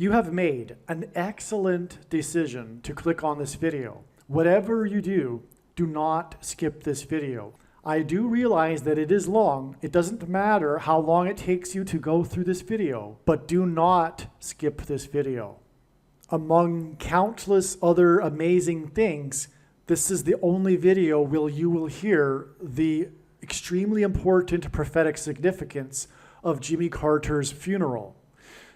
You have made an excellent decision to click on this video. Whatever you do, do not skip this video. I do realize that it is long. It doesn't matter how long it takes you to go through this video, but do not skip this video. Among countless other amazing things, this is the only video where you will hear the extremely important prophetic significance of Jimmy Carter's funeral.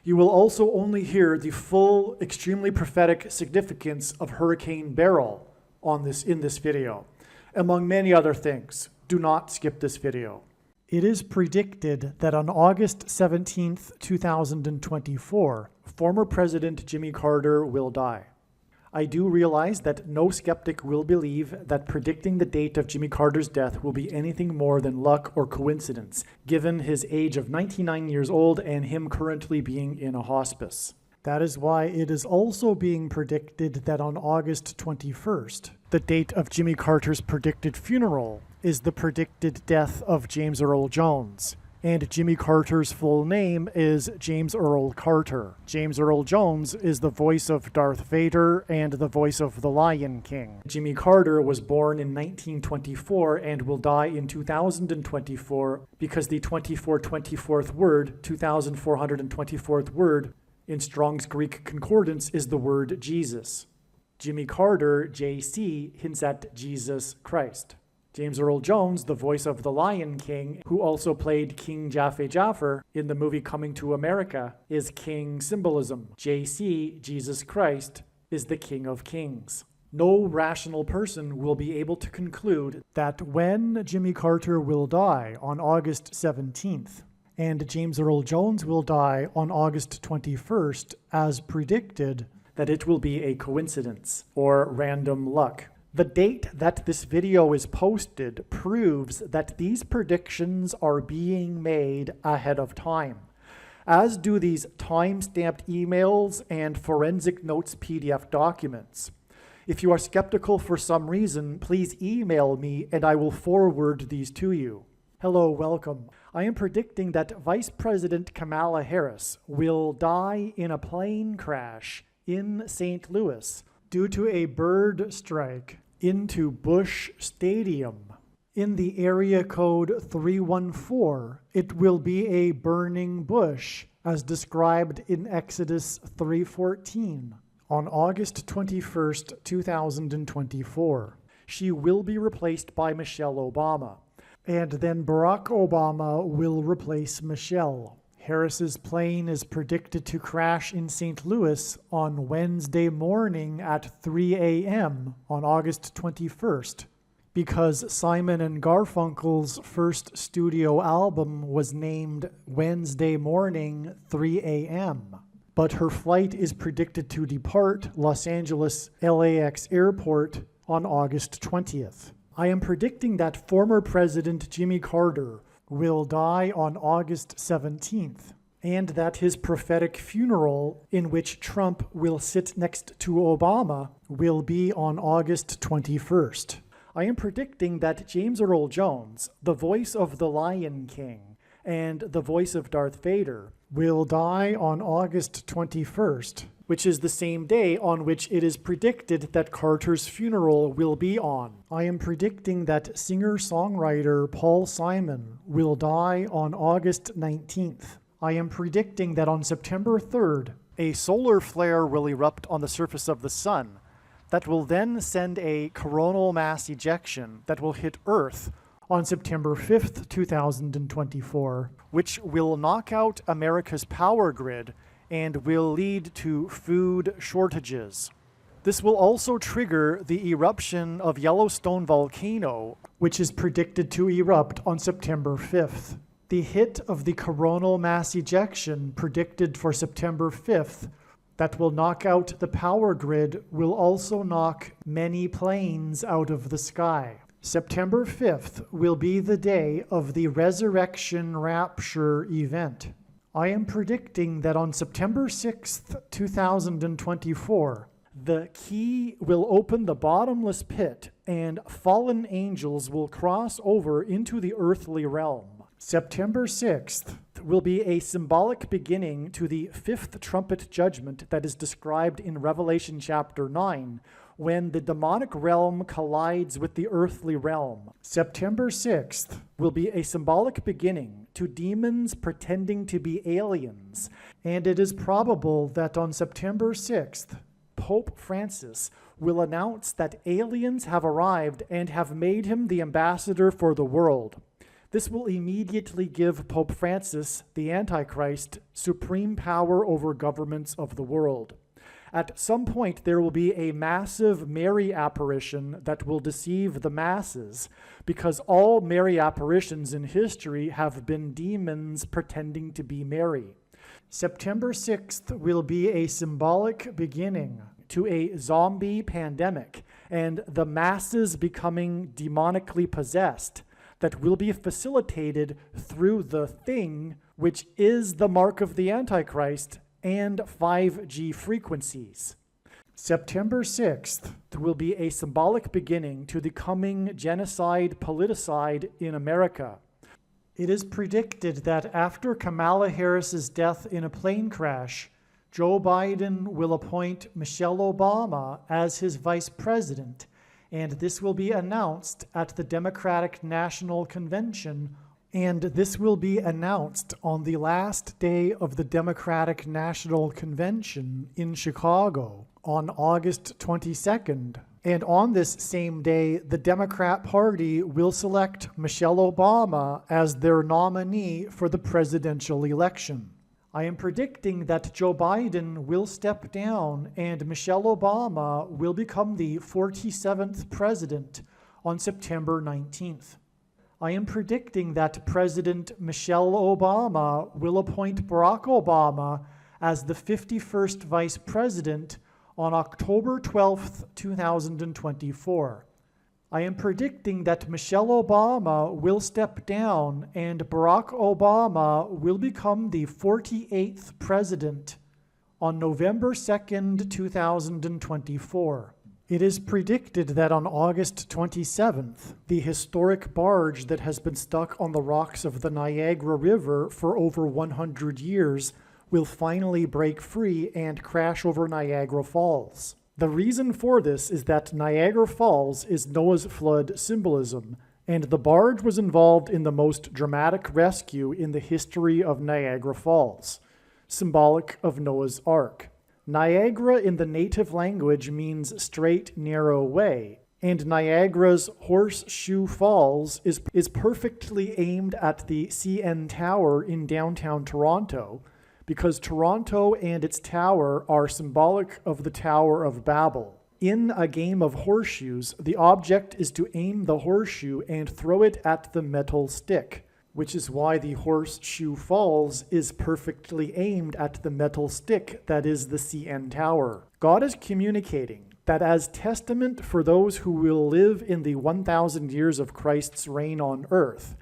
You will also only hear the full, extremely prophetic significance of Hurricane Beryl in this video, among many other things. Do not skip this video. It is predicted that on August 17th, 2024, former President Jimmy Carter will die. I do realize that no skeptic will believe that predicting the date of Jimmy Carter's death will be anything more than luck or coincidence, given his age of 99 years old and him currently being in a hospice. That is why it is also being predicted that on August 21st, the date of Jimmy Carter's predicted funeral, is the predicted death of James Earl Jones. And Jimmy Carter's full name is James Earl Carter. James Earl Jones is the voice of Darth Vader and the voice of the Lion King. Jimmy Carter was born in 1924 and will die in 2024 because the 2424th word, 2424th word, in Strong's Greek Concordance is the word Jesus. Jimmy Carter, JC, hints at Jesus Christ. James Earl Jones, the voice of the Lion King, who also played King Jaffe Jaffer in the movie Coming to America, is King symbolism. JC, Jesus Christ, is the King of Kings. No rational person will be able to conclude that when Jimmy Carter will die on August 17th, and James Earl Jones will die on August 21st, as predicted, that it will be a coincidence or random luck. The date that this video is posted proves that these predictions are being made ahead of time, as do these time-stamped emails and forensic notes PDF documents. If you are skeptical for some reason, please email me and I will forward these to you. Hello, welcome. I am predicting that Vice President Kamala Harris will die in a plane crash in St. Louis due to a bird strike into Busch Stadium. In the area code 314, it will be a burning bush, as described in Exodus 3:14, on August 21st, 2024. She will be replaced by Michelle Obama, and then Barack Obama will replace Michelle. Harris's plane is predicted to crash in St. Louis on Wednesday morning at 3 a.m. on August 21st, because Simon and Garfunkel's first studio album was named Wednesday Morning 3 a.m. But her flight is predicted to depart Los Angeles LAX Airport on August 20th. I am predicting that former President Jimmy Carter will die on August 17th, and that his prophetic funeral, in which Trump will sit next to Obama, will be on August 21st. I am predicting that James Earl Jones, the voice of the Lion King and the voice of Darth Vader, will die on August 21st, which is the same day on which it is predicted that Carter's funeral will be on. I am predicting that singer-songwriter Paul Simon will die on August 19th. I am predicting that on September 3rd, a solar flare will erupt on the surface of the sun that will then send a coronal mass ejection that will hit Earth on September 5th, 2024, which will knock out America's power grid and will lead to food shortages. This will also trigger the eruption of Yellowstone volcano, which is predicted to erupt on September 5th. The hit of the coronal mass ejection predicted for September 5th that will knock out the power grid will also knock many planes out of the sky. September 5th will be the day of the Resurrection Rapture event. I am predicting that on September 6th, 2024, the key will open the bottomless pit and fallen angels will cross over into the earthly realm. September 6th will be a symbolic beginning to the fifth trumpet judgment that is described in Revelation chapter 9, when the demonic realm collides with the earthly realm. September 6th will be a symbolic beginning to demons pretending to be aliens, and it is probable that on September 6th, Pope Francis will announce that aliens have arrived and have made him the ambassador for the world. This will immediately give Pope Francis, the Antichrist, supreme power over governments of the world. At some point, there will be a massive Mary apparition that will deceive the masses, because all Mary apparitions in history have been demons pretending to be Mary. September 6th will be a symbolic beginning to a zombie pandemic and the masses becoming demonically possessed that will be facilitated through the thing, which is the mark of the Antichrist, and 5G frequencies. September 6th will be a symbolic beginning to the coming genocide politicide in America. It is predicted that after Kamala Harris's death in a plane crash, Joe Biden will appoint Michelle Obama as his vice president, and this will be announced at the Democratic National Convention, and this will be announced on the last day of the Democratic National Convention in Chicago on August 22nd. And on this same day, the Democrat Party will select Michelle Obama as their nominee for the presidential election. I am predicting that Joe Biden will step down and Michelle Obama will become the 47th president on September 19th. I am predicting that President Michelle Obama will appoint Barack Obama as the 51st vice president on October 12th, 2024. I am predicting that Michelle Obama will step down and Barack Obama will become the 48th president on November 2nd, 2024. It is predicted that on August 27th, the historic barge that has been stuck on the rocks of the Niagara River for over 100 years will finally break free and crash over Niagara Falls. The reason for this is that Niagara Falls is Noah's flood symbolism, and the barge was involved in the most dramatic rescue in the history of Niagara Falls, symbolic of Noah's Ark. Niagara in the native language means straight, narrow way, and Niagara's Horseshoe Falls is perfectly aimed at the CN Tower in downtown Toronto, because Toronto and its tower are symbolic of the Tower of Babel. In a game of horseshoes, the object is to aim the horseshoe and throw it at the metal stick, which is why the Horseshoe Falls is perfectly aimed at the metal stick that is the CN Tower. God is communicating that as testament for those who will live in the 1,000 years of Christ's reign on earth,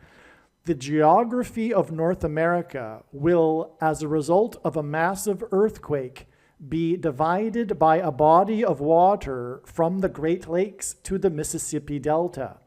the geography of North America will, as a result of a massive earthquake, be divided by a body of water from the Great Lakes to the Mississippi Delta.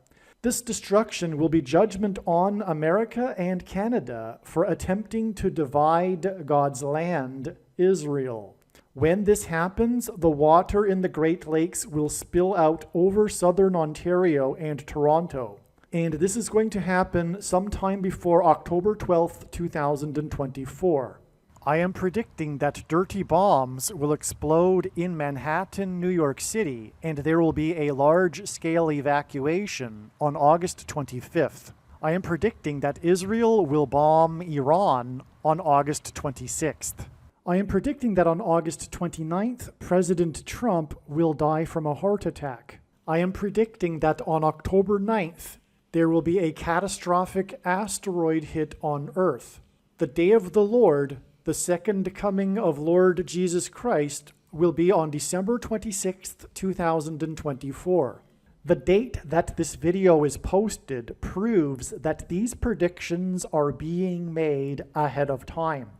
This destruction will be judgment on America and Canada for attempting to divide God's land, Israel. When this happens, the water in the Great Lakes will spill out over southern Ontario and Toronto. And this is going to happen sometime before October 12th, 2024. I am predicting that dirty bombs will explode in Manhattan, New York City, and there will be a large-scale evacuation on August 25th. I am predicting that Israel will bomb Iran on August 26th. I am predicting that on August 29th, President Trump will die from a heart attack. I am predicting that on October 9th, there will be a catastrophic asteroid hit on Earth. The day of the Lord, the second coming of Lord Jesus Christ, will be on December 26th, 2024. The date that this video is posted proves that these predictions are being made ahead of time,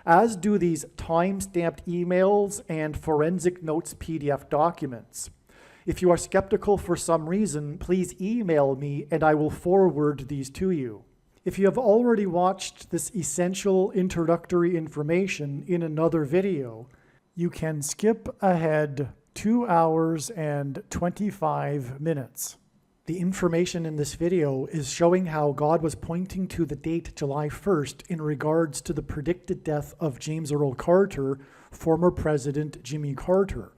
as do these time-stamped emails and forensic notes PDF documents. If you are skeptical for some reason, please email me and I will forward these to you. If you have already watched this essential introductory information in another video, you can skip ahead 2 hours and 25 minutes. The information in this video is showing how God was pointing to the date July 1st in regards to the predicted death of James Earl Carter, former President Jimmy Carter.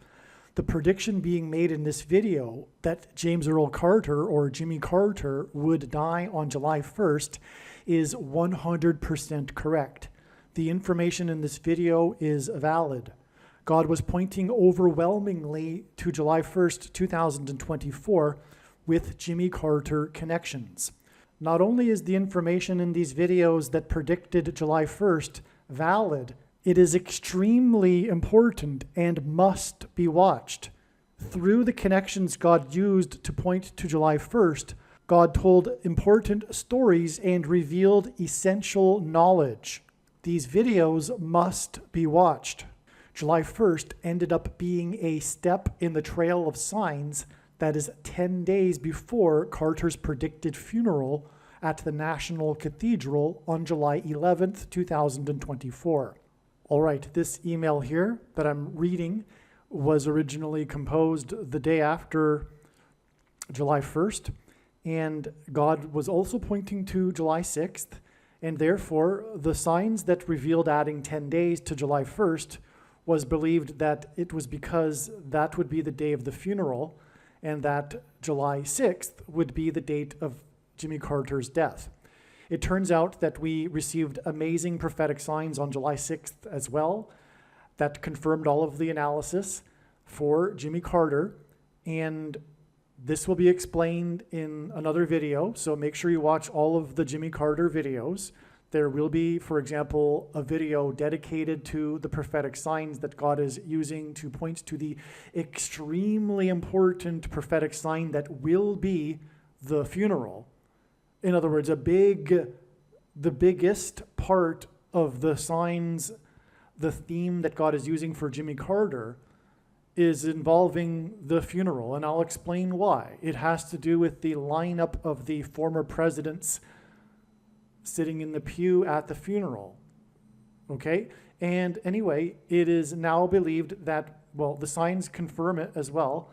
The prediction being made in this video that James Earl Carter or Jimmy Carter would die on July 1st is 100% correct. The information in this video is valid. God was pointing overwhelmingly to July 1st, 2024 with Jimmy Carter connections. Not only is the information in these videos that predicted July 1st valid, it is extremely important and must be watched. Through the connections God used to point to July 1st, God told important stories and revealed essential knowledge. These videos must be watched. July 1st ended up being a step in the trail of signs that is 10 days before Carter's predicted funeral at the National Cathedral on July 11th, 2024. All right, this email here that I'm reading was originally composed the day after July 1st, and God was also pointing to July 6th, and therefore the signs that revealed adding 10 days to July 1st was believed that it was because that would be the day of the funeral, and that July 6th would be the date of Jimmy Carter's death. It turns out that we received amazing prophetic signs on July 6th as well that confirmed all of the analysis for Jimmy Carter, and this will be explained in another video, so make sure you watch all of the Jimmy Carter videos. There will be, for example, a video dedicated to the prophetic signs that God is using to point to the extremely important prophetic sign that will be the funeral. In other words, the biggest part of the signs, the theme that God is using for Jimmy Carter is involving the funeral, and I'll explain why. It has to do with the lineup of the former presidents sitting in the pew at the funeral, okay? And anyway, it is now believed that, well, the signs confirm it as well,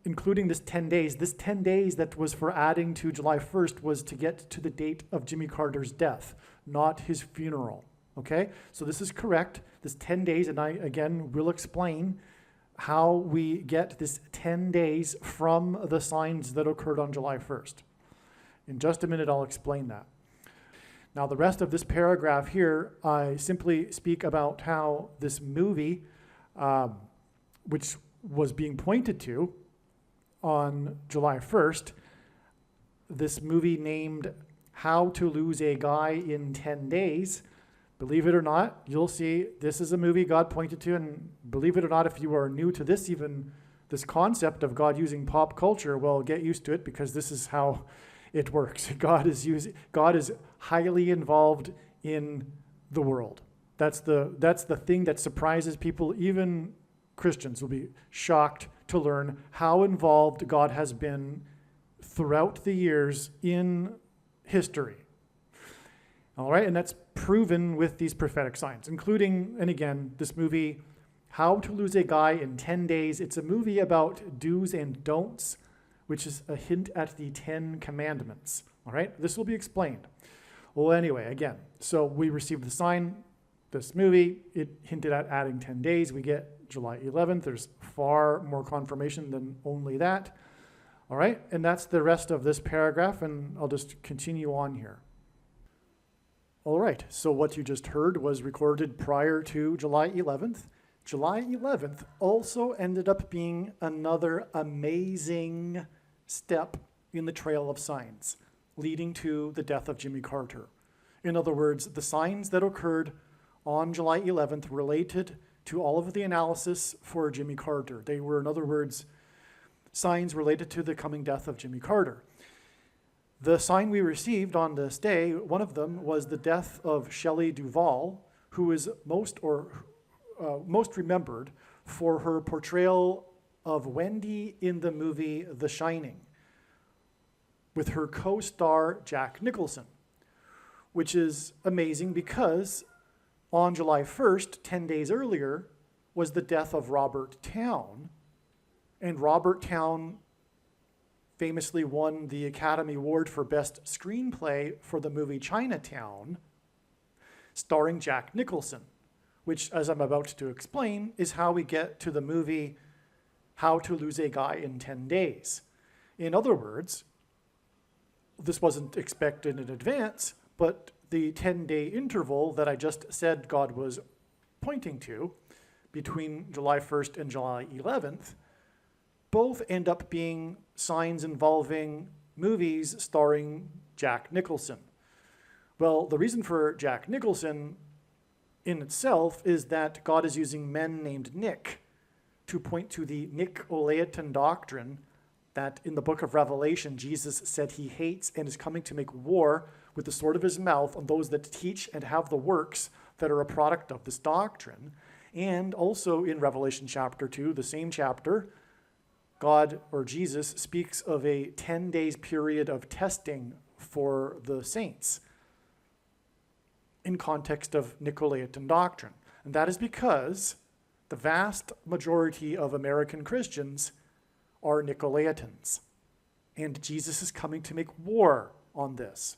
including this 10 days. This 10 days that was for adding to July 1st was to get to the date of Jimmy Carter's death, not his funeral, okay? So this is correct, this 10 days, and I, again, will explain how we get this 10 days from the signs that occurred on July 1st. In just a minute, I'll explain that. Now, the rest of this paragraph here, I simply speak about how this movie, which was being pointed to on July 1st, this movie named How to Lose a Guy in 10 Days, believe it or not, you'll see this is a movie God pointed to, and believe it or not, if you are new to this, even this concept of God using pop culture, well, get used to it because this is how it works. God is highly involved in the world. That's the thing that surprises people. Even Christians will be shocked to learn how involved God has been throughout the years in history. All right, and that's proven with these prophetic signs, including, and again, this movie, How to Lose a Guy in 10 Days. It's a movie about do's and don'ts, which is a hint at the 10 commandments. All right, this will be explained. Well, anyway, again, so we received the sign, this movie, it hinted at adding 10 days. We get July 11th. There's far more confirmation than only that. All right, and that's the rest of this paragraph, and I'll just continue on here. All right, so what you just heard was recorded prior to July 11th. July 11th also ended up being another amazing step in the trail of signs leading to the death of Jimmy Carter. In other words, the signs that occurred on July 11th related to all of the analysis for Jimmy Carter. They were, in other words, signs related to the coming death of Jimmy Carter. The sign we received on this day, one of them was the death of Shelley Duvall, who is most remembered for her portrayal of Wendy in the movie The Shining, with her co-star Jack Nicholson. which is amazing because on July 1st, 10 days earlier, was the death of Robert Towne. And Robert Towne famously won the Academy Award for Best Screenplay for the movie Chinatown, starring Jack Nicholson, which, as I'm about to explain, is how we get to the movie How to Lose a Guy in 10 Days. In other words, this wasn't expected in advance, but the 10-day interval that I just said God was pointing to between July 1st and July 11th, both end up being signs involving movies starring Jack Nicholson. Well, the reason for Jack Nicholson in itself is that God is using men named Nick to point to the Nicolaitan doctrine that in the book of Revelation, Jesus said he hates and is coming to make war with the sword of his mouth on those that teach and have the works that are a product of this doctrine. And also in Revelation chapter 2, the same chapter, God or Jesus speaks of a 10 days period of testing for the saints in context of Nicolaitan doctrine. And that is because the vast majority of American Christians are Nicolaitans. And Jesus is coming to make war on this.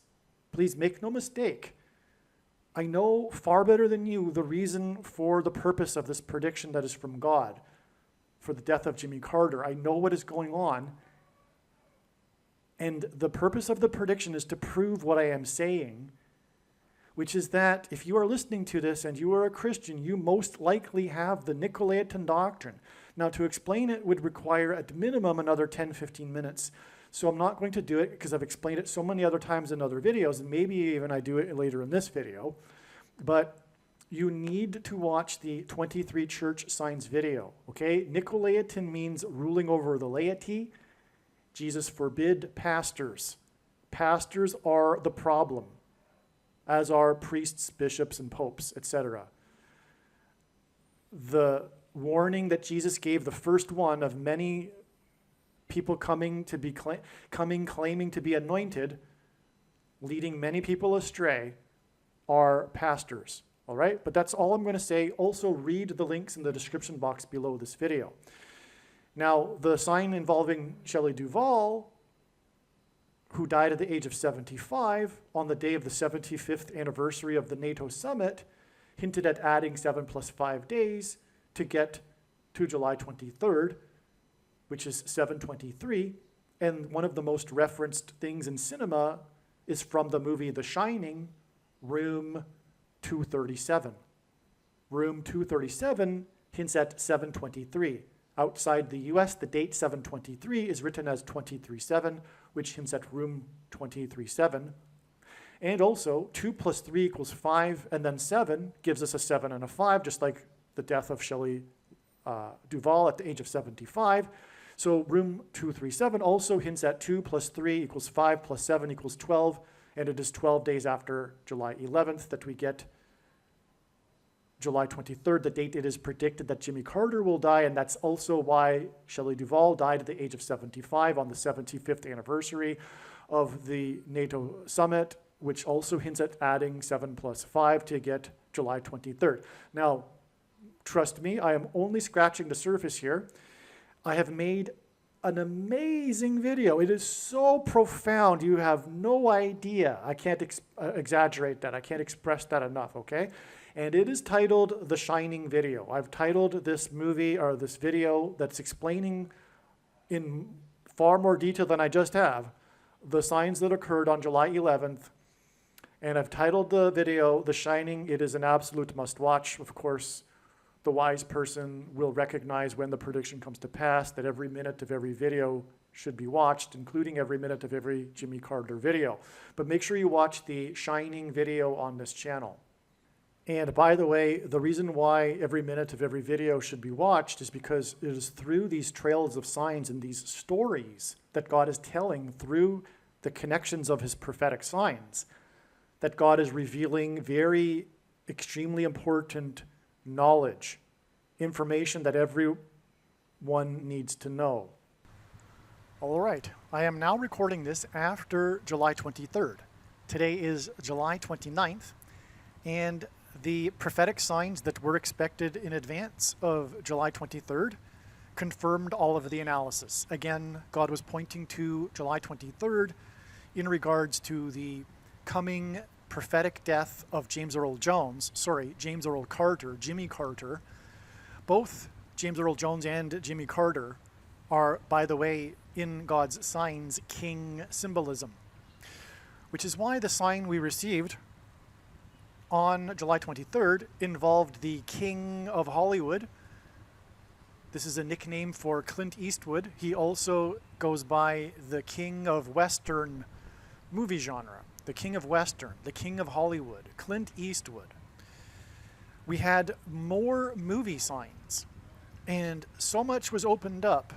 Please make no mistake. I know far better than you the reason for the purpose of this prediction that is from God for the death of Jimmy Carter. I know what is going on. And the purpose of the prediction is to prove what I am saying, which is that if you are listening to this and you are a Christian, you most likely have the Nicolaitan doctrine. Now, to explain it would require at minimum another 10, 15 minutes. So I'm not going to do it because I've explained it so many other times in other videos, and maybe even I do it later in this video. But you need to watch the 23 church signs video, okay? Nicolaitan means ruling over the laity. Jesus forbid pastors. Pastors are the problem, as are priests, bishops, and popes, etc. The warning that Jesus gave, the first one of many people coming claiming to be anointed, leading many people astray, are pastors. All right, but that's all I'm going to say. Also read the links in the description box below this video. Now, the sign involving Shelley Duvall, who died at the age of 75 on the day of the 75th anniversary of the NATO summit, hinted at adding 7 + 5 days to get to July 23rd, which is 7/23. And one of the most referenced things in cinema is from the movie The Shining, Room 237. Room 237 hints at 7/23. Outside the US, the date 7/23 is written as 23/7, which hints at room 23/7. And also, 2 + 3 = 5, and then 7 gives us a 7 and a 5, just like the death of Shelley Duvall at the age of 75. So room 237 also hints at 2 + 3 = 5 + 7 = 12, and it is 12 days after July 11th that we get July 23rd, the date it is predicted that Jimmy Carter will die, and that's also why Shelley Duvall died at the age of 75 on the 75th anniversary of the NATO summit, which also hints at adding 7 + 5 to get July 23rd. Now, trust me, I am only scratching the surface here. I have made an amazing video. It is so profound, you have no idea. I can't exaggerate that. I can't express that enough, okay? And it is titled The Shining Video. I've titled this movie, or this video that's explaining in far more detail than I just have, the signs that occurred on July 11th. And I've titled the video The Shining. It is an absolute must-watch. Of course, the wise person will recognize when the prediction comes to pass that every minute of every video should be watched, including every minute of every Jimmy Carter video. But make sure you watch the Shining video on this channel. And by the way, the reason why every minute of every video should be watched is because it is through these trails of signs and these stories that God is telling through the connections of his prophetic signs that God is revealing very extremely important knowledge, information that everyone needs to know. All right, I am now recording this after July 23rd. Today is July 29th, and the prophetic signs that were expected in advance of July 23rd confirmed all of the analysis. Again, God was pointing to July 23rd in regards to the coming prophetic death of James Earl Carter, Jimmy Carter. Both James Earl Jones and Jimmy Carter are, by the way, in God's signs, king symbolism, which is why the sign we received on July 23rd involved the King of Hollywood. This is a nickname for Clint Eastwood. He also goes by the King of Western movie genre, the King of Western, the King of Hollywood, Clint Eastwood. We had more movie signs, and so much was opened up.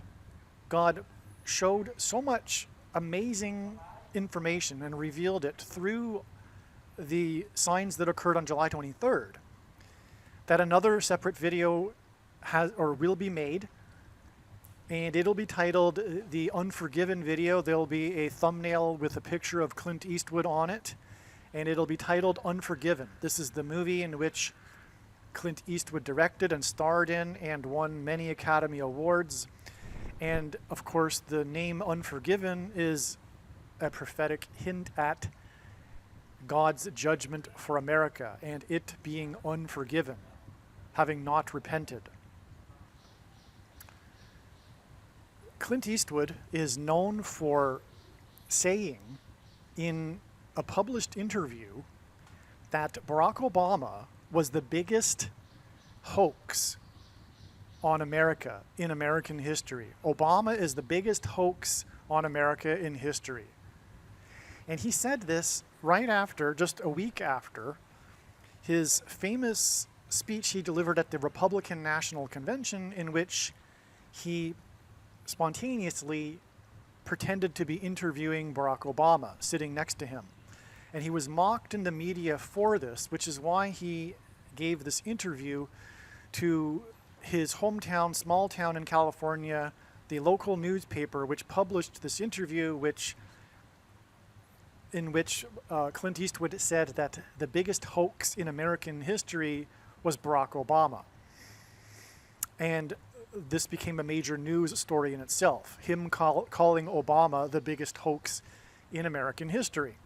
God showed so much amazing information and revealed it through the signs that occurred on July 23rd that another separate video will be made, and it'll be titled the Unforgiven video. There'll be a thumbnail with a picture of Clint Eastwood on it, and it'll be titled Unforgiven. This is the movie in which Clint Eastwood directed and starred in and won many Academy Awards. And of course, the name Unforgiven is a prophetic hint at God's judgment for America and it being unforgiven, having not repented. Clint Eastwood is known for saying in a published interview that Barack Obama was the biggest hoax on America in American history. Obama is the biggest hoax on America in history. And he said this right after, just a week after, his famous speech he delivered at the Republican National Convention, in which he spontaneously pretended to be interviewing Barack Obama, sitting next to him. And he was mocked in the media for this, which is why he gave this interview to his hometown, small town in California, the local newspaper, which published this interview, in which Clint Eastwood said that the biggest hoax in American history was Barack Obama. And this became a major news story in itself, him calling Obama the biggest hoax in American history.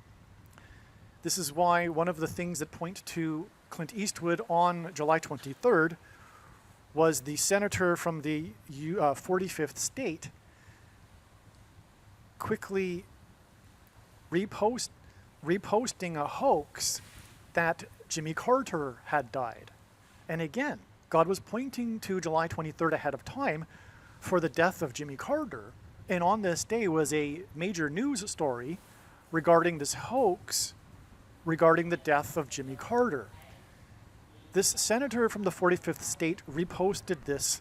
This is why one of the things that point to Clint Eastwood on July 23rd was the senator from the 45th state quickly reposting a hoax that Jimmy Carter had died. And again, God was pointing to July 23rd ahead of time for the death of Jimmy Carter. And on this day was a major news story regarding this hoax regarding the death of Jimmy Carter. This senator from the 45th state reposted this,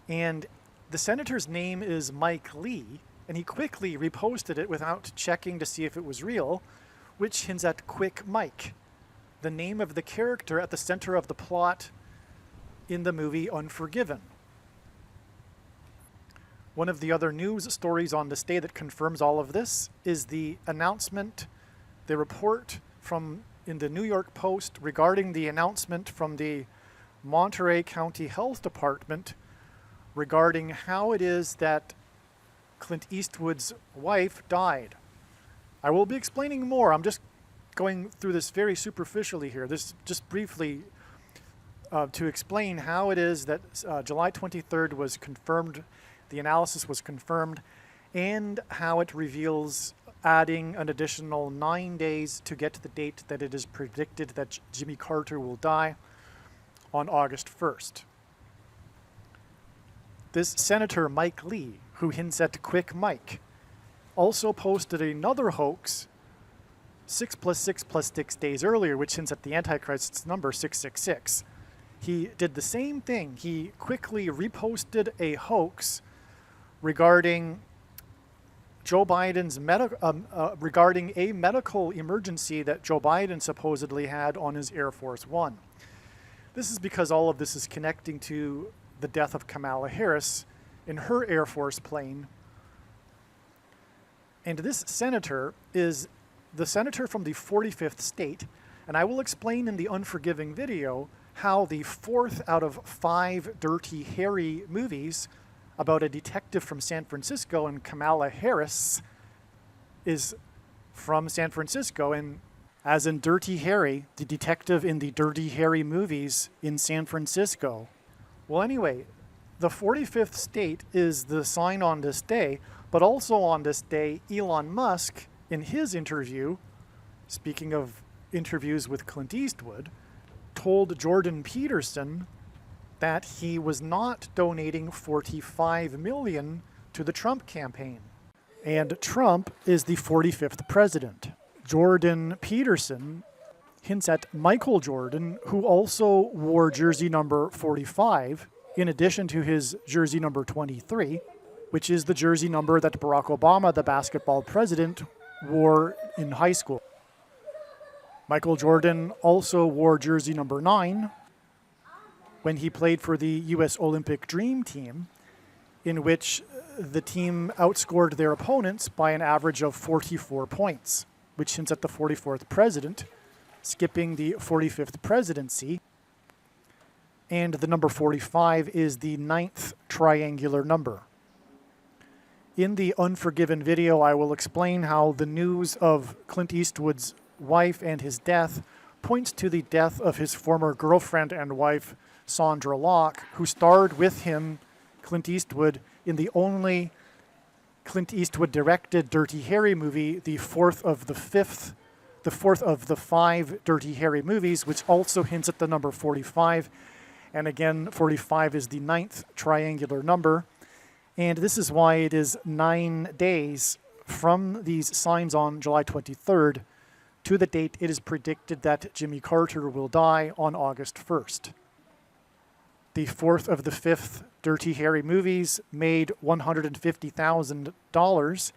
and the senator's name is Mike Lee, and he quickly reposted it without checking to see if it was real, which hints at Quick Mike, the name of the character at the center of the plot in the movie Unforgiven. One of the other news stories on this day that confirms all of this is the announcement, the report in the New York Post regarding the announcement from the Monterey County Health Department regarding how it is that Clint Eastwood's wife died. I will be explaining more. I'm just going through this very superficially here. This just briefly to explain how it is that July 23rd was confirmed, the analysis was confirmed, and how it reveals adding an additional 9 days to get to the date that it is predicted that Jimmy Carter will die on August 1st. This Senator Mike Lee, who hints at Quick Mike, also posted another hoax 6 + 6 + 6 days earlier, which hints at the Antichrist's number 666. He did the same thing. He quickly reposted a hoax regarding Joe Biden's regarding a medical emergency that Joe Biden supposedly had on his Air Force One. This is because all of this is connecting to the death of Kamala Harris in her Air Force plane. And this senator is the senator from the 45th state, and I will explain in the Unforgiving video how the 4th out of 5 Dirty Harry movies about a detective from San Francisco and Kamala Harris is from San Francisco, and as in Dirty Harry, the detective in the Dirty Harry movies in San Francisco. Well, anyway, the 45th state is the sign on this day, but also on this day, Elon Musk, in his interview, speaking of interviews with Clint Eastwood, told Jordan Peterson that he was not donating $45 million to the Trump campaign. And Trump is the 45th president. Jordan Peterson hints at Michael Jordan, who also wore jersey number 45, in addition to his jersey number 23, which is the jersey number that Barack Obama, the basketball president, wore in high school. Michael Jordan also wore jersey number 9 when he played for the U.S. Olympic Dream Team, in which the team outscored their opponents by an average of 44 points, which hints at the 44th president, skipping the 45th presidency. And the number 45 is the 9th triangular number. In the Unforgiven video, I will explain how the news of Clint Eastwood's wife and his death points to the death of his former girlfriend and wife, Sandra Locke, who starred with him, Clint Eastwood, in the only Clint Eastwood directed Dirty Harry movie, the fourth of the 5 Dirty Harry movies, which also hints at the number 45. And again, 45 is the 9th triangular number. And this is why it is 9 days from these signs on July 23rd to the date it is predicted that Jimmy Carter will die on August 1st. The 4th of the 5th Dirty Harry movies made $150,000.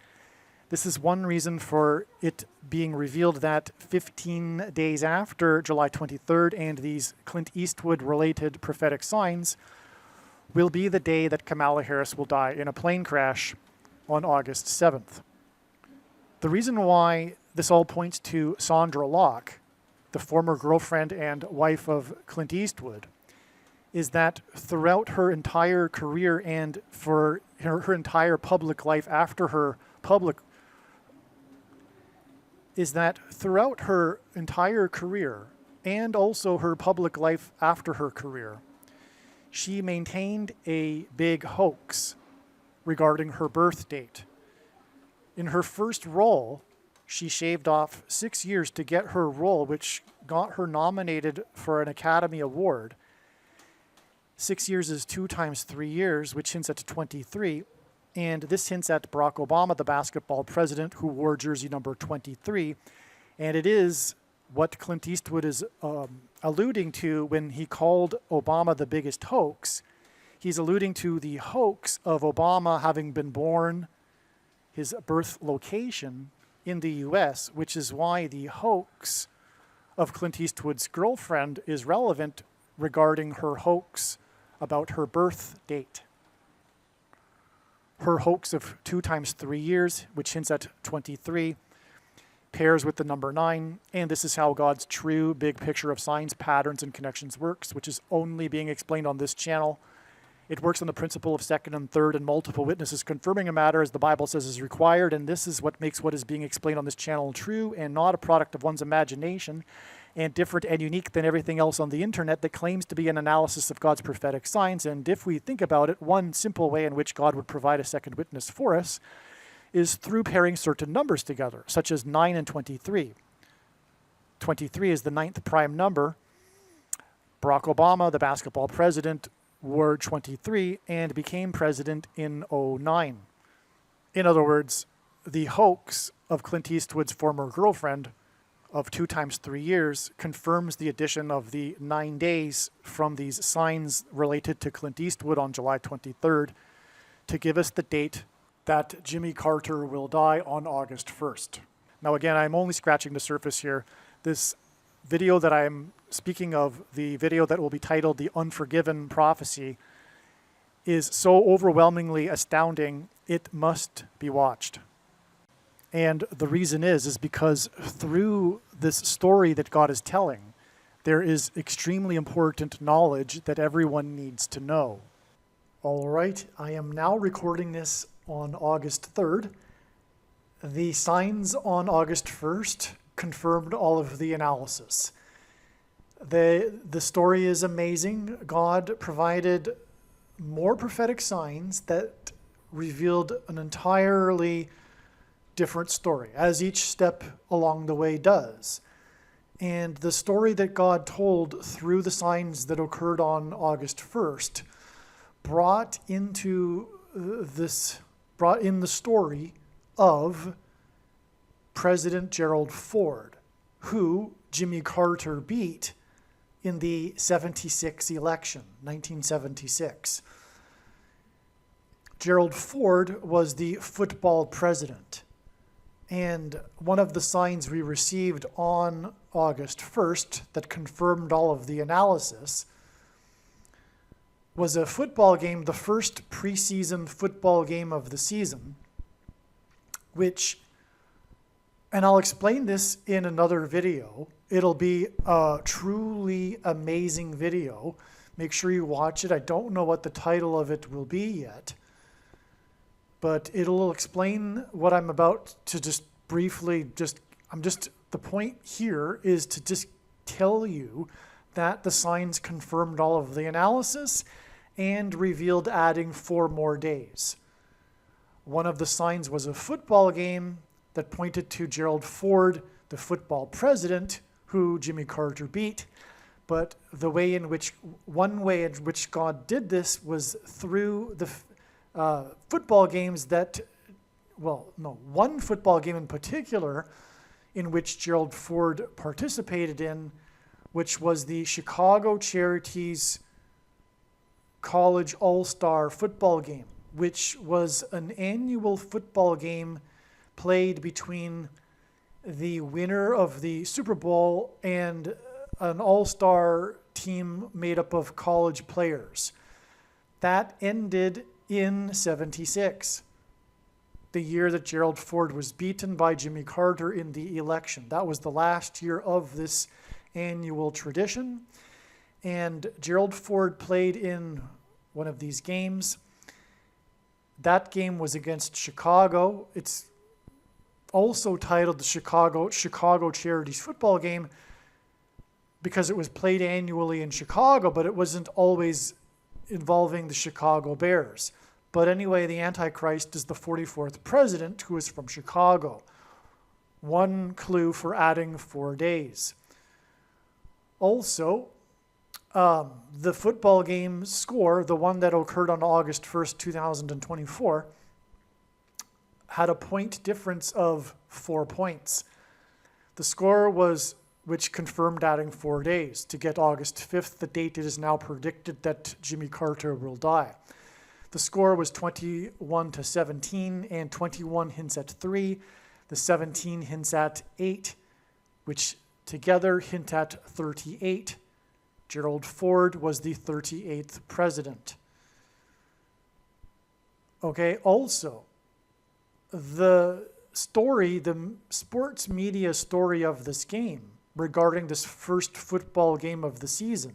This is one reason for it being revealed that 15 days after July 23rd and these Clint Eastwood-related prophetic signs will be the day that Kamala Harris will die in a plane crash on August 7th. The reason why this all points to Sandra Locke, the former girlfriend and wife of Clint Eastwood, is that throughout her entire career and for her entire public life after her public, is that throughout her entire career and also her public life after her career, she maintained a big hoax regarding her birth date. In her first role, she shaved off 6 years to get her role, which got her nominated for an Academy Award. 6 years is 2 times 3 years, which hints at 23. And this hints at Barack Obama, the basketball president, who wore jersey number 23. And it is what Clint Eastwood is alluding to when he called Obama the biggest hoax. He's alluding to the hoax of Obama having been born, his birth location, in the U.S., which is why the hoax of Clint Eastwood's girlfriend is relevant regarding her hoax about her birth date. Her hoax of 2 times 3 years, which hints at 23, pairs with the number 9, and this is how God's true big picture of signs, patterns, and connections works, which is only being explained on this channel. It works on the principle of second and third and multiple witnesses confirming a matter as the Bible says is required, and this is what makes what is being explained on this channel true and not a product of one's imagination, and different and unique than everything else on the internet that claims to be an analysis of God's prophetic signs. And if we think about it, one simple way in which God would provide a second witness for us is through pairing certain numbers together, such as 9 and 23. 23 is the 9th prime number. Barack Obama, the basketball president, wore 23 and became president in 2009. In other words, the hoax of Clint Eastwood's former girlfriend of 2 times 3 years confirms the addition of the 9 days from these signs related to Clint Eastwood on July 23rd to give us the date that Jimmy Carter will die on August 1st. Now again, I'm only scratching the surface here. This video that I'm speaking of, the video that will be titled The Unforgiven Prophecy, is so overwhelmingly astounding, it must be watched. And the reason is because through this story that God is telling, there is extremely important knowledge that everyone needs to know. All right, I am now recording this on August 3rd. The signs on August 1st confirmed all of the analysis. The story is amazing. God provided more prophetic signs that revealed an entirely different story, as each step along the way does. And the story that God told through the signs that occurred on August 1st brought in the story of President Gerald Ford, who Jimmy Carter beat in the 76 election, 1976. Gerald Ford was the football president. And one of the signs we received on August 1st that confirmed all of the analysis was a football game, the first preseason football game of the season, which, and I'll explain this in another video. It'll be a truly amazing video. Make sure you watch it. I don't know what the title of it will be yet, but it'll explain what I'm about to just briefly, the point here is to just tell you that the signs confirmed all of the analysis and revealed adding 4 more days. One of the signs was a football game that pointed to Gerald Ford, the football president, who Jimmy Carter beat. But one way in which God did this was through the football games one football game in particular in which Gerald Ford participated in, which was the Chicago Charities College All-Star football game, which was an annual football game played between the winner of the Super Bowl and an all-star team made up of college players. That ended in 76, the year that Gerald Ford was beaten by Jimmy Carter in the election. That was the last year of this annual tradition. And Gerald Ford played in one of these games. That game was against Chicago. It's also titled the Chicago Charities football game because it was played annually in Chicago, but it wasn't always involving the Chicago Bears. But anyway, the Antichrist is the 44th president who is from Chicago. One clue for adding 4 days. Also, the football game score, the one that occurred on August 1st, 2024, had a point difference of 4 points. The score was, which confirmed adding 4 days to get August 5th, the date it is now predicted that Jimmy Carter will die. The score was 21-17, and 21 hints at 3. The 17 hints at 8, which together hint at 38. Gerald Ford was the 38th president. Okay, also, the story, the sports media story of this game regarding this first football game of the season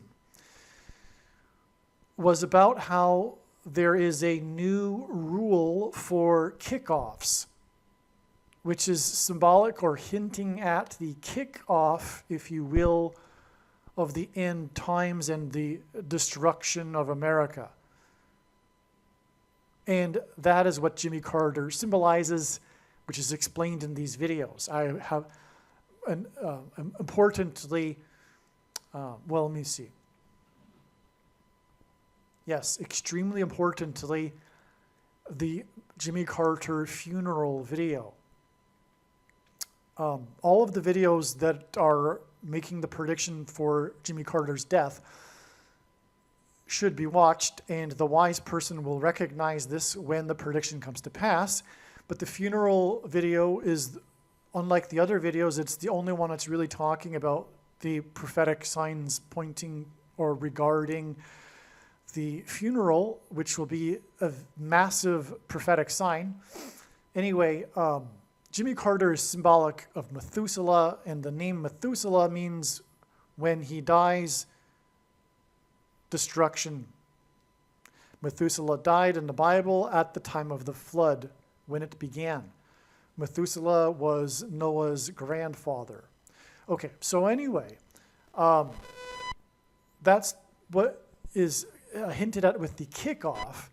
was about how there is a new rule for kickoffs, which is symbolic or hinting at the kickoff, if you will, of the end times and the destruction of America. And that is what Jimmy Carter symbolizes, which is explained in these videos. I have, importantly, let me see. Yes, extremely importantly, the Jimmy Carter funeral video. All of the videos that are making the prediction for Jimmy Carter's death should be watched, and the wise person will recognize this when the prediction comes to pass. But the funeral video is, unlike the other videos, it's the only one that's really talking about the prophetic signs pointing or regarding the funeral, which will be a massive prophetic sign. Anyway, Jimmy Carter is symbolic of Methuselah, and the name Methuselah means when he dies, destruction. Methuselah died in the Bible at the time of the flood, when it began. Methuselah was Noah's grandfather. Okay, so anyway, that's what is hinted at with the kickoff,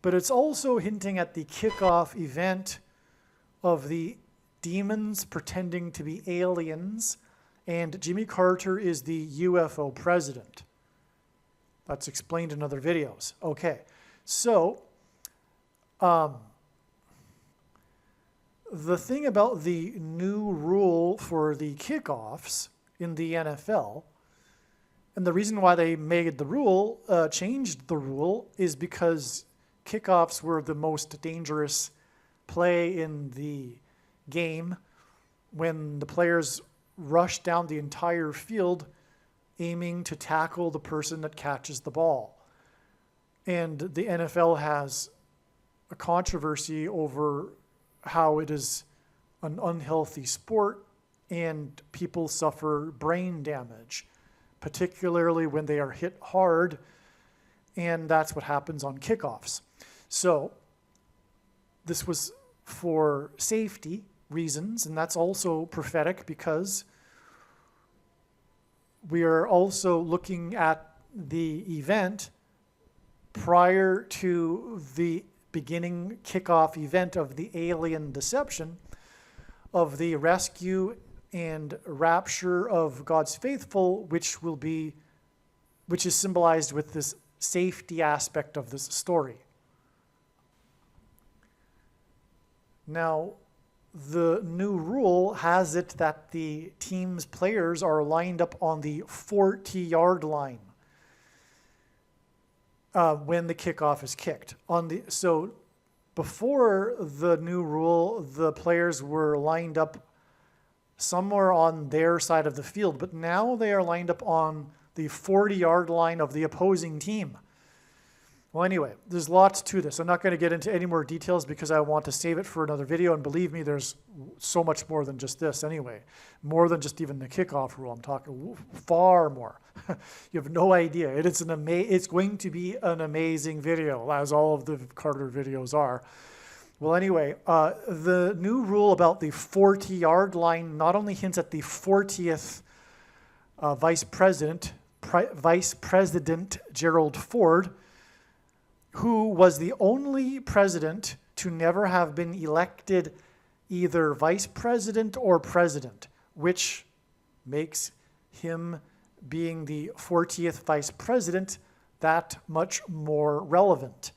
but it's also hinting at the kickoff event of the demons pretending to be aliens, and Jimmy Carter is the UFO president. That's explained in other videos. Okay, so the thing about the new rule for the kickoffs in the NFL, and the reason why they made the rule, changed the rule, is because kickoffs were the most dangerous play in the game when the players rushed down the entire field aiming to tackle the person that catches the ball. And the NFL has a controversy over how it is an unhealthy sport and people suffer brain damage, particularly when they are hit hard, and that's what happens on kickoffs. So this was for safety reasons, and that's also prophetic because we are also looking at the event prior to the beginning kickoff event of the alien deception, of the rescue and rapture of God's faithful, which is symbolized with this safety aspect of this story. Now, the new rule has it that the team's players are lined up on the 40-yard line when the kickoff is kicked. So before the new rule, the players were lined up somewhere on their side of the field, but now they are lined up on the 40-yard line of the opposing team. Well, anyway, there's lots to this. I'm not going to get into any more details because I want to save it for another video, and believe me, there's so much more than just this anyway. More than just even the kickoff rule. I'm talking far more. You have no idea. It's going to be an amazing video, as all of the Carter videos are. Well, anyway, the new rule about the 40-yard line not only hints at the 40th Vice President Gerald Ford, who was the only president to never have been elected either vice president or president, which makes him being the 40th vice president that much more relevant,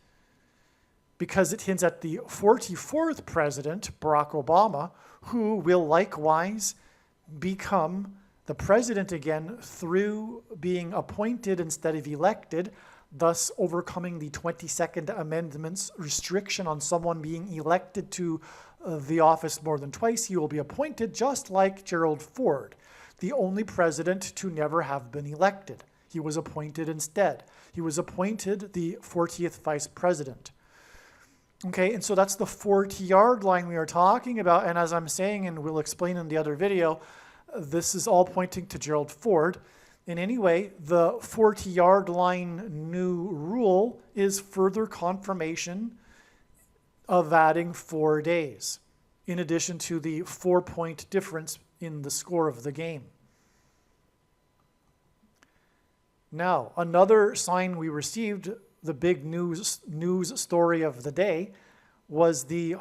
because it hints at the 44th president, Barack Obama, who will likewise become the president again through being appointed instead of elected, thus overcoming the 22nd Amendment's restriction on someone being elected to the office more than twice. He will be appointed just like Gerald Ford, the only president to never have been elected. He was appointed instead. He was appointed the 40th vice president. Okay, and so that's the 40-yard line we are talking about, and as I'm saying, and we'll explain in the other video, this is all pointing to Gerald Ford. And anyway, the 40-yard line new rule is further confirmation of adding 4 days, in addition to the 4-point difference in the score of the game. Now, another sign we received, the big news story of the day, was the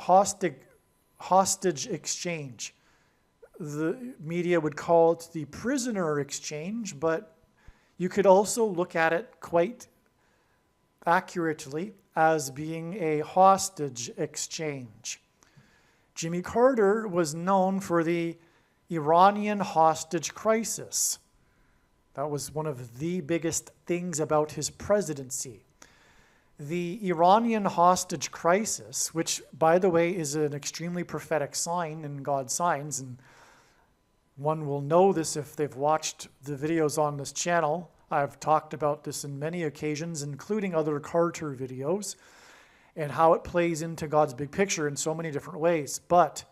hostage exchange. The media would call it the prisoner exchange, but you could also look at it quite accurately as being a hostage exchange. Jimmy Carter was known for the Iranian hostage crisis. That was one of the biggest things about his presidency. The Iranian hostage crisis, which, by the way, is an extremely prophetic sign in God's signs, and one will know this if they've watched the videos on this channel. I've talked about this in many occasions, including other Carter videos, and how it plays into God's big picture in so many different ways. But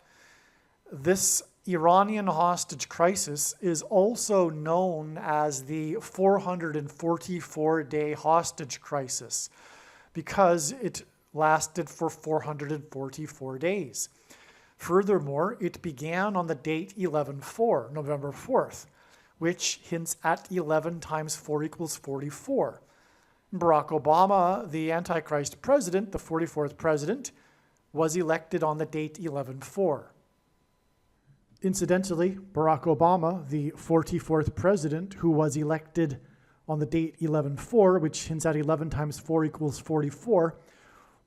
This Iranian hostage crisis is also known as the 444-day hostage crisis because it lasted for 444 days. Furthermore, it began on the date 11/4, November 4th, which hints at 11 times 4 equals 44. Barack Obama, the Antichrist president, the 44th president, was elected on the date 11/4. Incidentally, Barack Obama, the 44th president, who was elected on the date 11/4, which hints at 11 times 4 equals 44,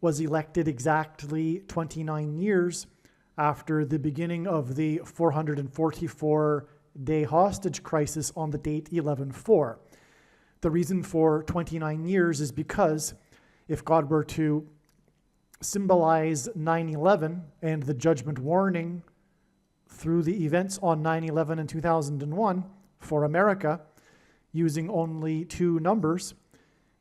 was elected exactly 29 years after the beginning of the 444-day hostage crisis on the date 11/4. The reason for 29 years is because if God were to symbolize 9/11 and the judgment warning through the events on 9/11 and 2001 for America, using only two numbers,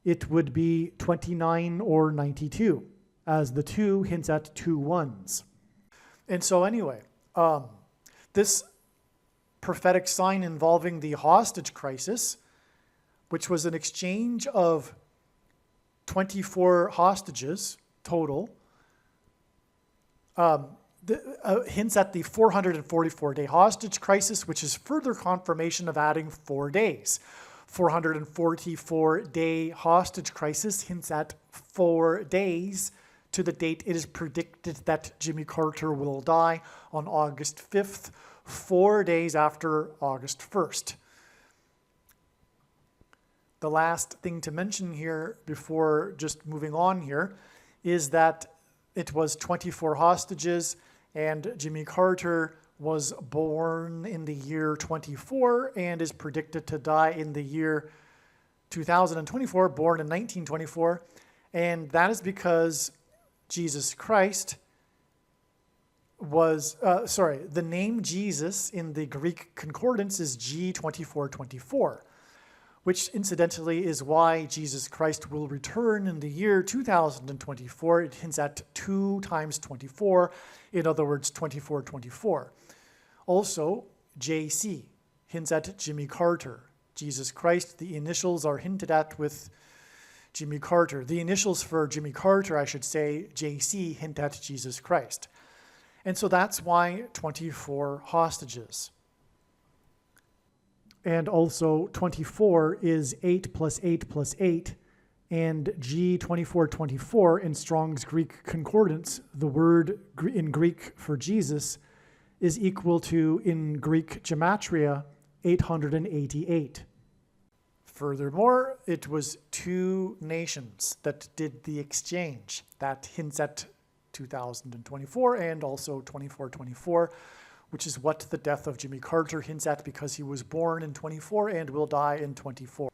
it would be 29 or 92, as the 2 hints at 2 ones. And so anyway, this prophetic sign involving the hostage crisis, which was an exchange of 24 hostages total, hints at the 444-day hostage crisis, which is further confirmation of adding 4 days. 444-day hostage crisis hints at 4 days to the date it is predicted that Jimmy Carter will die on August 5th, 4 days after August 1st. The last thing to mention here before just moving on here is that it was 24 hostages, and Jimmy Carter was born in the year 24 and is predicted to die in the year 2024, born in 1924. And that is because Jesus Christ was, the name Jesus in the Greek concordance is G2424, which incidentally is why Jesus Christ will return in the year 2024. It hints at 2 times 24, in other words, 2424. Also, JC hints at Jimmy Carter. Jesus Christ, the initials are hinted at with Jimmy Carter. The initials for Jimmy Carter, I should say, JC, hint at Jesus Christ. And so that's why 24 hostages. And also 24 is 8 plus 8 plus 8, and G2424 in Strong's Greek Concordance, the word in Greek for Jesus, is equal to, in Greek gematria, 888. Furthermore, it was 2 nations that did the exchange. That hints at 2024 and also 2424. Which is what the death of Jimmy Carter hints at because he was born in 24 and will die in 24.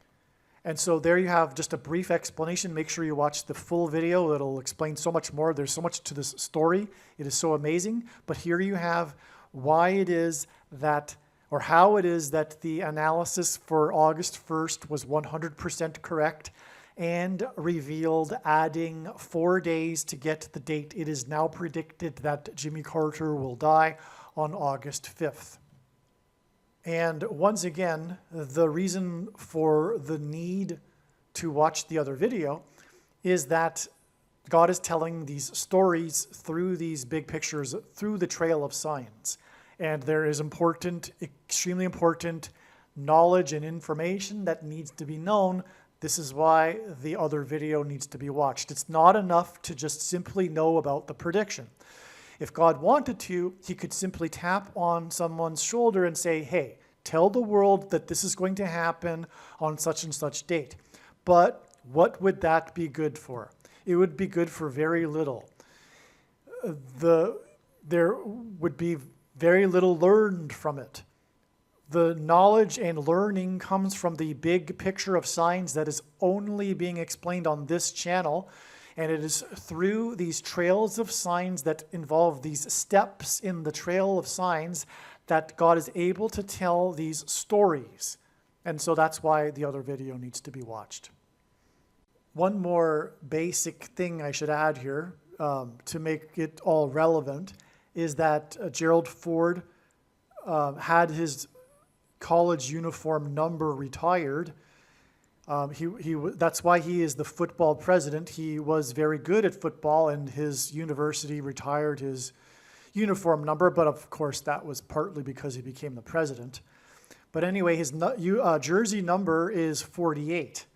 And so there you have just a brief explanation. Make sure you watch the full video. It'll explain so much more. There's so much to this story. It is so amazing. But here you have why it is that, or how it is that the analysis for August 1st was 100% correct and revealed adding 4 days to get the date. It is now predicted that Jimmy Carter will die on August 5th. And once again, the reason for the need to watch the other video is that God is telling these stories through these big pictures, through the trail of signs. And there is important, extremely important knowledge and information that needs to be known. This is why the other video needs to be watched. It's not enough to just simply know about the prediction. If God wanted to, he could simply tap on someone's shoulder and say, hey, tell the world that this is going to happen on such and such date. But what would that be good for? It would be good for very little. There would be very little learned from it. The knowledge and learning comes from the big picture of signs that is only being explained on this channel. And it is through these trails of signs that involve these steps in the trail of signs that God is able to tell these stories. And so that's why the other video needs to be watched. One more basic thing I should add here to make it all relevant is that Gerald Ford had his college uniform number retired. That's why he is the football president. He was very good at football, and his university retired his uniform number, but of course that was partly because he became the president. But anyway, his jersey number is 48,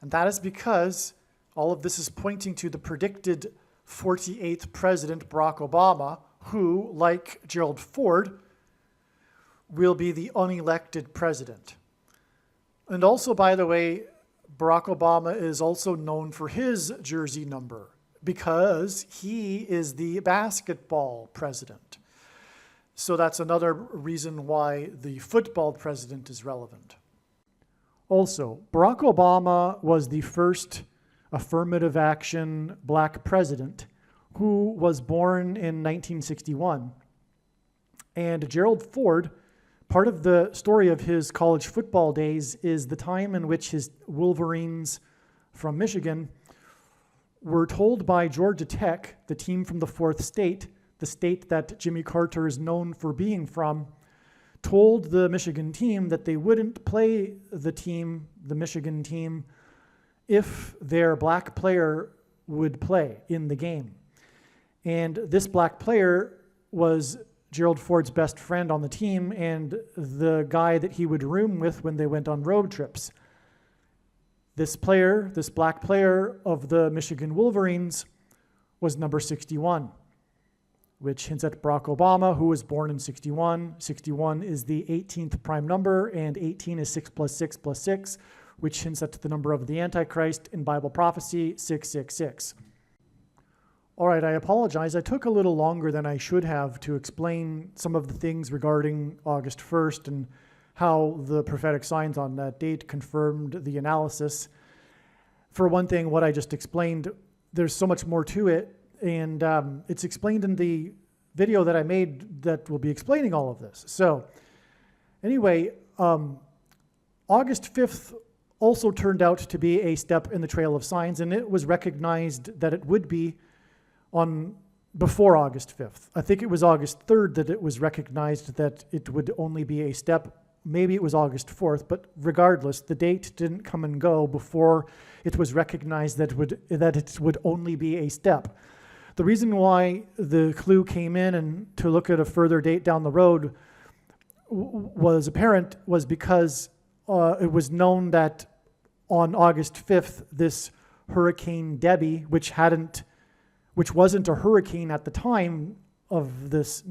and that is because all of this is pointing to the predicted 48th president, Barack Obama, who, like Gerald Ford, will be the unelected president. And also, by the way, Barack Obama is also known for his jersey number because he is the basketball president. So that's another reason why the football president is relevant. Also, Barack Obama was the first affirmative action black president who was born in 1961. And Gerald Ford, part of the story of his college football days is the time in which his Wolverines from Michigan were told by Georgia Tech, the team from the fourth state, the state that Jimmy Carter is known for being from, told the Michigan team that they wouldn't play the Michigan team, if their black player would play in the game. And this black player was Gerald Ford's best friend on the team and the guy that he would room with when they went on road trips. This black player of the Michigan Wolverines was number 61, which hints at Barack Obama, who was born in 61. 61 is the 18th prime number, and 18 is 6 plus 6 plus 6, which hints at the number of the Antichrist in Bible prophecy, 666. All right, I apologize. I took a little longer than I should have to explain some of the things regarding August 1st and how the prophetic signs on that date confirmed the analysis. For one thing, what I just explained, there's so much more to it, and it's explained in the video that I made that will be explaining all of this. So anyway, August 5th also turned out to be a step in the trail of signs, and it was recognized that it would be before August 5th. I think it was August 3rd that it was recognized that it would only be a step. Maybe it was August 4th, but regardless, the date didn't come and go before it was recognized that it would only be a step. The reason why the clue came in and to look at a further date down the road was because it was known that on August 5th, this Hurricane Debbie, which wasn't a hurricane at the time of this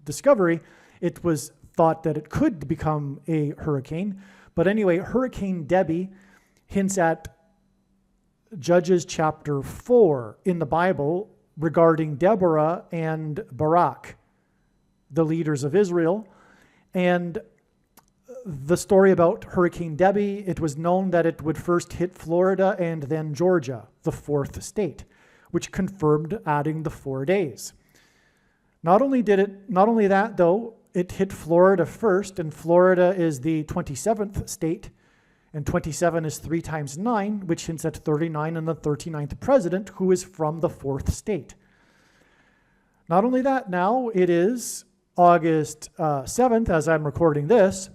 discovery, it was thought that it could become a hurricane. But anyway, Hurricane Debbie hints at Judges chapter 4 in the Bible regarding Deborah and Barak, the leaders of Israel. And the story about Hurricane Debbie, it was known that it would first hit Florida and then Georgia, the fourth state, which confirmed adding the 4 days. Not only that though, it hit Florida first, and Florida is the 27th state, and 27 is 3 times 9, which hints at 39 and the 39th president, who is from the fourth state. Not only that, now it is August 7th, as I'm recording this,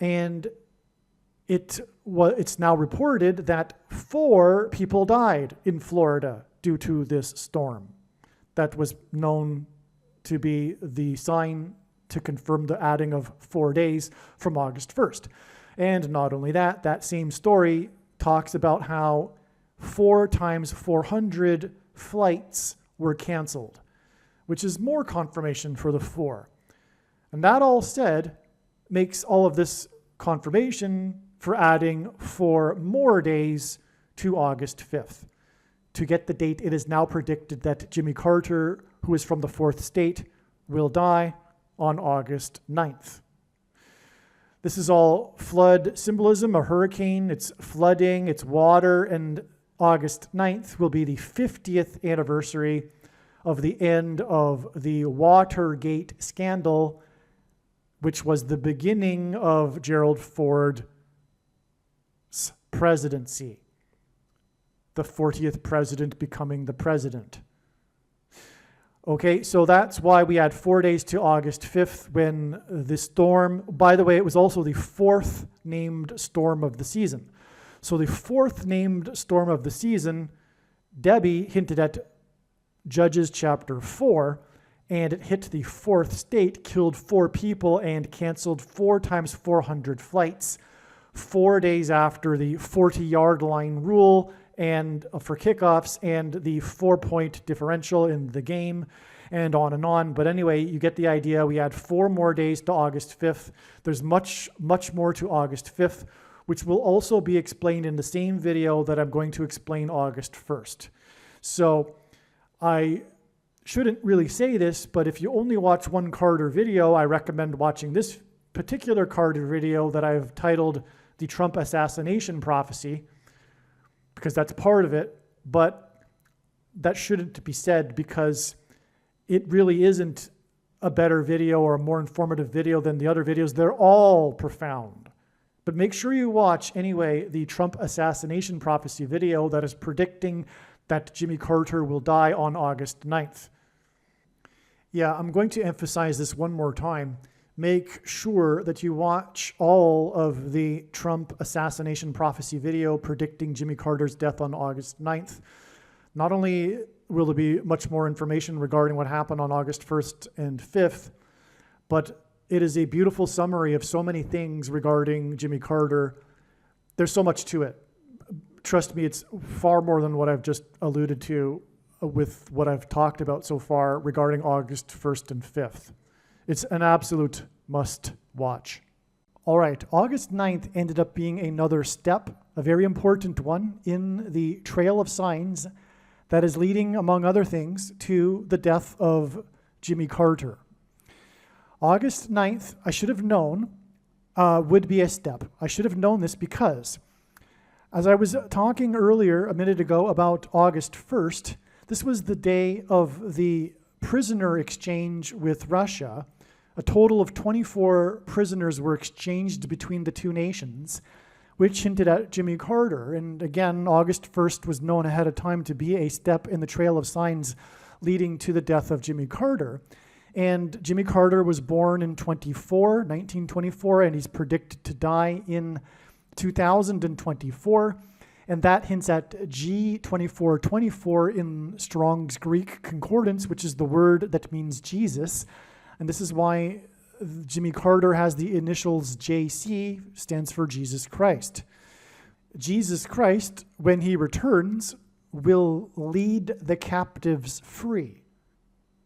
and it's now reported that 4 people died in Florida due to this storm. That was known to be the sign to confirm the adding of 4 days from August 1st. And not only that, that same story talks about how 4 times 400 flights were canceled, which is more confirmation for the 4. And that all said makes all of this confirmation for adding 4 more days to August 5th. To get the date, it is now predicted that Jimmy Carter, who is from the fourth state, will die on August 9th. This is all flood symbolism, a hurricane, it's flooding, it's water, and August 9th will be the 50th anniversary of the end of the Watergate scandal, which was the beginning of Gerald Ford's presidency. The 40th president becoming the president. Okay, so that's why we had 4 days to August 5th when the storm, by the way, it was also the fourth named storm of the season. So the fourth named storm of the season, Debbie hinted at Judges chapter 4, and it hit the fourth state, killed 4 people, and canceled 4 times 400 flights 4 days after the 40-yard line rule and for kickoffs and the 4-point differential in the game, and on and on. But anyway, you get the idea. We had 4 more days to August 5th. There's much more to August 5th, which will also be explained in the same video that I'm going to explain August 1st. So I shouldn't really say this, but if you only watch one Carter video, I recommend watching this particular Carter video that I've titled The Trump Assassination Prophecy, because that's part of it, but that shouldn't be said because it really isn't a better video or a more informative video than the other videos. They're all profound. But make sure you watch, anyway, the Trump Assassination Prophecy video that is predicting that Jimmy Carter will die on August 9th. Yeah, I'm going to emphasize this one more time. Make sure that you watch all of the Trump Assassination Prophecy video predicting Jimmy Carter's death on August 9th. Not only will there be much more information regarding what happened on August 1st and 5th, but it is a beautiful summary of so many things regarding Jimmy Carter. There's so much to it. Trust me, it's far more than what I've just alluded to with what I've talked about so far regarding August 1st and 5th. It's an absolute must watch. All right, August 9th ended up being another step, a very important one, in the trail of signs that is leading, among other things, to the death of Jimmy Carter. August 9th, I should have known, would be a step. I should have known this because, as I was talking earlier a minute ago about August 1st, this was the day of the prisoner exchange with Russia. A total of 24 prisoners were exchanged between the two nations, which hinted at Jimmy Carter. And again, August 1st was known ahead of time to be a step in the trail of signs leading to the death of Jimmy Carter. And Jimmy Carter was born in 1924, and he's predicted to die in 2024. And that hints at G2424 in Strong's Greek Concordance, which is the word that means Jesus. And this is why Jimmy Carter has the initials JC, stands for Jesus Christ. Jesus Christ, when he returns, will lead the captives free.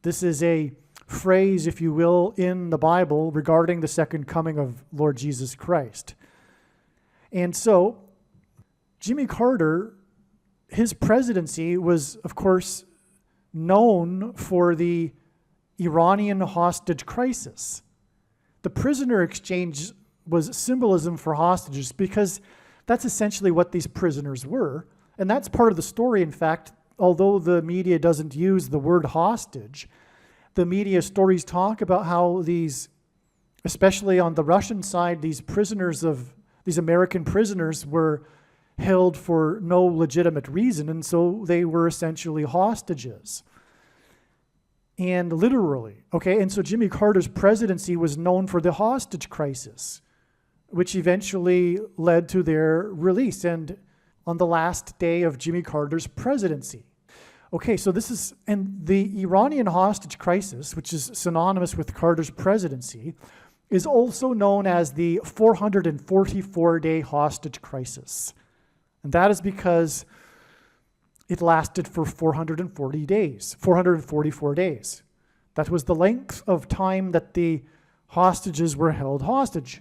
This is a phrase, if you will, in the Bible regarding the second coming of Lord Jesus Christ. And so, Jimmy Carter, his presidency was, of course, known for the Iranian hostage crisis. The prisoner exchange was symbolism for hostages because that's essentially what these prisoners were. And that's part of the story, in fact, although the media doesn't use the word hostage. The media stories talk about how these, especially on the Russian side, these American prisoners were held for no legitimate reason, and so they were essentially hostages. And literally, okay, and so Jimmy Carter's presidency was known for the hostage crisis, which eventually led to their release, and on the last day of Jimmy Carter's presidency. Okay, so this is, and the Iranian hostage crisis, which is synonymous with Carter's presidency, is also known as the 444-day hostage crisis. And that is because it lasted for 444 days. That was the length of time that the hostages were held hostage.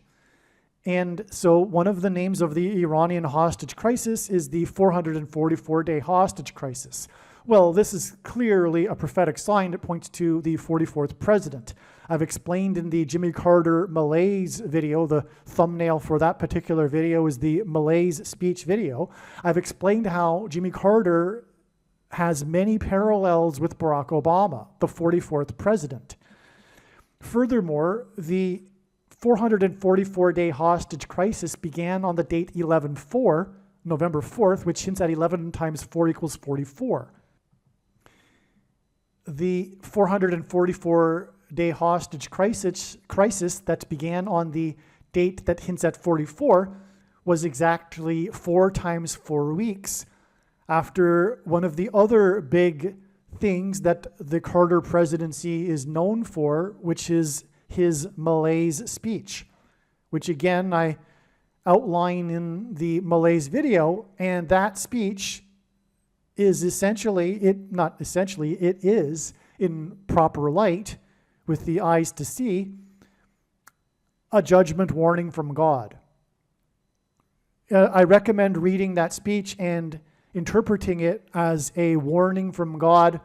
And so one of the names of the Iranian hostage crisis is the 444-day hostage crisis. Well, this is clearly a prophetic sign that points to the 44th president. I've explained in the Jimmy Carter malaise video, the thumbnail for that particular video is the malaise speech video. I've explained how Jimmy Carter has many parallels with Barack Obama, the 44th president. Furthermore, the 444-day hostage crisis began on the date 11/4, November 4th, which hints at 11 times 4 equals 44. the 444-day hostage crisis that began on the date that hints at 44 was exactly 4 times 4 weeks after one of the other big things that the Carter presidency is known for, which is his malaise speech, which again I outline in the malaise video. And that speech is essentially, it is in proper light with the eyes to see, a judgment warning from God. I recommend reading that speech and interpreting it as a warning from God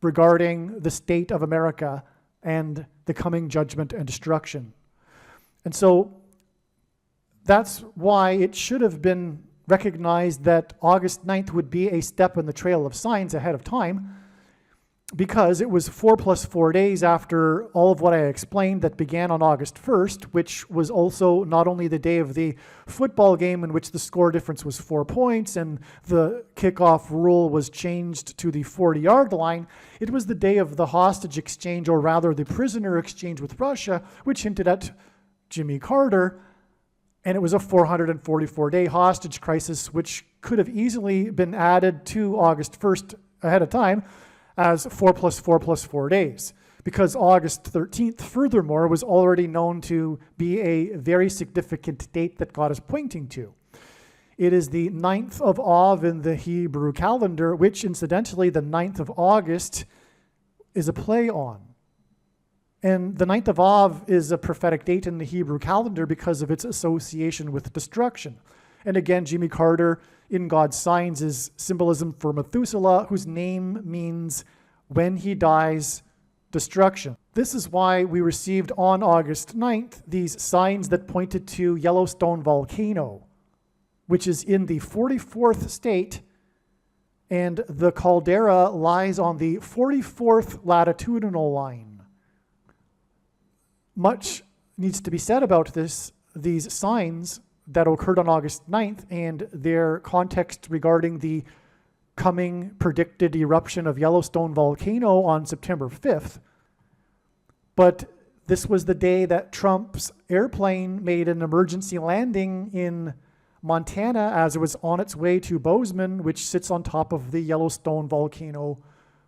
regarding the state of America and the coming judgment and destruction. And so that's why it should have been recognized that August 9th would be a step in the trail of signs ahead of time, because it was 4 plus 4 days after all of what I explained that began on August 1st, which was also not only the day of the football game in which the score difference was 4 points and the kickoff rule was changed to the 40-yard line, it was the day of the hostage exchange, or rather the prisoner exchange with Russia, which hinted at Jimmy Carter. And it was a 444-day hostage crisis, which could have easily been added to August 1st ahead of time as 4 plus 4 plus 4 days, because August 13th, furthermore, was already known to be a very significant date that God is pointing to. It is the 9th of Av in the Hebrew calendar, which incidentally, the 9th of August is a play on. And the 9th of Av is a prophetic date in the Hebrew calendar because of its association with destruction. And again, Jimmy Carter in God's signs is symbolism for Methuselah, whose name means when he dies, destruction. This is why we received on August 9th these signs that pointed to Yellowstone volcano, which is in the 44th state, and the caldera lies on the 44th latitudinal line. Much needs to be said about these signs that occurred on August 9th and their context regarding the coming predicted eruption of Yellowstone volcano on September 5th. But this was the day that Trump's airplane made an emergency landing in Montana as it was on its way to Bozeman, which sits on top of the Yellowstone volcano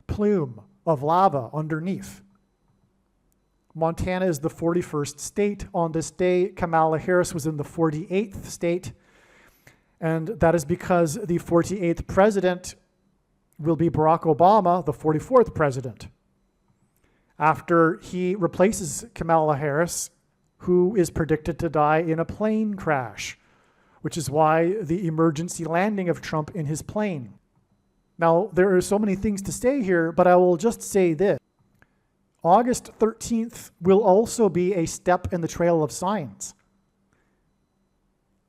plume of lava underneath. Montana is the 41st state. On this day, Kamala Harris was in the 48th state, and that is because the 48th president will be Barack Obama, the 44th president, after he replaces Kamala Harris, who is predicted to die in a plane crash, which is why the emergency landing of Trump in his plane. Now, there are so many things to say here, but I will just say this. August 13th will also be a step in the trail of signs.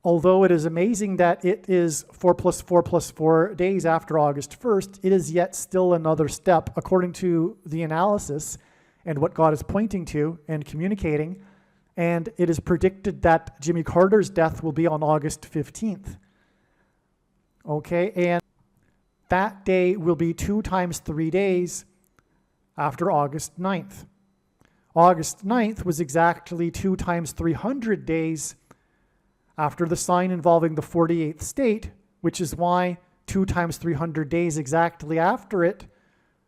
Although it is amazing that it is 4 plus 4 plus 4 days after August 1st, it is yet still another step according to the analysis and what God is pointing to and communicating. And it is predicted that Jimmy Carter's death will be on August 15th. Okay, and that day will be 2 times 3 days after August 9th. August 9th was exactly 2 times 300 days after the sign involving the 48th state, which is why 2 times 300 days exactly after it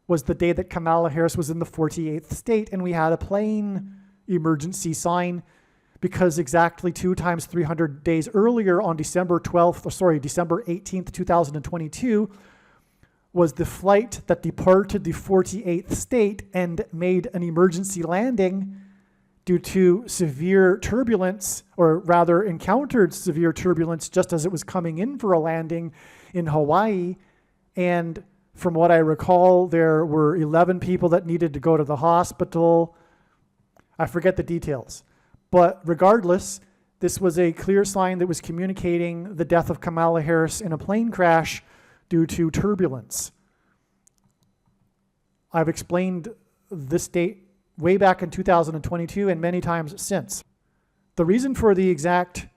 was the day that Kamala Harris was in the 48th state, and we had a plane emergency sign because exactly 2 times 300 days earlier on December 18th, 2022, was the flight that departed the 48th state and made an emergency landing due to severe turbulence, or rather encountered severe turbulence just as it was coming in for a landing in Hawaii. And from what I recall, there were 11 people that needed to go to the hospital. I forget the details. But regardless, this was a clear sign that was communicating the death of Kamala Harris in a plane crash due to turbulence. I've explained this date way back in 2022 and many times since. The reason for the exact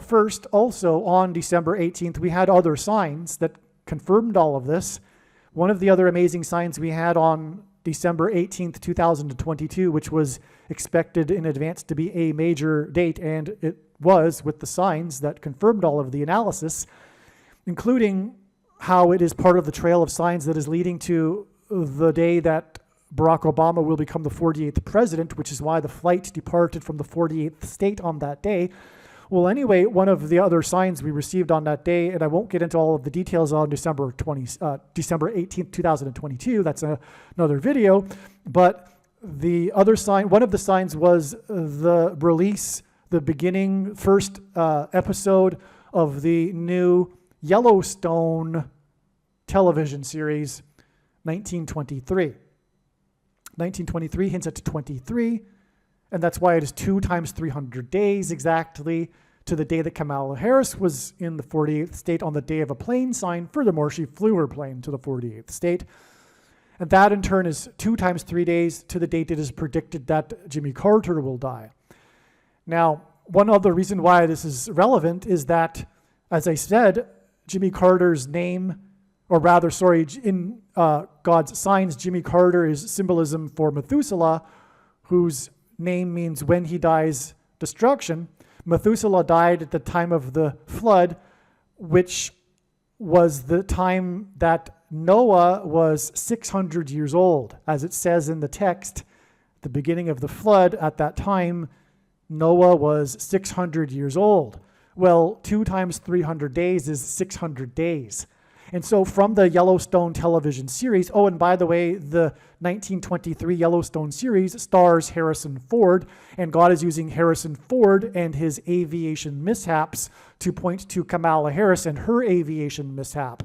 first, also on December 18th, we had other signs that confirmed all of this, One of the other amazing signs we had on December 18th, 2022, which was expected in advance to be a major date, and it was, with the signs that confirmed all of the analysis, including how it is part of the trail of signs that is leading to the day that Barack Obama will become the 48th president, which is why the flight departed from the 48th state on that day. Well, anyway, one of the other signs we received on that day, and I won't get into all of the details on December 18th, 2022, that's another video, but the other sign, one of the signs was the release, the beginning first episode of the new Yellowstone television series, 1923. 1923 hints at 23, and that's why it is 2 times 300 days exactly to the day that Kamala Harris was in the 48th state on the day of a plane sign. Furthermore, she flew her plane to the 48th state. And that in turn is 2 times 3 days to the date it is predicted that Jimmy Carter will die. Now, one other reason why this is relevant is that, as I said, Jimmy Carter's name, or rather, sorry, in God's signs, Jimmy Carter is symbolism for Methuselah, whose name means when he dies, destruction. Methuselah died at the time of the flood, which was the time that Noah was 600 years old. As it says in the text, the beginning of the flood, at that time, Noah was 600 years old. Well, 2 times 300 days is 600 days. And so from the Yellowstone television series, oh, and by the way, the 1923 Yellowstone series stars Harrison Ford, and God is using Harrison Ford and his aviation mishaps to point to Kamala Harris and her aviation mishap.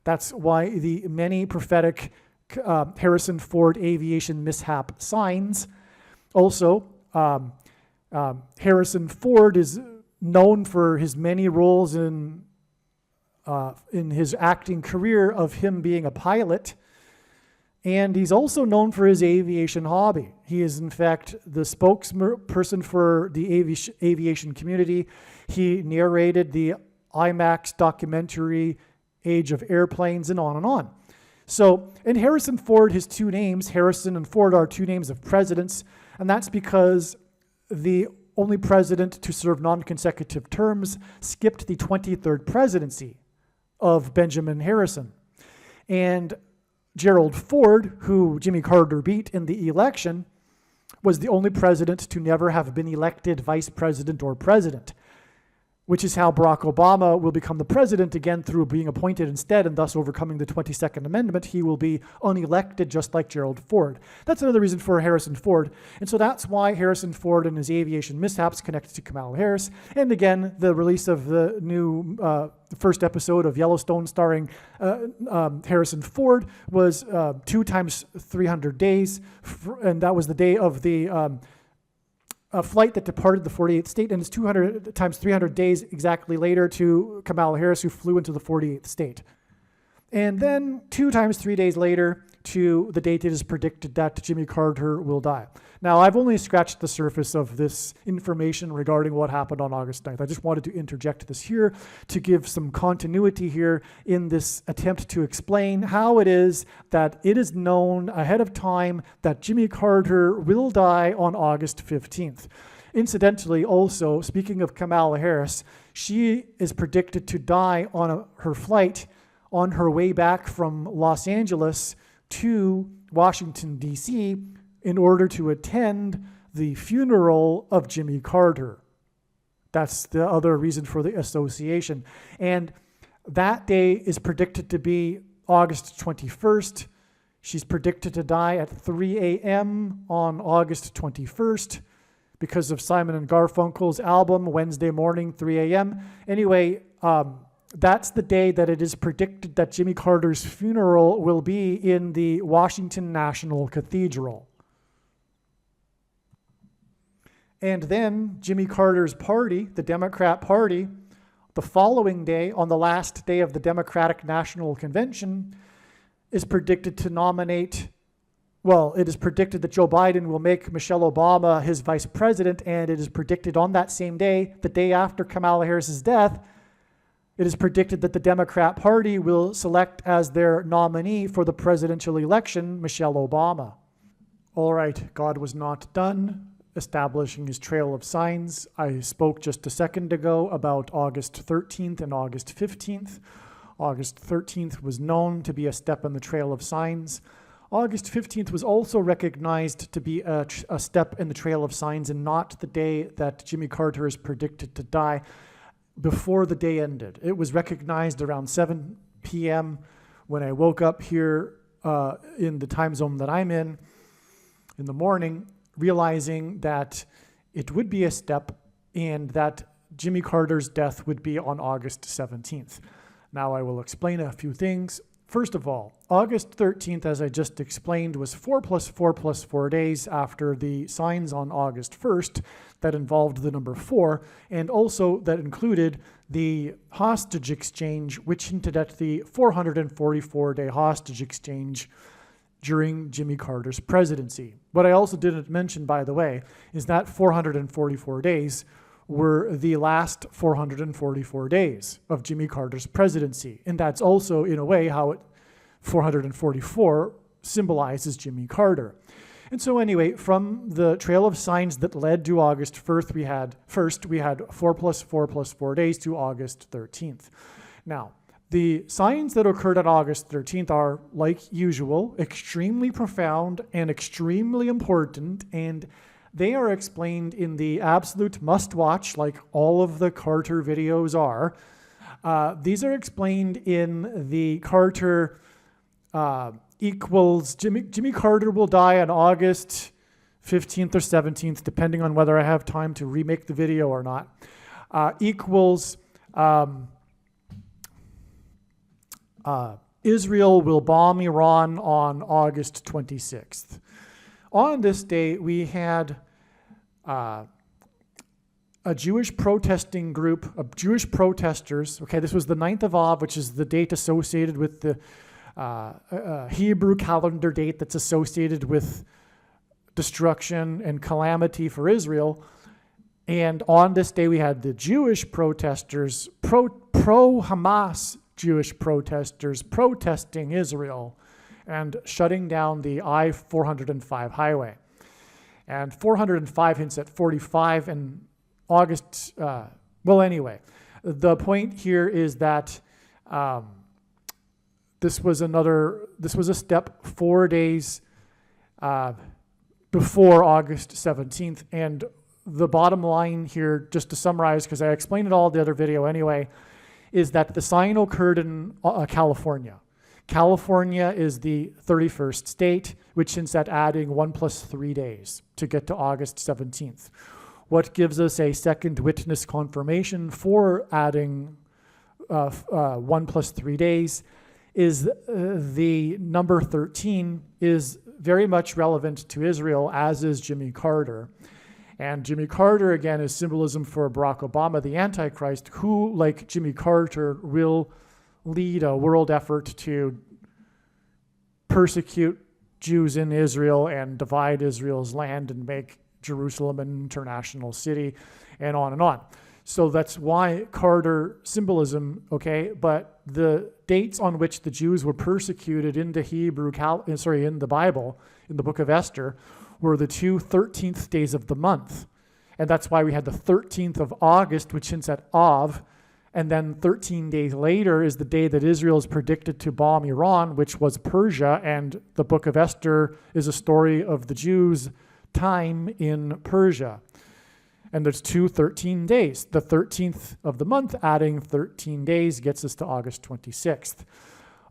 That's why the many prophetic Harrison Ford aviation mishap signs. Also, Harrison Ford is known for his many roles in his acting career of him being a pilot, and he's also known for his aviation hobby. He is, in fact, the spokesperson for the aviation community. He narrated the IMAX documentary Age of Airplanes, and on and on. So, in Harrison Ford, his 2 names, Harrison and Ford, are 2 names of presidents, and that's because the only president to serve non-consecutive terms skipped the 23rd presidency of Benjamin Harrison. And Gerald Ford, who Jimmy Carter beat in the election, was the only president to never have been elected vice president or president, which is how Barack Obama will become the president again through being appointed instead, and thus overcoming the 22nd Amendment. He will be unelected just like Gerald Ford. That's another reason for Harrison Ford. And so that's why Harrison Ford and his aviation mishaps connect to Kamala Harris. And again, the release of the new first episode of Yellowstone starring Harrison Ford was 2 times 300 days, and that was the day of the a flight that departed the 48th state, and it's 200 times 300 days exactly later to Kamala Harris, who flew into the 48th state. And then 2 times 3 days later to the date it is predicted that Jimmy Carter will die. Now, I've only scratched the surface of this information regarding what happened on August 9th. I just wanted to interject this here to give some continuity here in this attempt to explain how it is that it is known ahead of time that Jimmy Carter will die on August 15th. Incidentally, also, speaking of Kamala Harris, she is predicted to die on her flight on her way back from Los Angeles to Washington, D.C., in order to attend the funeral of Jimmy Carter. That's the other reason for the association. And that day is predicted to be August 21st. She's predicted to die at 3 a.m. on August 21st because of Simon & Garfunkel's album, Wednesday morning, 3 a.m. Anyway, that's the day that it is predicted that Jimmy Carter's funeral will be in the Washington National Cathedral. And then Jimmy Carter's party, the Democrat Party, the following day, on the last day of the Democratic National Convention, is predicted to nominate, well, it is predicted that Joe Biden will make Michelle Obama his vice president, and it is predicted on that same day, the day after Kamala Harris's death, it is predicted that the Democrat Party will select as their nominee for the presidential election Michelle Obama. All right, God was not done establishing his trail of signs. I spoke just a second ago about August 13th and August 15th. August 13th was known to be a step in the trail of signs. August 15th was also recognized to be a step in the trail of signs, and not the day that Jimmy Carter is predicted to die, before the day ended. It was recognized around 7 p.m. when I woke up here in the time zone that I'm in the morning, realizing that it would be a step and that Jimmy Carter's death would be on August 17th. Now I will explain a few things. First of all, August 13th, as I just explained, was 4 + 4 + 4 days after the signs on August 1st that involved the number 4, and also that included the hostage exchange, which hinted at the 444-day hostage exchange during Jimmy Carter's presidency. What I also didn't mention, by the way, is that 444 days were the last 444 days of Jimmy Carter's presidency. And that's also, in a way, how 444 symbolizes Jimmy Carter. And so anyway, from the trail of signs that led to August 1st, we had 4 + 4 + 4 days to August 13th. Now, the signs that occurred on August 13th are, like usual, extremely profound and extremely important, and they are explained in the absolute must-watch, like all of the Carter videos are. These are explained in the Carter equals, Jimmy Carter will die on August 15th or 17th, depending on whether I have time to remake the video or not, equals Israel will bomb Iran on August 26th. On this day, we had a Jewish protesting group of Jewish protesters. Okay, this was the 9th of Av, which is the date associated with the Hebrew calendar date that's associated with destruction and calamity for Israel. And on this day, we had the Jewish protesters, pro-Hamas Jewish protesters protesting Israel and shutting down the I-405 highway. And 405 hints at 45 in August. Well, anyway, the point here is that this was a step 4 days before August 17th. And the bottom line here, just to summarize, because I explained it all in the other video anyway, is that the sign occurred in California. California is the 31st state, which hints at adding 1 + 3 days to get to August 17th. What gives us a second witness confirmation for adding 1 + 3 days is the number 13 is very much relevant to Israel, as is Jimmy Carter. And Jimmy Carter, again, is symbolism for Barack Obama, the Antichrist, who, like Jimmy Carter, will lead a world effort to persecute Jews in Israel and divide Israel's land and make Jerusalem an international city, and on and on. So that's why Carter symbolism, okay? But the dates on which the Jews were persecuted in the in the Bible, in the book of Esther, were the 2 13th days of the month. And that's why we had the 13th of August, which hints at Av, and then 13 days later is the day that Israel is predicted to bomb Iran, which was Persia, and the book of Esther is a story of the Jews' time in Persia. And there's 2 13 days. The 13th of the month, adding 13 days, gets us to August 26th.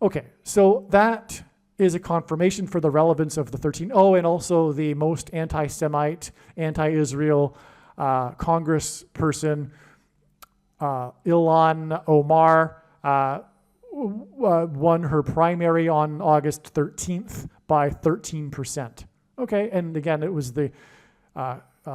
Okay, so that is a confirmation for the relevance of the 13. Oh, and also the most anti-Semite, anti-Israel congressperson, Ilhan Omar, won her primary on August 13th by 13%. Okay, and again, it was the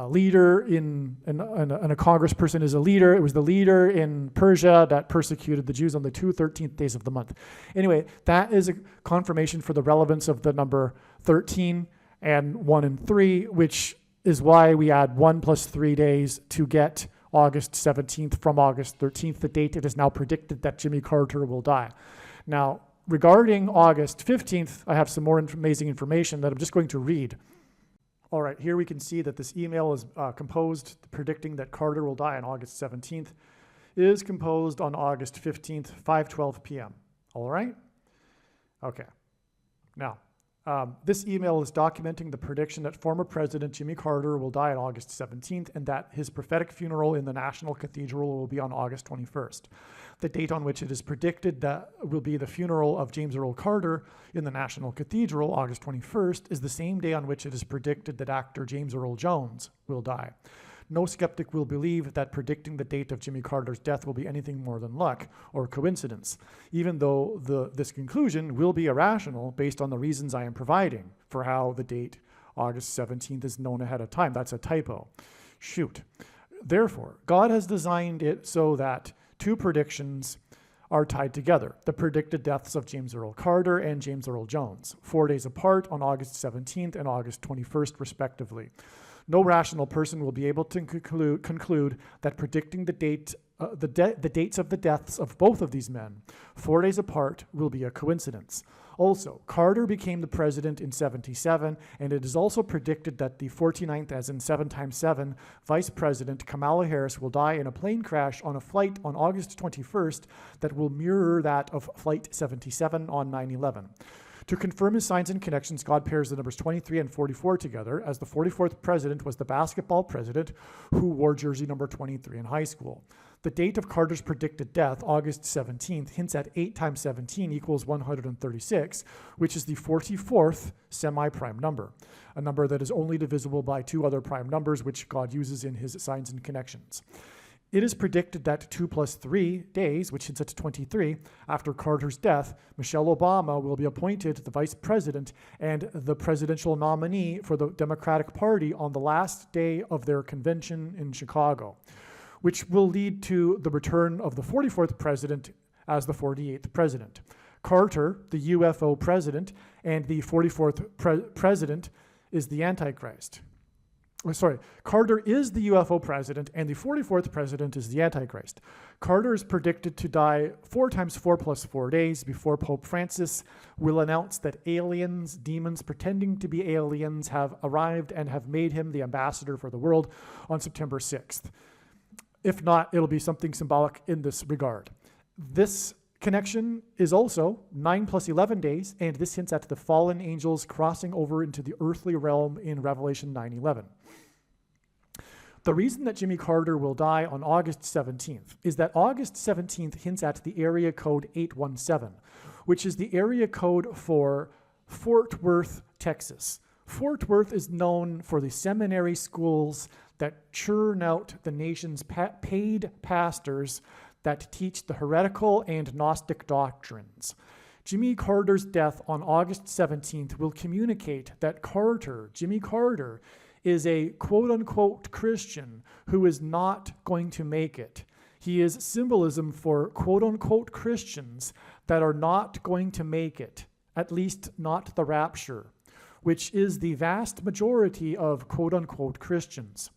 leader and a congressperson is a leader. It was the leader in Persia that persecuted the Jews on the 2 13th days of the month. Anyway, that is a confirmation for the relevance of the number 13 and 1 and 3, which is why we add 1 + 3 days to get August 17th from August 13th, the date it is now predicted that Jimmy Carter will die. Now, regarding August 15th, I have some more amazing information that I'm just going to read. All right, here we can see that this email is composed predicting that Carter will die on August 17th, is composed on August 15th, 5:12 p.m. All right? Okay. Now, this email is documenting the prediction that former President Jimmy Carter will die on August 17th and that his prophetic funeral in the National Cathedral will be on August 21st. The date on which it is predicted that will be the funeral of James Earl Carter in the National Cathedral, August 21st, is the same day on which it is predicted that actor James Earl Jones will die. No skeptic will believe that predicting the date of Jimmy Carter's death will be anything more than luck or coincidence, even though this conclusion will be irrational based on the reasons I am providing for how the date August 17th is known ahead of time. That's a typo. Shoot. Therefore, God has designed it so that two predictions are tied together: the predicted deaths of James Earl Carter and James Earl Jones, 4 days apart on August 17th and August 21st, respectively. No rational person will be able to conclude that predicting the dates of the deaths of both of these men 4 days apart will be a coincidence. Also, Carter became the president in 77, and it is also predicted that the 49th, as in 7 times 7, Vice President Kamala Harris will die in a plane crash on a flight on August 21st that will mirror that of Flight 77 on 9/11. To confirm his signs and connections, God pairs the numbers 23 and 44 together, as the 44th president was the basketball president who wore jersey number 23 in high school. The date of Carter's predicted death, August 17th, hints at 8 times 17 equals 136, which is the 44th semi-prime number, a number that is only divisible by two other prime numbers, which God uses in his signs and connections. It is predicted that 2 + 3 days, which hints at 23, after Carter's death, Michelle Obama will be appointed the vice president and the presidential nominee for the Democratic Party on the last day of their convention in Chicago, which will lead to the return of the 44th president as the 48th president. Carter, the UFO president, and the 44th president is the Antichrist. Carter is the UFO president, and the 44th president is the Antichrist. Carter is predicted to die 4 times 4 + 4 days before Pope Francis will announce that aliens, demons pretending to be aliens, have arrived and have made him the ambassador for the world on September 6th. If not, it'll be something symbolic in this regard. This connection is also 9 + 11 days, and this hints at the fallen angels crossing over into the earthly realm in Revelation 9:11. The reason that Jimmy Carter will die on August 17th is that August 17th hints at the area code 817, which is the area code for Fort Worth, Texas. Fort Worth is known for the seminary schools that churn out the nation's paid pastors that teach the heretical and Gnostic doctrines. Jimmy Carter's death on August 17th will communicate that Jimmy Carter, is a quote-unquote Christian who is not going to make it. He is symbolism for quote-unquote Christians that are not going to make it, at least not the rapture, which is the vast majority of quote-unquote Christians.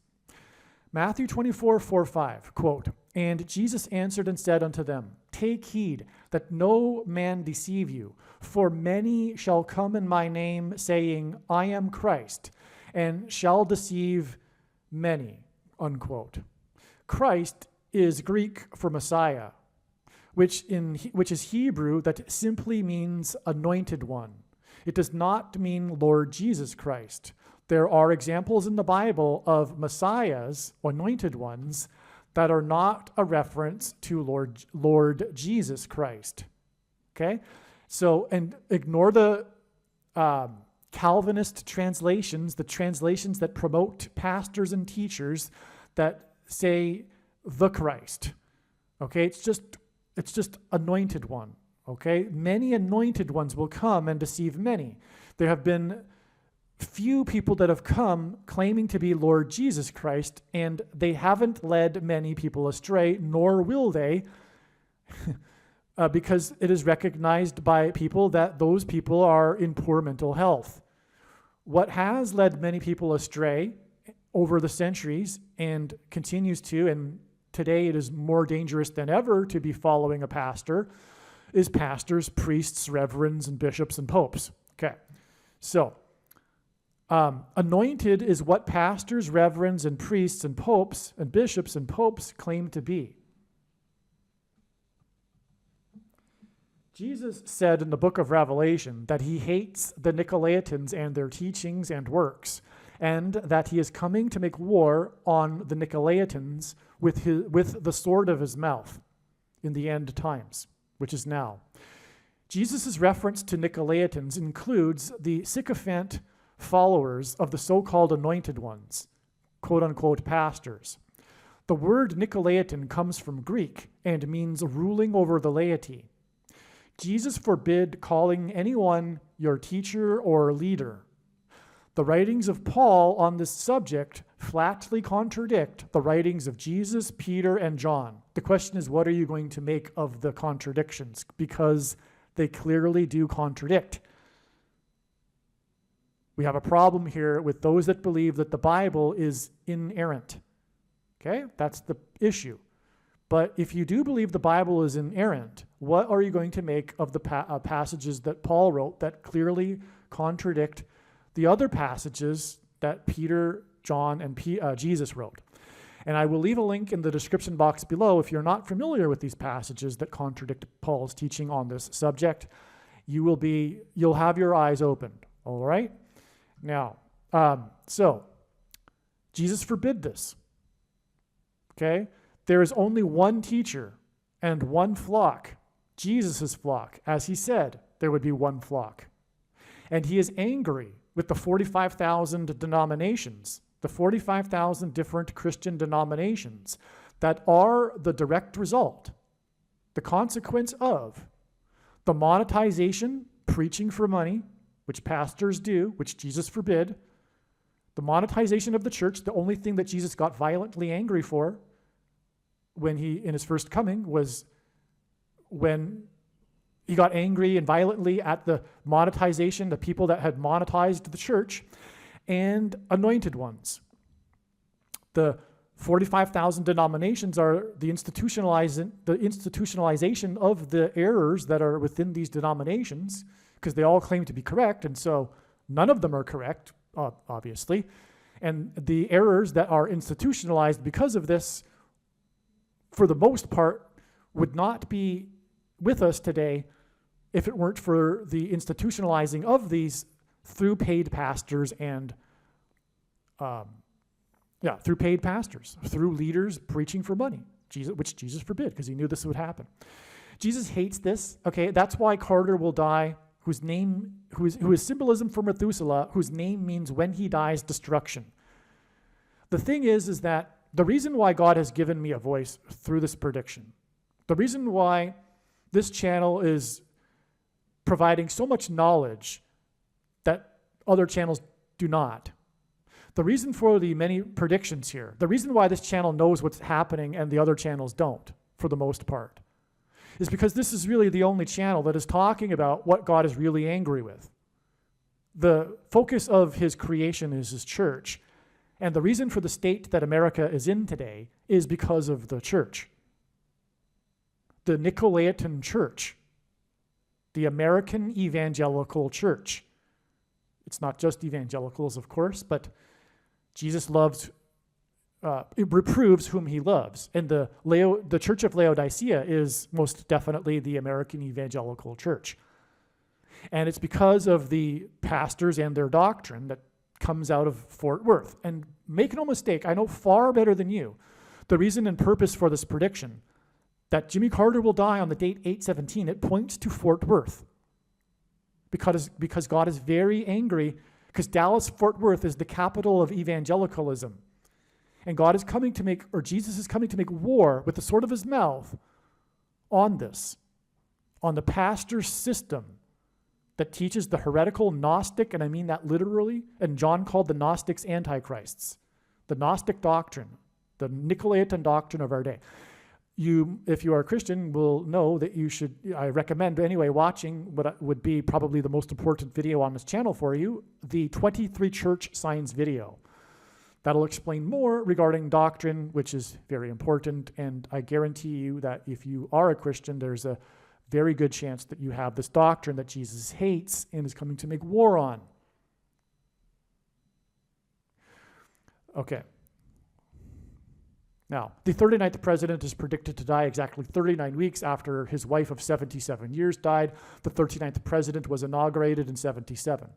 Matthew 24:4-5, quote, "And Jesus answered and said unto them, Take heed that no man deceive you, for many shall come in my name, saying, I am Christ, and shall deceive many," unquote. Christ is Greek for Messiah, which is Hebrew that simply means anointed one. It does not mean Lord Jesus Christ. There are examples in the Bible of Messiahs, anointed ones, that are not a reference to Lord Jesus Christ. Okay? So, and ignore the Calvinist translations, the translations that promote pastors and teachers that say the Christ. Okay? It's just anointed one. Okay? Many anointed ones will come and deceive many. There have been few people that have come claiming to be Lord Jesus Christ, and they haven't led many people astray, nor will they, because it is recognized by people that those people are in poor mental health. What has led many people astray over the centuries and continues to, and today it is more dangerous than ever to be following a pastor, is pastors, priests, reverends, and bishops and popes. Okay, so anointed is what pastors, reverends, and priests, and popes, and bishops, and popes claim to be. Jesus said in the book of Revelation that he hates the Nicolaitans and their teachings and works, and that he is coming to make war on the Nicolaitans with the sword of his mouth in the end times, which is now. Jesus' reference to Nicolaitans includes the sycophant followers of the so-called anointed ones, quote-unquote pastors. The word Nicolaitan comes from Greek and means ruling over the laity. Jesus forbid calling anyone your teacher or leader. The writings of Paul on this subject flatly contradict the writings of Jesus, Peter, and John. The question is, what are you going to make of the contradictions? Because they clearly do contradict. We have a problem here with those that believe that the Bible is inerrant. Okay, that's the issue. But if you do believe the Bible is inerrant, what are you going to make of the passages that Paul wrote that clearly contradict the other passages that Peter, John, and Jesus wrote? And I will leave a link in the description box below if you're not familiar with these passages that contradict Paul's teaching on this subject. You'll have your eyes opened, all right? Now, so Jesus forbid this, okay? There is only one teacher and one flock, Jesus' flock. As he said, there would be one flock. And he is angry with the 45,000 denominations, the 45,000 different Christian denominations that are the direct result, the consequence of the monetization, preaching for money, which pastors do, which Jesus forbid, the monetization of the church. The only thing that Jesus got violently angry for when in his first coming was when he got angry and violently at the monetization, the people that had monetized the church, and anointed ones. The 45,000 denominations are the institutionalization of the errors that are within these denominations, because they all claim to be correct, and so none of them are correct, obviously. And the errors that are institutionalized because of this, for the most part, would not be with us today if it weren't for the institutionalizing of these through paid pastors and through paid pastors, through leaders preaching for money, which Jesus forbid because he knew this would happen. Jesus hates this. Okay, that's why Carter will die, who is symbolism for Methuselah, whose name means when he dies, destruction. The thing is that the reason why God has given me a voice through this prediction, the reason why this channel is providing so much knowledge that other channels do not, the reason for the many predictions here, the reason why this channel knows what's happening and the other channels don't, for the most part, is because this is really the only channel that is talking about what God is really angry with. The focus of his creation is his church. And the reason for the state that America is in today is because of the church. The Nicolaitan church. The American evangelical church. It's not just evangelicals, of course, but Jesus it reproves whom he loves. And the Church of Laodicea is most definitely the American evangelical church. And it's because of the pastors and their doctrine that comes out of Fort Worth. And make no mistake, I know far better than you the reason and purpose for this prediction, that Jimmy Carter will die on the date 8/17, it points to Fort Worth. Because God is very angry, because Dallas-Fort Worth is the capital of evangelicalism. And Jesus is coming to make war with the sword of his mouth on this, on the pastor system that teaches the heretical Gnostic, and I mean that literally, and John called the Gnostics antichrists, the Gnostic doctrine, the Nicolaitan doctrine of our day. If you are a Christian, will know that I recommend anyway watching what would be probably the most important video on this channel for you, the 23 church signs video. That'll explain more regarding doctrine, which is very important, and I guarantee you that if you are a Christian, there's a very good chance that you have this doctrine that Jesus hates and is coming to make war on. Okay. Now, the 39th president is predicted to die exactly 39 weeks after his wife of 77 years died. The 39th president was inaugurated in 77.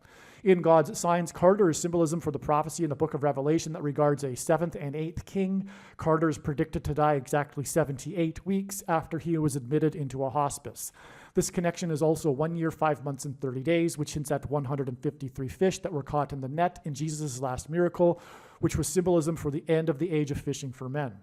In God's signs, Carter is symbolism for the prophecy in the book of Revelation that regards a seventh and eighth king. Carter is predicted to die exactly 78 weeks after he was admitted into a hospice. This connection is also 1 year, 5 months, and 30 days, which hints at 153 fish that were caught in the net in Jesus' last miracle, which was symbolism for the end of the age of fishing for men.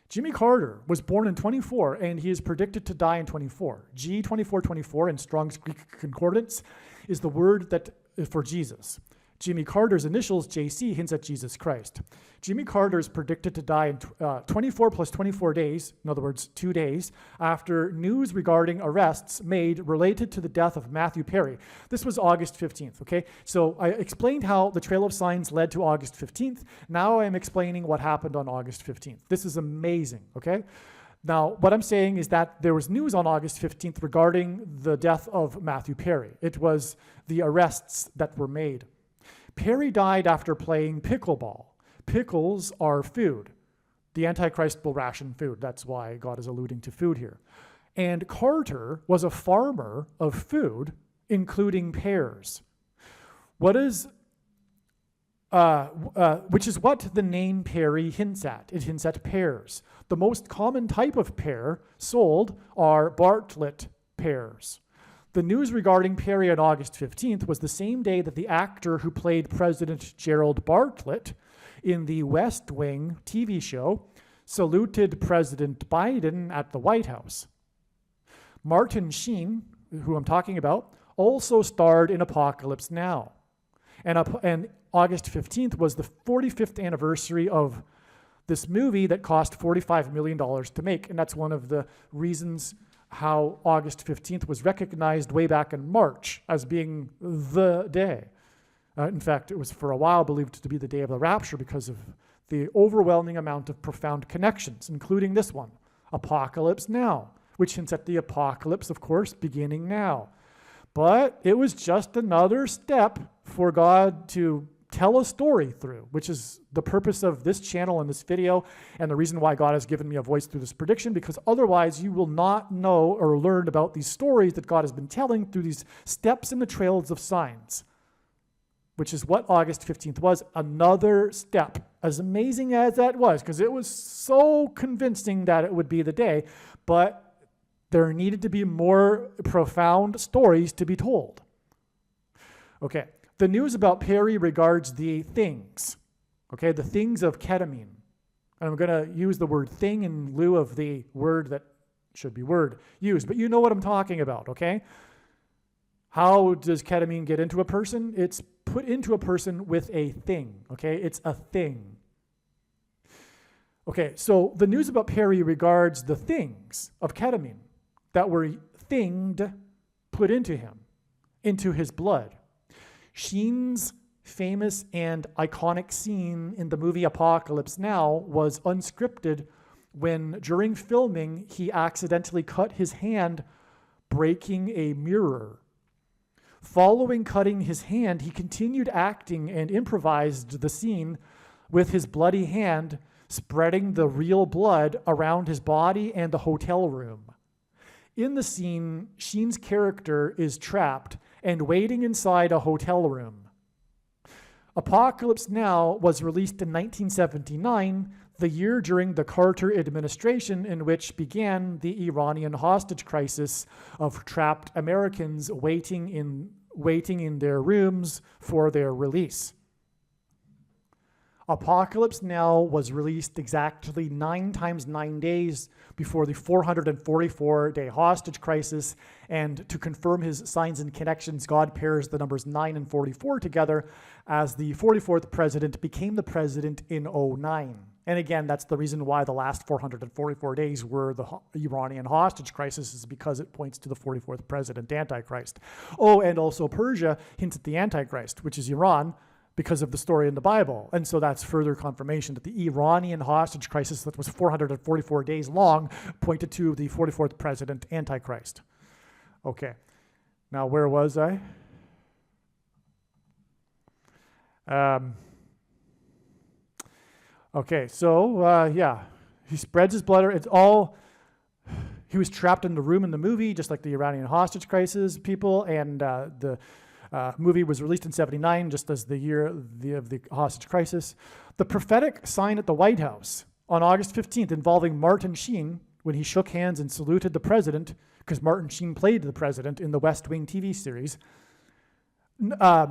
Jimmy Carter was born in 24, and he is predicted to die in 24. G2424 in Strong's Greek Concordance is the word that for Jesus. Jimmy Carter's initials, JC, hints at Jesus Christ. Jimmy Carter is predicted to die in 24 plus 24 days, in other words, 2 days, after news regarding arrests made related to the death of Matthew Perry. This was August 15th, okay? So I explained how the Trail of Signs led to August 15th. Now I'm explaining what happened on August 15th. This is amazing, okay? Now, what I'm saying is that there was news on August 15th regarding the death of Matthew Perry. It was the arrests that were made. Perry died after playing pickleball. Pickles are food. The Antichrist will ration food. That's why God is alluding to food here. And Carter was a farmer of food, including pears. Which is what the name Perry hints at. It hints at pears. The most common type of pear sold are Bartlett pears. The news regarding Perry on August 15th was the same day that the actor who played President Gerald Bartlett in the West Wing TV show saluted President Biden at the White House. Martin Sheen, who I'm talking about, also starred in Apocalypse Now. And August 15th was the 45th anniversary of this movie that cost $45 million to make. And that's one of the reasons how August 15th was recognized way back in March as being the day. In fact, it was for a while believed to be the day of the rapture because of the overwhelming amount of profound connections, including this one, Apocalypse Now, which hints at the apocalypse, of course, beginning now. But it was just another step for God to tell a story through, which is the purpose of this channel and this video, and the reason why God has given me a voice through this prediction, because otherwise you will not know or learn about these stories that God has been telling through these steps in the trails of signs, which is what August 15th was, another step. As amazing as that was, because it was so convincing that it would be the day, but there needed to be more profound stories to be told. Okay. The news about Perry regards the things, okay, the things of ketamine. And I'm going to use the word thing in lieu of the word that should be word used, but you know what I'm talking about, okay? How does ketamine get into a person? It's put into a person with a thing, okay? It's a thing. Okay, so the news about Perry regards the things of ketamine that were thinged, put into him, into his blood. Sheen's famous and iconic scene in the movie Apocalypse Now was unscripted when, during filming, he accidentally cut his hand breaking a mirror. Following cutting his hand, he continued acting and improvised the scene with his bloody hand spreading the real blood around his body and the hotel room. In the scene, Sheen's character is trapped and waiting inside a hotel room. Apocalypse Now was released in 1979, the year during the Carter administration in which began the Iranian hostage crisis of trapped Americans waiting in their rooms for their release. Apocalypse Now was released exactly 9 times 9 days before the 444-day hostage crisis, and to confirm his signs and connections, God pairs the numbers 9 and 44 together as the 44th president became the president in 2009. And again, that's the reason why the last 444 days were the Iranian hostage crisis, is because it points to the 44th president, Antichrist. Oh, and also Persia hints at the Antichrist, which is Iran, because of the story in the Bible. And so that's further confirmation that the Iranian hostage crisis that was 444 days long pointed to the 44th president, Antichrist. Okay, now where was I? Okay, so yeah, he spreads his blood. It's all, he was trapped in the room in the movie, just like the Iranian hostage crisis people, and the movie was released in 79, just as the year of the hostage crisis. The prophetic sign at the White House on August 15th involving Martin Sheen, when he shook hands and saluted the president, because Martin Sheen played the president in the West Wing TV series. The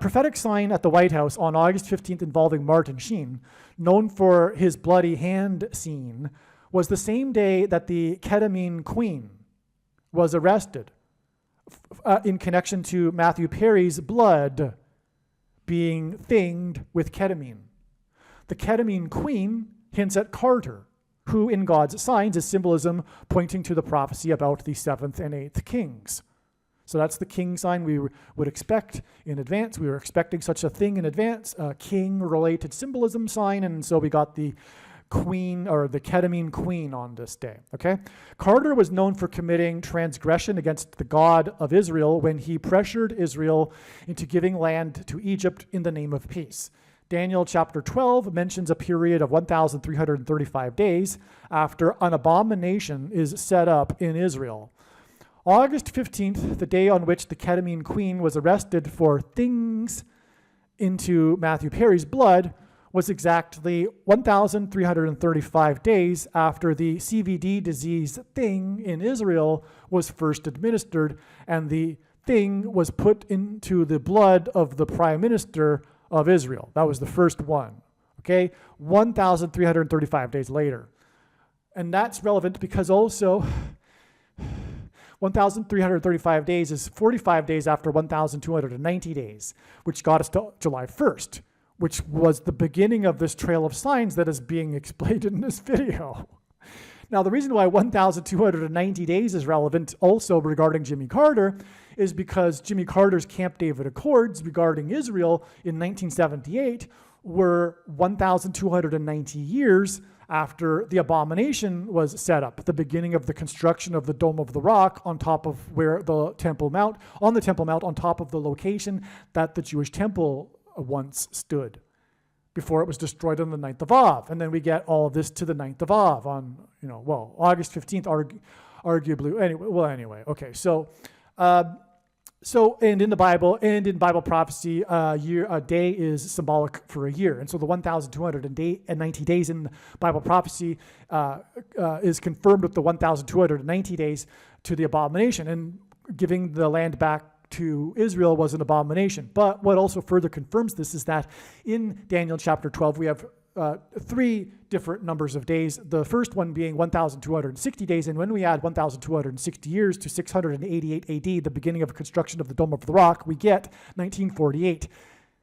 prophetic sign at the White House on August 15th involving Martin Sheen, known for his bloody hand scene, was the same day that the ketamine queen was arrested in connection to Matthew Perry's blood being thinged with ketamine. The ketamine queen hints at Carter, who in God's signs is symbolism pointing to the prophecy about the 7th and 8th kings. So that's the king sign we would expect in advance. We were expecting such a thing in advance, a king-related symbolism sign, and so we got the queen, or the ketamine queen, on this day, okay? Carter was known for committing transgression against the God of Israel when he pressured Israel into giving land to Egypt in the name of peace. Daniel chapter 12 mentions a period of 1,335 days after an abomination is set up in Israel. August 15th, the day on which the ketamine queen was arrested for things into Matthew Perry's blood, was exactly 1,335 days after the CVD disease thing in Israel was first administered, and the thing was put into the blood of the prime minister of Israel. That was the first one, okay? 1,335 days later. And that's relevant because also 1,335 days is 45 days after 1,290 days, which got us to July 1st, which was the beginning of this trail of signs that is being explained in this video. Now, the reason why 1,290 days is relevant also regarding Jimmy Carter is because Jimmy Carter's Camp David Accords regarding Israel in 1978 were 1,290 years after the abomination was set up, the beginning of the construction of the Dome of the Rock on top of where the Temple Mount, on the Temple Mount, on top of the location that the Jewish temple once stood before it was destroyed on the 9th of Av. And then we get all of this to the 9th of Av on, August 15th, arguably, anyway, okay, so and in the Bible and in Bible prophecy, a day is symbolic for a year. And so the 1,290 days in Bible prophecy is confirmed with the 1,290 days to the abomination. And giving the land back to Israel was an abomination. But what also further confirms this is that in Daniel chapter 12, we have 3 different numbers of days, the first one being 1,260 days, and when we add 1,260 years to 688 AD, the beginning of construction of the Dome of the Rock, we get 1948,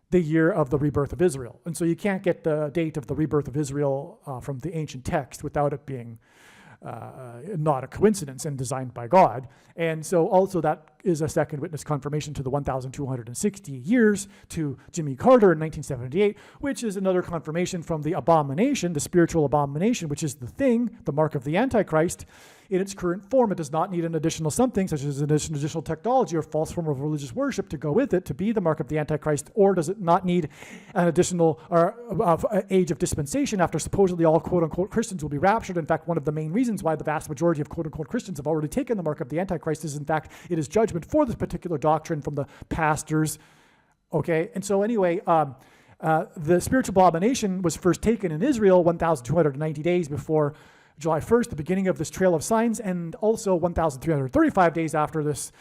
the year of the rebirth of Israel. And so you can't get the date of the rebirth of Israel from the ancient text without it being not a coincidence and designed by God. And so also that is a second witness confirmation to the 1,260 years to Jimmy Carter in 1978, which is another confirmation from the abomination, the spiritual abomination, which is the thing, the mark of the Antichrist. In its current form, it does not need an additional something, such as an additional technology or false form of religious worship to go with it to be the mark of the Antichrist, or does it not need an additional age of dispensation after supposedly all quote-unquote Christians will be raptured. In fact, one of the main reasons why the vast majority of quote-unquote Christians have already taken the mark of the Antichrist is, in fact, it is judgment for this particular doctrine from the pastors, okay? And so anyway, the spiritual abomination was first taken in Israel 1,290 days before July 1st, the beginning of this trail of signs, and also 1,335 days after this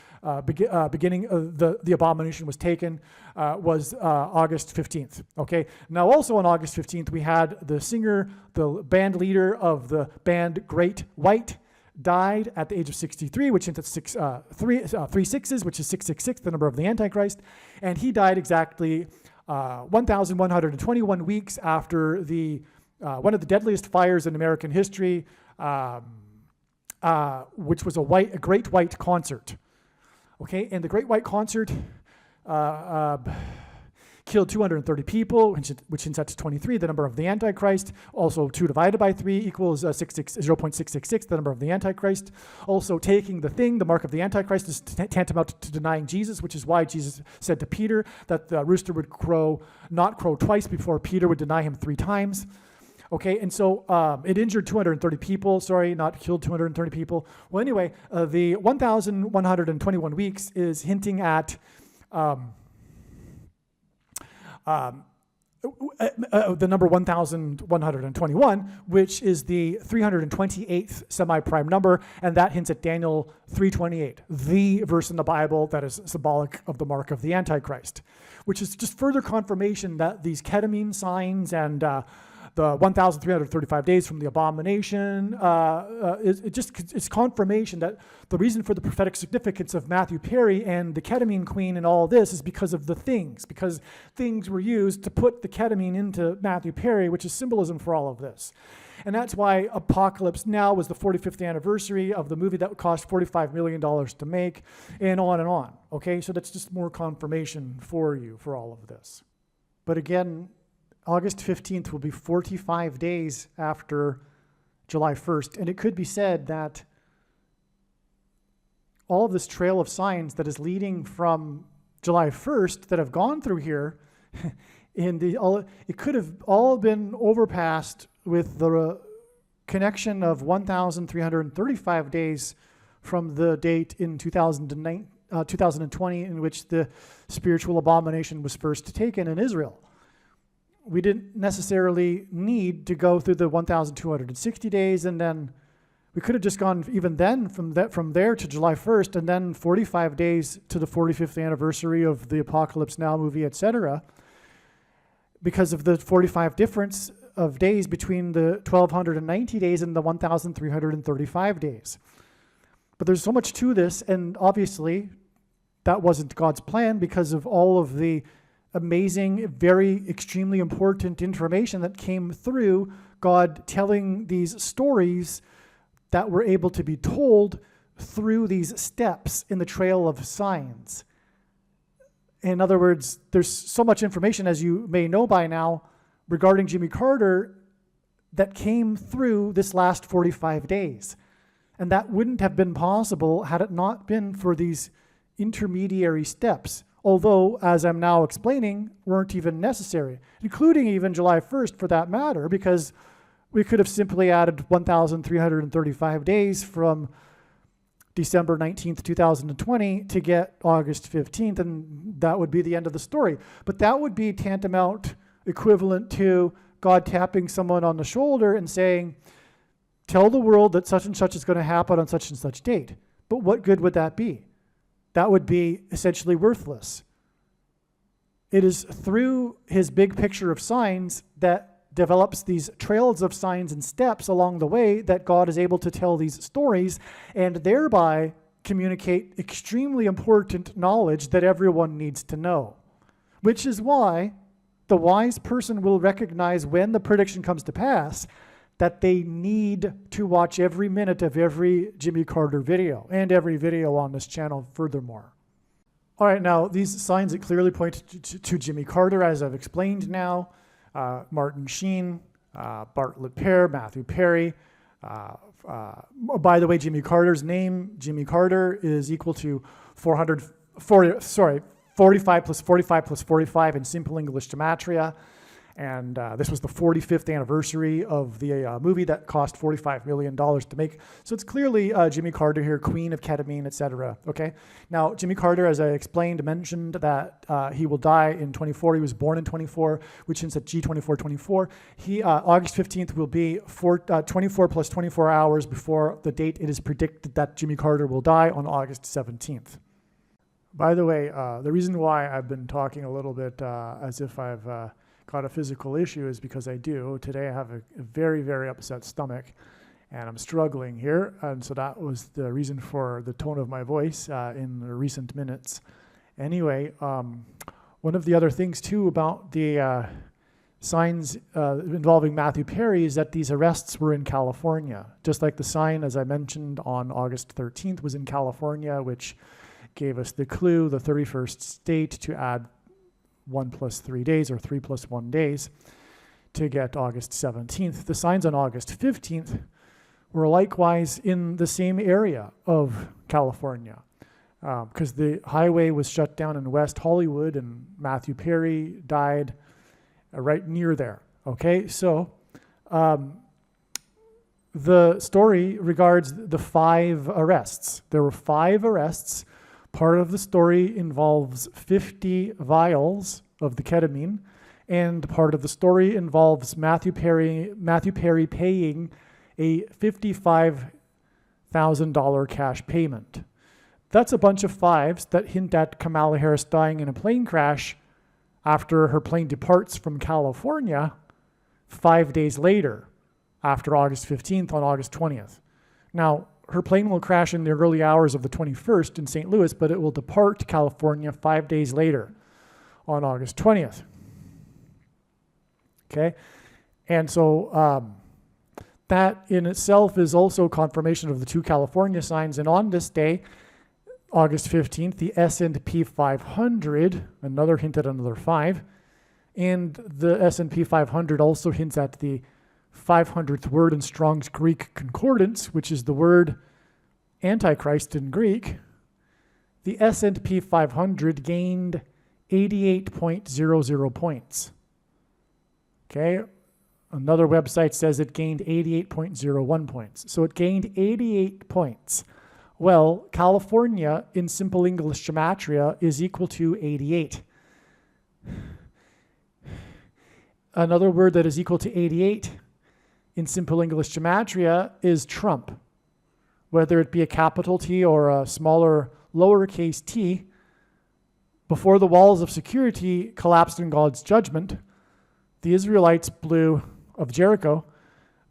beginning of the abomination was taken was August 15th, okay? Now also on August 15th, we had the singer, the band leader of the band Great White, died at the age of 63, which hints at 3 sixes, which is 666, the number of the Antichrist, and he died exactly 1,121 weeks after the one of the deadliest fires in American history, which was a Great White concert. Okay, and the Great White Concert killed 230 people, which insets 23, the number of the Antichrist. Also, 2 divided by 3 equals 0.666, the number of the Antichrist. Also, taking the thing, the mark of the Antichrist, is tantamount to denying Jesus, which is why Jesus said to Peter that the rooster would not crow twice before Peter would deny him 3 times. Okay, and so it injured 230 people. Sorry, not killed 230 people. Well, anyway, the 1,121 weeks is hinting at the number 1,121, which is the 328th semi-prime number, and that hints at Daniel 3:28, the verse in the Bible that is symbolic of the mark of the Antichrist, which is just further confirmation that these ketamine signs and the 1,335 days from the abomination, it's confirmation that the reason for the prophetic significance of Matthew Perry and the ketamine queen and all this is because of the things, because things were used to put the ketamine into Matthew Perry, which is symbolism for all of this. And that's why Apocalypse Now was the 45th anniversary of the movie that cost $45 million to make, and on and on. Okay, so that's just more confirmation for you for all of this. But again, August 15th will be 45 days after July 1st, and it could be said that all of this trail of signs that is leading from July 1st that have gone through here, it could have all been overpassed with the connection of 1,335 days from the date in 2020 in which the spiritual abomination was first taken in Israel. We didn't necessarily need to go through the 1,260 days, and then we could have just gone even then from there to July 1st, and then 45 days to the 45th anniversary of the Apocalypse Now movie, etc., because of the 45 difference of days between the 1,290 days and the 1,335 days. But there's so much to this, and obviously that wasn't God's plan because of all of the amazing, very extremely important information that came through God telling these stories that were able to be told through these steps in the trail of signs. In other words, there's so much information, as you may know by now, regarding Jimmy Carter that came through this last 45 days. And that wouldn't have been possible had it not been for these intermediary steps. Although, as I'm now explaining, weren't even necessary, including even July 1st for that matter, because we could have simply added 1,335 days from December 19th, 2020 to get August 15th, and that would be the end of the story. But that would be tantamount equivalent to God tapping someone on the shoulder and saying, tell the world that such and such is going to happen on such and such date. But what good would that be? That would be essentially worthless. It is through his big picture of signs that develops these trails of signs and steps along the way that God is able to tell these stories and thereby communicate extremely important knowledge that everyone needs to know. Which is why the wise person will recognize when the prediction comes to pass that they need to watch every minute of every Jimmy Carter video and every video on this channel furthermore. All right, now these signs that clearly point to Jimmy Carter, as I've explained now, Martin Sheen, Bartlett Pear, Matthew Perry. By the way, Jimmy Carter's name, Jimmy Carter, is equal to 45 plus 45 plus 45 in simple English gematria. And this was the 45th anniversary of the movie that cost $45 million to make. So it's clearly Jimmy Carter here, queen of ketamine, etc. Okay. Now, Jimmy Carter, as I explained, mentioned that he will die in 24. He was born in 24, which hints at G2424. August 15th will be 24 plus 24 hours before the date it is predicted that Jimmy Carter will die on August 17th. By the way, the reason why I've been talking a little bit as if I've got a physical issue is because I do. Today I have a very, very upset stomach and I'm struggling here. And so that was the reason for the tone of my voice in the recent minutes. Anyway, one of the other things too about the signs involving Matthew Perry is that these arrests were in California. Just like the sign, as I mentioned, on August 13th was in California, which gave us the clue, the 31st state, to add 1 plus 3 days, or 3 plus 1 days, to get August 17th. The signs on August 15th were likewise in the same area of California, because the highway was shut down in West Hollywood, and Matthew Perry died right near there. Okay, so the story regards the 5 arrests. There were 5 arrests. Part of the story involves 50 vials of the ketamine, and part of the story involves Matthew Perry paying a $55,000 cash payment. That's a bunch of 5s that hint at Kamala Harris dying in a plane crash after her plane departs from California 5 days later, after August 15th on August 20th. Now, her plane will crash in the early hours of the 21st in St. Louis, but it will depart California 5 days later on August 20th. Okay? And so that in itself is also confirmation of the 2 California signs. And on this day, August 15th, the S&P 500, another hint at another 5, and the S&P 500 also hints at the 500th word in Strong's Greek Concordance, which is the word Antichrist in Greek. The S&P 500 gained 88.00 points. Okay, another website says it gained 88.01 points. So it gained 88 points. Well, California in simple English gematria is equal to 88. Another word that is equal to 88 in simple English gematria is Trump. Whether it be a capital T or a smaller lowercase t, before the walls of security collapsed in God's judgment, the Israelites of Jericho,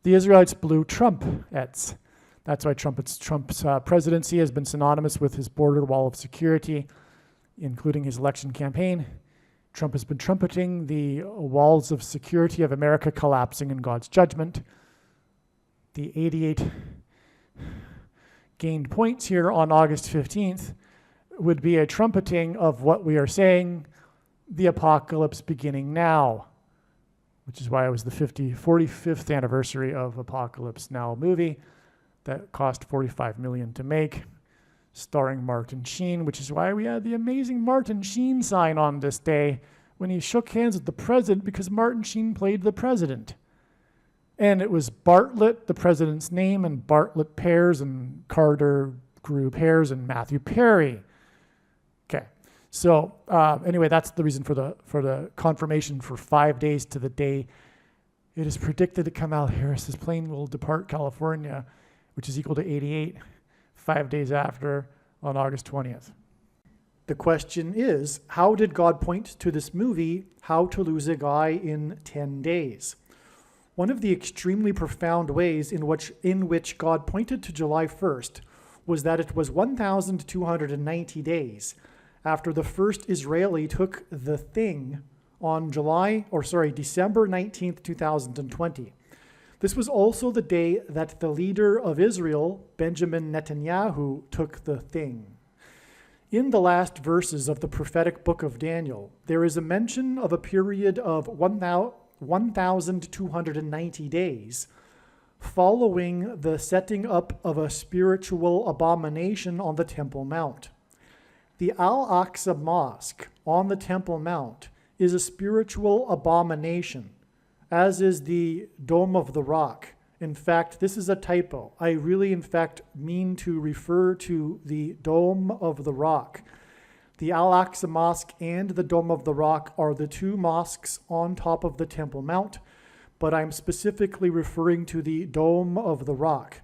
the Israelites blew trumpets. That's why Trump's presidency has been synonymous with his border wall of security, including his election campaign. Trump has been trumpeting the walls of security of America collapsing in God's judgment. The 88 gained points here on August 15th would be a trumpeting of what we are saying, the apocalypse beginning now, which is why it was the 45th anniversary of Apocalypse Now movie that cost $45 million to make, starring Martin Sheen, which is why we had the amazing Martin Sheen sign on this day when he shook hands with the president, because Martin Sheen played the president. And it was Bartlett, the president's name, and Bartlett Pears, and Carter grew pears, and Matthew Perry. Okay, so anyway, that's the reason for the confirmation for 5 days to the day. It is predicted that Kamala Harris's plane will depart California, which is equal to 88, 5 days after, on August 20th. The question is, how did God point to this movie, How to Lose a Guy in 10 Days? One of the extremely profound ways in which God pointed to July 1st was that it was 1,290 days after the first Israeli took the thing on December 19th, 2020. This was also the day that the leader of Israel, Benjamin Netanyahu, took the thing. In the last verses of the prophetic book of Daniel, there is a mention of a period of 1,290 days following the setting up of a spiritual abomination on the Temple Mount. The Al-Aqsa Mosque on the Temple Mount is a spiritual abomination, as is the Dome of the Rock. In fact, this is a typo. I really, in fact, mean to refer to the Dome of the Rock. The Al-Aqsa Mosque and the Dome of the Rock are the 2 mosques on top of the Temple Mount, but I'm specifically referring to the Dome of the Rock,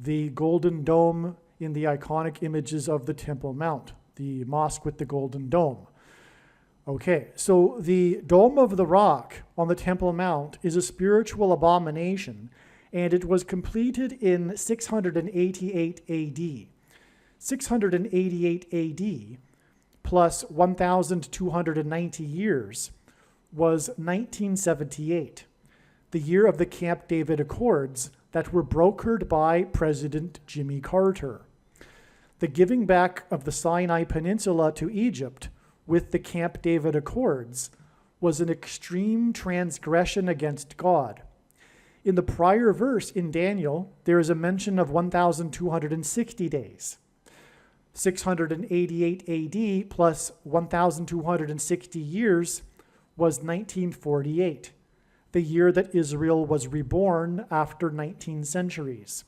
the golden dome in the iconic images of the Temple Mount, the mosque with the golden dome. Okay, so the Dome of the Rock on the Temple Mount is a spiritual abomination, and it was completed in 688 AD. 688 AD plus 1,290 years was 1978, the year of the Camp David Accords that were brokered by President Jimmy Carter. The giving back of the Sinai Peninsula to Egypt with the Camp David Accords was an extreme transgression against God. In the prior verse in Daniel, there is a mention of 1,260 days. 688 AD plus 1,260 years was 1948, the year that Israel was reborn after 19 centuries.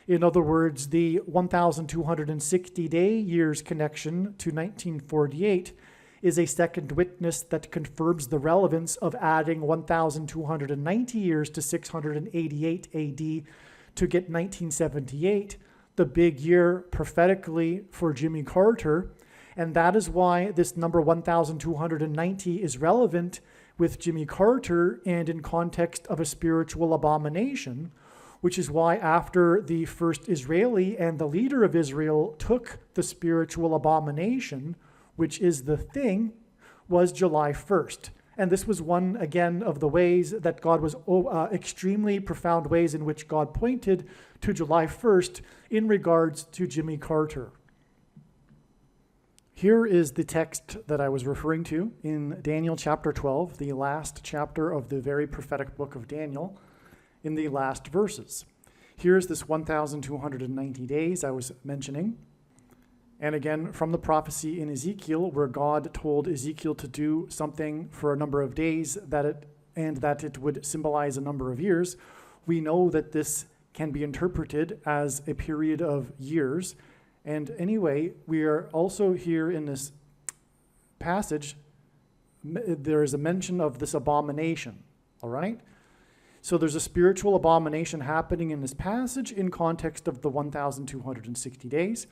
In other words, the 1,260-day years connection to 1948 is a second witness that confirms the relevance of adding 1,290 years to 688 AD to get 1978, the big year prophetically for Jimmy Carter. And that is why this number 1,290 is relevant with Jimmy Carter and in context of a spiritual abomination, which is why after the first Israeli and the leader of Israel took the spiritual abomination, which is the thing, was July 1st. And this was one, again, of the ways that God was, extremely profound ways in which God pointed to July 1st in regards to Jimmy Carter. Here is the text that I was referring to in Daniel chapter 12, the last chapter of the very prophetic book of Daniel, in the last verses. Here's this 1,290 days I was mentioning. And again, from the prophecy in Ezekiel, where God told Ezekiel to do something for a number of days that it would symbolize a number of years, we know that this can be interpreted as a period of years. And anyway, we are also here in this passage, there is a mention of this abomination, all right? So there's a spiritual abomination happening in this passage in context of the 1,260 days.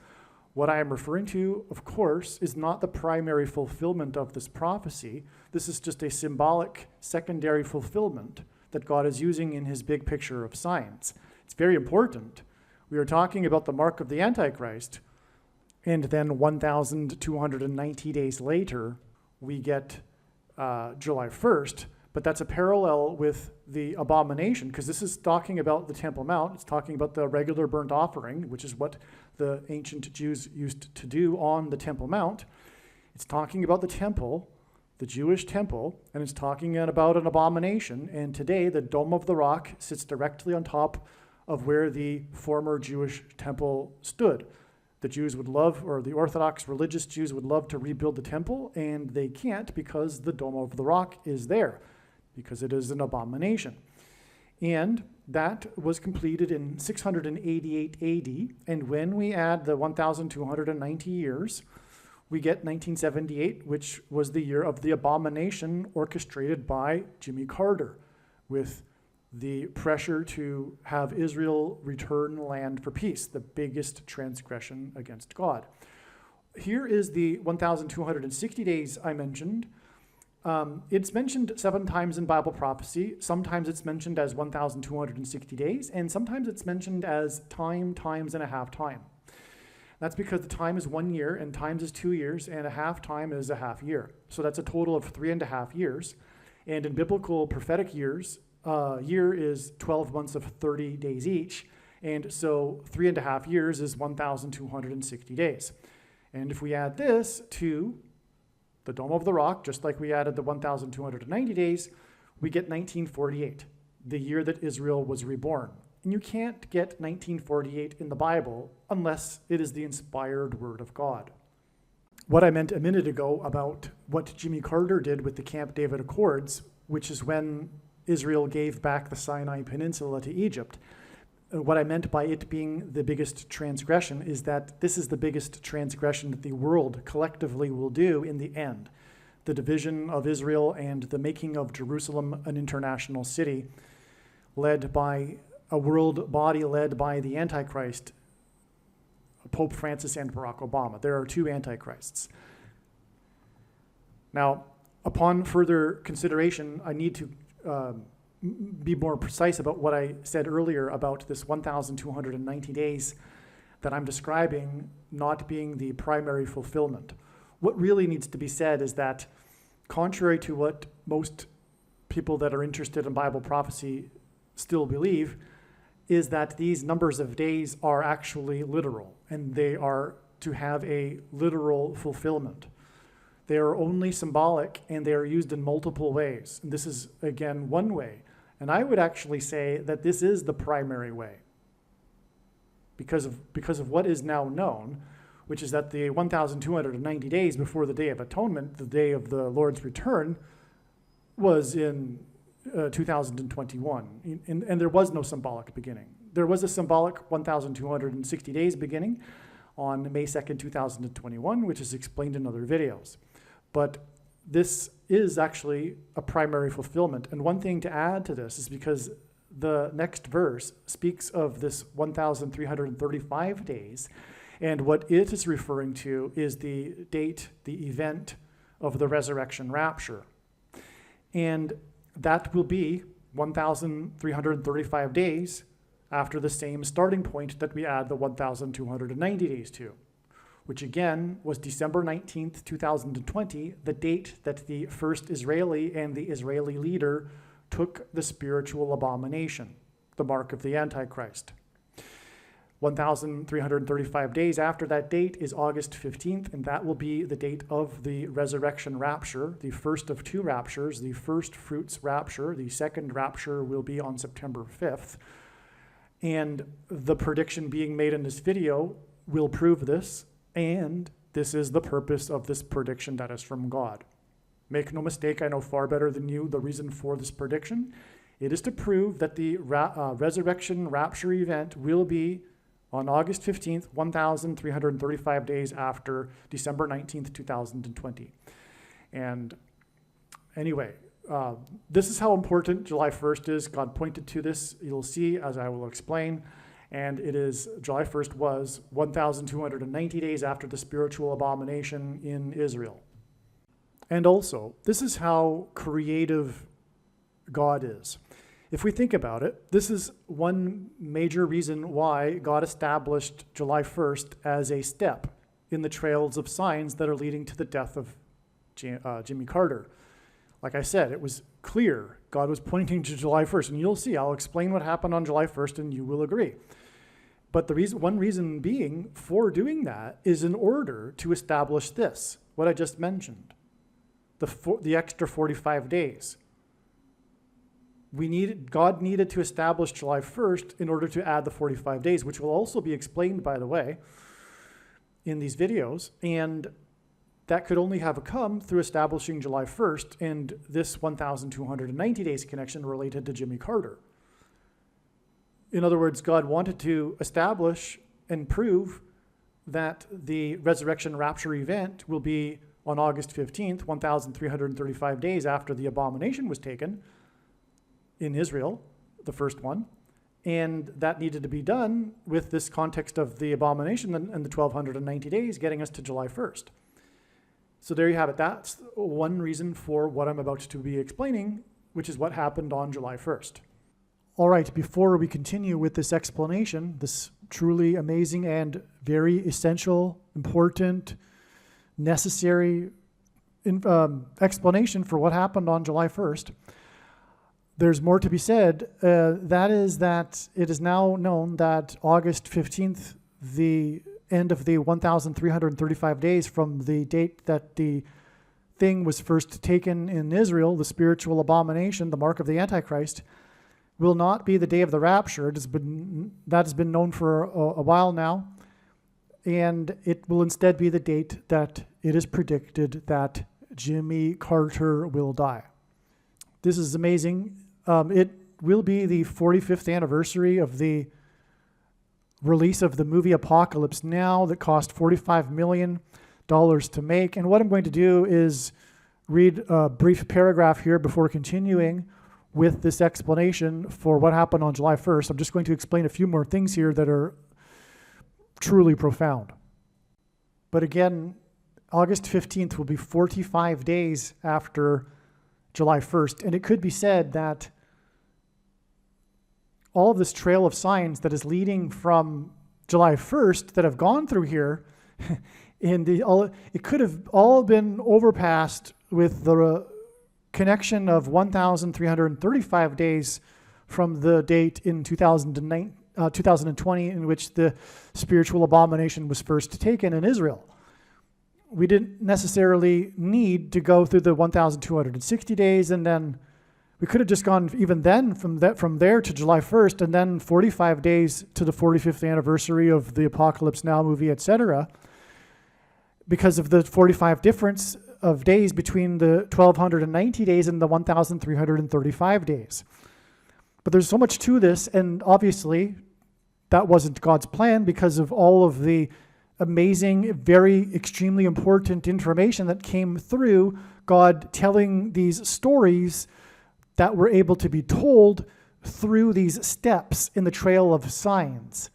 What I am referring to, of course, is not the primary fulfillment of this prophecy. This is just a symbolic secondary fulfillment that God is using in his big picture of science. It's very important. We are talking about the mark of the Antichrist, and then 1,290 days later, we get July 1st, but that's a parallel with the abomination, because this is talking about the Temple Mount. It's talking about the regular burnt offering, which is what the ancient Jews used to do on the Temple Mount. It's talking about the temple, the Jewish temple, and it's talking about an abomination. And today, the Dome of the Rock sits directly on top of where the former Jewish temple stood. The Jews would love, or the Orthodox religious Jews would love to rebuild the temple, and they can't because the Dome of the Rock is there, because it is an abomination. And that was completed in 688 AD, and when we add the 1,290 years, we get 1978, which was the year of the abomination orchestrated by Jimmy Carter, with the pressure to have Israel return land for peace, the biggest transgression against God. Here is the 1,260 days I mentioned. It's mentioned 7 times in Bible prophecy. Sometimes it's mentioned as 1,260 days, and sometimes it's mentioned as time, times, and a half time. That's because the time is 1 year, and times is 2 years, and a half time is a half year. So that's a total of 3.5 years. And in biblical prophetic years, year is 12 months of 30 days each, and so 3.5 years is 1,260 days. And if we add this to the Dome of the Rock, just like we added the 1,290 days, we get 1948, the year that Israel was reborn. And you can't get 1948 in the Bible unless it is the inspired word of God. What I meant a minute ago about what Jimmy Carter did with the Camp David Accords, which is when Israel gave back the Sinai Peninsula to Egypt. What I meant by it being the biggest transgression is that this is the biggest transgression that the world collectively will do in the end. The division of Israel and the making of Jerusalem an international city, led by a world body led by the Antichrist, Pope Francis and Barack Obama. There are 2 Antichrists. Now, upon further consideration, I need to be more precise about what I said earlier about this 1,290 days that I'm describing not being the primary fulfillment. What really needs to be said is that, contrary to what most people that are interested in Bible prophecy still believe, is that these numbers of days are actually literal, and they are to have a literal fulfillment. They are only symbolic, and they are used in multiple ways. And this is, again, one way. And I would actually say that this is the primary way because of what is now known, which is that the 1,290 days before the Day of Atonement, the day of the Lord's return, was in 2021. And there was no symbolic beginning. There was a symbolic 1,260 days beginning on May 2nd, 2021, which is explained in other videos. But this is actually a primary fulfillment. And one thing to add to this is because the next verse speaks of this 1,335 days, and what it is referring to is the date, the event of the resurrection rapture. And that will be 1,335 days after the same starting point that we add the 1,290 days to, which again was December 19th, 2020, the date that the first Israeli and the Israeli leader took the spiritual abomination, the mark of the Antichrist. 1,335 days after that date is August 15th, and that will be the date of the resurrection rapture, the first of two raptures, the first fruits rapture. The second rapture will be on September 5th. And the prediction being made in this video will prove this, and this is the purpose of this prediction that is from God. Make no mistake, I know far better than you the reason for this prediction. It is to prove that the resurrection rapture event will be on August 15th, 1,335 days after December 19th, 2020. And anyway, this is how important July 1st is. God pointed to this. You'll see as I will explain. And it is, July 1st was 1,290 days after the spiritual abomination in Israel. And also, this is how creative God is. If we think about it, this is one major reason why God established July 1st as a step in the trails of signs that are leading to the death of Jimmy Carter. Like I said, it was clear God was pointing to July 1st, and you'll see, I'll explain what happened on July 1st, and you will agree. But one reason being for doing that is in order to establish this, what I just mentioned, the extra 45 days. God needed to establish July 1st in order to add the 45 days, which will also be explained, by the way, in these videos. And that could only have come through establishing July 1st and this 1,290 days connection related to Jimmy Carter. In other words, God wanted to establish and prove that the resurrection rapture event will be on August 15th, 1,335 days after the abomination was taken in Israel, the first one. And that needed to be done with this context of the abomination and the 1,290 days getting us to July 1st. So there you have it. That's one reason for what I'm about to be explaining, which is what happened on July 1st. All right, before we continue with this explanation, this truly amazing and very essential, important, necessary explanation for what happened on July 1st, there's more to be said. That is that it is now known that August 15th, the end of the 1,335 days from the date that the thing was first taken in Israel, the spiritual abomination, the mark of the Antichrist, will not be the day of the rapture. That has been known for a while now. And it will instead be the date that it is predicted that Jimmy Carter will die. This is amazing. It will be the 45th anniversary of the release of the movie Apocalypse Now that cost $45 million to make. And what I'm going to do is read a brief paragraph here before continuing with this explanation for what happened on July 1st. I'm just going to explain a few more things here that are truly profound. But again, August 15th will be 45 days after July 1st. And it could be said that all of this trail of signs that is leading from July 1st that have gone through here, it could have all been overpassed with the connection of 1,335 days from the date in 2020, in which the spiritual abomination was first taken in Israel. We didn't necessarily need to go through the 1,260 days, and then we could have just gone even then from there to July 1st, and then 45 days to the 45th anniversary of the Apocalypse Now movie, etc., because of the 45 difference of days between the 1,290 days and the 1,335 days. But there's so much to this, and obviously that wasn't God's plan because of all of the amazing, very extremely important information that came through God telling these stories that were able to be told through these steps in the trail of signs.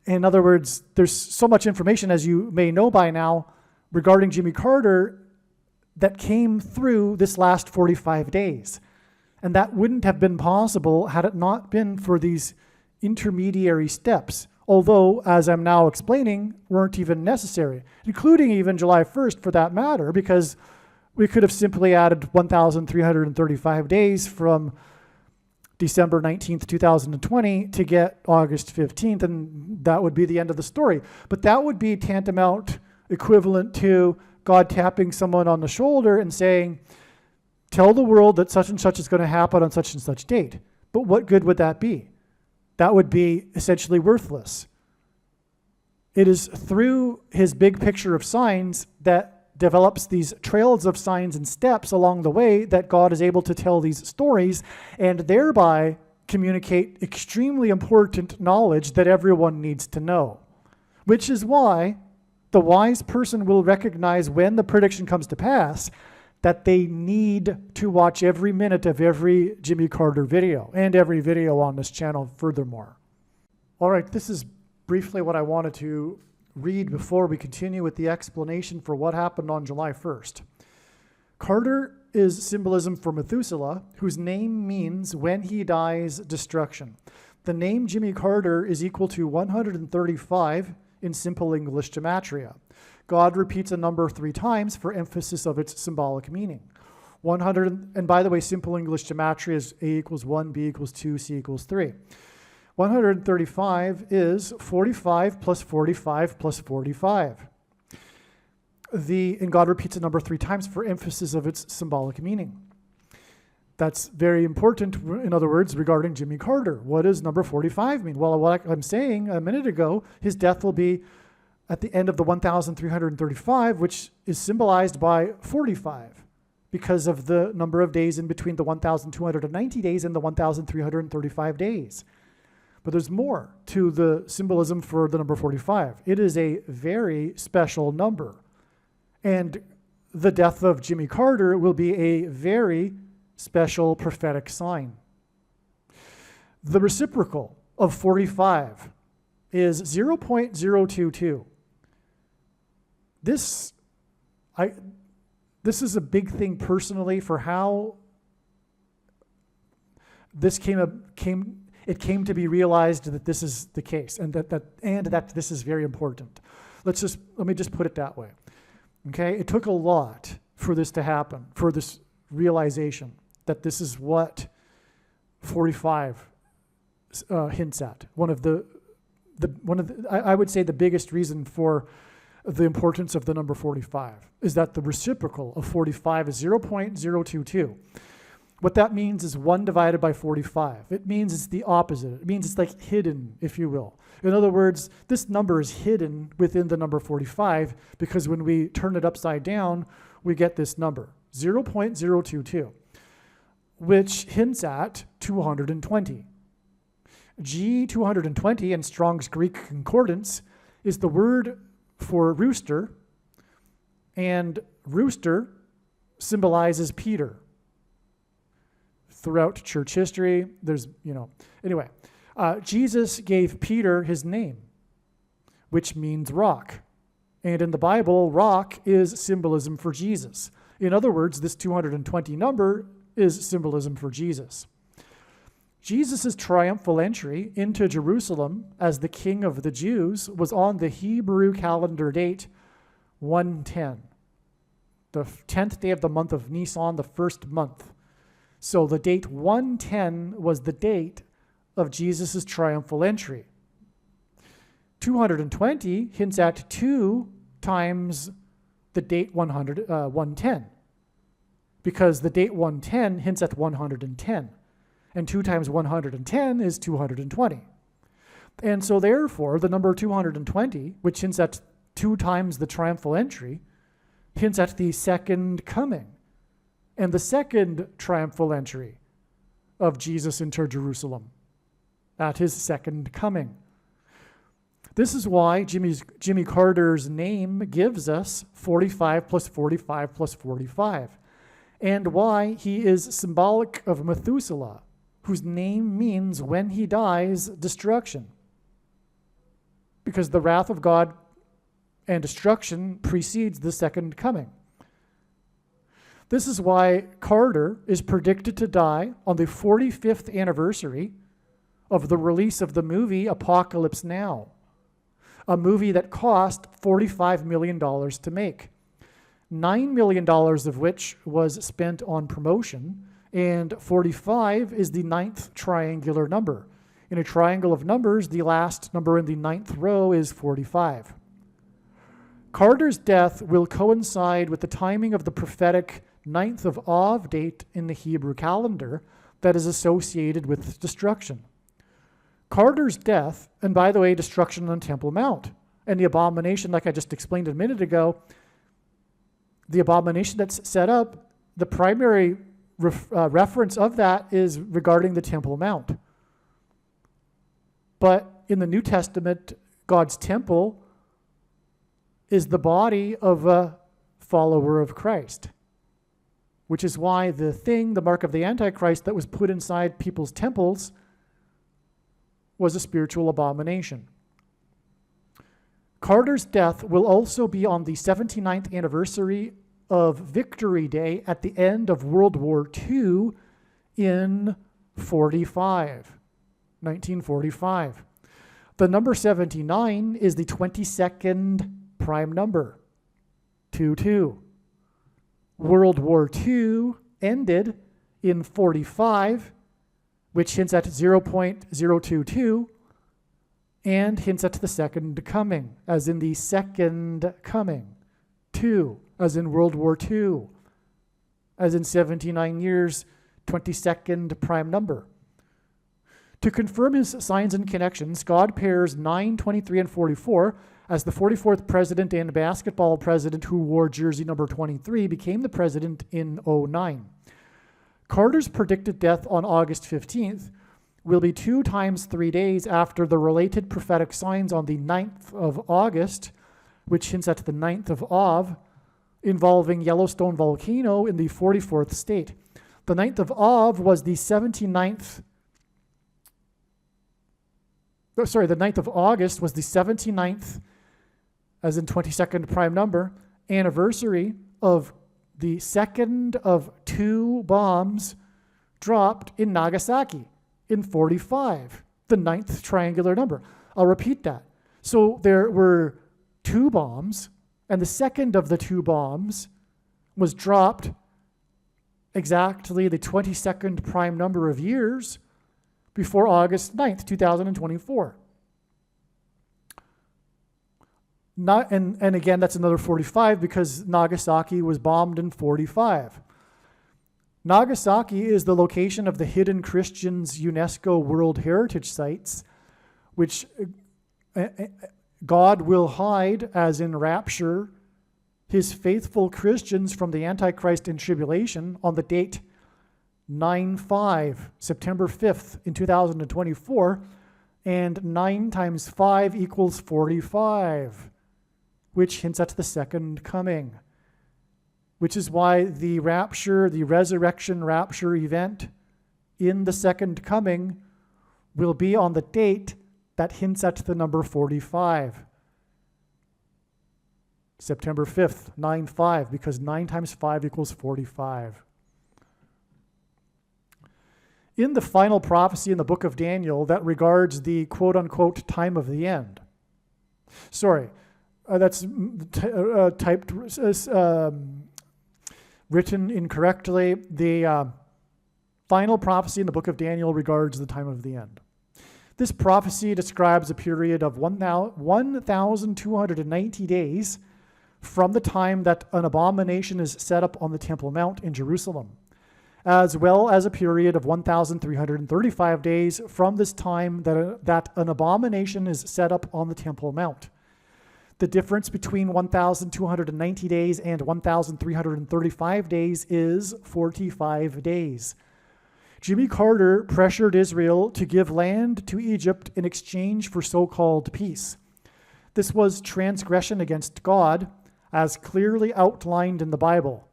In other words, there's so much information, as you may know by now, regarding Jimmy Carter that came through this last 45 days. And that wouldn't have been possible had it not been for these intermediary steps, although, as I'm now explaining, weren't even necessary, including even July 1st for that matter, because we could have simply added 1,335 days from December 19th, 2020 to get August 15th, and that would be the end of the story. But that would be tantamount equivalent to God tapping someone on the shoulder and saying, tell the world that such and such is going to happen on such and such date. But what good would that be? That would be essentially worthless. It is through his big picture of signs that develops these trails of signs and steps along the way that God is able to tell these stories and thereby communicate extremely important knowledge that everyone needs to know. Which is why the wise person will recognize when the prediction comes to pass that they need to watch every minute of every Jimmy Carter video and every video on this channel furthermore. All right, this is briefly what I wanted to read before we continue with the explanation for what happened on July 1st. Carter is symbolism for Methuselah, whose name means when he dies, destruction. The name Jimmy Carter is equal to 135 in simple English gematria. God repeats a number 3 times for emphasis of its symbolic meaning. 100, and by the way, simple English gematria is A equals 1, B equals 2, C equals 3. 135 is 45 plus 45 plus 45. And God repeats a number 3 times for emphasis of its symbolic meaning. That's very important, in other words, regarding Jimmy Carter. What does number 45 mean? Well, what I'm saying a minute ago, his death will be at the end of the 1,335, which is symbolized by 45 because of the number of days in between the 1,290 days and the 1,335 days. But there's more to the symbolism for the number 45. It is a very special number. And the death of Jimmy Carter will be a very special prophetic sign. The reciprocal of 45 is 0.022. This is a big thing personally for how this came to be realized that this is the case and that this is very important. Let me just put it that way. Okay? It took a lot for this to happen, for this realization that this is what 45 hints at. I would say the biggest reason for the importance of the number 45 is that the reciprocal of 45 is 0.022. What that means is 1 divided by 45. It means it's the opposite. It means it's like hidden, if you will. In other words, this number is hidden within the number 45 because when we turn it upside down, we get this number, 0.022, which hints at 220. G220 in Strong's Greek Concordance is the word for rooster, and rooster symbolizes Peter. Throughout church history, anyway, Jesus gave Peter his name, which means rock. And in the Bible, rock is symbolism for Jesus. In other words, this 220 number is symbolism for Jesus. Jesus' triumphal entry into Jerusalem as the King of the Jews was on the Hebrew calendar date 110, the 10th day of the month of Nisan, the first month. So the date 110 was the date of Jesus' triumphal entry. 220 hints at 2 times the date 110, because the date 110 hints at 110, and 2 times 110 is 220. And so therefore, the number 220, which hints at 2 times the triumphal entry, hints at the second coming and the second triumphal entry of Jesus into Jerusalem, at his second coming. This is why Jimmy Carter's name gives us 45 plus 45 plus 45, and why he is symbolic of Methuselah, whose name means when he dies, destruction. Because the wrath of God and destruction precedes the second coming. This is why Carter is predicted to die on the 45th anniversary of the release of the movie Apocalypse Now, a movie that cost $45 million to make, $9 million of which was spent on promotion, and 45 is the 9th triangular number. In a triangle of numbers, the last number in the 9th row is 45. Carter's death will coincide with the timing of the prophetic 9th of Av date in the Hebrew calendar that is associated with destruction. Carter's death, and by the way, destruction on Temple Mount, and the abomination, like I just explained a minute ago, the abomination that's set up, the primary reference of that is regarding the Temple Mount. But in the New Testament, God's temple is the body of a follower of Christ, which is why the mark of the Antichrist that was put inside people's temples was a spiritual abomination. Carter's death will also be on the 79th anniversary of Victory Day at the end of World War II in 1945. The number 79 is the 22nd prime number, 22. World War II ended in 45, which hints at 0.022, and hints at the second coming, as in the second coming. 2, as in World War II, as in 79 years, 22nd prime number. To confirm his signs and connections, God pairs 9, 23, and 44 as the 44th president and basketball president who wore jersey number 23 became the president in 2009. Carter's predicted death on August 15th will be 2 times 3 days after the related prophetic signs on the 9th of August, which hints at the 9th of Av, involving Yellowstone volcano in the 44th state. The 9th of Av was the 79th. The 9th of August was the 79th, as in 22nd prime number, anniversary of the second of 2 bombs dropped in Nagasaki in 45, the 9th triangular number. I'll repeat that. So there were 2 bombs, and the second of the 2 bombs was dropped exactly the 22nd prime number of years before August 9th, 2024. And again, that's another 45 because Nagasaki was bombed in 45. Nagasaki is the location of the Hidden Christians UNESCO World Heritage Sites, which God will hide, as in rapture, his faithful Christians from the Antichrist and tribulation on the date 9/5, September 5th in 2024, and 9 times 5 equals 45, which hints at the second coming, which is why the rapture, the resurrection rapture event in the second coming will be on the date that hints at the number 45. September 5th, 9/5, because 9 times 5 equals 45. In the final prophecy in the book of Daniel that regards the quote-unquote time of the end. That's typed, written incorrectly. The final prophecy in the book of Daniel regards the time of the end. This prophecy describes a period of 1,290 days from the time that an abomination is set up on the Temple Mount in Jerusalem, as well as a period of 1,335 days from this time that an abomination is set up on the Temple Mount. The difference between 1,290 days and 1,335 days is 45 days. Jimmy Carter pressured Israel to give land to Egypt in exchange for so-called peace. This was transgression against God, as clearly outlined in the Bible.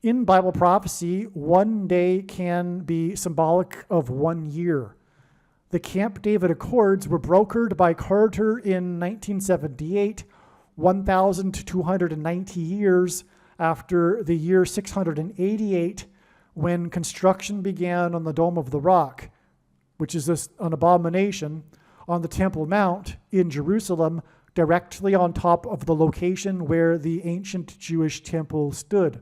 In Bible prophecy, one day can be symbolic of 1 year. The Camp David Accords were brokered by Carter in 1978, 1,290 years after the year 688, when construction began on the Dome of the Rock, which is an abomination, on the Temple Mount in Jerusalem, directly on top of the location where the ancient Jewish temple stood.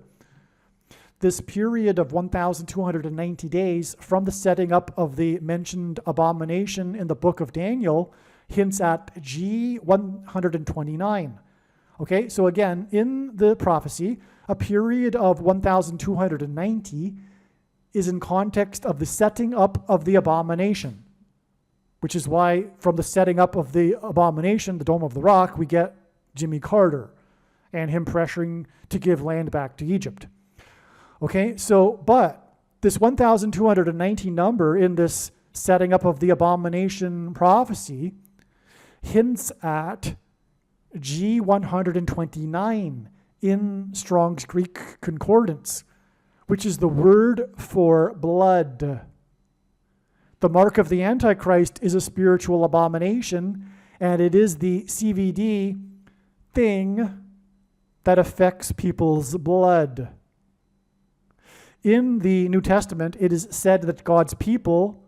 This period of 1,290 days from the setting up of the mentioned abomination in the book of Daniel hints at G129. Okay, so again, in the prophecy, a period of 1,290 is in context of the setting up of the abomination, which is why from the setting up of the abomination, the Dome of the Rock, we get Jimmy Carter and him pressuring to give land back to Egypt. Okay, so, but this 1,290 number in this setting up of the abomination prophecy hints at G129 in Strong's Greek Concordance, which is the word for blood. The mark of the Antichrist is a spiritual abomination, and it is the CVD thing that affects people's blood. In the New Testament, it is said that God's temple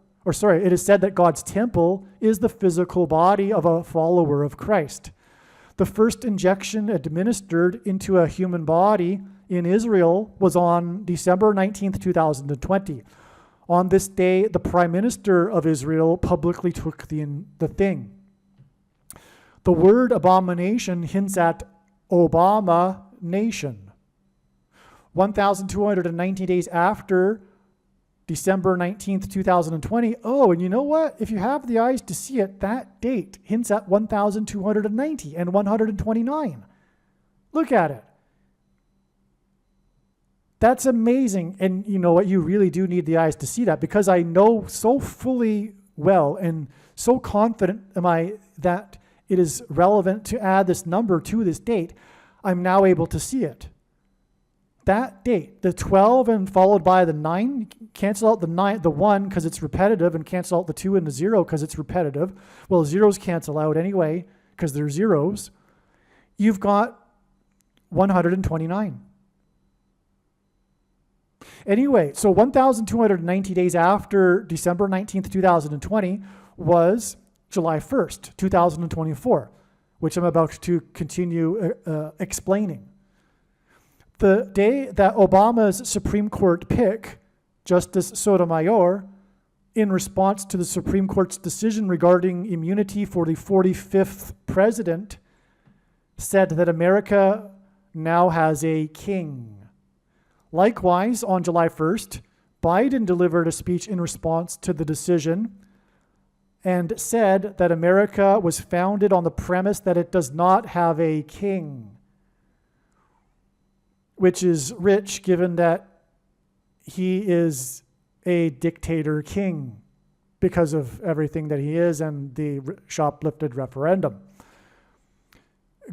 is the physical body of a follower of Christ. The first injection administered into a human body in Israel was on December 19th, 2020. On this day, the Prime Minister of Israel publicly took the thing. The word abomination hints at Obama nation. 1,290 days after December 19th, 2020. Oh, and you know what? If you have the eyes to see it, that date hints at 1,290 and 129. Look at it. That's amazing. And you know what? You really do need the eyes to see that, because I know so fully well and so confident am I that it is relevant to add this number to this date. I'm now able to see it. That date, the 12 and followed by the 9, cancel out the 1 because it's repetitive, and cancel out the 2 and the 0 because it's repetitive. Well, zeros cancel out anyway because they're zeros. You've got 129. Anyway, so 1,290 days after December 19th, 2020 was July 1st, 2024, which I'm about to continue explaining. The day that Obama's Supreme Court pick, Justice Sotomayor, in response to the Supreme Court's decision regarding immunity for the 45th president, said that America now has a king. Likewise, on July 1st, Biden delivered a speech in response to the decision and said that America was founded on the premise that it does not have a king, which is rich given that he is a dictator king because of everything that he is and the shoplifted referendum.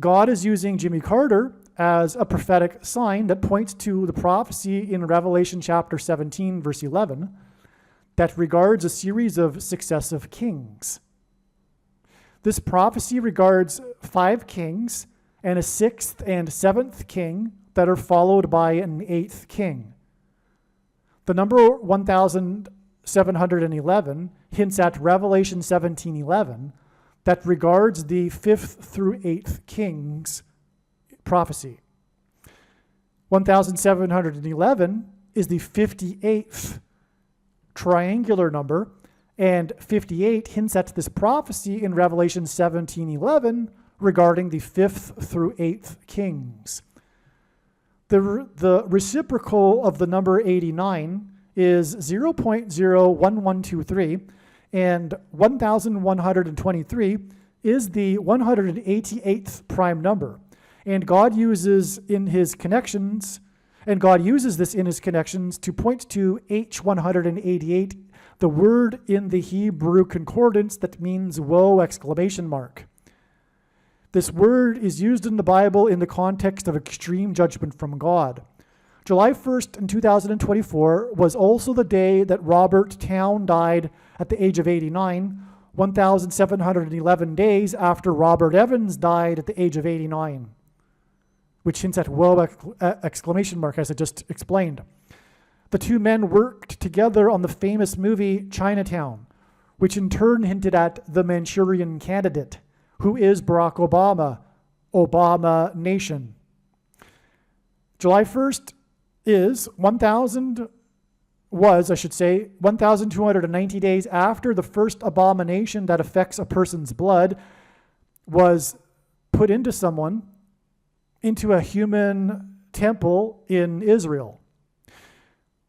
God is using Jimmy Carter as a prophetic sign that points to the prophecy in Revelation chapter 17, verse 11, that regards a series of successive kings. This prophecy regards 5 kings and a 6th and 7th king that are followed by an 8th king. The number 1,711 hints at Revelation 17:11 that regards the 5th through 8th kings prophecy. 1,711 is the 58th triangular number, And 58 hints at this prophecy in Revelation 17:11 regarding the 5th through 8th kings. The reciprocal of the number 89 is 0.01123, and 1123 is the 188th prime number. And God uses this in his connections to point to H188, the word in the Hebrew concordance that means woe! This word is used in the Bible in the context of extreme judgment from God. July 1st in 2024 was also the day that Robert Town died at the age of 89, 1,711 days after Robert Evans died at the age of 89, which hints at woe! As I just explained. The two men worked together on the famous movie Chinatown, which in turn hinted at the Manchurian Candidate, who is Barack Obama, Obama Nation. July 1st was 1,290 days after the first abomination that affects a person's blood was put into a human temple in Israel.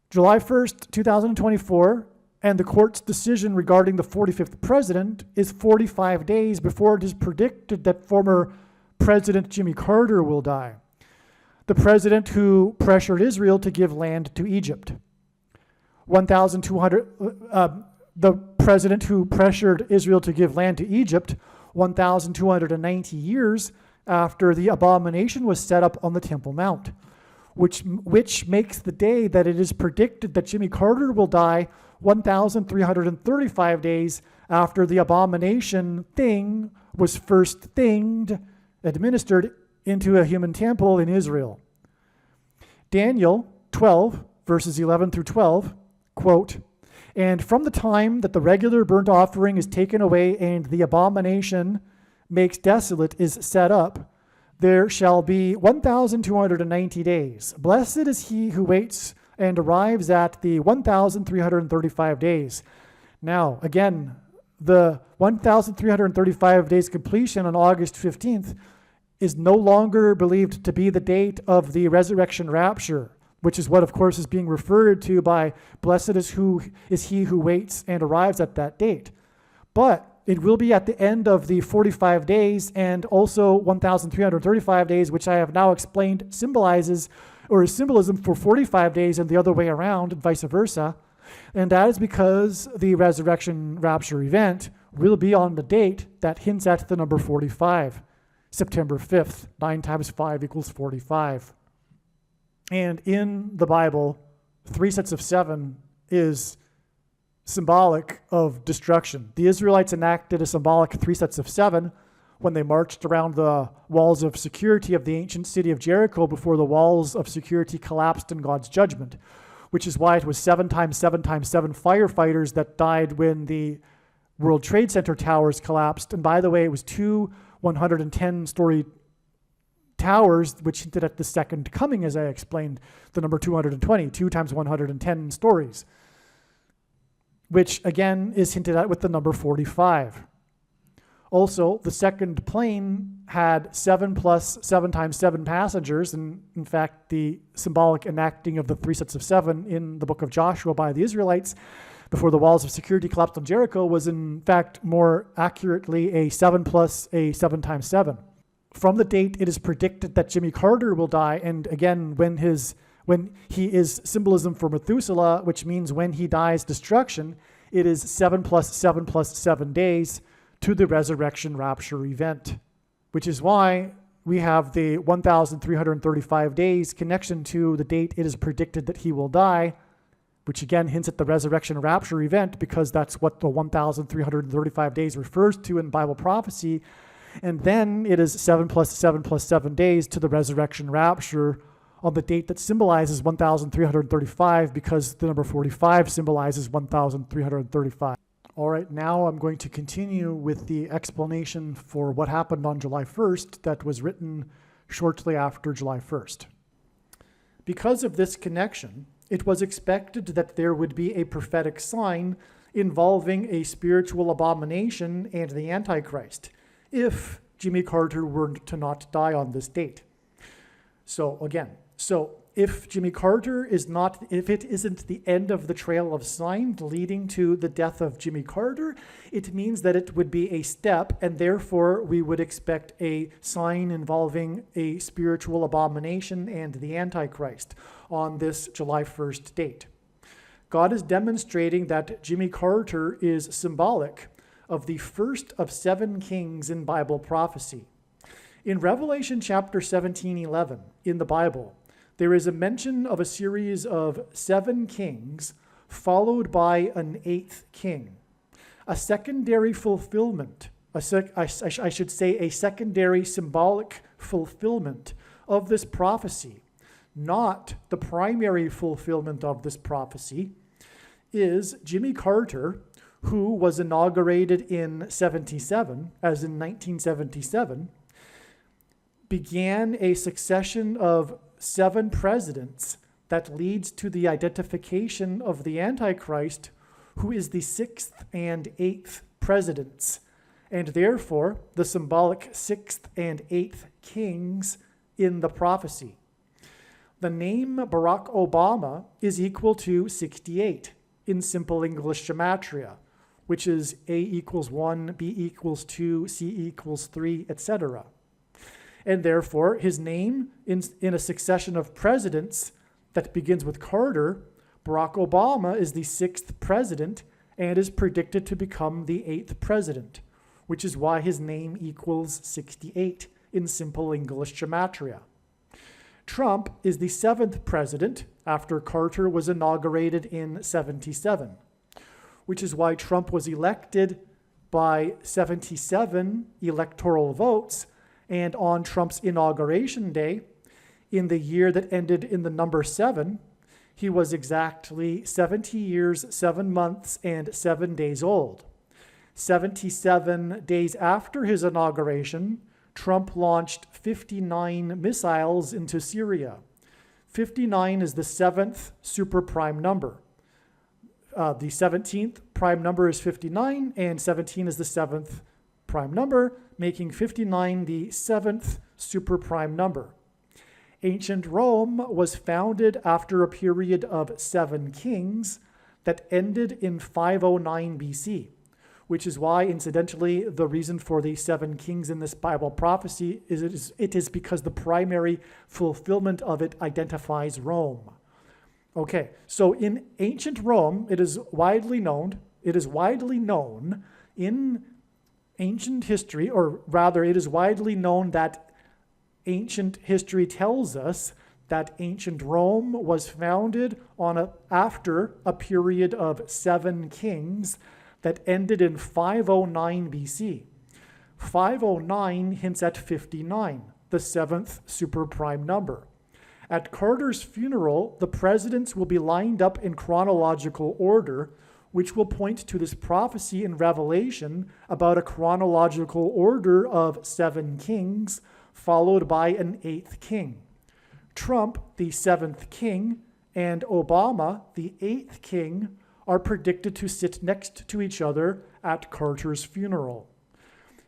July 1st, 2024, and the court's decision regarding the 45th president is 45 days before it is predicted that former President Jimmy Carter will die, the president who pressured Israel to give land to Egypt. The president who pressured Israel to give land to Egypt 1,290 years after the abomination was set up on the Temple Mount, which makes the day that it is predicted that Jimmy Carter will die 1,335 days after the abomination thing was first administered into a human temple in Israel. Daniel 12, verses 11 through 12, quote, "And from the time that the regular burnt offering is taken away and the abomination makes desolate is set up, there shall be 1,290 days. Blessed is he who waits and arrives at the 1,335 days." Now, again, the 1,335 days completion on August 15th is no longer believed to be the date of the resurrection rapture, which is what, of course, is being referred to by blessed is he who waits and arrives at that date. But it will be at the end of the 45 days and also 1,335 days, which I have now explained symbolizes or is symbolism for 45 days and the other way around and vice versa. And that is because the resurrection rapture event will be on the date that hints at the number 45, September 5th. 9 times 5 equals 45. And in the Bible, 3 sets of 7 is symbolic of destruction. The Israelites enacted a symbolic 3 sets of 7 when they marched around the walls of security of the ancient city of Jericho before the walls of security collapsed in God's judgment, which is why it was 7 times 7 times 7 firefighters that died when the World Trade Center towers collapsed. And by the way, it was 2 110-story towers, which hinted at the second coming, as I explained, the number 220, 2 times 110 stories, which again is hinted at with the number 45. Also, the second plane had 7 plus 7 times 7 passengers, and in fact, the symbolic enacting of the 3 sets of 7 in the book of Joshua by the Israelites before the walls of security collapsed on Jericho was in fact more accurately a 7 plus a 7 times 7. From the date it is predicted that Jimmy Carter will die, and again, when he is symbolism for Methuselah, which means when he dies, destruction, it is 7 plus 7 plus 7 days to the resurrection rapture event, which is why we have the 1,335 days connection to the date it is predicted that he will die, which again hints at the resurrection rapture event because that's what the 1,335 days refers to in Bible prophecy. And then it is 7 plus 7 plus 7 days to the resurrection rapture on the date that symbolizes 1,335 because the number 45 symbolizes 1,335. All right, now I'm going to continue with the explanation for what happened on July 1st that was written shortly after July 1st. Because of this connection, it was expected that there would be a prophetic sign involving a spiritual abomination and the Antichrist, if Jimmy Carter were to not die on this date. So if Jimmy Carter if it isn't the end of the trail of signs leading to the death of Jimmy Carter, it means that it would be a step, and therefore we would expect a sign involving a spiritual abomination and the Antichrist on this July 1st date. God is demonstrating that Jimmy Carter is symbolic of the first of 7 kings in Bible prophecy. In Revelation chapter 17:11 in the Bible, there is a mention of a series of 7 kings followed by an 8th king. A secondary fulfillment, a secondary symbolic fulfillment of this prophecy, not the primary fulfillment of this prophecy, is Jimmy Carter, who was inaugurated in 77, as in 1977, began a succession of 7 presidents that leads to the identification of the Antichrist, who is the 6th and 8th presidents, and therefore the symbolic 6th and 8th kings in the prophecy. The name Barack Obama is equal to 68 in simple English gematria, which is A equals 1, B equals 2, C equals 3, etc. And therefore, his name in a succession of presidents that begins with Carter, Barack Obama is the 6th president and is predicted to become the 8th president, which is why his name equals 68 in simple English gematria. Trump is the 7th president after Carter was inaugurated in 77, which is why Trump was elected by 77 electoral votes. And on Trump's inauguration day, in the year that ended in the number 7, he was exactly 70 years, 7 months, and 7 days old. 77 days after his inauguration, Trump launched 59 missiles into Syria. 59 is the 7th superprime number. The 17th prime number is 59, and 17 is the 7th prime number, making 59 the 7th superprime number. Ancient Rome was founded after a period of 7 kings that ended in 509 BC, which is why, incidentally, the reason for the 7 kings in this Bible prophecy is it is because the primary fulfillment of it identifies Rome. Okay, so in ancient Rome, it is widely known in ancient history, or rather, it is widely known that ancient history tells us that ancient Rome was founded after a period of 7 kings that ended in 509 BC. 509 hints at 59, the 7th superprime number. At Carter's funeral, the presidents will be lined up in chronological order, which will point to this prophecy in Revelation about a chronological order of 7 kings, followed by an 8th king. Trump, the 7th king, and Obama, the 8th king, are predicted to sit next to each other at Carter's funeral.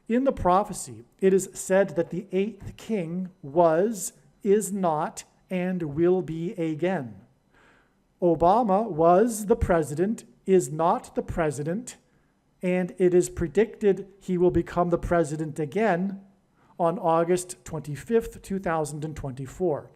In the prophecy, it is said that the 8th king was, is not, and will be again. Obama was the president, is not the president, and it is predicted he will become the president again on August 25th, 2024.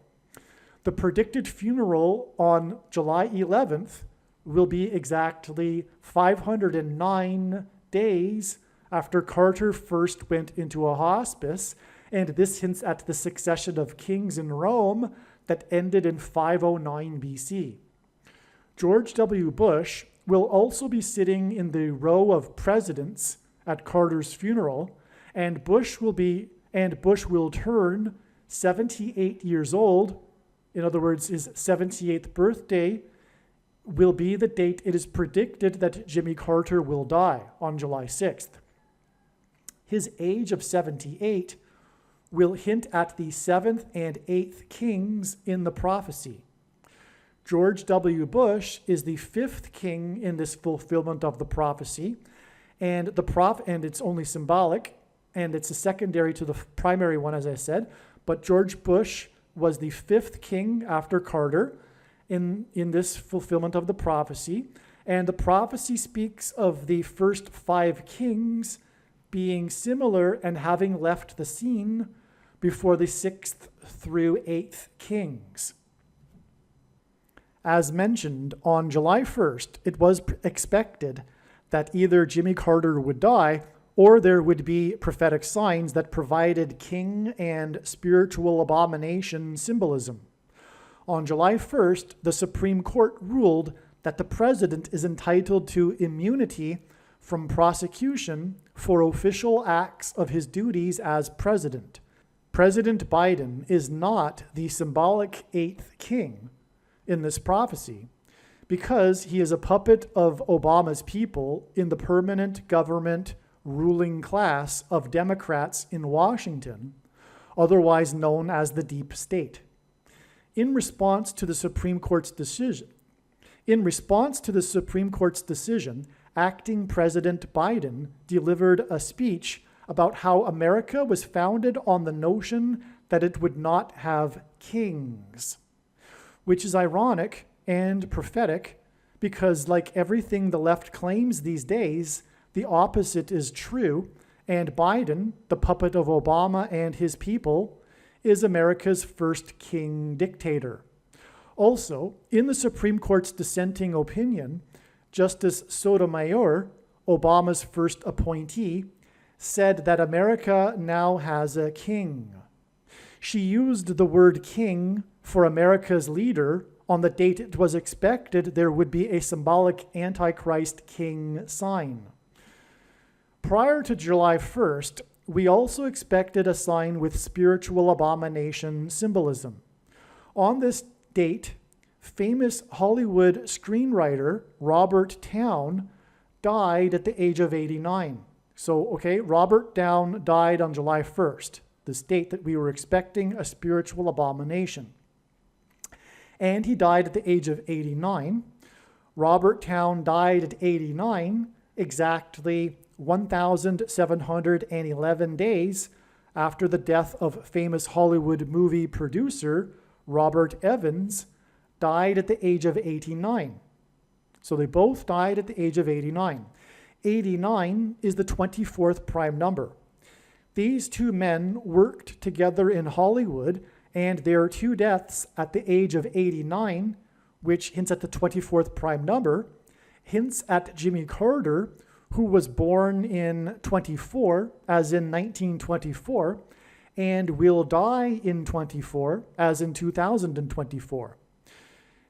The predicted funeral on July 11th will be exactly 509 days after Carter first went into a hospice, and this hints at the succession of kings in Rome that ended in 509 BC. George W. Bush will also be sitting in the row of presidents at Carter's funeral, and Bush will turn 78 years old. In other words, his 78th birthday will be the date it is predicted that Jimmy Carter will die on July 6th. His age of 78 will hint at the 7th and 8th kings in the prophecy. George W. Bush is the fifth king in this fulfillment of the prophecy, and it's only symbolic, and it's a secondary to the primary one, as I said. But George Bush was the fifth king after Carter in this fulfillment of the prophecy, and the prophecy speaks of the first 5 kings being similar and having left the scene before the 6th through 8th kings. As mentioned, on July 1st, it was expected that either Jimmy Carter would die or there would be prophetic signs that provided king and spiritual abomination symbolism. On July 1st, the Supreme Court ruled that the president is entitled to immunity from prosecution for official acts of his duties as president. President Biden is not the symbolic 8th king in this prophecy because he is a puppet of Obama's people in the permanent government ruling class of Democrats in Washington, otherwise known as the deep state. In response to the Supreme Court's decision, acting President Biden delivered a speech about how America was founded on the notion that it would not have kings, which is ironic and prophetic because, like everything the left claims these days, the opposite is true, and Biden, the puppet of Obama and his people, is America's first king dictator. Also, in the Supreme Court's dissenting opinion, Justice Sotomayor, Obama's first appointee, said that America now has a king. She used the word king for America's leader on the date it was expected there would be a symbolic Antichrist king sign. Prior to July 1st, we also expected a sign with spiritual abomination symbolism. On this date, famous Hollywood screenwriter Robert Towne died at the age of 89. So, Robert Towne died on July 1st, this date that we were expecting a spiritual abomination. And he died at the age of 89. Robert Towne died at 89, exactly 1,711 days after the death of famous Hollywood movie producer Robert Evans died at the age of 89. So they both died at the age of 89. 89 is the 24th prime number. These two men worked together in Hollywood, and their two deaths at the age of 89, which hints at the 24th prime number, hints at Jimmy Carter, who was born in 24, as in 1924, and will die in 24, as in 2024.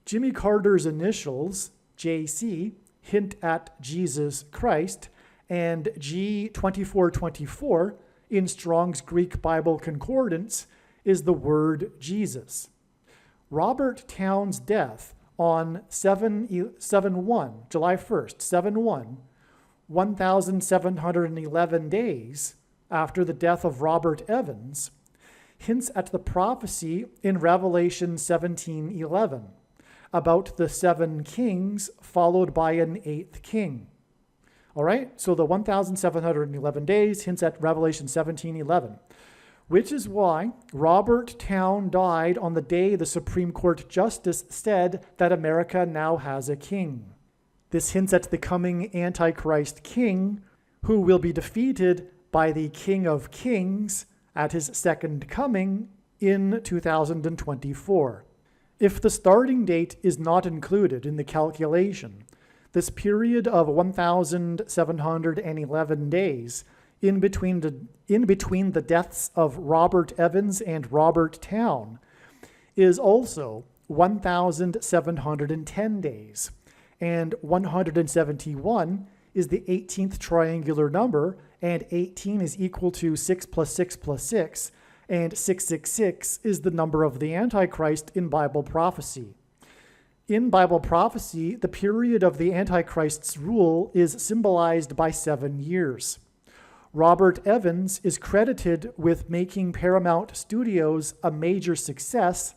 Jimmy Carter's initials, JC, hint at Jesus Christ, and G2424 in Strong's Greek Bible Concordance is the word Jesus. Robert Towne's death on 7/1, July 1st, 7/1, 1,711 days after the death of Robert Evans, hints at the prophecy in Revelation 17:11 about the 7 kings followed by an 8th king. All right, so the 1,711 days hints at Revelation 17:11, which is why Robert Towne died on the day the Supreme Court Justice said that America now has a king. This hints at the coming Antichrist king, who will be defeated by the King of Kings at his second coming in 2024. If the starting date is not included in the calculation, this period of 1,711 days in between the deaths of Robert Evans and Robert Towne is also 1,710 days, and 171 is the 18th triangular number, and 18 is equal to 6 plus 6 plus 6, and 666 is the number of the Antichrist in Bible prophecy. In Bible prophecy, the period of the Antichrist's rule is symbolized by 7 years. Robert Evans is credited with making Paramount Studios a major success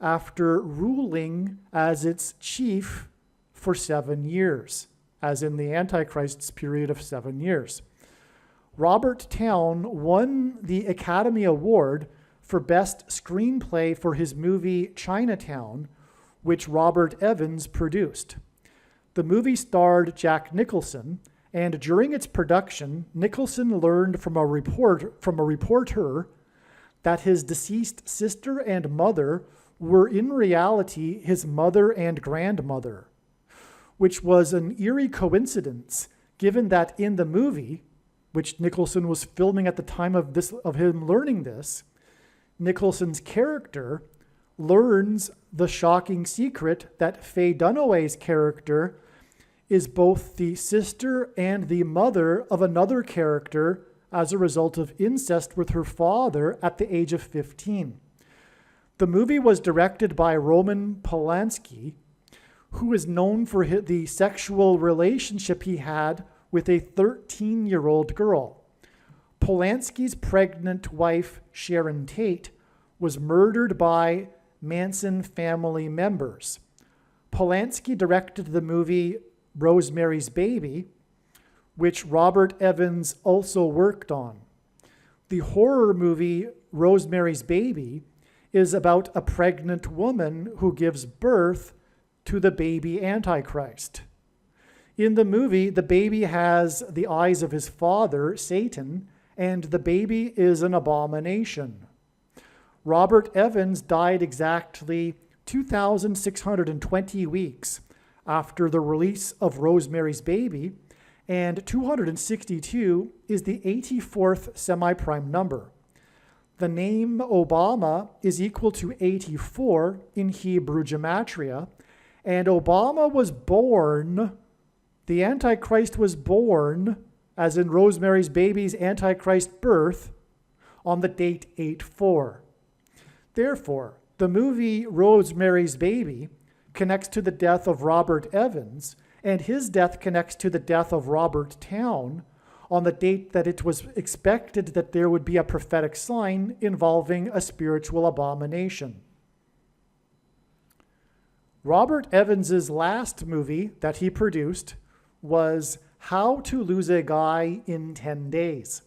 after ruling as its chief for 7 years, as in the Antichrist's period of 7 years. Robert Towne won the Academy Award for Best Screenplay for his movie Chinatown, which Robert Evans produced. The movie starred Jack Nicholson, and during its production, Nicholson learned from a reporter that his deceased sister and mother were in reality his mother and grandmother, which was an eerie coincidence, given that in the movie, which Nicholson was filming at the time of him learning this, Nicholson's character learns the shocking secret that Faye Dunaway's character is both the sister and the mother of another character as a result of incest with her father at the age of 15. The movie was directed by Roman Polanski, who is known for the sexual relationship he had with a 13-year-old girl. Polanski's pregnant wife, Sharon Tate, was murdered by Manson family members. Polanski directed the movie Rosemary's Baby, which Robert Evans also worked on. The horror movie Rosemary's Baby is about a pregnant woman who gives birth to the baby Antichrist. In the movie, the baby has the eyes of his father, Satan, and the baby is an abomination. Robert Evans died exactly 2,620 weeks after the release of Rosemary's Baby, and 262 is the 84th semi-prime number. The name Obama is equal to 84 in Hebrew gematria, and Obama was born, the Antichrist was born, as in Rosemary's Baby's Antichrist birth, on the date 8/4. Therefore, the movie Rosemary's Baby connects to the death of Robert Evans, and his death connects to the death of Robert Towne on the date that it was expected that there would be a prophetic sign involving a spiritual abomination. Robert Evans's last movie that he produced was How to Lose a Guy in 10 Days,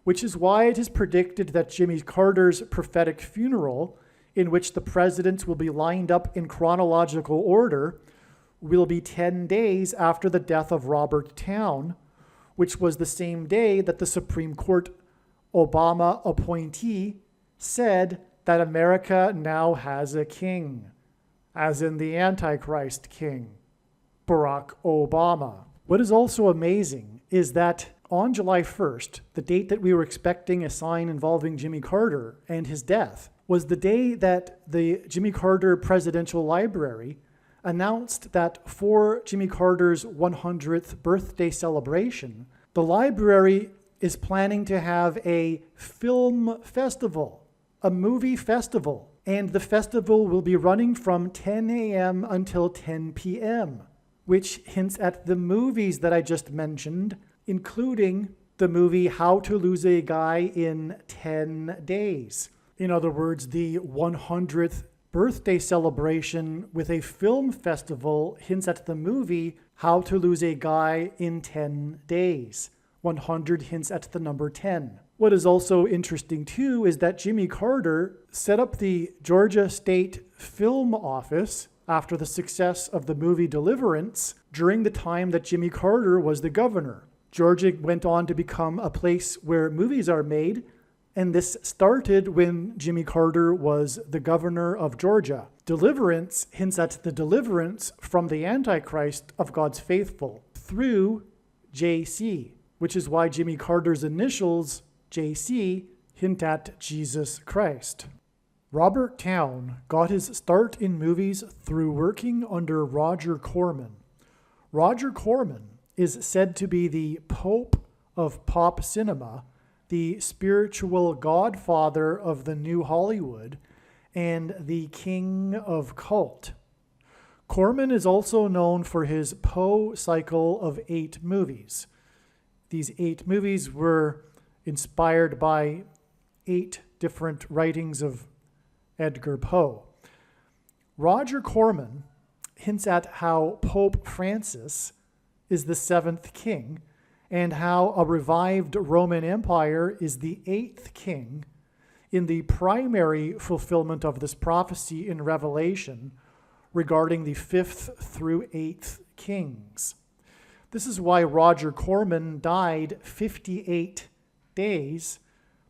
which is why it is predicted that Jimmy Carter's prophetic funeral, in which the presidents will be lined up in chronological order, will be 10 days after the death of Robert Towne, which was the same day that the Supreme Court Obama appointee said that America now has a king, as in the Antichrist king, Barack Obama. What is also amazing is that on July 1st, the date that we were expecting a sign involving Jimmy Carter and his death, was the day that the Jimmy Carter Presidential Library announced that for Jimmy Carter's 100th birthday celebration, the library is planning to have a film festival, a movie festival, and the festival will be running from 10 a.m. until 10 p.m., which hints at the movies that I just mentioned, including the movie How to Lose a Guy in 10 Days. In other words, the 100th birthday celebration with a film festival hints at the movie How to Lose a Guy in 10 Days. 100 hints at the number 10. What is also interesting too is that Jimmy Carter set up the Georgia State Film Office after the success of the movie Deliverance during the time that Jimmy Carter was the governor. Georgia went on to become a place where movies are made, and this started when Jimmy Carter was the governor of Georgia. Deliverance hints at the deliverance from the Antichrist of God's faithful through JC, which is why Jimmy Carter's initials, JC, hint at Jesus Christ. Robert Towne got his start in movies through working under Roger Corman. Roger Corman is said to be the Pope of pop cinema, the spiritual godfather of the new Hollywood, and the king of cult. Corman is also known for his Poe cycle of 8 movies. These 8 movies were inspired by 8 different writings of Edgar Poe. Roger Corman hints at how Pope Francis is the seventh king and how a revived Roman Empire is the eighth king in the primary fulfillment of this prophecy in Revelation regarding the fifth through eighth kings. This is why Roger Corman died 58 days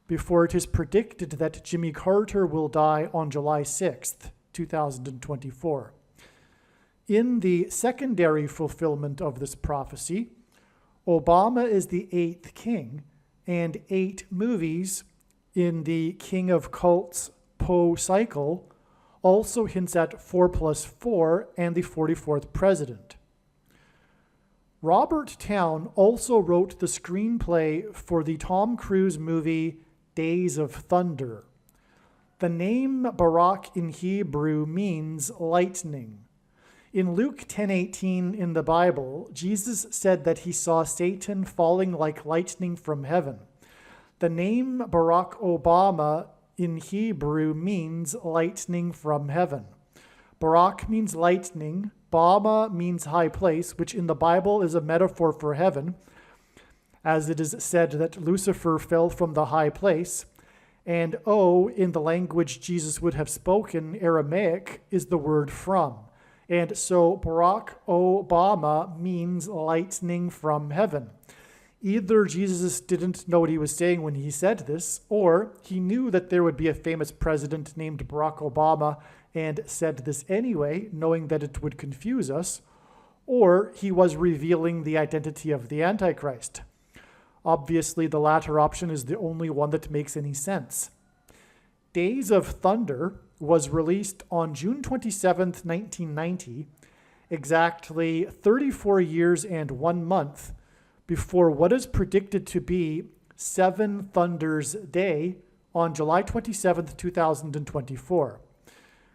before it is predicted that Jimmy Carter will die on July 6th, 2024. In the secondary fulfillment of this prophecy, Obama is the eighth king, and 8 movies in the King of Cults Poe cycle also hints at 4+4 and the 44th president. Robert Towne also wrote the screenplay for the Tom Cruise movie Days of Thunder. The name Barak in Hebrew means lightning. In Luke 10:18 in the Bible, Jesus said that he saw Satan falling like lightning from heaven. The name Barack Obama in Hebrew means lightning from heaven. Barak means lightning, Bama means high place, which in the Bible is a metaphor for heaven, as it is said that Lucifer fell from the high place. And O, in the language Jesus would have spoken, Aramaic, is the word from. And so Barack Obama means lightning from heaven. Either Jesus didn't know what he was saying when he said this, or he knew that there would be a famous president named Barack Obama and said this anyway, knowing that it would confuse us, or he was revealing the identity of the Antichrist. Obviously, the latter option is the only one that makes any sense. Days of Thunder was released on June 27th, 1990, exactly 34 years and 1 month before what is predicted to be Seven Thunders Day on July 27th, 2024.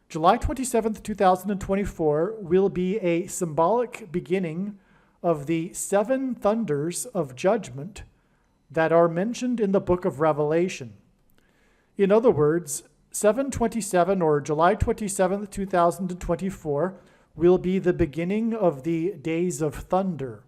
July 27th, 2024 will be a symbolic beginning of the 7 thunders of judgment that are mentioned in the book of Revelation. In other words, 7/27 or July 27th, 2024 will be the beginning of the Days of Thunder.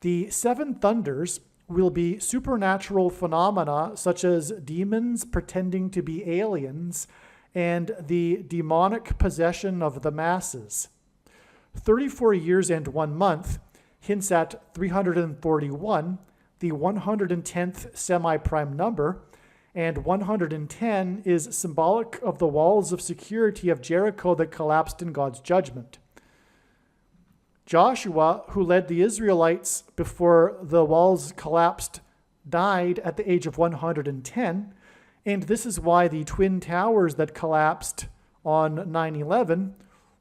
The 7 thunders will be supernatural phenomena such as demons pretending to be aliens and the demonic possession of the masses. 34 years and 1 month hints at 341, the 110th semi-prime number, and 110 is symbolic of the walls of security of Jericho that collapsed in God's judgment. Joshua, who led the Israelites before the walls collapsed, died at the age of 110, and this is why the twin towers that collapsed on 9/11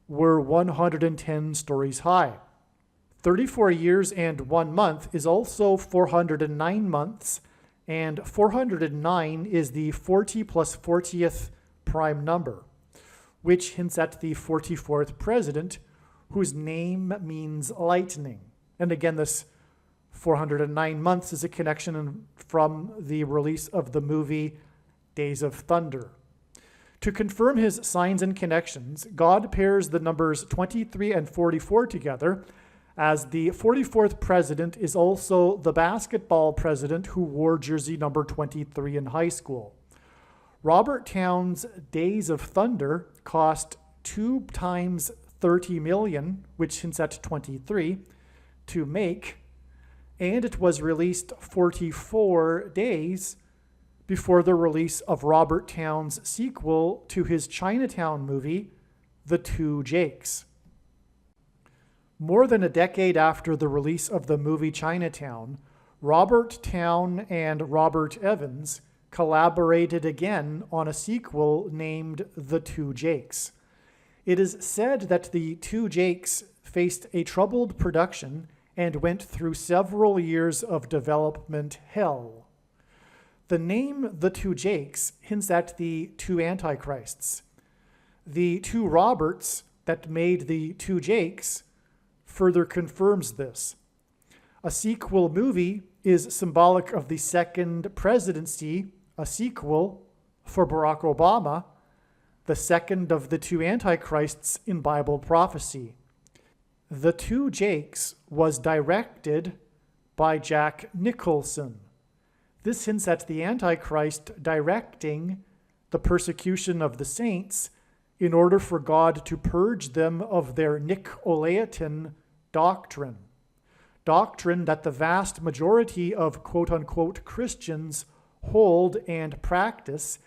were 110 stories high. 34 years and 1 month is also 409 months, and 409 is the 40 plus 40th prime number, which hints at the 44th president, whose name means lightning. And again, this 409 months is a connection from the release of the movie Days of Thunder. To confirm his signs and connections, God pairs the numbers 23 and 44 together, as the 44th president is also the basketball president who wore jersey number 23 in high school. Robert Towne's Days of Thunder cost 2 times 30 million, which hints at 23, to make, and it was released 44 days before the release of Robert Towne's sequel to his Chinatown movie, The Two Jakes. More than a decade after the release of the movie Chinatown, Robert Towne and Robert Evans collaborated again on a sequel named The Two Jakes. It is said that The Two Jakes faced a troubled production and went through several years of development hell. The name The Two Jakes hints at the two Antichrists. The two Roberts that made The Two Jakes further confirms this. A sequel movie is symbolic of the second presidency, a sequel for Barack Obama, the second of the two antichrists in Bible prophecy. The Two Jakes was directed by Jack Nicholson. This hints at the Antichrist directing the persecution of the saints in order for God to purge them of their Nicolaitan doctrine that the vast majority of quote-unquote Christians hold and practice,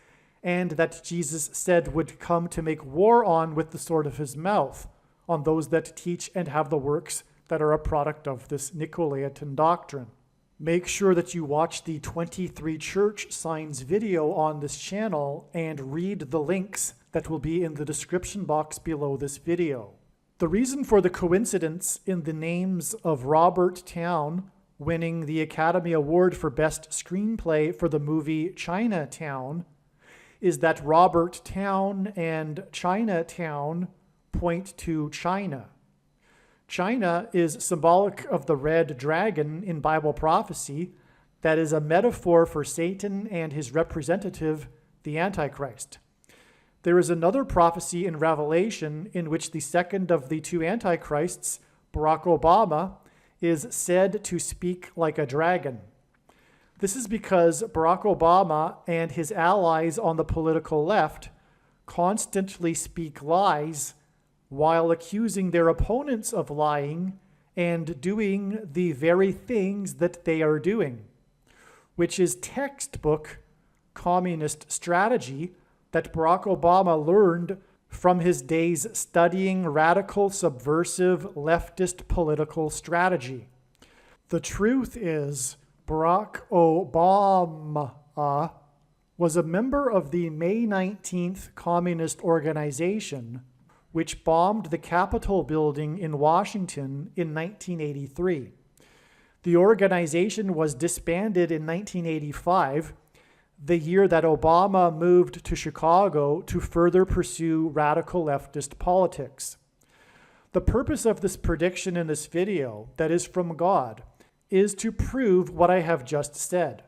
and that Jesus said would come to make war on with the sword of his mouth, on those that teach and have the works that are a product of this Nicolaitan doctrine. Make sure that you watch the 23 church signs video on this channel and read the links that will be in the description box below this video. The reason for the coincidence in the names of Robert Towne winning the Academy Award for Best Screenplay for the movie Chinatown is that Robert Towne and Chinatown point to China. China is symbolic of the red dragon in Bible prophecy that is a metaphor for Satan and his representative, the Antichrist. There is another prophecy in Revelation in which the second of the two antichrists, Barack Obama, is said to speak like a dragon. This is because Barack Obama and his allies on the political left constantly speak lies while accusing their opponents of lying and doing the very things that they are doing, which is textbook communist strategy that Barack Obama learned from his days studying radical, subversive, leftist political strategy. The truth is, Barack Obama was a member of the May 19th Communist Organization, which bombed the Capitol building in Washington in 1983. The organization was disbanded in 1985, the year that Obama moved to Chicago to further pursue radical leftist politics. The purpose of this prediction in this video, that is from God, is to prove what I have just said.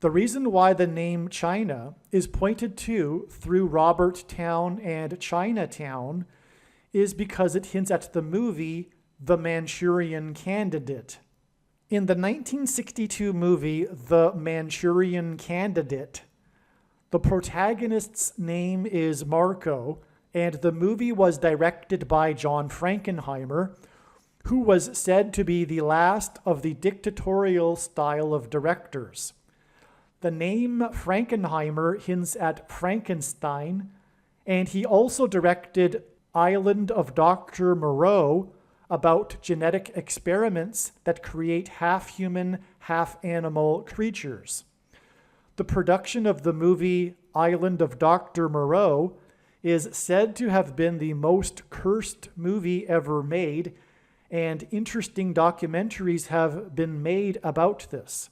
The reason why the name China is pointed to through Robert Towne and Chinatown is because it hints at the movie The Manchurian Candidate. In the 1962 movie The Manchurian Candidate, the protagonist's name is Marco, and the movie was directed by John Frankenheimer, who was said to be the last of the dictatorial style of directors. The name Frankenheimer hints at Frankenstein, and he also directed Island of Dr. Moreau, about genetic experiments that create half-human, half-animal creatures. The production of the movie Island of Dr. Moreau is said to have been the most cursed movie ever made, and interesting documentaries have been made about this.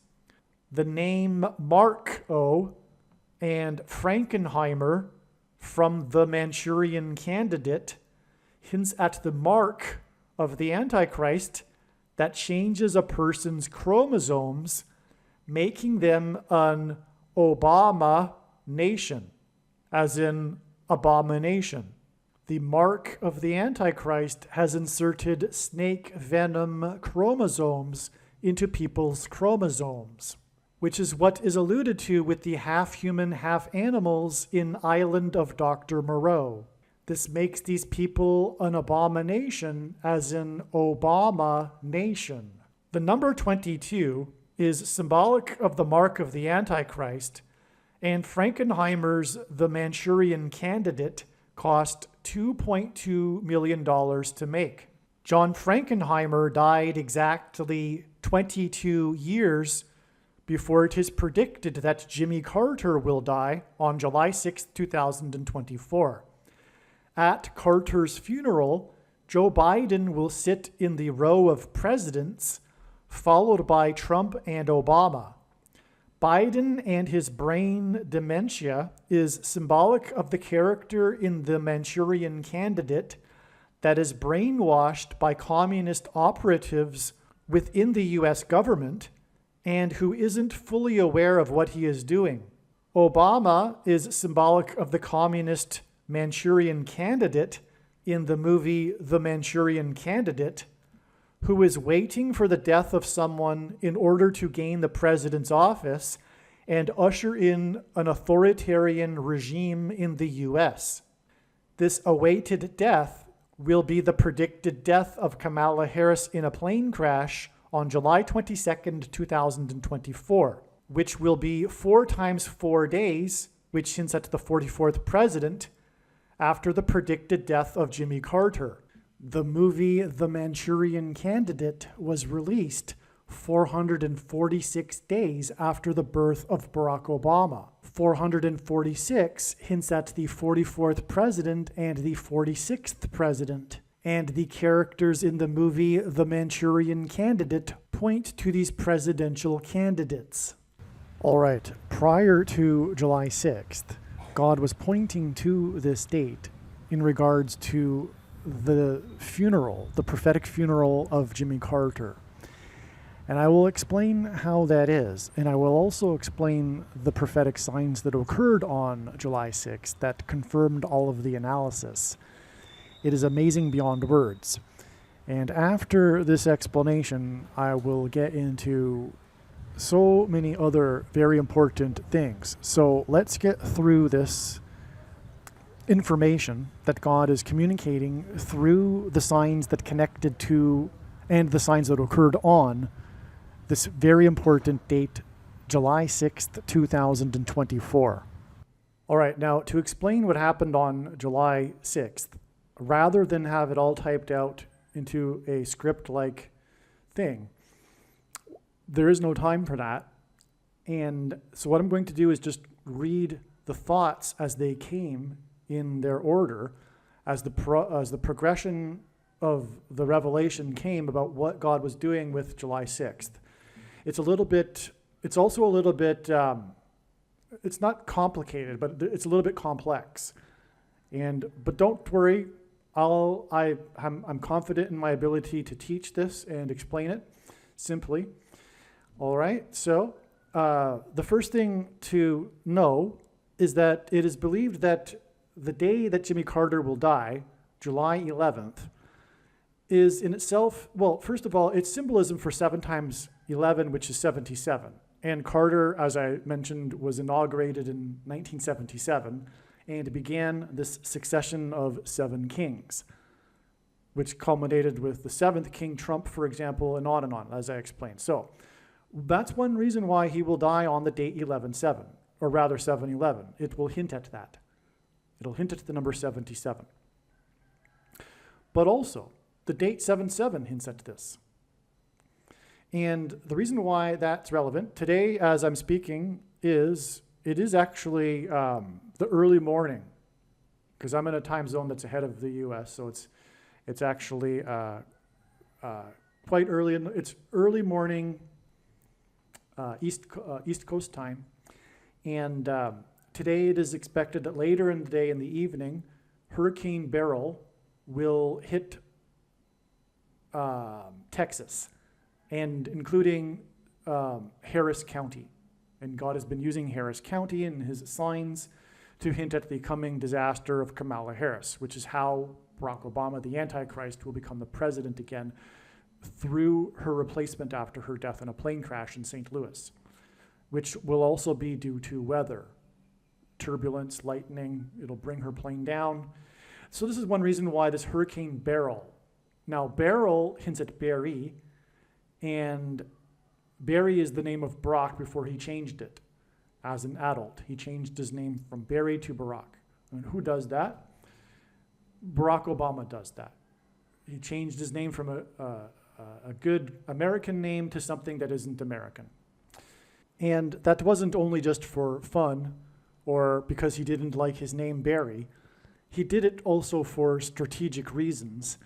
The name Marco and Frankenheimer from The Manchurian Candidate hints at the mark of the Antichrist that changes a person's chromosomes, making them an Obama nation, as in abomination. The mark of the Antichrist has inserted snake venom chromosomes into people's chromosomes, which is what is alluded to with the half-human, half-animals in Island of Dr. Moreau. This makes these people an abomination, as in Obama nation. The number 22 is symbolic of the mark of the Antichrist, and Frankenheimer's The Manchurian Candidate cost $2.2 million to make. John Frankenheimer died exactly 22 years before it is predicted that Jimmy Carter will die on July 6, 2024. At Carter's funeral, Joe Biden will sit in the row of presidents, followed by Trump and Obama. Biden and his brain dementia is symbolic of the character in The Manchurian Candidate that is brainwashed by communist operatives within the U.S. government and who isn't fully aware of what he is doing. Obama is symbolic of the communist Manchurian Candidate in the movie The Manchurian Candidate, who is waiting for the death of someone in order to gain the president's office and usher in an authoritarian regime in the US. This awaited death will be the predicted death of Kamala Harris in a plane crash on July 22nd, 2024, which will be 4 times 4 days, which hints at the 44th president, after the predicted death of Jimmy Carter. The movie The Manchurian Candidate was released 446 days after the birth of Barack Obama. 446 hints at the 44th president and the 46th president. And the characters in the movie The Manchurian Candidate point to these presidential candidates. All right, prior to July 6th, God was pointing to this date in regards to the funeral, the prophetic funeral of Jimmy Carter. And I will explain how that is. And I will also explain the prophetic signs that occurred on July 6th that confirmed all of the analysis. It is amazing beyond words. And after this explanation, I will get into so many other very important things. So let's get through this information that God is communicating through the signs that connected to and the signs that occurred on this very important date, July 6th, 2024. All right, now to explain what happened on July 6th, rather than have it all typed out into a script-like thing, there is no time for that. And so what I'm going to do is just read the thoughts as they came in their order, as the progression of the revelation came about what God was doing with July 6th. It's also a little bit, it's not complicated, but it's a little bit complex. But don't worry, I'm confident in my ability to teach this and explain it simply. All right, so the first thing to know is that it is believed that the day that Jimmy Carter will die, July 11th, is in itself, well, first of all, it's symbolism for 7 times 11, which is 77. And Carter, as I mentioned, was inaugurated in 1977 and began this succession of 7 kings, which culminated with the 7th King Trump, for example, and on, as I explained. So that's one reason why he will die on the date 11/7, or rather 7/11. It will hint at that. It'll hint at the number 77. But also, the date 7/7 hints at this. And the reason why that's relevant today, as I'm speaking, it is actually the early morning, because I'm in a time zone that's ahead of the U.S., so it's actually quite early. It's early morning East Coast time, and today it is expected that later in the day, in the evening, Hurricane Beryl will hit Texas, and including Harris County. And God has been using Harris County in his signs to hint at the coming disaster of Kamala Harris, which is how Barack Obama, the Antichrist, will become the president again through her replacement after her death in a plane crash in St. Louis, which will also be due to weather, turbulence, lightning. It'll bring her plane down. So this is one reason why this Hurricane Beryl. Now, Beryl hints at Barry, and Barry is the name of Barack before he changed it as an adult. He changed his name from Barry to Barack. And who does that? Barack Obama does that. He changed his name from a good American name to something that isn't American. And that wasn't only just for fun or because he didn't like his name Barry. He did it also for strategic reasons.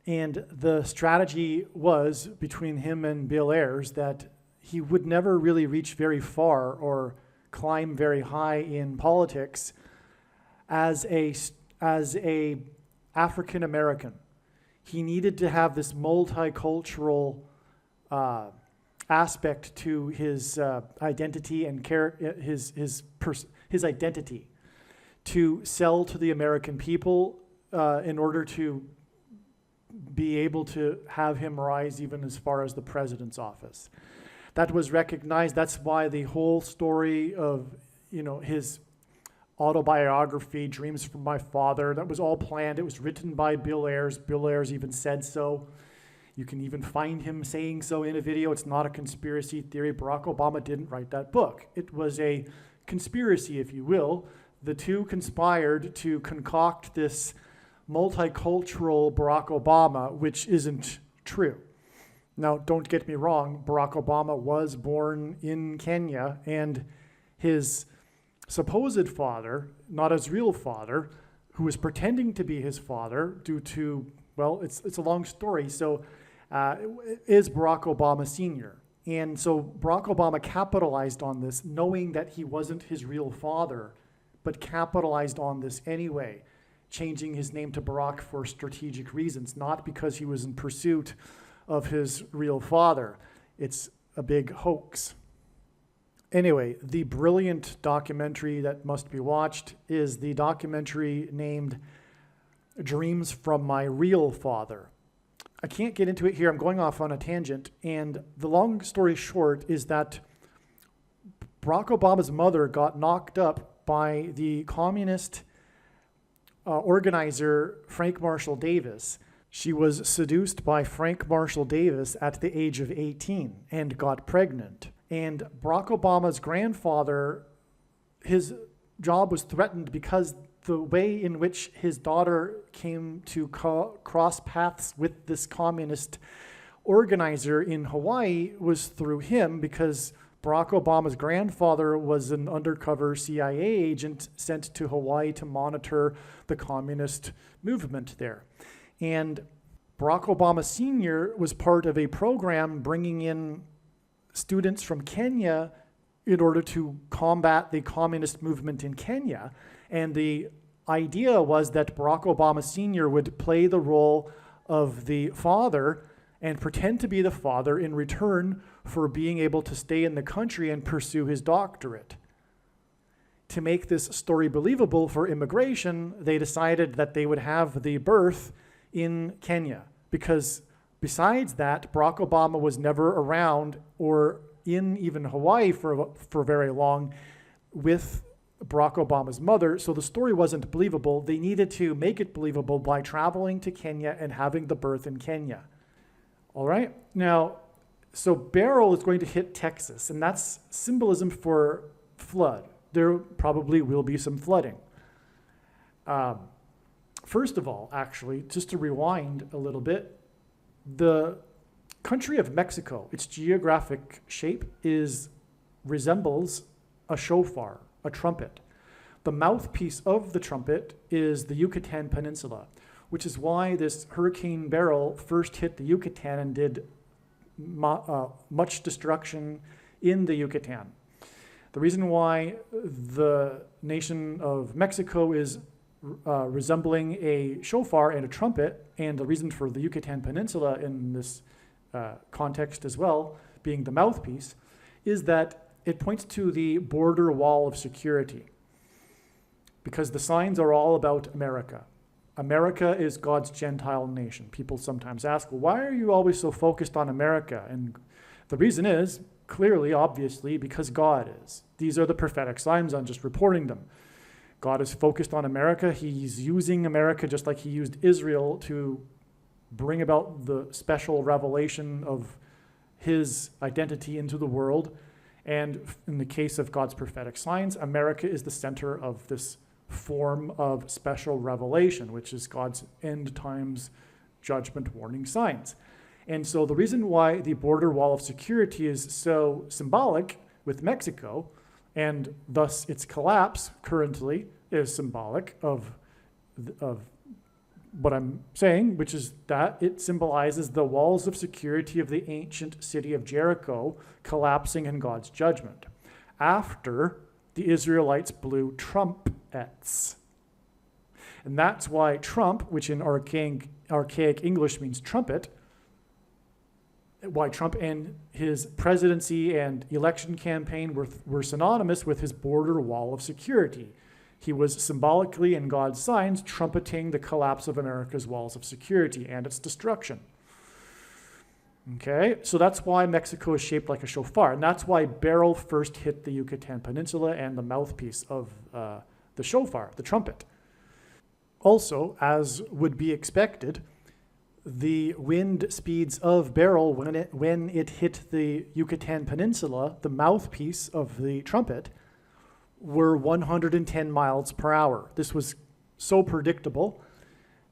And the strategy was between him and Bill Ayers that he would never really reach very far or climb very high in politics as a African American. He needed to have this multicultural aspect to his identity and his identity to sell to the American people in order to be able to have him rise even as far as the president's office. That was recognized. That's why the whole story of, his autobiography, Dreams from My Father, that was all planned. It was written by Bill Ayers. Bill Ayers even said so. You can even find him saying so in a video. It's not a conspiracy theory. Barack Obama didn't write that book. It was a conspiracy, if you will. The two conspired to concoct this multicultural Barack Obama, which isn't true. Now, don't get me wrong, Barack Obama was born in Kenya, and his supposed father, not his real father, who was pretending to be his father due to, well, it's a long story, so is Barack Obama Sr. And so Barack Obama capitalized on this, knowing that he wasn't his real father, but capitalized on this anyway, changing his name to Barack for strategic reasons, not because he was in pursuit of his real father. It's a big hoax. Anyway, the brilliant documentary that must be watched is the documentary named Dreams from My Real Father. I can't get into it here. I'm going off on a tangent. And the long story short is that Barack Obama's mother got knocked up by the communist organizer Frank Marshall Davis. She was seduced by Frank Marshall Davis at the age of 18 and got pregnant. And Barack Obama's grandfather, his job was threatened because the way in which his daughter came to cross paths with this communist organizer in Hawaii was through him, because Barack Obama's grandfather was an undercover CIA agent sent to Hawaii to monitor the communist movement there. And Barack Obama Sr. was part of a program bringing in students from Kenya in order to combat the communist movement in Kenya. And the idea was that Barack Obama Sr. would play the role of the father and pretend to be the father in return for being able to stay in the country and pursue his doctorate. To make this story believable for immigration, they decided that they would have the birth in Kenya, because besides that, Barack Obama was never around or in even Hawaii for very long with Barack Obama's mother, so the story wasn't believable. They needed to make it believable by traveling to Kenya and having the birth in Kenya. All right, now, so Beryl is going to hit Texas, and that's symbolism for flood. There probably will be some flooding. First of all, actually, just to rewind a little bit, the country of Mexico, its geographic shape resembles a shofar, a trumpet. The mouthpiece of the trumpet is the Yucatan Peninsula, which is why this Hurricane Beryl first hit the Yucatan and did much destruction in the Yucatan. The reason why the nation of Mexico is resembling a shofar and a trumpet, and the reason for the Yucatan Peninsula in this context as well, being the mouthpiece, is that it points to the border wall of security. Because the signs are all about America. America is God's Gentile nation. People sometimes ask, well, why are you always so focused on America? And the reason is, clearly, obviously, because God is. These are the prophetic signs. I'm just reporting them. God is focused on America. He's using America just like he used Israel to bring about the special revelation of his identity into the world. And in the case of God's prophetic signs, America is the center of this form of special revelation, which is God's end times judgment warning signs. And so the reason why the border wall of security is so symbolic with Mexico, and thus its collapse currently is symbolic of what I'm saying, which is that it symbolizes the walls of security of the ancient city of Jericho collapsing in God's judgment after the Israelites blew trumpets. And that's why trump, which in archaic English means trumpet, why Trump and his presidency and election campaign were synonymous with his border wall of security. He was symbolically, in God's signs, trumpeting the collapse of America's walls of security and its destruction. Okay, so that's why Mexico is shaped like a shofar, and that's why Beryl first hit the Yucatan Peninsula and the mouthpiece of the shofar, the trumpet. Also, as would be expected, the wind speeds of Beryl, when it hit the Yucatan Peninsula, the mouthpiece of the trumpet, were 110 miles per hour. This was so predictable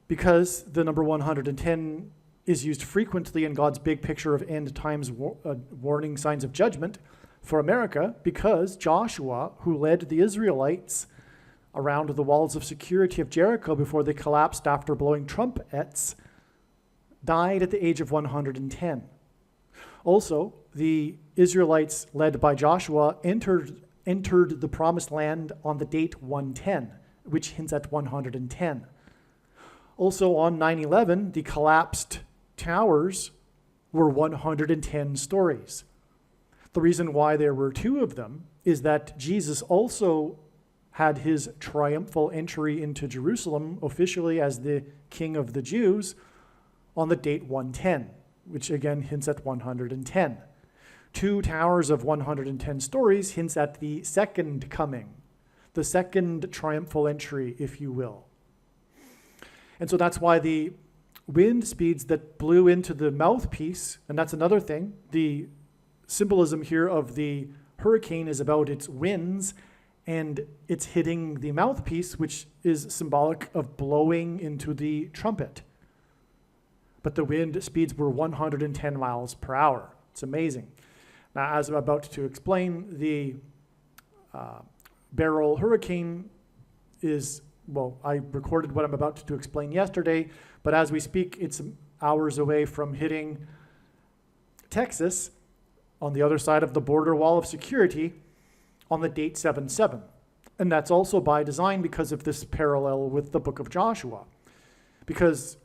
because the number 110 is used frequently in God's big picture of end times warning signs of judgment for America, because Joshua, who led the Israelites around the walls of security of Jericho before they collapsed after blowing trumpets, died at the age of 110. Also, the Israelites, led by Joshua, entered the promised land on the date 110, which hints at 110. Also, on 9/11, the collapsed towers were 110 stories. The reason why there were two of them is that Jesus also had his triumphal entry into Jerusalem officially as the King of the Jews on the date 110, which again hints at 110. Two towers of 110 stories hints at the second coming, the second triumphal entry, if you will. And so that's why the wind speeds that blew into the mouthpiece, and that's another thing, the symbolism here of the hurricane is about its winds, and it's hitting the mouthpiece, which is symbolic of blowing into the trumpet. But the wind speeds were 110 miles per hour. It's amazing. Now, as I'm about to explain, the Beryl hurricane is, well, I recorded what I'm about to explain yesterday, but as we speak, it's hours away from hitting Texas on the other side of the border wall of security on the date 7/7. And that's also by design because of this parallel with the book of Joshua. Because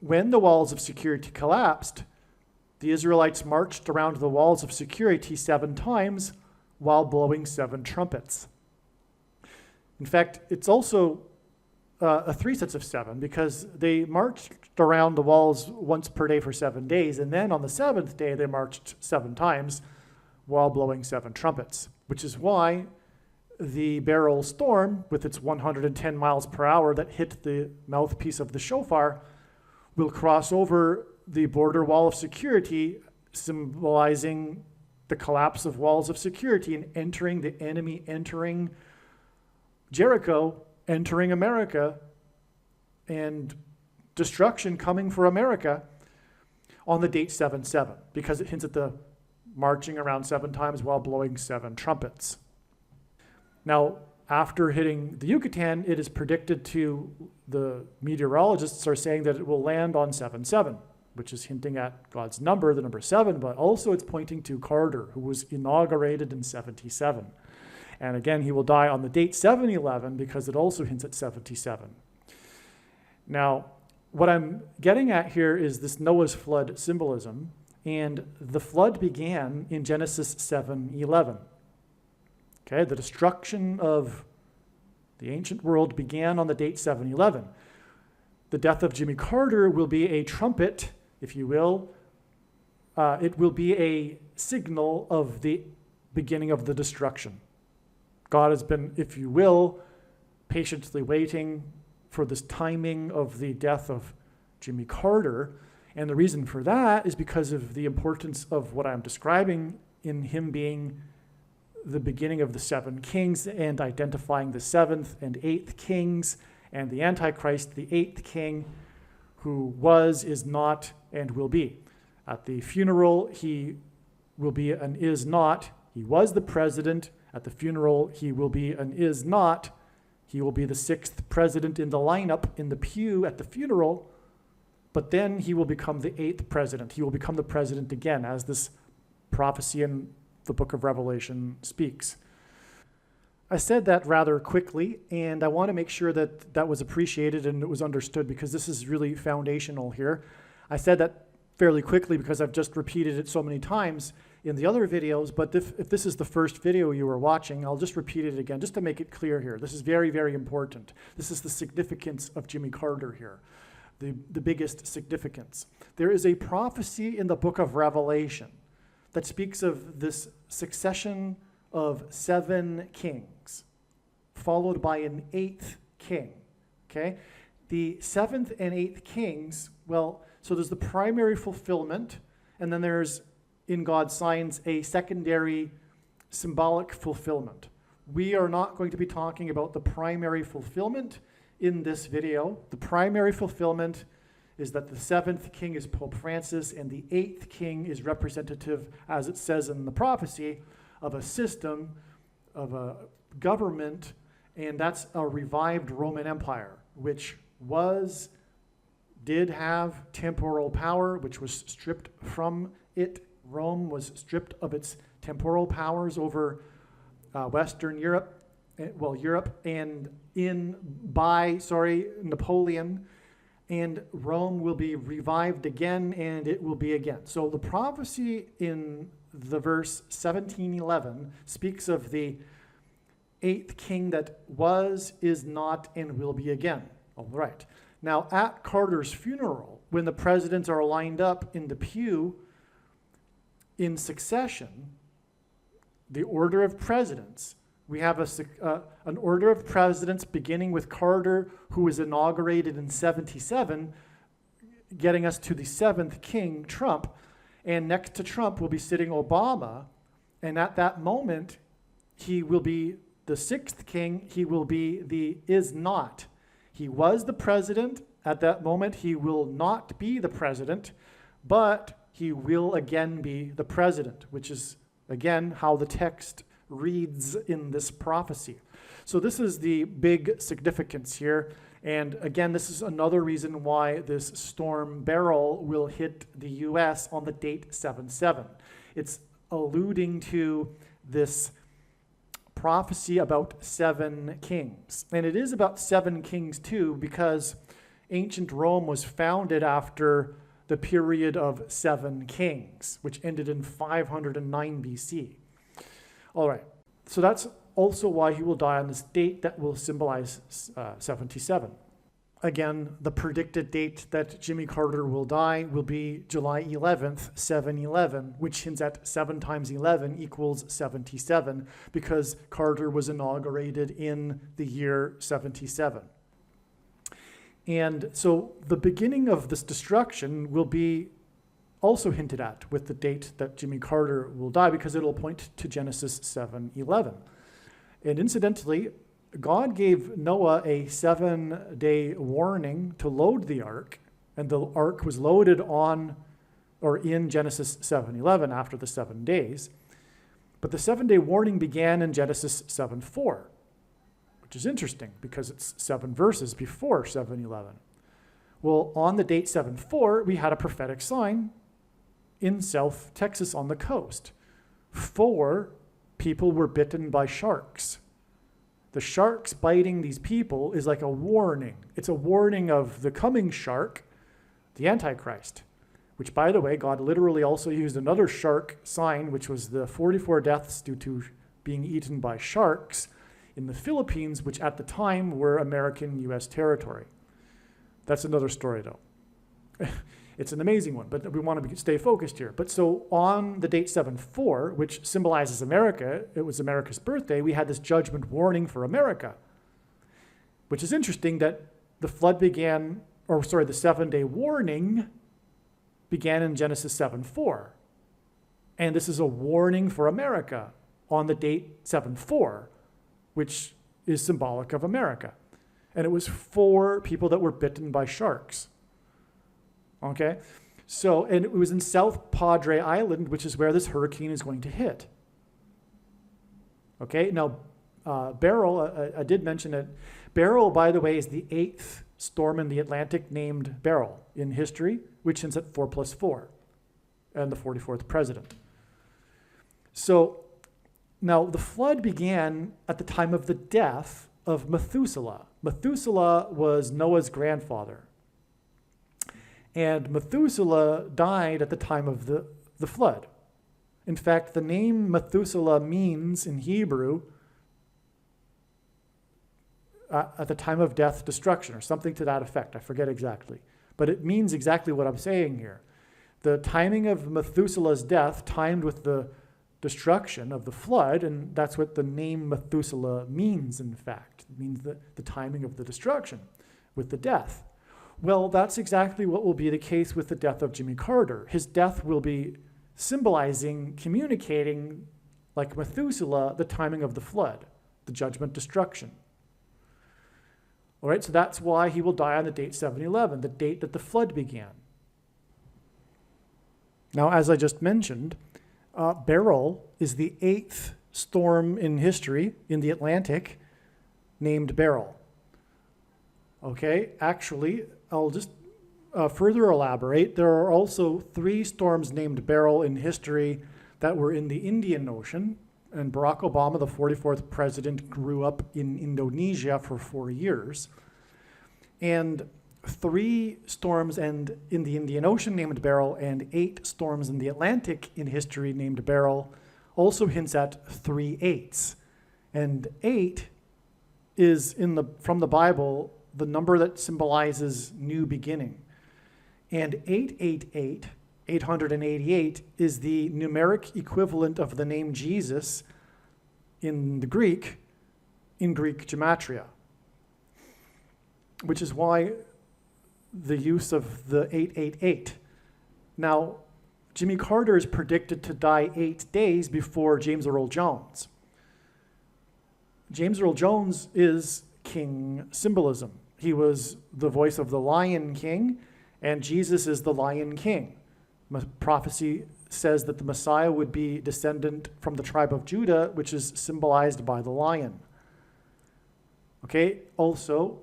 when the walls of security collapsed, the Israelites marched around the walls of security 7 times while blowing 7 trumpets. In fact, it's also 3 sets of 7 because they marched around the walls once per day for 7 days, and then on the 7th day they marched 7 times while blowing 7 trumpets, which is why the Beryl storm, with its 110 miles per hour that hit the mouthpiece of the shofar, will cross over the border wall of security, symbolizing the collapse of walls of security and entering the enemy, entering Jericho, entering America, and destruction coming for America on the date 7/7, because it hints at the marching around 7 times while blowing 7 trumpets. Now, after hitting the Yucatan, it is predicted the meteorologists are saying that it will land on 7/7, which is hinting at God's number, the number 7, but also it's pointing to Carter, who was inaugurated in 77. And again, he will die on the date 7/11 because it also hints at 77. Now, what I'm getting at here is this Noah's flood symbolism, and the flood began in Genesis 7:11. Okay, the destruction of the ancient world began on the date 7/11. The death of Jimmy Carter will be a trumpet, if you will. It will be a signal of the beginning of the destruction. God has been, if you will, patiently waiting for this timing of the death of Jimmy Carter. And the reason for that is because of the importance of what I'm describing in him being the beginning of the 7 kings and identifying the 7th and 8th kings and the Antichrist, the 8th king, who was, is not, and will be. At the funeral, he will be and is not. He was the president. At the funeral, he will be and is not. He will be the 6th president in the lineup in the pew at the funeral, but then he will become the 8th president. He will become the president again, as this prophecy in the book of Revelation speaks. I said that rather quickly, and I want to make sure that that was appreciated and it was understood, because this is really foundational here. I said that fairly quickly because I've just repeated it so many times. in the other videos, but if this is the first video you were watching, I'll just repeat it again just to make it clear here. This is very, very important. This is the significance of Jimmy Carter here, the biggest significance. There is a prophecy in the book of Revelation that speaks of this succession of 7 kings, followed by an 8th king, okay? The 7th and 8th kings, well, so there's the primary fulfillment, and then there's, in God's signs, a secondary symbolic fulfillment. We are not going to be talking about the primary fulfillment in this video. The primary fulfillment is that the 7th king is Pope Francis, and the 8th king is representative, as it says in the prophecy, of a system, of a government, and that's a revived Roman Empire, which did have temporal power, which was stripped from it. Rome was stripped of its temporal powers over Western Europe, and by Napoleon, and Rome will be revived again, and it will be again. So the prophecy in the verse 1711 speaks of the 8th king that was, is not, and will be again. All right. Now, at Carter's funeral, when the presidents are lined up in the pew in succession, the order of presidents, we have an order of presidents beginning with Carter, who was inaugurated in 77, getting us to the 7th king, Trump. And next to Trump will be sitting Obama. And at that moment, he will be the 6th king. He will be the is not. He was the president. At that moment, he will not be the president, but he will again be the president, which is, again, how the text reads in this prophecy. So this is the big significance here. And again, this is another reason why this storm Beryl will hit the U.S. on the date 7/7. It's alluding to this prophecy about 7 kings. And it is about 7 kings too, because ancient Rome was founded after the period of 7 kings, which ended in 509 BC. All right, so that's also why he will die on this date that will symbolize 77. Again, the predicted date that Jimmy Carter will die will be July 11th, 7/11, which hints at 7 times 11 equals 77, because Carter was inaugurated in the year 77. And so the beginning of this destruction will be also hinted at with the date that Jimmy Carter will die, because it'll point to Genesis 7:11. And incidentally, God gave Noah a 7-day warning to load the ark, and the ark was loaded on or in Genesis 7:11 after the 7 days. But the 7-day warning began in Genesis 7:4, which is interesting because it's 7 verses before 7:11. Well, on the date 7/4, we had a prophetic sign in South Texas on the coast. 4 people were bitten by sharks. The sharks biting these people is like a warning. It's a warning of the coming shark, the Antichrist, which, by the way, God literally also used another shark sign, which was the 44 deaths due to being eaten by sharks in the Philippines, which at the time were American U.S. territory. That's another story, though. It's an amazing one, but we want to stay focused here. But so on the date 7/4, which symbolizes America, it was America's birthday, we had this judgment warning for America, which is interesting that the 7-day warning began in Genesis 7:4. And this is a warning for America on the date 7/4, which is symbolic of America. And it was 4 people that were bitten by sharks. Okay, so, and it was in South Padre Island, which is where this hurricane is going to hit. Okay, now Beryl, I did mention it. Beryl, by the way, is the 8th storm in the Atlantic named Beryl in history, which hints at 4 + 4, and the 44th president. So now the flood began at the time of the death of Methuselah. Methuselah was Noah's grandfather. And Methuselah died at the time of the flood. In fact, the name Methuselah means in Hebrew, at the time of death, destruction, or something to that effect. I forget exactly. But it means exactly what I'm saying here. The timing of Methuselah's death timed with the destruction of the flood, and that's what the name Methuselah means, in fact. It means the timing of the destruction with the death. Well, that's exactly what will be the case with the death of Jimmy Carter. His death will be symbolizing, communicating, like Methuselah, the timing of the flood, the judgment, destruction. All right, so that's why he will die on the date 7/11, the date that the flood began. Now, as I just mentioned, Beryl is the 8th storm in history in the Atlantic named Beryl. Okay, actually, I'll just further elaborate. There are also 3 storms named Beryl in history that were in the Indian Ocean, and Barack Obama, the 44th president, grew up in Indonesia for 4 years. And 3 storms in the Indian Ocean named Beryl and 8 storms in the Atlantic in history named Beryl also hints at 3 eights. And 8 is from the Bible the number that symbolizes new beginning. And 888, 888, is the numeric equivalent of the name Jesus in Greek gematria, which is why the use of the 888. Now, Jimmy Carter is predicted to die 8 days before James Earl Jones. James Earl Jones is king symbolism. He was the voice of the Lion King, and Jesus is the Lion King. Prophecy says that the Messiah would be descendant from the tribe of Judah, which is symbolized by the lion. Okay, also,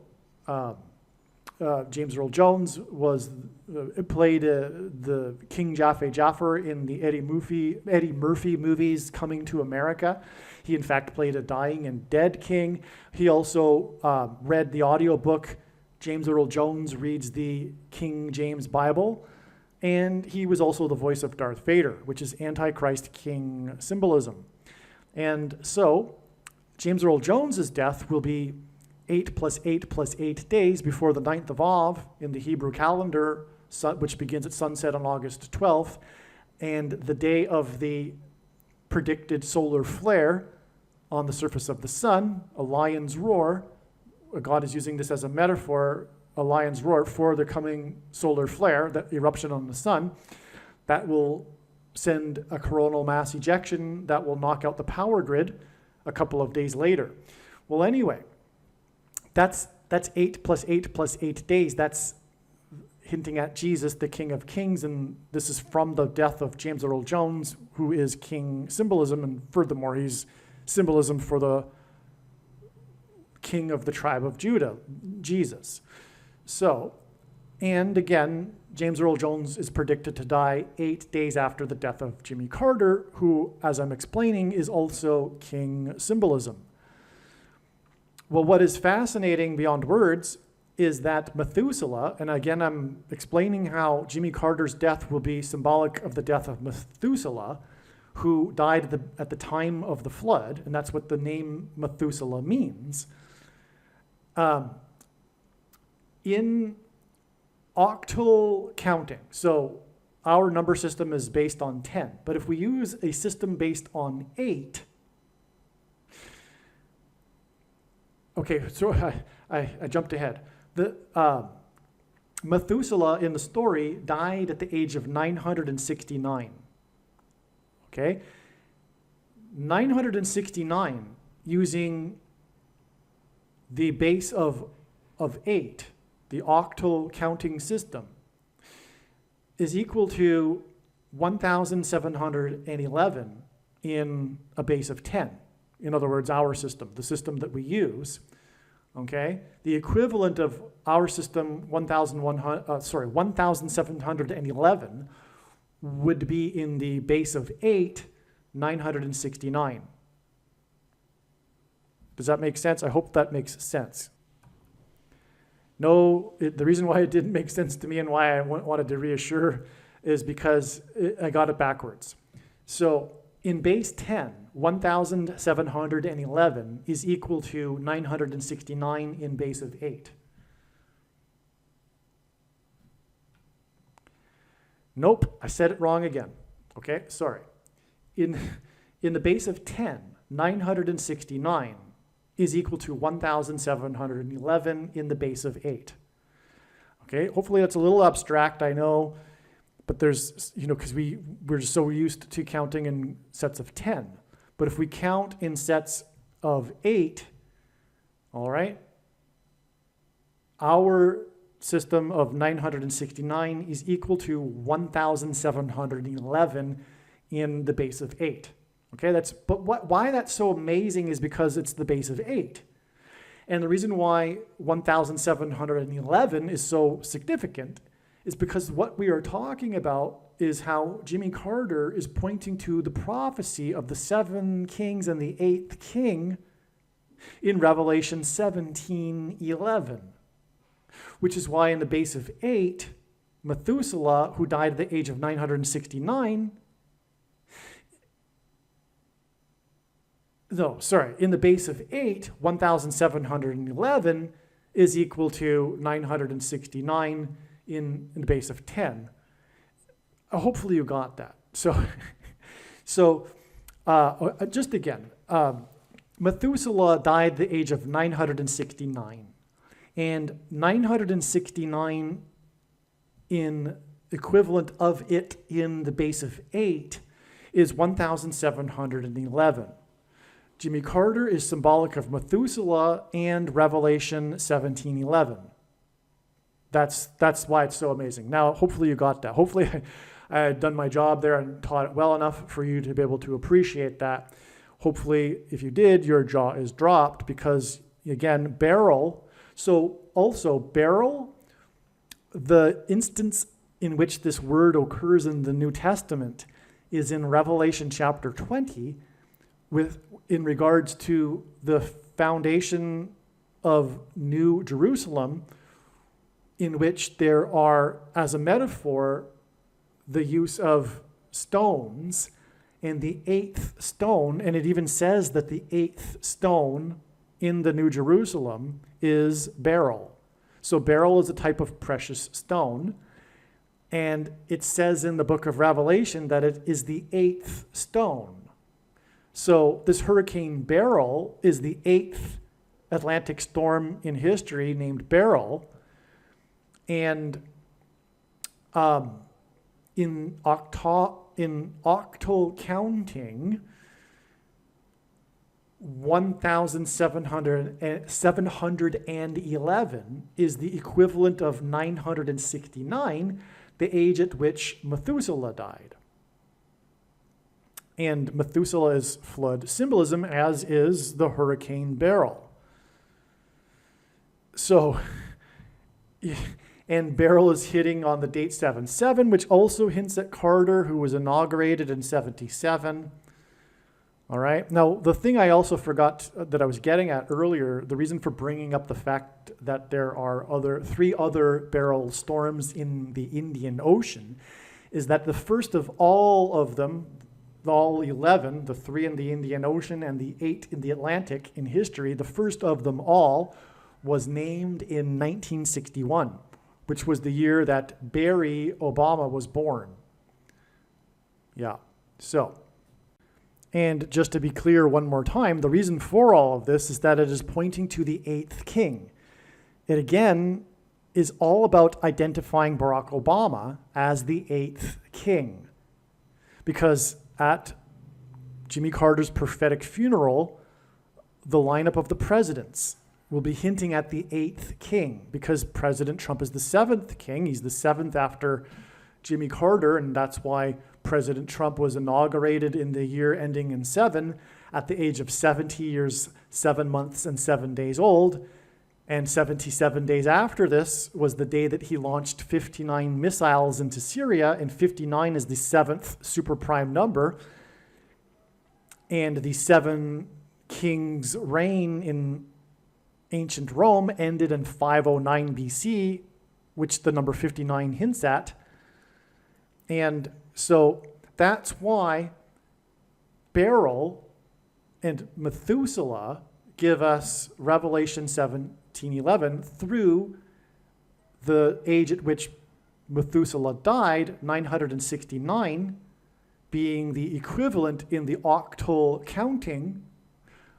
James Earl Jones played the King Jaffe in the Eddie Murphy movies Coming to America. He, in fact, played a dying and dead king. He also read the audiobook. James Earl Jones reads the King James Bible. And he was also the voice of Darth Vader, which is Antichrist king symbolism. And so, James Earl Jones's death will be 8 + 8 + 8 days before the 9th of Av in the Hebrew calendar, which begins at sunset on August 12th, and the day of the predicted solar flare on the surface of the sun, a lion's roar. God is using this as a metaphor, a lion's roar for the coming solar flare, that eruption on the sun, that will send a coronal mass ejection that will knock out the power grid a couple of days later. Well, anyway, that's 8 + 8 + 8 days. That's hinting at Jesus, the King of Kings, and this is from the death of James Earl Jones, who is king symbolism, and furthermore, he's symbolism for the king of the tribe of Judah, Jesus. So, and again, James Earl Jones is predicted to die 8 days after the death of Jimmy Carter, who, as I'm explaining, is also king symbolism. Well, what is fascinating beyond words is that Methuselah, and again, I'm explaining how Jimmy Carter's death will be symbolic of the death of Methuselah, who died at the time of the flood, and that's what the name Methuselah means. In octal counting, so our number system is based on 10, but if we use a system based on 8, okay, so I jumped ahead. Methuselah in the story died at the age of 969. Okay? 969 using the base of 8, the octal counting system, is equal to 1,711 in a base of 10. In other words, our system, the system that we use. Okay? The equivalent of our system, 1,711, would be in the base of 8, 969. Does that make sense? I hope that makes sense. No, the reason why it didn't make sense to me and why I wanted to reassure is because I got it backwards. So in base 10, 1,711 is equal to 969 in base of 8. Nope, I said it wrong again. Okay, sorry. In the base of 10, 969 is equal to 1,711 in the base of 8. Okay, hopefully that's a little abstract, I know, but there's, because we're so used to counting in sets of 10. But if we count in sets of 8, all right, our system of 969 is equal to 1,711 in the base of 8. Okay, why that's so amazing is because it's the base of 8. And the reason why 1,711 is so significant is because what we are talking about is how Jimmy Carter is pointing to the prophecy of the 7 kings and the 8th king in Revelation 17:11. Which is why in the base of 8, Methuselah, who died at the age of 969, in the base of 8, 1,711 is equal to 969 in the base of 10. Hopefully you got that. Just again, Methuselah died at the age of 969. And 969 in equivalent of it in the base of 8 is 1,711. Jimmy Carter is symbolic of Methuselah and Revelation 17:11. That's why it's so amazing. Now, hopefully you got that. Hopefully I had done my job there and taught it well enough for you to be able to appreciate that. Hopefully, if you did, your jaw is dropped because, again, beryl. So also beryl, the instance in which this word occurs in the New Testament is in Revelation chapter 20 in regards to the foundation of New Jerusalem, in which there are, as a metaphor, the use of stones, and the 8th stone, and it even says that the 8th stone in the New Jerusalem is beryl. So beryl is a type of precious stone, and it says in the book of Revelation that it is the 8th stone. So this Hurricane Beryl is the 8th Atlantic storm in history named Beryl, and in octal counting, 1,711 is the equivalent of 969, the age at which Methuselah died. And Methuselah is flood symbolism, as is the Hurricane Beryl. So, and Beryl is hitting on the date 77, which also hints at Carter, who was inaugurated in 77. All right. Now, the thing I also forgot that I was getting at earlier, the reason for bringing up the fact that there are 3 other Beryl storms in the Indian Ocean, is that the first of all of them, all 11, the 3 in the Indian Ocean and the 8 in the Atlantic in history, the first of them all was named in 1961, which was the year that Barry Obama was born. Yeah. So. And just to be clear one more time, the reason for all of this is that it is pointing to the 8th king. It again is all about identifying Barack Obama as the 8th king. Because at Jimmy Carter's prophetic funeral, the lineup of the presidents will be hinting at the 8th king, because President Trump is the 7th king. He's the 7th after Jimmy Carter, and that's why President Trump was inaugurated in the year ending in 7 at the age of 70 years, 7 months, and 7 days old. And 77 days after this was the day that he launched 59 missiles into Syria, and 59 is the 7th super prime number. And the 7 kings' reign in ancient Rome ended in 509 BC, which the number 59 hints at. And so that's why Beryl and Methuselah give us Revelation 17:11 through the age at which Methuselah died, 969, being the equivalent in the octal counting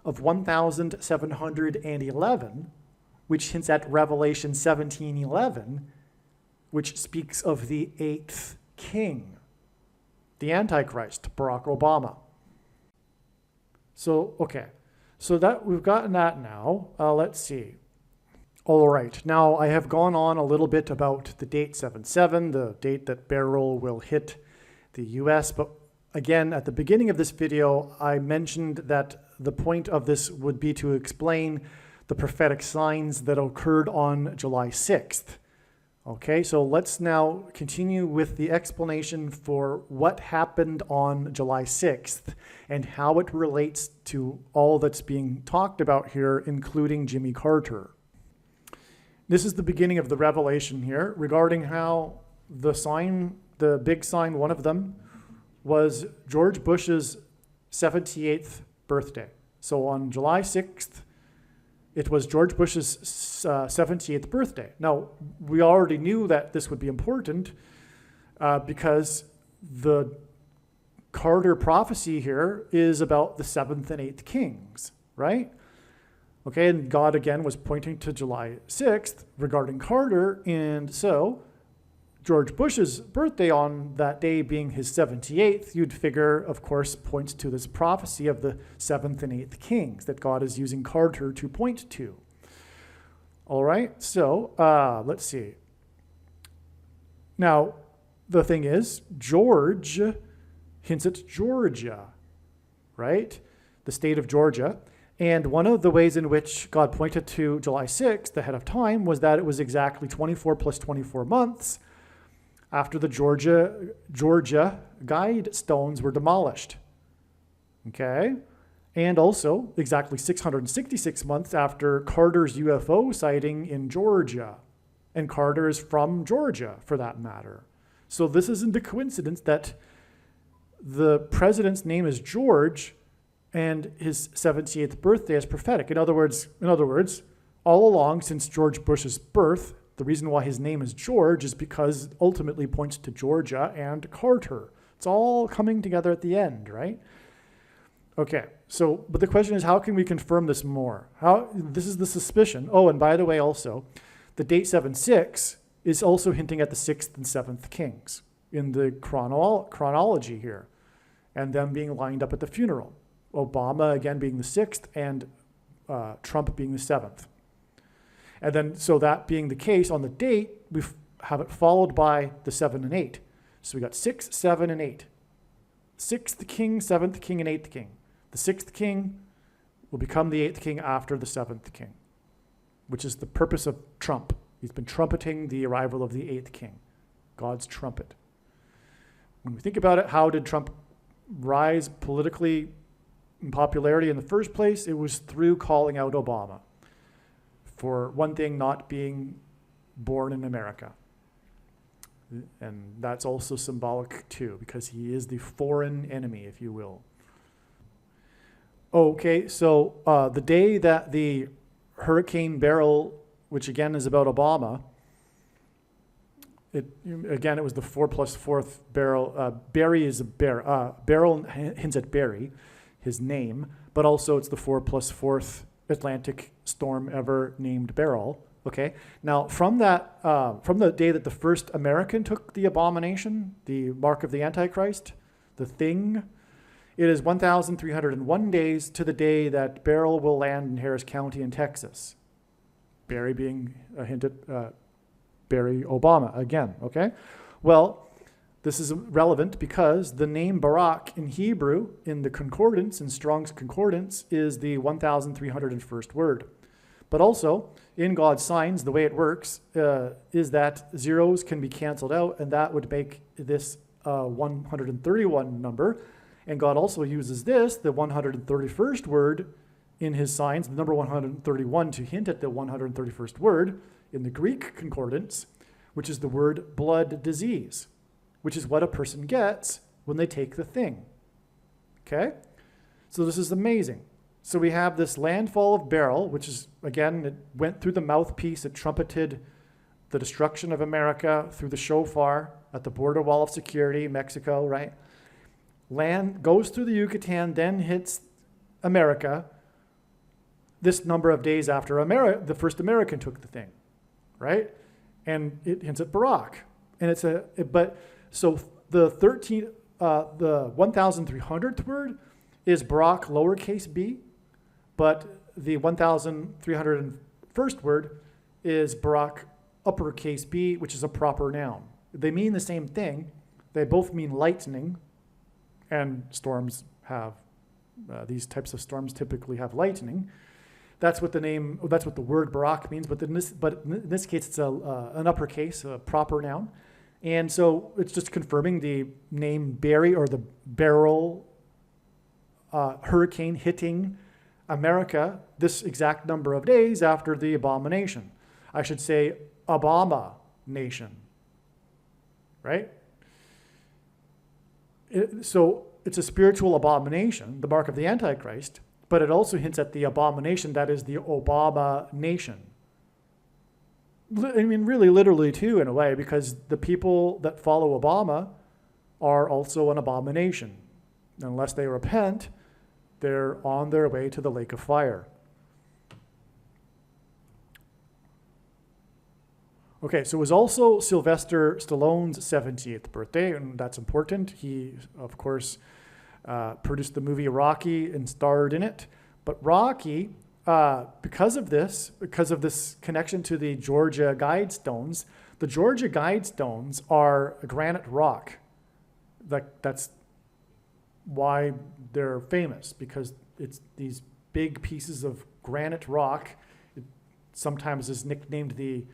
of 1711, which hints at Revelation 17:11, which speaks of the 8th king, the Antichrist, Barack Obama. So, okay. So that we've gotten that now. Let's see. All right. Now I have gone on a little bit about the date 7/7, the date that Beryl will hit the US. But again, at the beginning of this video, I mentioned that the point of this would be to explain the prophetic signs that occurred on July 6th. Okay, so let's now continue with the explanation for what happened on July 6th and how it relates to all that's being talked about here, including Jimmy Carter. This is the beginning of the revelation here regarding how the sign, the big sign, one of them, was George Bush's 78th birthday. So on July 6th, it was George Bush's 78th birthday. Now, we already knew that this would be important because the Carter prophecy here is about the 7th and 8th kings, right? Okay, and God again was pointing to July 6th regarding Carter, and so George Bush's birthday on that day being his 78th, you'd figure, of course, points to this prophecy of the 7th and 8th kings that God is using Carter to point to. All right, so let's see. Now, the thing is, George hints at Georgia, right? The state of Georgia. And one of the ways in which God pointed to July 6th ahead of time was that it was exactly 24 plus 24 months after the Georgia guide stones were demolished. Okay? And also exactly 666 months after Carter's UFO sighting in Georgia. And Carter is from Georgia, for that matter. So this isn't a coincidence that the president's name is George and his 78th birthday is prophetic. In other words, all along since George Bush's birth, the reason why his name is George is because it ultimately points to Georgia and Carter. It's all coming together at the end, right? Okay, so, but the question is, how can we confirm this more? This is the suspicion. Oh, and by the way, also, the date 7/6 is also hinting at the 6th and 7th kings in the chronology here, and them being lined up at the funeral. Obama, again, being the 6th, and Trump being the 7th. And then, so that being the case, on the date, we have it followed by the 7 and 8. So we got 6, 7, and 8. 6th king, 7th king, and 8th king. The 6th king will become the 8th king after the 7th king, which is the purpose of Trump. He's been trumpeting the arrival of the 8th king, God's trumpet. When we think about it, how did Trump rise politically in popularity in the first place? It was through calling out Obama. For one thing, not being born in America. And that's also symbolic too, because he is the foreign enemy, if you will. Okay, so the day that the Hurricane Beryl, which again is about Obama, it was the 4 plus 4th Beryl. Barry is a bear. Beryl hints at Barry, his name, but also it's the 4 plus 4th Atlantic storm ever named Beryl. Okay. Now, from that, from the day that the first American took the abomination, the mark of the Antichrist, the thing, it is 1,301 days to the day that Beryl will land in Harris County in Texas. Barry being a hint at Barry Obama again. Okay. Well, this is relevant because the name Barak in Hebrew, in the concordance, in Strong's Concordance, is the 1,301st word. But also, in God's signs, the way it works is that zeros can be canceled out, and that would make this 131 number. And God also uses this, the 131st word, in his signs, the number 131, to hint at the 131st word in the Greek concordance, which is the word blood disease, which is what a person gets when they take the thing. Okay? So this is amazing. So we have this landfall of Beryl, which is, again, it went through the mouthpiece. It trumpeted the destruction of America through the shofar at the border wall of security, Mexico, right? Land goes through the Yucatan, then hits America this number of days after the first American took the thing, right? And it hints at Barak. And so the 1,300th word is Barak lowercase b, but the 1,301st word is Barak uppercase b, which is a proper noun. They mean the same thing. They both mean lightning, and storms have, these types of storms typically have lightning. That's what the word Barak means, but in this case, it's an uppercase, a proper noun. And so it's just confirming the name Barry, or the Beryl hurricane hitting America this exact number of days after the abomination. I should say Obama nation, right? So it's a spiritual abomination, the mark of the Antichrist, but it also hints at the abomination that is the Obama nation. I mean, really, literally, too, in a way, because the people that follow Obama are also an abomination. Unless they repent, they're on their way to the lake of fire. Okay, so it was also Sylvester Stallone's 70th birthday, and that's important. He, of course, produced the movie Rocky and starred in it. But Rocky, because of this connection to the Georgia Guidestones, the Georgia Guidestones are a granite rock. That's why they're famous, because it's these big pieces of granite rock. It sometimes is nicknamed the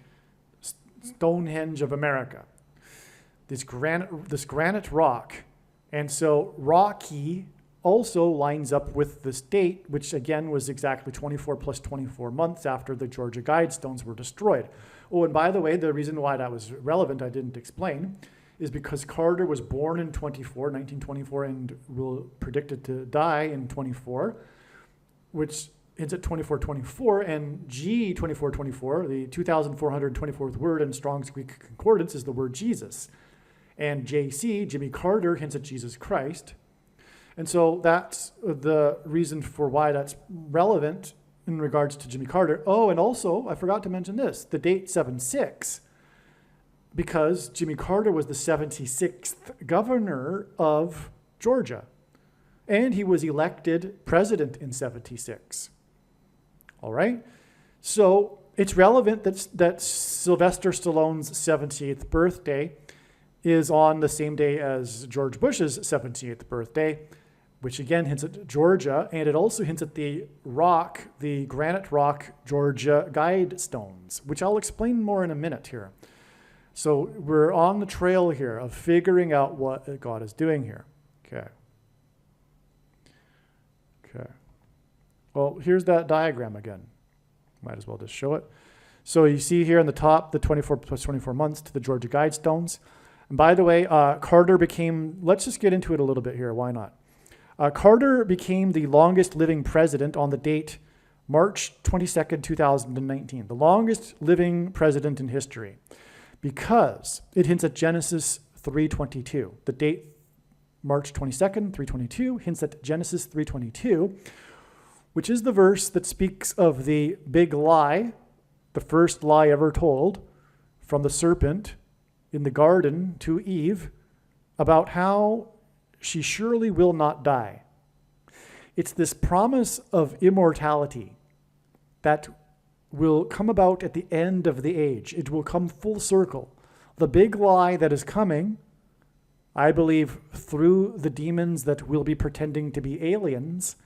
Stonehenge of America. This granite rock. And so Rocky also lines up with this date, which again was exactly 24 plus 24 months after the Georgia Guidestones were destroyed. Oh, and by the way, the reason why that was relevant, I didn't explain, is because Carter was born in 1924, and will predicted to die in 24, which hints at 2424, and G 2424, the 2,424th word in Strong's Greek Concordance, is the word Jesus. And JC, Jimmy Carter, hints at Jesus Christ. And so that's the reason for why that's relevant in regards to Jimmy Carter. Oh, and also, I forgot to mention this, the date 76, because Jimmy Carter was the 76th governor of Georgia, and he was elected president in 76. All right? So it's relevant that Sylvester Stallone's 70th birthday is on the same day as George Bush's 70th birthday, which again hints at Georgia, and it also hints at the granite rock Georgia Guidestones, which I'll explain more in a minute here. So we're on the trail here of figuring out what God is doing here. Okay. Well, here's that diagram again. Might as well just show it. So you see here on the top, the 24 plus 24 months to the Georgia Guidestones. And by the way, Carter became, let's just get into it a little bit here. Why not? Carter became the longest living president on the date March 22nd, 2019. The longest living president in history, because it hints at Genesis 3:22. The date March 22nd, 3:22 hints at Genesis 3:22, which is the verse that speaks of the big lie, the first lie ever told from the serpent in the garden to Eve about how she surely will not die. It's this promise of immortality that will come about at the end of the age. It will come full circle. The big lie that is coming, I believe, through the demons that will be pretending to be aliens,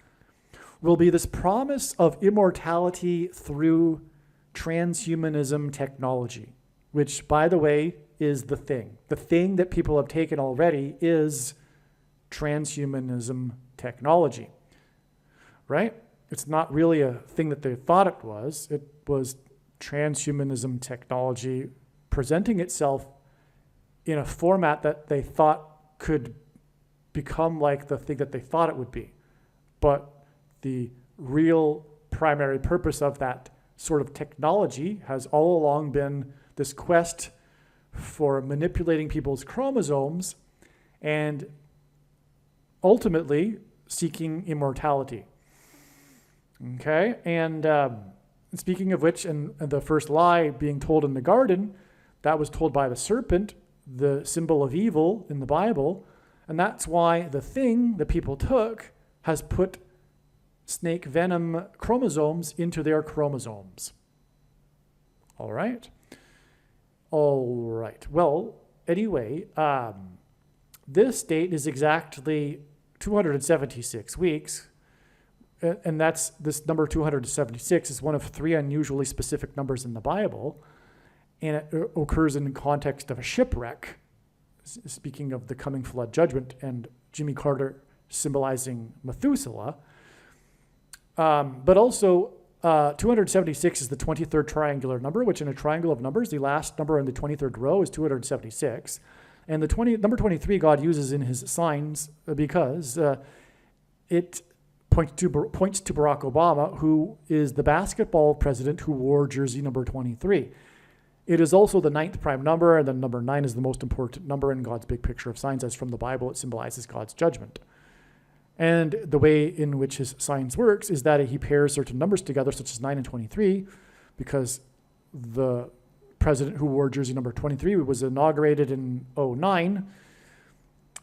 will be this promise of immortality through transhumanism technology, which, by the way, is the thing. The thing that people have taken already is transhumanism technology, right? It's not really a thing that they thought it was. It was transhumanism technology presenting itself in a format that they thought could become like the thing that they thought it would be. But the real primary purpose of that sort of technology has all along been this quest for manipulating people's chromosomes and ultimately seeking immortality. Okay, and speaking of which, and the first lie being told in the garden, that was told by the serpent, the symbol of evil in the Bible, and that's why the thing that people took has put snake venom chromosomes into their chromosomes. All right. Well, anyway, this date is exactly 276 weeks. And that's this number 276 is one of three unusually specific numbers in the Bible, and it occurs in the context of a shipwreck, speaking of the coming flood judgment, and Jimmy Carter symbolizing Methuselah. But also, 276 is the 23rd triangular number, which in a triangle of numbers, the last number in the 23rd row is 276. And the number 23 God uses in his signs because it points to Barack Obama, who is the basketball president who wore jersey number 23. It is also the 9th prime number, and then number 9 is the most important number in God's big picture of signs, as from the Bible it symbolizes God's judgment. And the way in which his signs works is that he pairs certain numbers together, such as 9 and 23, because the president who wore jersey number 23 was inaugurated in 2009.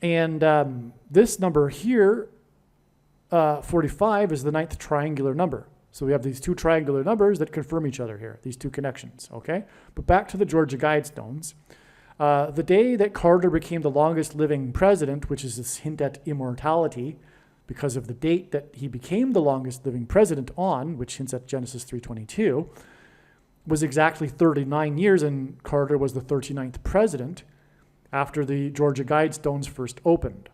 And this number here, 45, is the 9th triangular number. So we have these two triangular numbers that confirm each other here, these two connections, okay? But back to the Georgia Guidestones. The day that Carter became the longest living president, which is this hint at immortality, because of the date that he became the longest living president on, which hints at Genesis 3:22, was exactly 39 years, and Carter was the 39th president after the Georgia Guidestones first opened.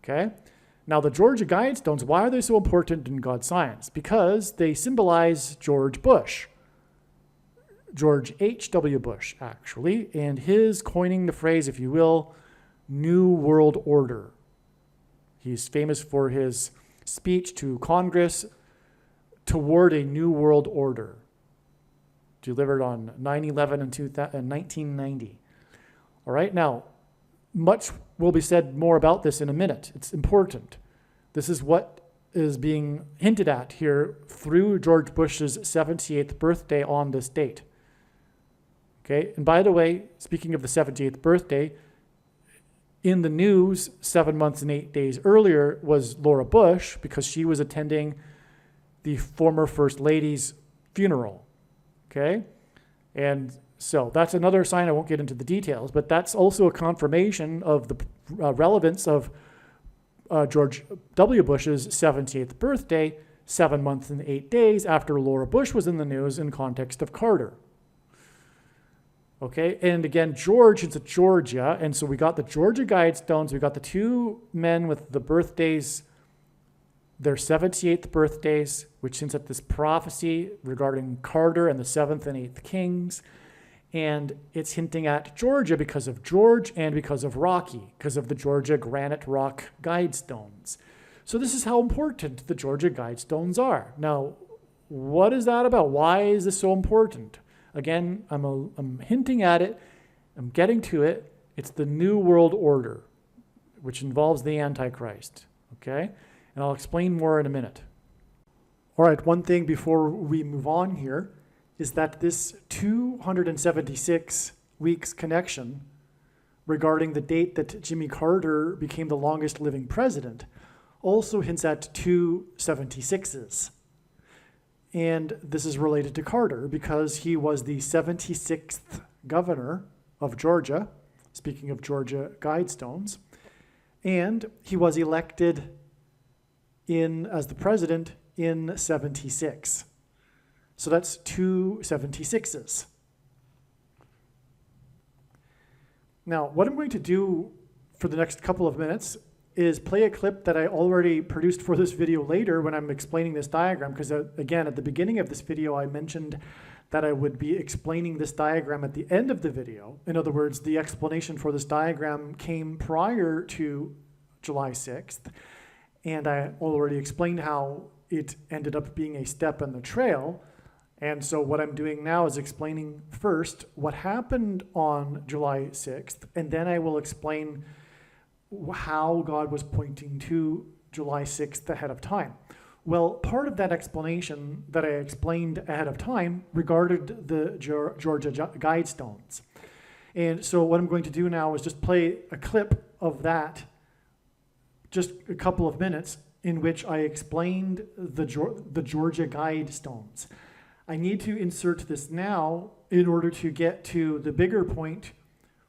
Okay? Now, the Georgia Guidestones, why are they so important in God's science? Because they symbolize George Bush, George H.W. Bush, actually, and his coining the phrase, if you will, New World Order. He's famous for his speech to Congress toward a New World Order, delivered on 9/11 in 1990. All right, now, much will be said more about this in a minute. It's important. This is what is being hinted at here through George Bush's 78th birthday on this date. Okay, and by the way, speaking of the 78th birthday, in the news 7 months and 8 days earlier was Laura Bush, because she was attending the former First Lady's funeral. Okay, and so that's another sign. I won't get into the details, but that's also a confirmation of the relevance of George W. Bush's 78th birthday, 7 months and 8 days after Laura Bush was in the news in context of Carter. Okay, and again, George, it's a Georgia, and so we got the Georgia Guidestones, we got the two men with the birthdays, their 78th birthdays, which hints at this prophecy regarding Carter and the 7th and 8th kings, and it's hinting at Georgia because of George and because of Rocky, because of the Georgia Granite Rock Guidestones. So this is how important the Georgia Guidestones are. Now, what is that about? Why is this so important? Again, I'm hinting at it. I'm getting to it. It's the New World Order, which involves the Antichrist. Okay? And I'll explain more in a minute. All right, one thing before we move on here is that this 276 weeks connection regarding the date that Jimmy Carter became the longest living president also hints at 276s. And this is related to Carter because he was the 76th governor of Georgia, speaking of Georgia Guidestones, and he was elected as the president in 76. So that's 276s. Now, what I'm going to do for the next couple of minutes is play a clip that I already produced for this video later when I'm explaining this diagram, because again, at the beginning of this video, I mentioned that I would be explaining this diagram at the end of the video. In other words, the explanation for this diagram came prior to July 6th. And I already explained how it ended up being a step in the trail. And so what I'm doing now is explaining first what happened on July 6th, and then I will explain how God was pointing to July 6th ahead of time. Well, part of that explanation that I explained ahead of time regarded the Georgia Guidestones. And so what I'm going to do now is just play a clip of that, just a couple of minutes, in which I explained the Georgia Guidestones. I need to insert this now in order to get to the bigger point,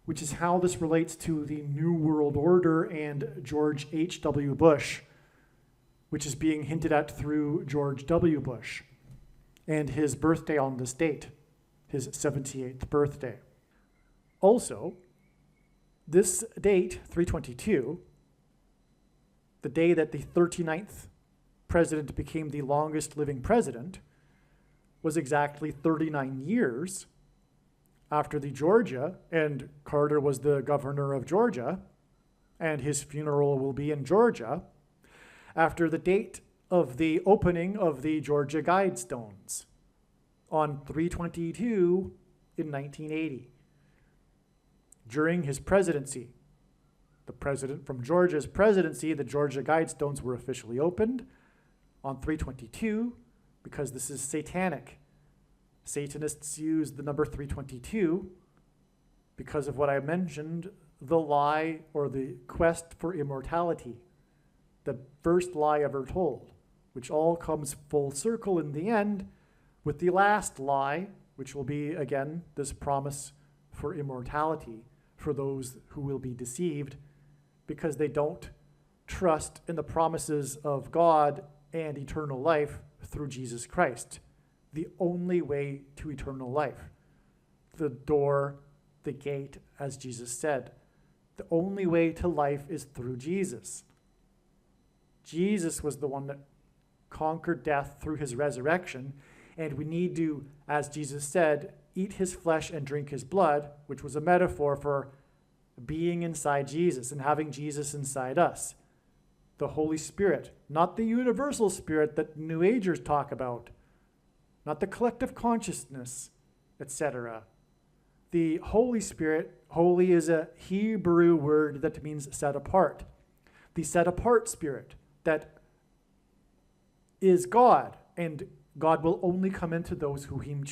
which is how this relates to the New World Order and George H.W. Bush, which is being hinted at through George W. Bush and his birthday on this date, his 78th birthday. Also, this date, 3/22, the day that the 39th president became the longest living president, was exactly 39 years after the Georgia, and Carter was the governor of Georgia, and his funeral will be in Georgia, after the date of the opening of the Georgia Guidestones on 3/22 in 1980. During his presidency, the president from Georgia's presidency, the Georgia Guidestones were officially opened on 3/22 because this is satanic. Satanists use the number 3/22 because of what I mentioned, the lie or the quest for immortality, the first lie ever told, which all comes full circle in the end with the last lie, which will be, again, this promise for immortality for those who will be deceived because they don't trust in the promises of God and eternal life through Jesus Christ, the only way to eternal life, the door, the gate, as Jesus said. The only way to life is through Jesus. Jesus was the one that conquered death through his resurrection, and we need to, as Jesus said, eat his flesh and drink his blood, which was a metaphor for being inside Jesus and having Jesus inside us. The Holy Spirit, not the universal spirit that New Agers talk about, not the collective consciousness, etc. The Holy Spirit, holy is a Hebrew word that means set apart. The set apart spirit that is God, and God will only come into those who him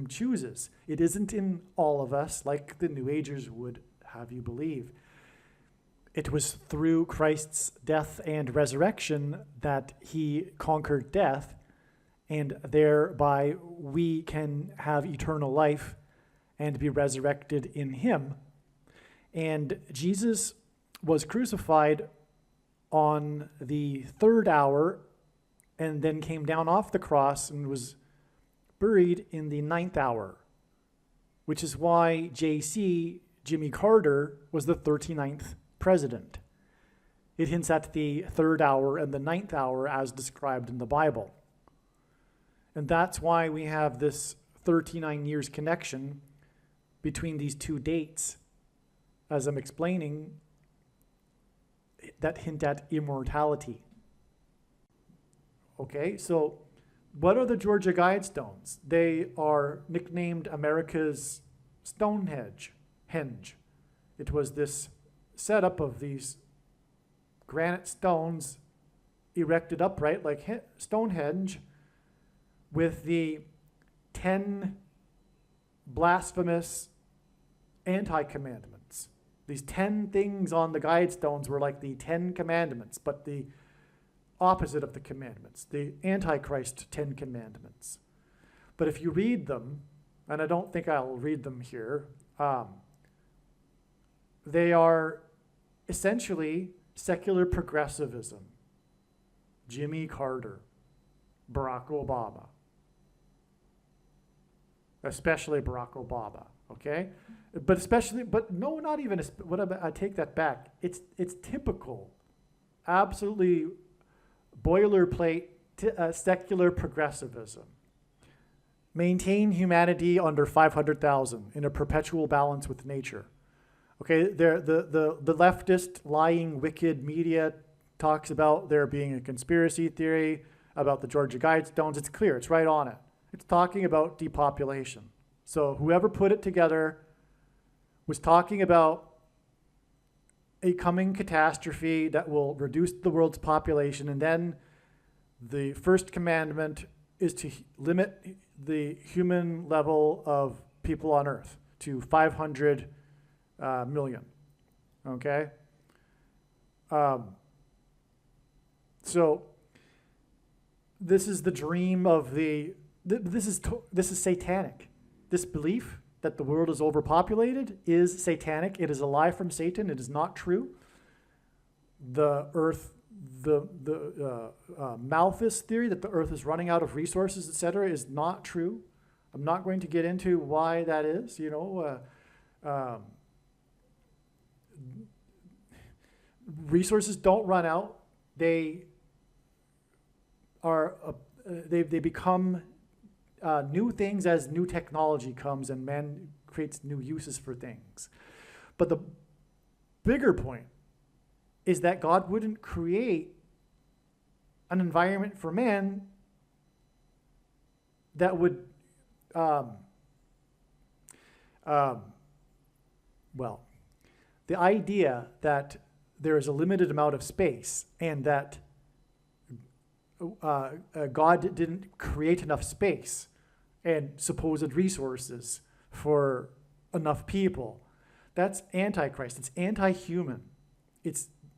chooses. It isn't in all of us, like the New Agers would have you believe. It was through Christ's death and resurrection that he conquered death, and thereby we can have eternal life and be resurrected in him. And Jesus was crucified on the third hour and then came down off the cross and was buried in the 9th hour, which is why Jimmy Carter, was the 39th president. It hints at the 3rd hour and the 9th hour as described in the Bible. And that's why we have this 39 years connection between these two dates, as I'm explaining, that hint at immortality. Okay, so what are the Georgia Guidestones? They are nicknamed America's Stonehenge. It was this setup of these granite stones erected upright like Stonehenge with the 10 blasphemous anti-commandments. These 10 things on the Guidestones were like the 10 commandments, but the opposite of the commandments, the Antichrist 10 commandments. But if you read them, and I don't think I'll read them here, they are essentially secular progressivism. Jimmy Carter, Barack Obama, especially Barack Obama, okay? But no, not even, I take that back. It's typical, absolutely boilerplate secular progressivism. Maintain humanity under 500,000 in a perpetual balance with nature. Okay, the leftist, lying, wicked media talks about there being a conspiracy theory about the Georgia Guidestones. It's clear, it's right on it. It's talking about depopulation. So whoever put it together was talking about a coming catastrophe that will reduce the world's population, and then the first commandment is to limit the human level of people on earth to 500 million. Okay? So this is the dream of this is satanic. This belief that the world is overpopulated is satanic. It is a lie from Satan. It is not true. The Malthus theory that the earth is running out of resources, etc., is not true. I'm not going to get into why that is. Resources don't run out. They become new things as new technology comes and man creates new uses for things. But the bigger point is that God wouldn't create an environment for man that would, the idea that there is a limited amount of space and that God didn't create enough space and supposed resources for enough people. That's antichrist. It's anti-human.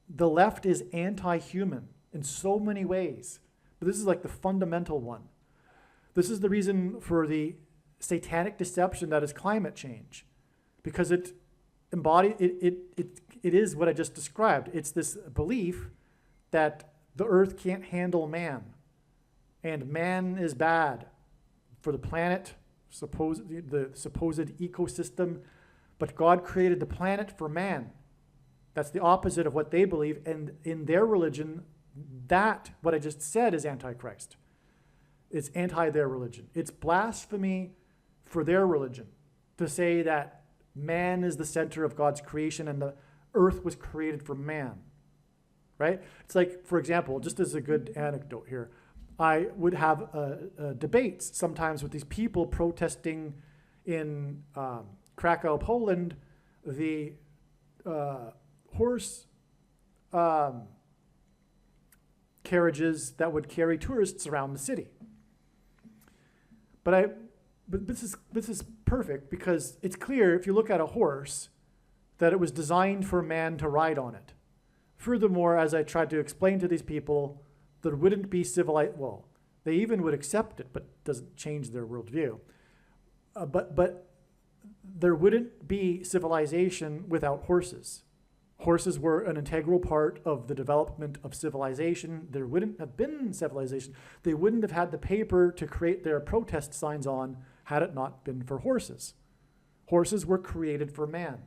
The left is anti-human in so many ways. But this is like the fundamental one. This is the reason for the satanic deception that is climate change, because it is what I just described. It's this belief that the earth can't handle man, and man is bad for the planet, the supposed ecosystem, but God created the planet for man. That's the opposite of what they believe, and in their religion, what I just said is antichrist. It's anti their religion. It's blasphemy for their religion to say that man is the center of God's creation and the earth was created for man, right? It's like, for example, just as a good anecdote here, I would have debates sometimes with these people protesting in Krakow, Poland, the horse carriages that would carry tourists around the city. But this is perfect because it's clear if you look at a horse that it was designed for man to ride on it. Furthermore, as I tried to explain to these people, there wouldn't be they even would accept it, but it doesn't change their worldview. But there wouldn't be civilization without horses. Horses were an integral part of the development of civilization. There wouldn't have been civilization. They wouldn't have had the paper to create their protest signs on had it not been for horses. Horses were created for man.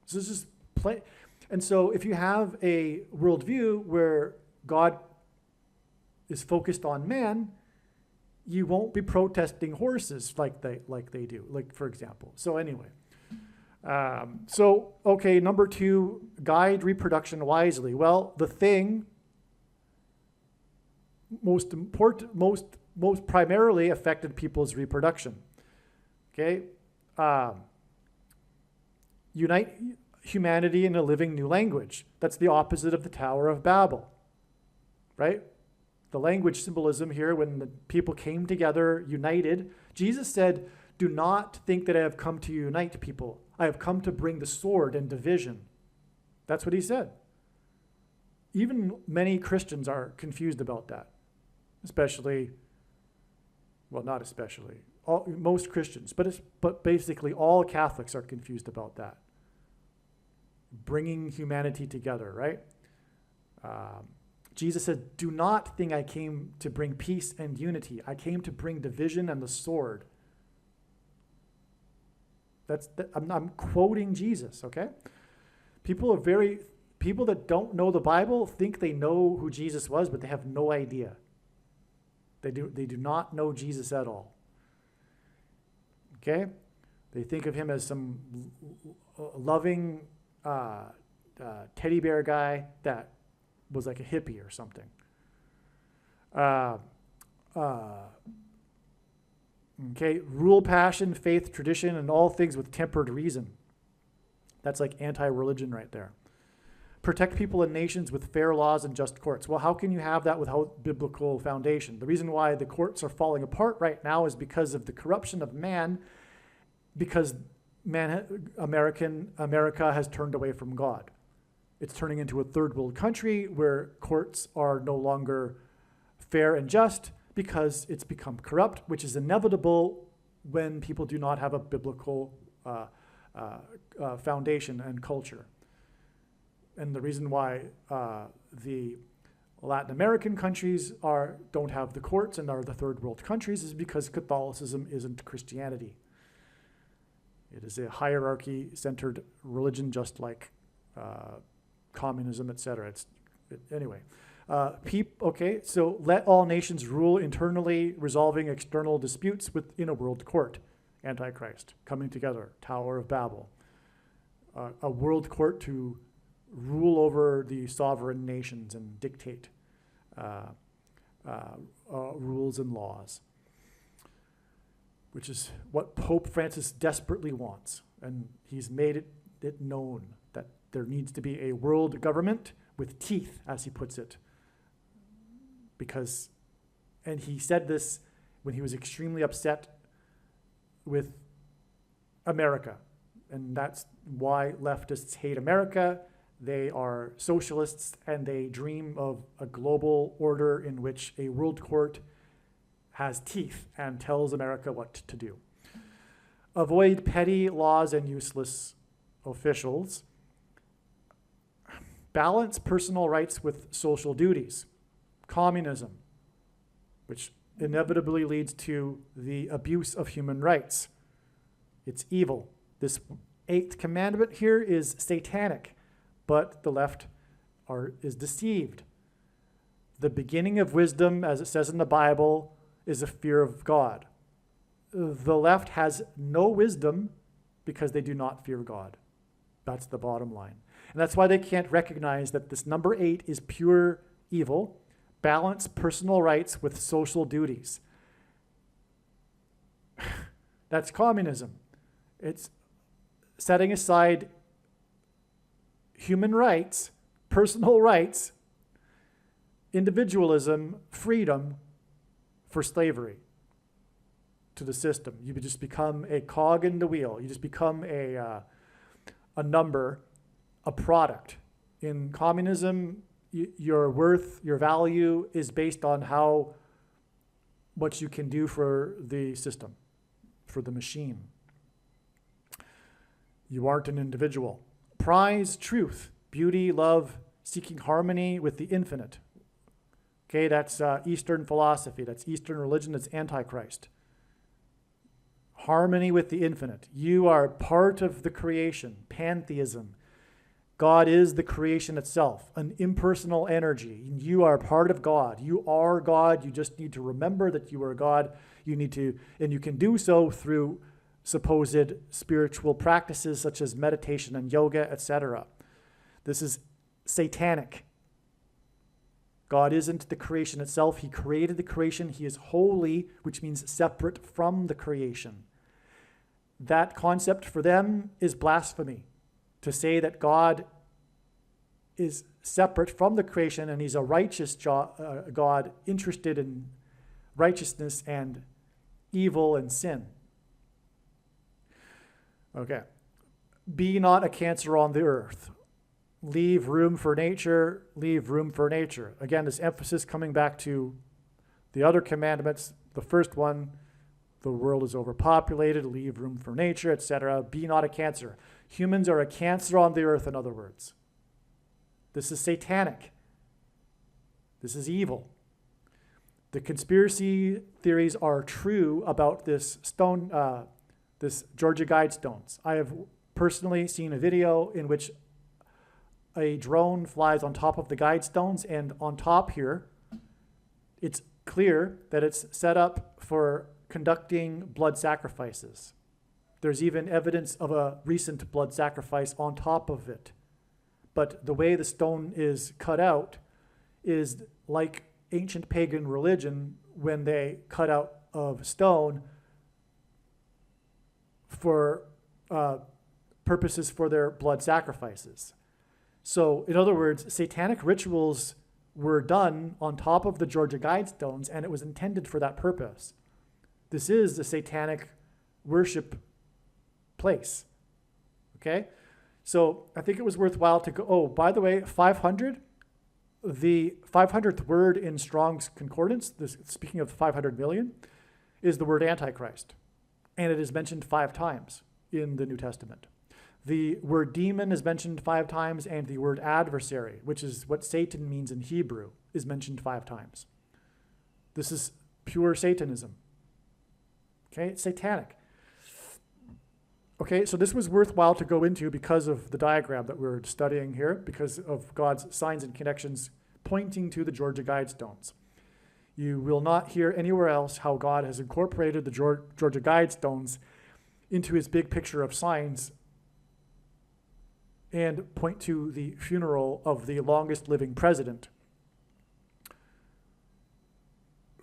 So this is play. And so if you have a worldview where God is focused on man, you won't be protesting horses like they do, like for example. So anyway. Number 2, guide reproduction wisely. Well, the thing most primarily affected people's reproduction. Okay, unite humanity in a living new language. That's the opposite of the Tower of Babel, right? The language symbolism here, when the people came together, united. Jesus said, "Do not think that I have come to unite people. I have come to bring the sword and division." That's what he said. Even many Christians are confused about that. Not especially, most Christians, but basically all Catholics are confused about that. Bringing humanity together, right? Jesus said, "Do not think I came to bring peace and unity. I came to bring division and the sword." I'm quoting Jesus, okay? People that don't know the Bible think they know who Jesus was, but they have no idea. They do not know Jesus at all. Okay? They think of him as some loving teddy bear guy that was like a hippie or something. Okay, rule passion, faith, tradition, and all things with tempered reason. That's like anti-religion right there. Protect people and nations with fair laws and just courts. Well, how can you have that without biblical foundation? The reason why the courts are falling apart right now is because of the corruption of man, because America has turned away from God. It's turning into a third world country where courts are no longer fair and just because it's become corrupt, which is inevitable when people do not have a biblical foundation and culture. And the reason why the Latin American countries don't have the courts and are the third world countries is because Catholicism isn't Christianity. It is a hierarchy-centered religion, just like communism, etc. Anyway. Okay, so let all nations rule internally, resolving external disputes within a world court. Antichrist, coming together, Tower of Babel. A world court to rule over the sovereign nations and dictate rules and laws, which is what Pope Francis desperately wants. And he's made it known that there needs to be a world government with teeth, as he puts it. And he said this when he was extremely upset with America. And that's why leftists hate America. They are socialists, and they dream of a global order in which a world court has teeth and tells America what to do. Avoid petty laws and useless officials. Balance personal rights with social duties. Communism, which inevitably leads to the abuse of human rights. It's evil. This 8th commandment here is satanic, but the left is deceived. The beginning of wisdom, as it says in the Bible, is a fear of God. The left has no wisdom because they do not fear God. That's the bottom line. And that's why they can't recognize that this number 8 is pure evil. Balance personal rights with social duties. That's communism. It's setting aside human rights, personal rights, individualism, freedom for slavery to the system. You just become a cog in the wheel. You just become a number, a product. In communism, your worth, your value is based on how much you can do for the system, for the machine. You aren't an individual. Prize truth, beauty, love, seeking harmony with the infinite. Okay, that's Eastern philosophy. That's Eastern religion. That's Antichrist. Harmony with the infinite. You are part of the creation, pantheism. God is the creation itself, an impersonal energy. You are part of God. You are God. You just need to remember that you are God. And you can do so through supposed spiritual practices such as meditation and yoga, etc. This is satanic. God isn't the creation itself. He created the creation. He is holy, which means separate from the creation. That concept for them is blasphemy. To say that God is separate from the creation and he's a righteous God interested in righteousness and evil and sin. Okay. Be not a cancer on the earth. Leave room for nature. Leave room for nature. Again, this emphasis coming back to the other commandments. The first one, the world is overpopulated. Leave room for nature, etc. Be not a cancer. Humans are a cancer on the earth, in other words. This is satanic. This is evil. The conspiracy theories are true about this stone, this Georgia Guidestones. I have personally seen a video in which a drone flies on top of the Guidestones, and on top here, it's clear that it's set up for conducting blood sacrifices. There's even evidence of a recent blood sacrifice on top of it. But the way the stone is cut out is like ancient pagan religion when they cut out of stone for purposes for their blood sacrifices. So, in other words, satanic rituals were done on top of the Georgia Guidestones, and it was intended for that purpose. This is a satanic worship place. Okay? So I think it was worthwhile to go, oh, by the way, 500, the 500th word in Strong's Concordance, speaking of 500 million, is the word Antichrist. And it is mentioned 5 times in the New Testament. The word demon is mentioned 5 times, and the word adversary, which is what Satan means in Hebrew, is mentioned 5 times. This is pure Satanism. Okay, it's satanic. Okay, so this was worthwhile to go into because of the diagram that we're studying here, because of God's signs and connections pointing to the Georgia Guidestones. You will not hear anywhere else how God has incorporated the Georgia Guidestones into his big picture of signs and point to the funeral of the longest living president,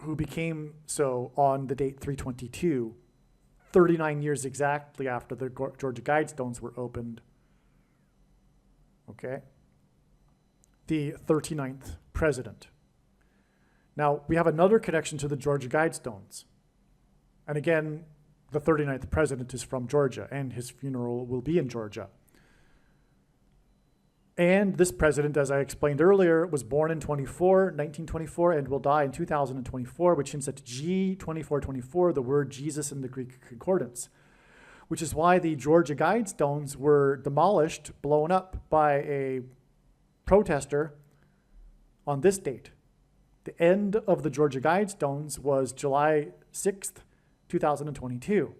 who became so on the date 322, 39 years exactly after the Georgia Guidestones were opened. Okay? The 39th president. Now, we have another connection to the Georgia Guidestones. And again, the 39th president is from Georgia, and his funeral will be in Georgia. And this president, as I explained earlier, was born in 1924, and will die in 2024, which hints at G2424, the word Jesus in the Greek Concordance, which is why the Georgia Guidestones were demolished, blown up by a protester on this date. The end of the Georgia Guidestones was July 6th, 2022.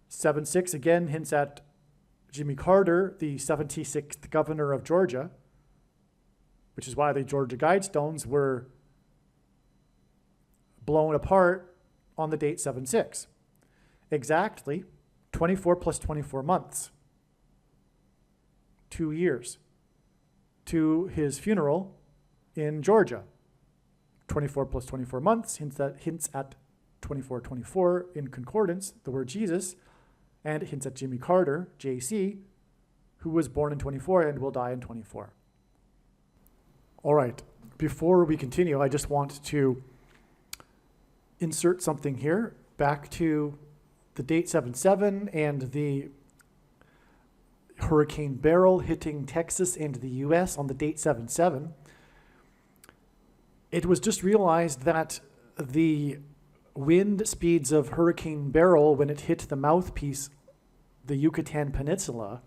7-6 again hints at Jimmy Carter, the 76th governor of Georgia, which is why the Georgia Guidestones were blown apart on the date 7-6. Exactly 24 plus 24 months, 2 years, to his funeral in Georgia. 24 plus 24 months hints at 2424 in concordance, the word Jesus, and it hints at Jimmy Carter, JC, who was born in 24 and will die in 24. All right, before we continue, I just want to insert something here back to the date 7-7 and the Hurricane Beryl hitting Texas and the US on the date 7-7. It was just realized that the wind speeds of Hurricane Beryl when it hit the mouthpiece, the Yucatan Peninsula,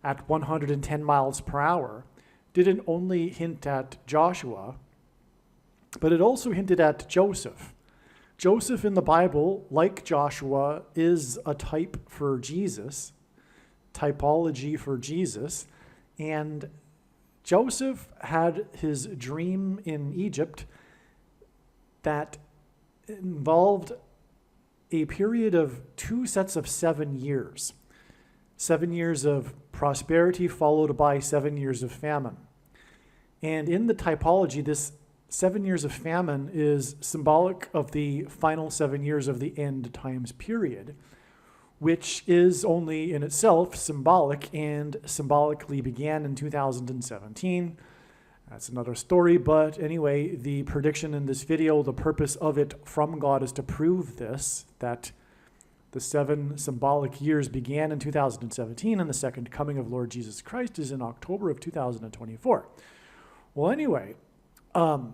at 110 miles per hour, didn't only hint at Joshua, but it also hinted at Joseph. Joseph in the Bible, like Joshua, is a type for Jesus, typology for Jesus, and Joseph had his dream in Egypt that involved a period of 2 sets of 7 years. 7 years of prosperity followed by 7 years of famine. And in the typology, this 7 years of famine is symbolic of the final 7 years of the end times period, which is only in itself symbolic and symbolically began in 2017. That's another story, but anyway, the prediction in this video, the purpose of it from God is to prove this, that the 7 symbolic years began in 2017 and the second coming of Lord Jesus Christ is in October of 2024. Well, anyway,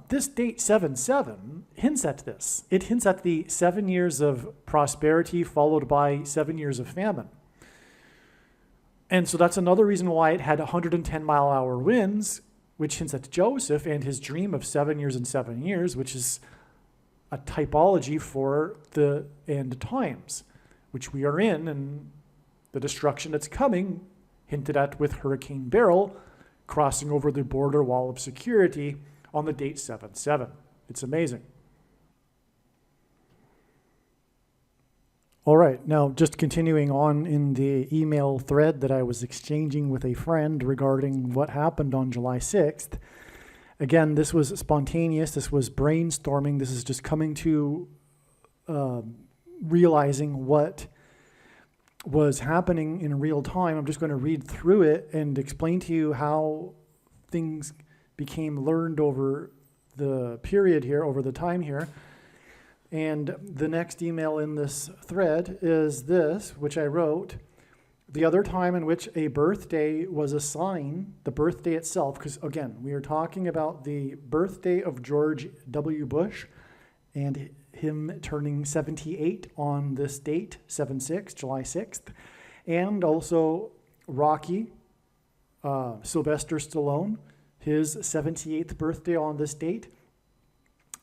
this date 7-7 hints at this. It hints at the 7 years of prosperity followed by 7 years of famine. And so that's another reason why it had 110-mile-an-hour winds, which hints at Joseph and his dream of 7 years and 7 years, which is a typology for the end times, which we are in, and the destruction that's coming, hinted at with Hurricane Beryl crossing over the border wall of security on the date 7-7. It's amazing. All right, now just continuing on in the email thread that I was exchanging with a friend regarding what happened on July 6th. Again, this was spontaneous. This was brainstorming. This is just coming to realizing what was happening in real time. I'm just going to read through it and explain to you how things became learned over the period here, over the time here. And the next email in this thread is this, which I wrote. The other time in which a birthday was a sign, the birthday itself, because again, we are talking about the birthday of George W. Bush and him turning 78 on this date, 7/6, July 6th, and also Rocky, Sylvester Stallone, his 78th birthday on this date.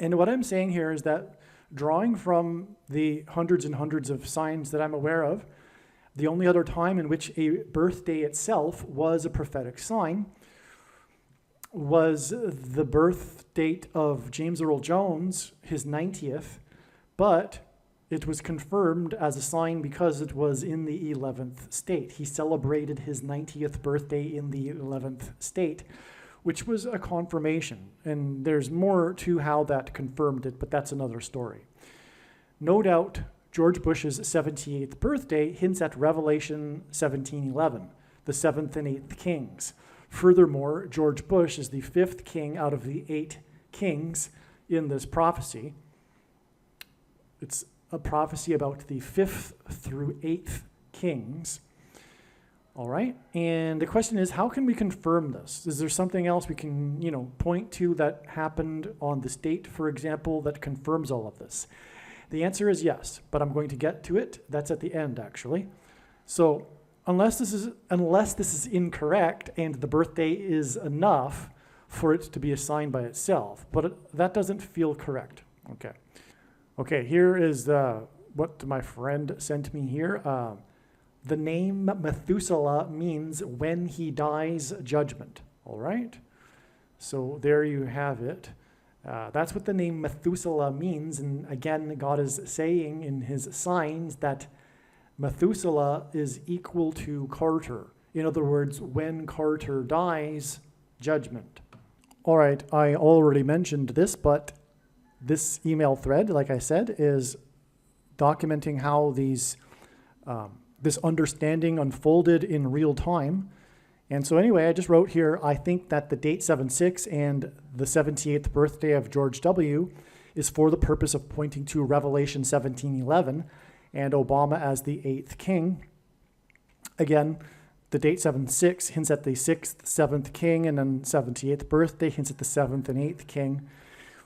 And what I'm saying here is that drawing from the hundreds and hundreds of signs that I'm aware of, the only other time in which a birthday itself was a prophetic sign was the birth date of James Earl Jones, his 90th, but it was confirmed as a sign because it was in the 11th state. He celebrated his 90th birthday in the 11th state, which was a confirmation. And there's more to how that confirmed it, but that's another story. No doubt, George Bush's 78th birthday hints at Revelation 17:11, the 7th and 8th kings. Furthermore, George Bush is the 5th king out of the 8 kings in this prophecy. It's a prophecy about the 5th through 8th kings. All right, and the question is, how can we confirm this? Is there something else we can, point to that happened on this date, for example, that confirms all of this? The answer is yes, but I'm going to get to it. That's at the end, actually. So unless this is incorrect and the birthday is enough for it to be a sign by itself, but that doesn't feel correct. Okay, here is what my friend sent me here. The name Methuselah means when he dies, judgment. All right? So there you have it. That's what the name Methuselah means. And again, God is saying in his signs that Methuselah is equal to Carter. In other words, when Carter dies, judgment. All right, I already mentioned this, but this email thread, like I said, is documenting how this understanding unfolded in real time. And so anyway, I just wrote here, I think that the date 7/6 and the 78th birthday of George W. is for the purpose of pointing to Revelation 17:11 and Obama as the 8th king. Again, the date 7/6 hints at the 6th, 7th king, and then 78th birthday hints at the 7th and 8th king,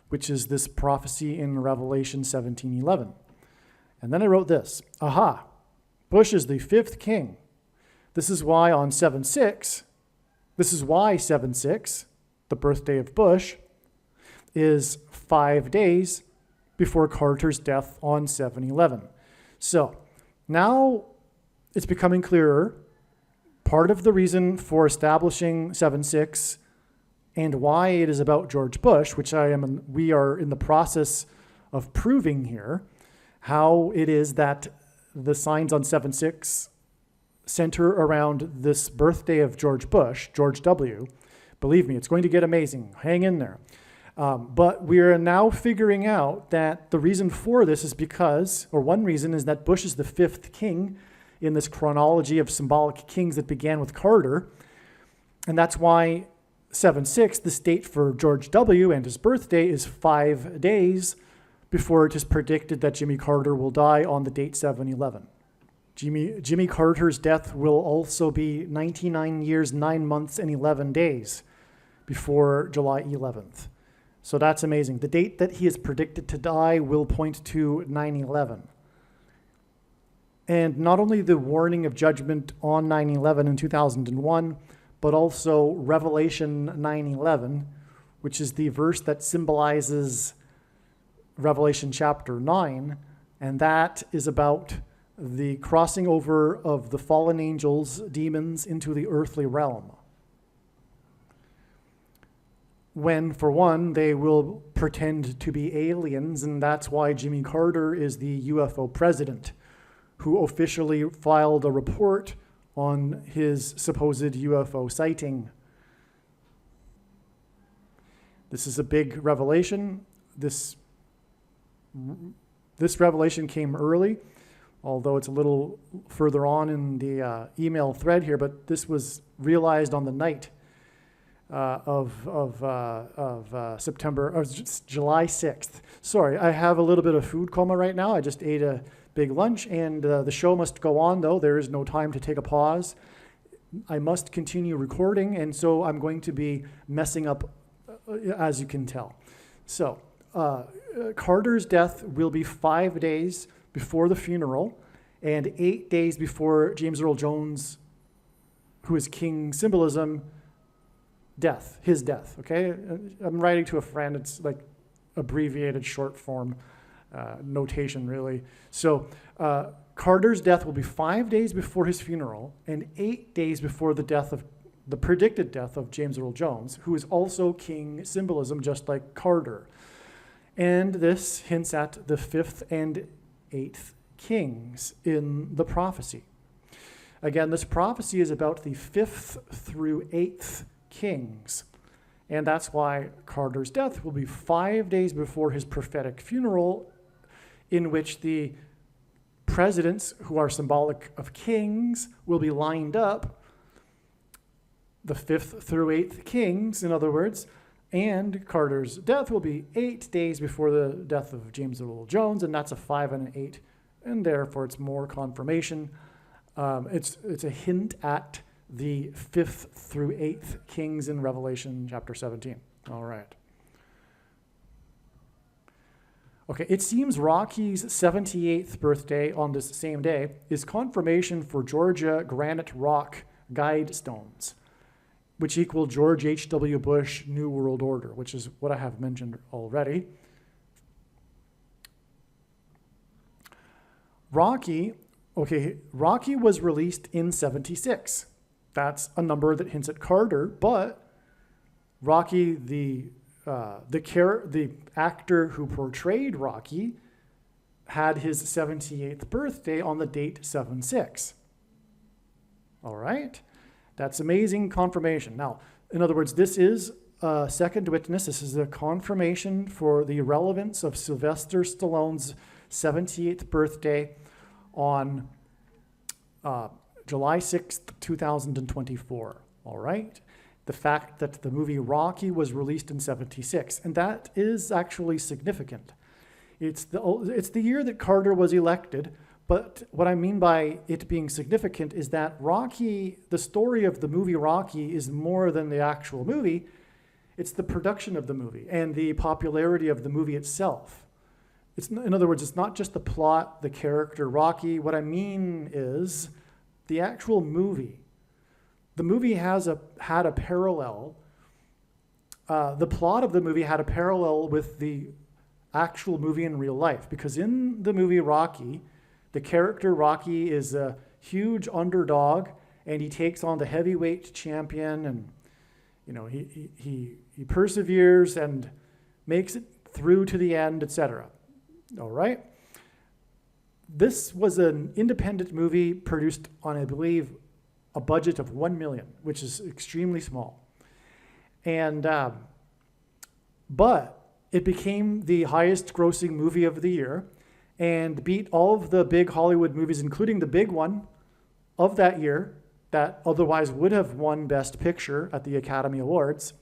which is this prophecy in Revelation 17:11. And then I wrote this, aha, Bush is the 5th king. This is why 7/6, the birthday of Bush, is 5 days before Carter's death on 7/11. So now it's becoming clearer. Part of the reason for establishing 7/6 and why it is about George Bush, which we are in the process of proving here, how it is that the signs on 7/6 center around this birthday of George Bush, George W. Believe me, it's going to get amazing. Hang in there. But we are now figuring out that the reason for this is one reason is that Bush is the 5th king in this chronology of symbolic kings that began with Carter. And that's why 7/6, this date for George W. and his birthday, is 5 days before it is predicted that Jimmy Carter will die on the date 7/11. Jimmy Carter's death will also be 99 years, 9 months, and 11 days before July 11th. So that's amazing. The date that he is predicted to die will point to 9/11. And not only the warning of judgment on 9/11 in 2001, but also Revelation 9:11, which is the verse that symbolizes Revelation chapter 9, and that is about the crossing over of the fallen angels, demons, into the earthly realm. When, for one, they will pretend to be aliens, and that's why Jimmy Carter is the UFO president, who officially filed a report on his supposed UFO sighting. This is a big revelation. This revelation came early, although it's a little further on in the email thread here, but this was realized on the night of September, or July 6th. Sorry, I have a little bit of food coma right now. I just ate a big lunch, and the show must go on, though. There is no time to take a pause. I must continue recording, and so I'm going to be messing up, as you can tell. So, Carter's death will be 5 days before the funeral and 8 days before James Earl Jones, who is King Symbolism, his death, okay? I'm writing to a friend. It's like abbreviated short form notation, really. So Carter's death will be 5 days before his funeral and 8 days before the predicted death of James Earl Jones, who is also King Symbolism, just like Carter. And this hints at the 5th and 8th kings in the prophecy. Again, this prophecy is about the 5th through 8th kings. And that's why Carter's death will be 5 days before his prophetic funeral, in which the presidents, who are symbolic of kings, will be lined up, the 5th through 8th kings, in other words, and Carter's death will be 8 days before the death of James Earl Jones, and that's a 5 and an 8, and therefore it's more confirmation. It's a hint at the 5th through 8th kings in Revelation chapter 17. All right. Okay, it seems Rocky's 78th birthday on this same day is confirmation for Georgia granite rock guide stones, which equal George H.W. Bush New World Order, which is what I have mentioned already. Rocky was released in 76. That's a number that hints at Carter, but Rocky, the actor who portrayed Rocky, had his 78th birthday on the date 7/6. All right? That's amazing confirmation. Now, in other words, this is a second witness. This is a confirmation for the relevance of Sylvester Stallone's 78th birthday on July 6th, 2024. All right? The fact that the movie Rocky was released in 76, and that is actually significant. It's the year that Carter was elected, but what I mean by it being significant is that Rocky, the story of the movie Rocky, is more than the actual movie. It's the production of the movie and the popularity of the movie itself. In other words, it's not just the plot, the character, Rocky. What I mean is the actual movie. The movie had a parallel. The plot of the movie had a parallel with the actual movie in real life, because in the movie Rocky, the character Rocky is a huge underdog, and he takes on the heavyweight champion, and he perseveres and makes it through to the end, etc. All right. This was an independent movie produced on, I believe, a budget of $1 million, which is extremely small. And but it became the highest grossing movie of the year and beat all of the big Hollywood movies, including the big one of that year that otherwise would have won Best Picture at the Academy Awards,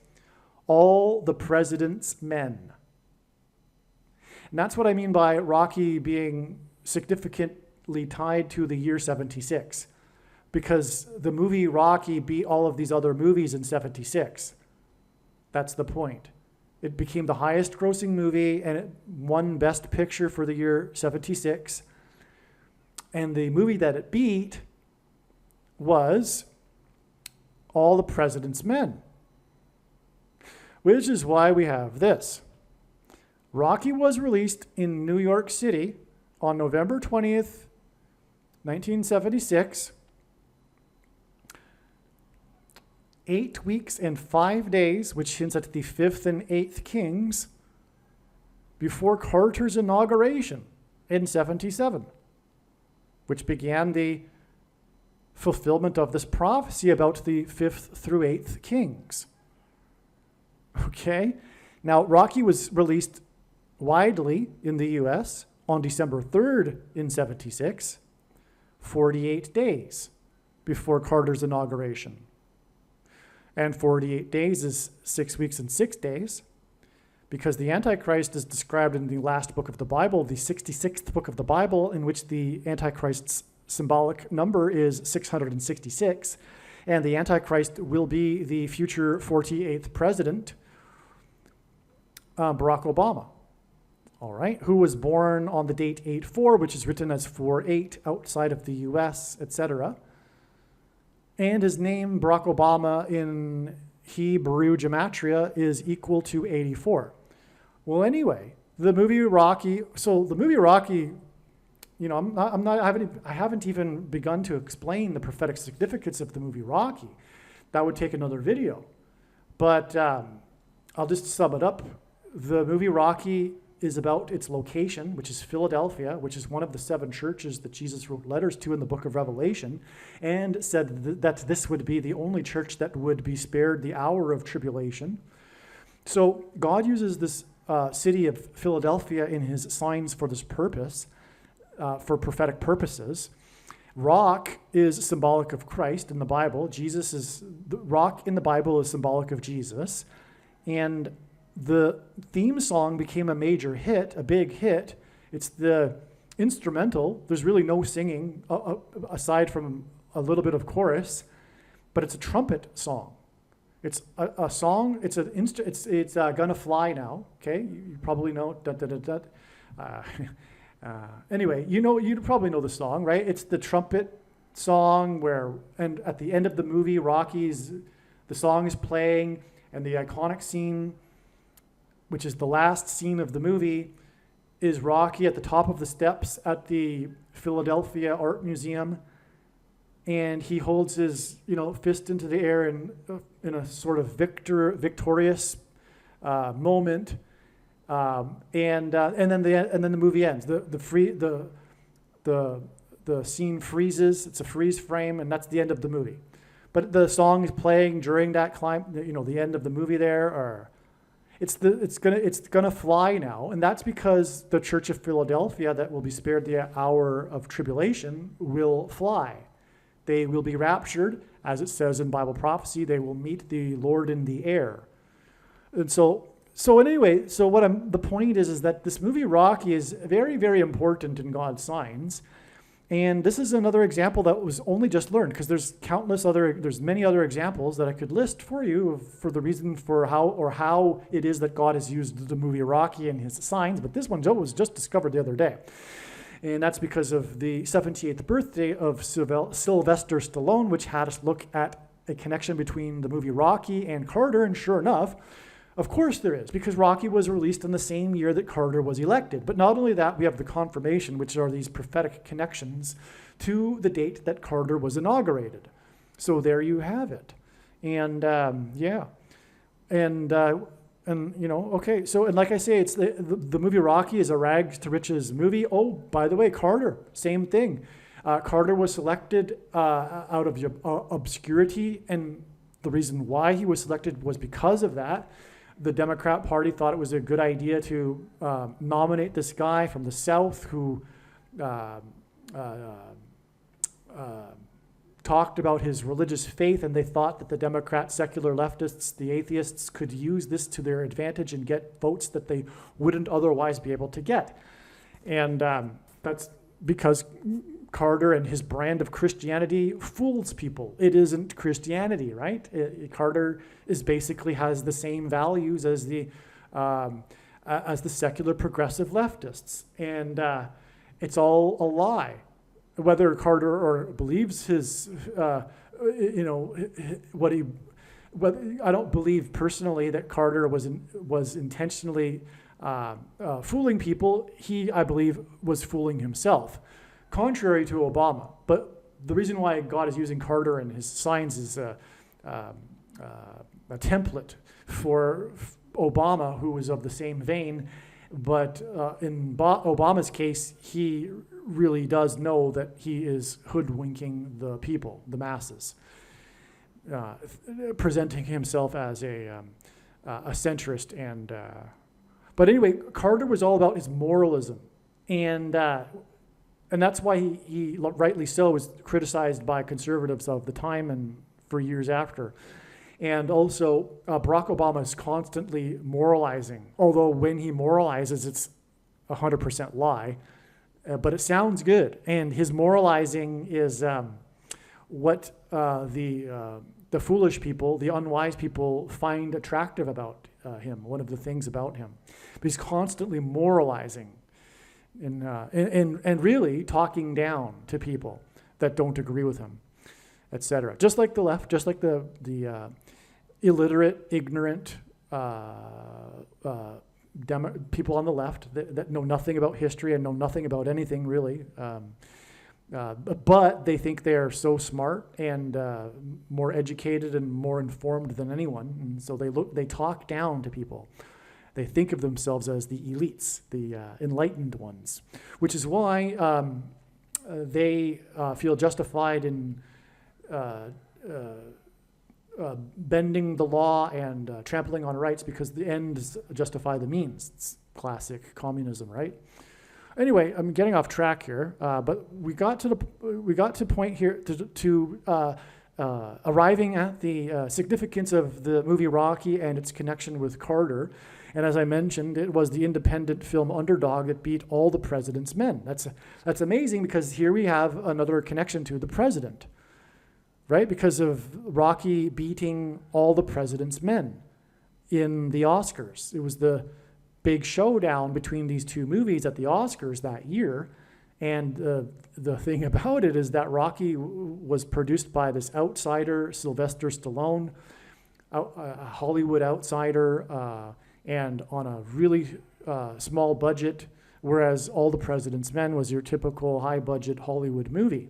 All the President's Men. And that's what I mean by Rocky being significantly tied to the year 76, because the movie Rocky beat all of these other movies in 76. That's the point. It became the highest grossing movie, and it won Best Picture for the year 76. And the movie that it beat was All the President's Men, which is why we have this. Rocky was released in New York City on November 20th, 1976. 8 weeks and 5 days, which hints at the 5th and 8th kings, before Carter's inauguration in 77, which began the fulfillment of this prophecy about the 5th through 8th kings. Okay? Now, Rocky was released widely in the U.S. on December 3rd in 76, 48 days before Carter's inauguration. And 48 days is 6 weeks and 6 days, because the Antichrist is described in the last book of the Bible, the 66th book of the Bible, in which the Antichrist's symbolic number is 666, and the Antichrist will be the future 48th president, Barack Obama, all right, who was born on the date 8/4, which is written as 4/8 outside of the US, etc. And his name, Barack Obama, in Hebrew gematria is equal to 84. Well, anyway, the movie Rocky, you know, I haven't even begun to explain the prophetic significance of the movie Rocky. That would take another video. But I'll just sum it up. The movie Rocky is about its location, which is Philadelphia, which is one of the 7 churches that Jesus wrote letters to in the book of Revelation, and said that this would be the only church that would be spared the hour of tribulation. So God uses this city of Philadelphia in his signs for this purpose, for prophetic purposes. Rock is symbolic of Christ in the Bible. The rock in the Bible is symbolic of Jesus. And the theme song became a major hit, a big hit. It's the instrumental. There's really no singing aside from a little bit of chorus, but it's a trumpet song. It's a song. It's Gonna Fly Now. Okay, you probably know. Anyway, you probably know the song, right? It's the trumpet song and at the end of the movie, the song is playing, and the iconic scene, which is the last scene of the movie, is Rocky at the top of the steps at the Philadelphia Art Museum, and he holds his fist into the air in a sort of victorious moment, and then the movie ends. The scene freezes. It's a freeze frame, and that's the end of the movie. But the song is playing during that the end of the movie there, or it's gonna fly now, and that's because the Church of Philadelphia that will be spared the hour of tribulation will fly. They will be raptured, as it says in Bible prophecy. They will meet the Lord in the air. And so the point is that this movie Rocky is very, very important in God's signs. And this is another example that was only just learned, because there's many other examples that I could list for you for the reason for how it is that God has used the movie Rocky and his signs. But this one was just discovered the other day. And that's because of the 78th birthday of Sylvester Stallone, which had us look at a connection between the movie Rocky and Carter. And sure enough, of course there is, because Rocky was released in the same year that Carter was elected. But not only that, we have the confirmation, which are these prophetic connections to the date that Carter was inaugurated. So there you have it. And okay. So, and like I say, it's the movie Rocky is a rags to riches movie. Oh, by the way, Carter, same thing. Carter was selected out of obscurity, and the reason why he was selected was because of that. The Democrat Party thought it was a good idea to nominate this guy from the South who talked about his religious faith, and they thought that the Democrat secular leftists, the atheists, could use this to their advantage and get votes that they wouldn't otherwise be able to get. And that's because Carter and his brand of Christianity fools people. It isn't Christianity, right? Carter basically has the same values as the secular progressive leftists, and it's all a lie. Whether Carter believes I don't believe personally that Carter was intentionally fooling people. I believe, was fooling himself, contrary to Obama. But the reason why God is using Carter and his signs is a template for Obama, who was of the same vein. But in Obama's case, he really does know that he is hoodwinking the people, the masses, presenting himself as a centrist. But anyway, Carter was all about his moralism. And that's why he rightly so, was criticized by conservatives of the time and for years after. And also, Barack Obama is constantly moralizing, although when he moralizes, it's 100% lie, but it sounds good. And his moralizing is what the foolish people, the unwise people, find attractive about him, one of the things about him. But he's constantly moralizing and really talking down to people that don't agree with him, etc. Just like the left, just like the illiterate, ignorant people on the left that know nothing about history and know nothing about anything really, but they think they are so smart and more educated and more informed than anyone, and so they talk down to people. They think of themselves as the elites, the enlightened ones, which is why they feel justified in bending the law and trampling on rights, because the ends justify the means. It's classic communism, right? Anyway, I'm getting off track here, but we got to point here to arriving at the significance of the movie Rocky and its connection with Carter. And as I mentioned, it was the independent film Underdog that beat All the President's Men. That's amazing, because here we have another connection to the president, right? Because of Rocky beating All the President's Men in the Oscars. It was the big showdown between these two movies at the Oscars that year. And the thing about it is that Rocky was produced by this outsider, Sylvester Stallone, a Hollywood outsider, and on a really small budget, whereas All the President's Men was your typical high-budget Hollywood movie.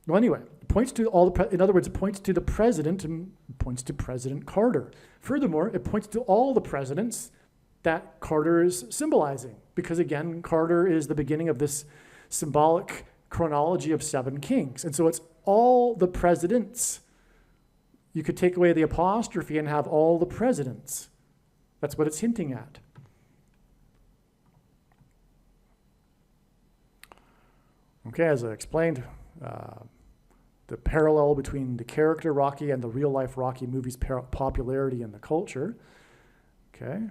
Well, anyway, it points to in other words, it points to the president and points to President Carter. Furthermore, it points to all the presidents that Carter is symbolizing, because again, Carter is the beginning of this symbolic chronology of 7 kings. And so it's all the presidents. You could take away the apostrophe and have all the presidents. That's what it's hinting at. Okay, as I explained, the parallel between the character Rocky and the real-life Rocky movie's popularity in the culture. Okay,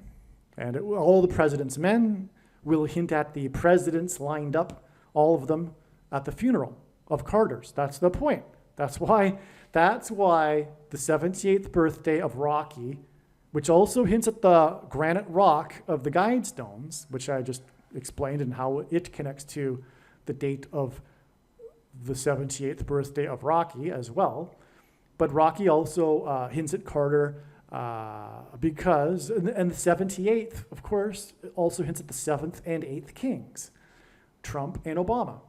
and all the President's Men will hint at the presidents lined up, all of them, at the funeral of Carter's. That's the point. That's why the 78th birthday of Rocky, which also hints at the granite rock of the Guidestones, which I just explained, and how it connects to the date of the 78th birthday of Rocky as well. But Rocky also hints at Carter because, and the 78th, of course, also hints at the 7th and 8th kings, Trump and Obama.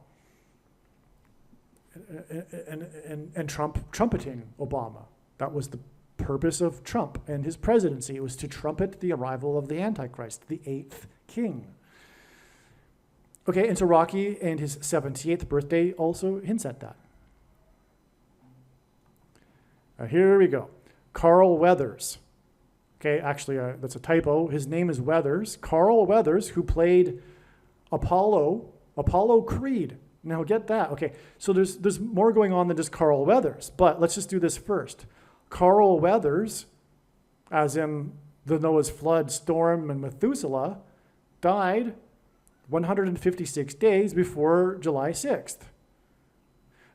And Trump trumpeting Obama. That was the purpose of Trump and his presidency. It was to trumpet the arrival of the Antichrist, the 8th king. Okay, and so Rocky and his 78th birthday also hints at that. Here we go. Carl Weathers. Okay, actually, that's a typo. His name is Weathers. Carl Weathers, who played Apollo Creed. Now get that. Okay, so there's more going on than just Carl Weathers, but let's just do this first. Carl Weathers, as in the Noah's flood, storm, and Methuselah, died 156 days before July 6th.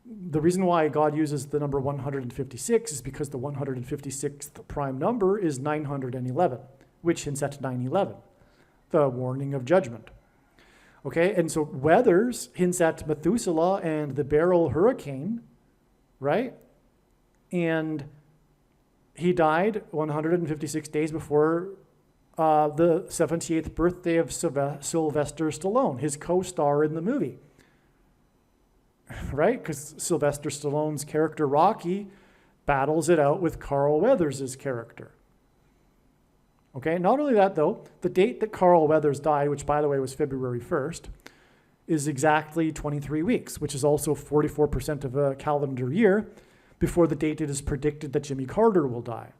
The reason why God uses the number 156 is because the 156th prime number is 911, which hints at 9/11, the warning of judgment. Okay, and so Weathers hints at Methuselah and the Beryl hurricane, right? And he died 156 days before the 78th birthday of Sylvester Stallone, his co-star in the movie. Right? Because Sylvester Stallone's character Rocky battles it out with Carl Weathers' character. Okay, not only that though, the date that Carl Weathers died, which by the way was February 1st, is exactly 23 weeks, which is also 44% of a calendar year before the date it is predicted that Jimmy Carter will die.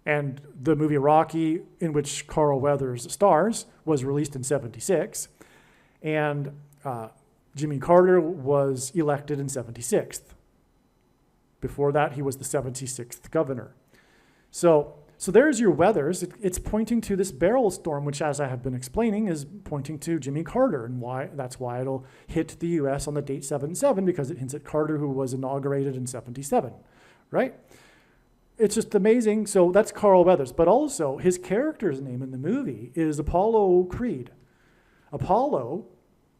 And the movie Rocky, in which Carl Weathers stars, was released in 76. And Jimmy Carter was elected in 76. Before that, he was the 76th governor. So there's your Weathers. It's pointing to this barrel storm, which, as I have been explaining, is pointing to Jimmy Carter, and that's why it'll hit the U.S. on the date 7/7, because it hints at Carter, who was inaugurated in 77, right? It's just amazing. So that's Carl Weathers. But also, his character's name in the movie is Apollo Creed. Apollo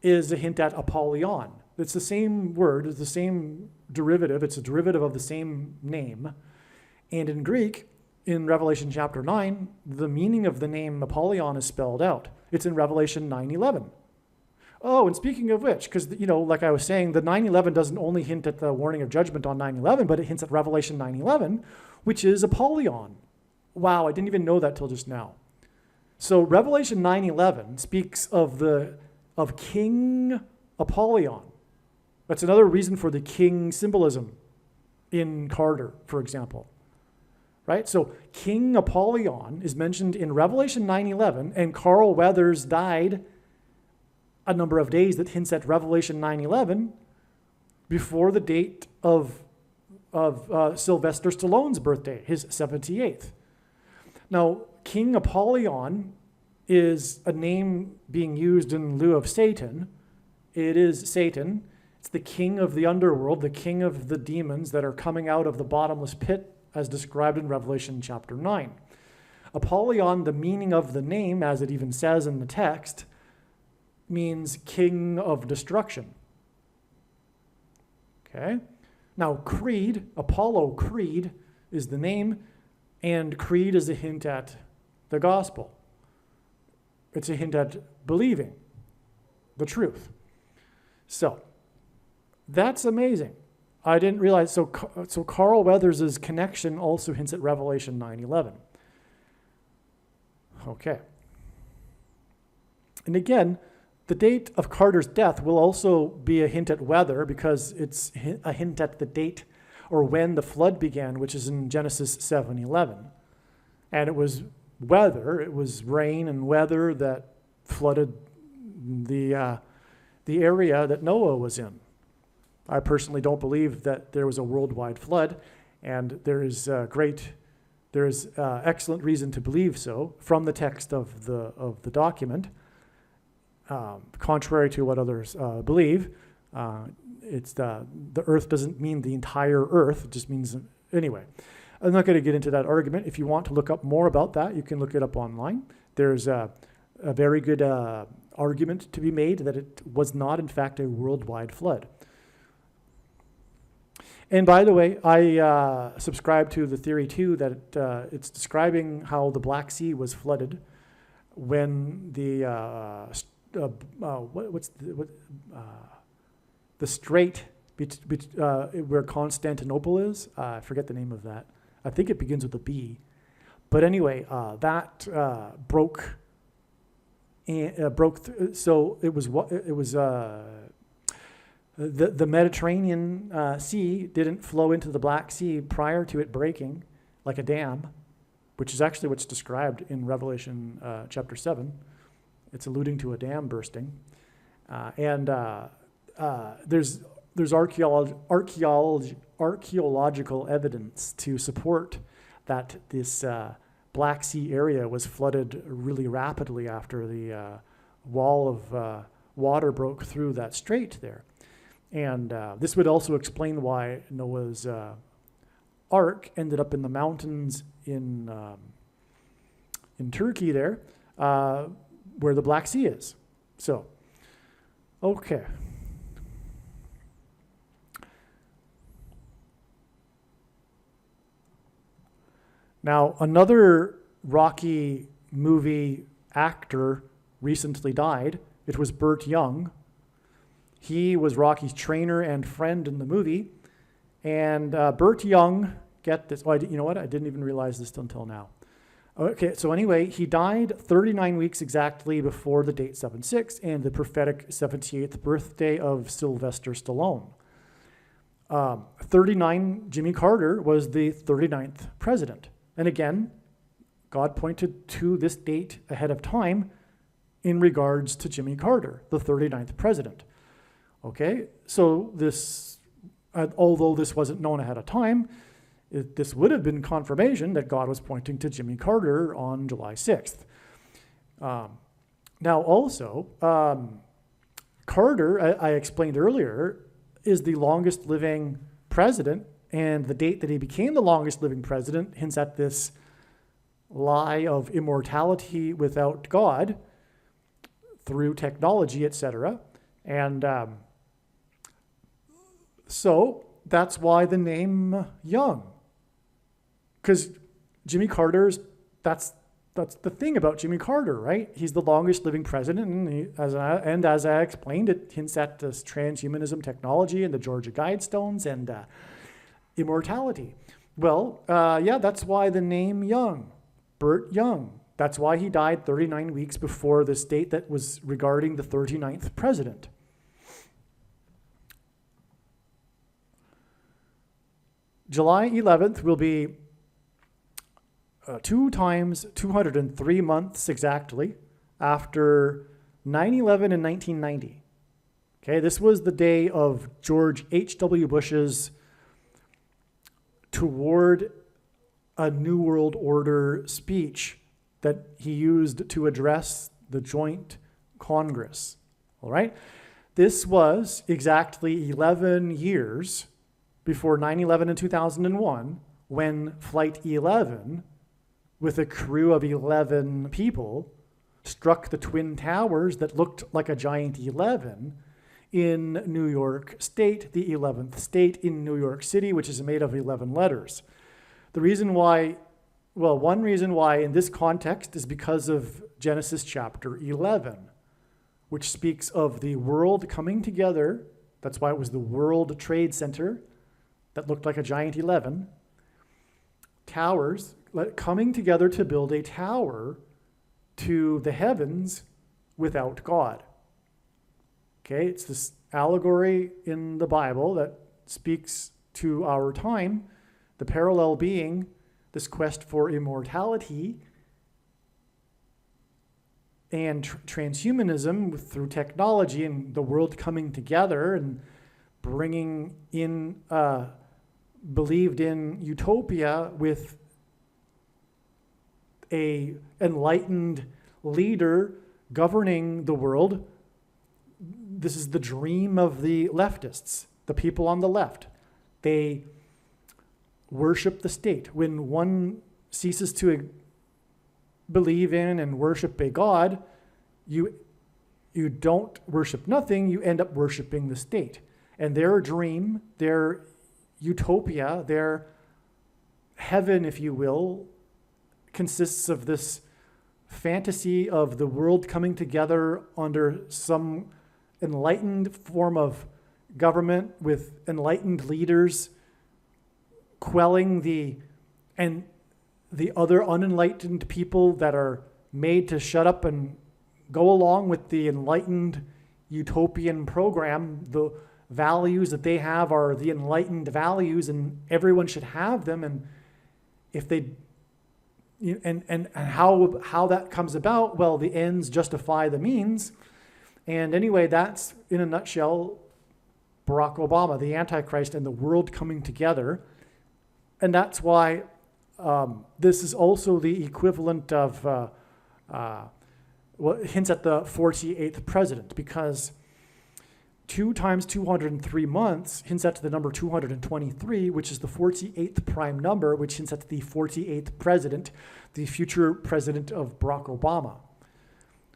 is a hint at Apollyon. It's the same word, it's the same derivative. It's a derivative of the same name. And in Greek, in Revelation chapter 9, the meaning of the name Apollyon is spelled out. It's in Revelation 9:11. Oh, and speaking of which, because, like I was saying, the 9:11 doesn't only hint at the warning of judgment on 9/11, but it hints at Revelation 9:11, which is Apollyon. Wow, I didn't even know that till just now. So Revelation 9:11 speaks of King Apollyon. That's another reason for the king symbolism in Carter, for example. Right? So King Apollyon is mentioned in Revelation 9:11, and Carl Weathers died a number of days that hints at Revelation 9:11 before the date of Sylvester Stallone's birthday, his 78th. Now, King Apollyon is a name being used in lieu of Satan. It is Satan. It's the king of the underworld, the king of the demons that are coming out of the bottomless pit, as described in Revelation chapter 9. Apollyon, the meaning of the name, as it even says in the text, means king of destruction. Okay? Now, Creed, Apollo Creed, is the name, and creed is a hint at the gospel. It's a hint at believing the truth. So, that's amazing. I didn't realize, so Carl Weathers' connection also hints at Revelation 9:11. Okay. And again, the date of Carter's death will also be a hint at weather, because it's a hint at the date or when the flood began, which is in Genesis 7:11. And it was weather, it was rain and weather that flooded the area that Noah was in. I personally don't believe that there was a worldwide flood, and there is excellent reason to believe so from the text of the document. Contrary to what others believe, it's the earth doesn't mean the entire earth. It just means, anyway. I'm not going to get into that argument. If you want to look up more about that, you can look it up online. There's a very good argument to be made that it was not, in fact, a worldwide flood. And by the way, I subscribe to the theory, too, that it's describing how the Black Sea was flooded when the strait where Constantinople is. I forget the name of that. I think it begins with a B. But anyway, that broke. So it was the Mediterranean Sea didn't flow into the Black Sea prior to it breaking, like a dam, which is actually what's described in Revelation chapter 7. It's alluding to a dam bursting, and there's archaeological evidence to support that this Black Sea area was flooded really rapidly after the wall of water broke through that strait there. And this would also explain why Noah's ark ended up in the mountains in Turkey there, where the Black Sea is. So, okay. Now, another Rocky movie actor recently died. It was Burt Young. He was Rocky's trainer and friend in the movie. And Burt Young, get this. Oh, you know what? I didn't even realize this until now. Okay, so anyway, he died 39 weeks exactly before the date 7/6 and the prophetic 78th birthday of Sylvester Stallone. 39, Jimmy Carter was the 39th president. And again, God pointed to this date ahead of time in regards to Jimmy Carter, the 39th president. Okay, so this, although this wasn't known ahead of time, this would have been confirmation that God was pointing to Jimmy Carter on July 6th. Now also, Carter, I explained earlier, is the longest living president, and the date that he became the longest living president hints at this lie of immortality without God through technology, etc. And so that's why the name Young. Because Jimmy Carter's, that's the thing about Jimmy Carter, right? He's the longest living president, and as I explained, it hints at this transhumanism technology and the Georgia Guidestones and immortality. Well, yeah, that's why the name Young, Burt Young. That's why he died 39 weeks before this date that was regarding the 39th president. July 11th will be 2 times 203 months exactly after 9/11 in 1990. Okay, this was the day of George H.W. Bush's toward a New World Order speech that he used to address the Joint Congress. All right, this was exactly 11 years before 9/11 in 2001, when Flight 11, with a crew of 11 people, struck the Twin Towers that looked like a giant 11 in New York State, the 11th state in New York City, which is made of 11 letters. The reason why, well, one reason why in this context is because of Genesis chapter 11, which speaks of the world coming together. That's why it was the World Trade Center that looked like a giant 11. Towers coming together to build a tower to the heavens without God. Okay, it's this allegory in the Bible that speaks to our time, the parallel being this quest for immortality and transhumanism through technology and the world coming together and bringing in believed in utopia with a enlightened leader governing the world. This is the dream of the leftists, the people on the left. They worship the state. When one ceases to believe in and worship a god, you don't worship nothing, you end up worshiping the state. And their dream, their utopia, their heaven, if you will, consists of this fantasy of the world coming together under some enlightened form of government with enlightened leaders quelling the other unenlightened people that are made to shut up and go along with the enlightened utopian program. The values that they have are the enlightened values, and everyone should have them. And if they and how that comes about, well, the ends justify the means. And anyway, that's in a nutshell Barack Obama, the Antichrist, and the world coming together. And that's why this is also the equivalent of well, it hints at the 48th president, because 2 times 203 months hints at the number 223, which is the 48th prime number, which hints at the 48th president, the future president of Barack Obama.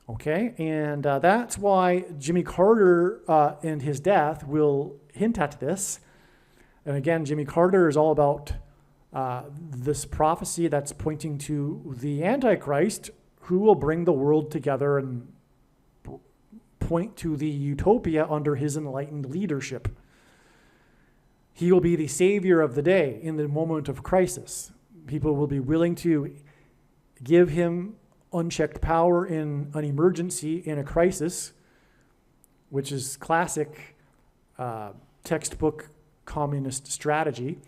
Okay, and that's why Jimmy Carter and his death will hint at this. And again, Jimmy Carter is all about this prophecy that's pointing to the Antichrist, who will bring the world together and point to the utopia under his enlightened leadership. He will be the savior of the day in the moment of crisis. People will be willing to give him unchecked power in an emergency, in a crisis, which is classic textbook communist strategy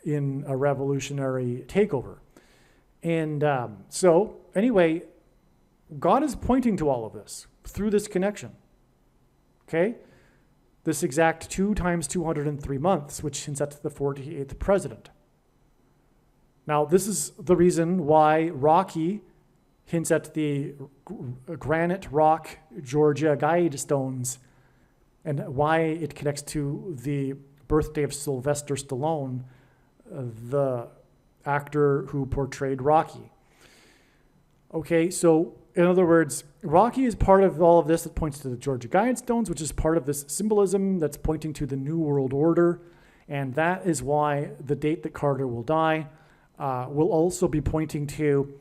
in a revolutionary takeover. And so, anyway, God is pointing to all of this through this connection. Okay? This exact 2 times 203 months, which hints at the 48th president. Now, this is the reason why Rocky hints at the Granite Rock, Georgia Guidestones, and why it connects to the birthday of Sylvester Stallone, the actor who portrayed Rocky. Okay, so in other words, Rocky is part of all of this that points to the Georgia Guidestones, which is part of this symbolism that's pointing to the New World Order, and that is why the date that Carter will die will also be pointing to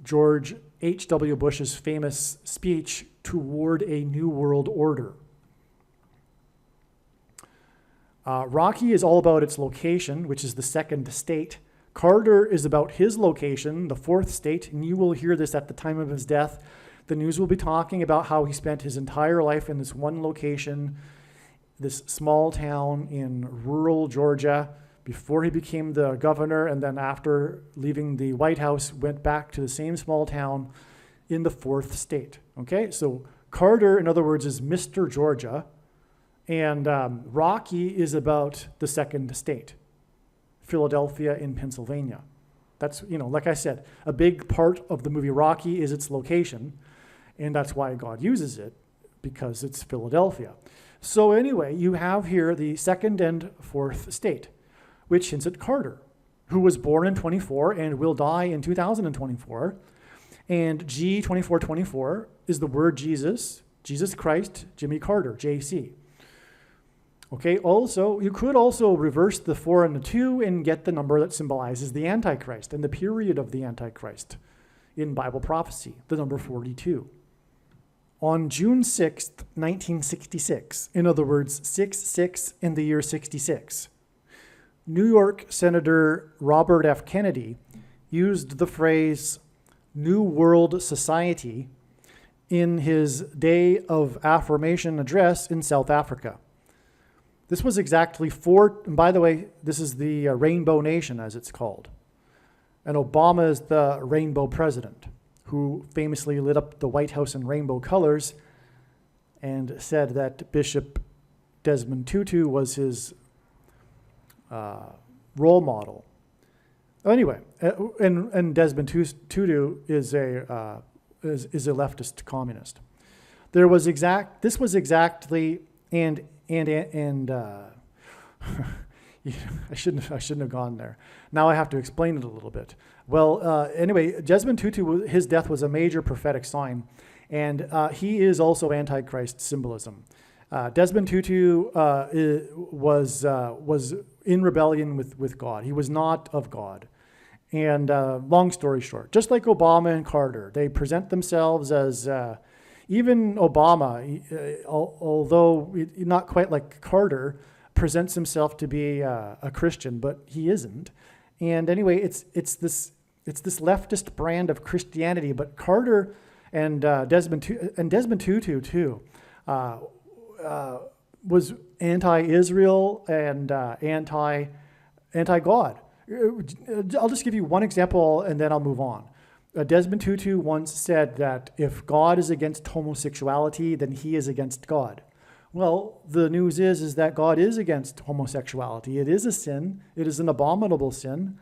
George H.W. Bush's famous speech toward a New World Order. Rocky is all about its location, which is the second state. Carter is about his location, the fourth state, and you will hear this at the time of his death. The news will be talking about how he spent his entire life in this one location, this small town in rural Georgia, before he became the governor, and then after leaving the White House, went back to the same small town in the fourth state. Okay, so Carter, in other words, is Mr. Georgia, and Rocky is about the second state, Philadelphia in Pennsylvania. That's, like I said, a big part of the movie Rocky is its location, and that's why God uses it, because it's Philadelphia. So anyway, you have here the second and fourth state, which hints at Carter, who was born in 24 and will die in 2024. And G2424 is the word Jesus, Jesus Christ, Jimmy Carter, JC. Okay, also, you could also reverse the 4 and the 2 and get the number that symbolizes the Antichrist and the period of the Antichrist in Bible prophecy, the number 42. On June 6th, 1966, in other words, 6-6 in the year 66, New York Senator Robert F. Kennedy used the phrase New World Society in his Day of Affirmation address in South Africa. This was exactly and by the way, this is the Rainbow Nation, as it's called. And Obama is the Rainbow President, who famously lit up the White House in rainbow colors and said that Bishop Desmond Tutu was his role model. Anyway, and Desmond Tutu is a leftist communist. This was exactly I shouldn't have gone there. Now I have to explain it a little bit. Well, anyway, Desmond Tutu, his death was a major prophetic sign, and he is also Antichrist symbolism. Desmond Tutu was in rebellion with God. He was not of God. And long story short, just like Obama and Carter, they present themselves as, even Obama, although not quite like Carter, presents himself to be a Christian, but he isn't. And anyway, it's this leftist brand of Christianity. But Carter and Desmond Tutu too was anti-Israel and anti-God. I'll just give you one example and then I'll move on. Desmond Tutu once said that if God is against homosexuality, then he is against God. Well, the news is that God is against homosexuality. It is a sin. It is an abominable sin.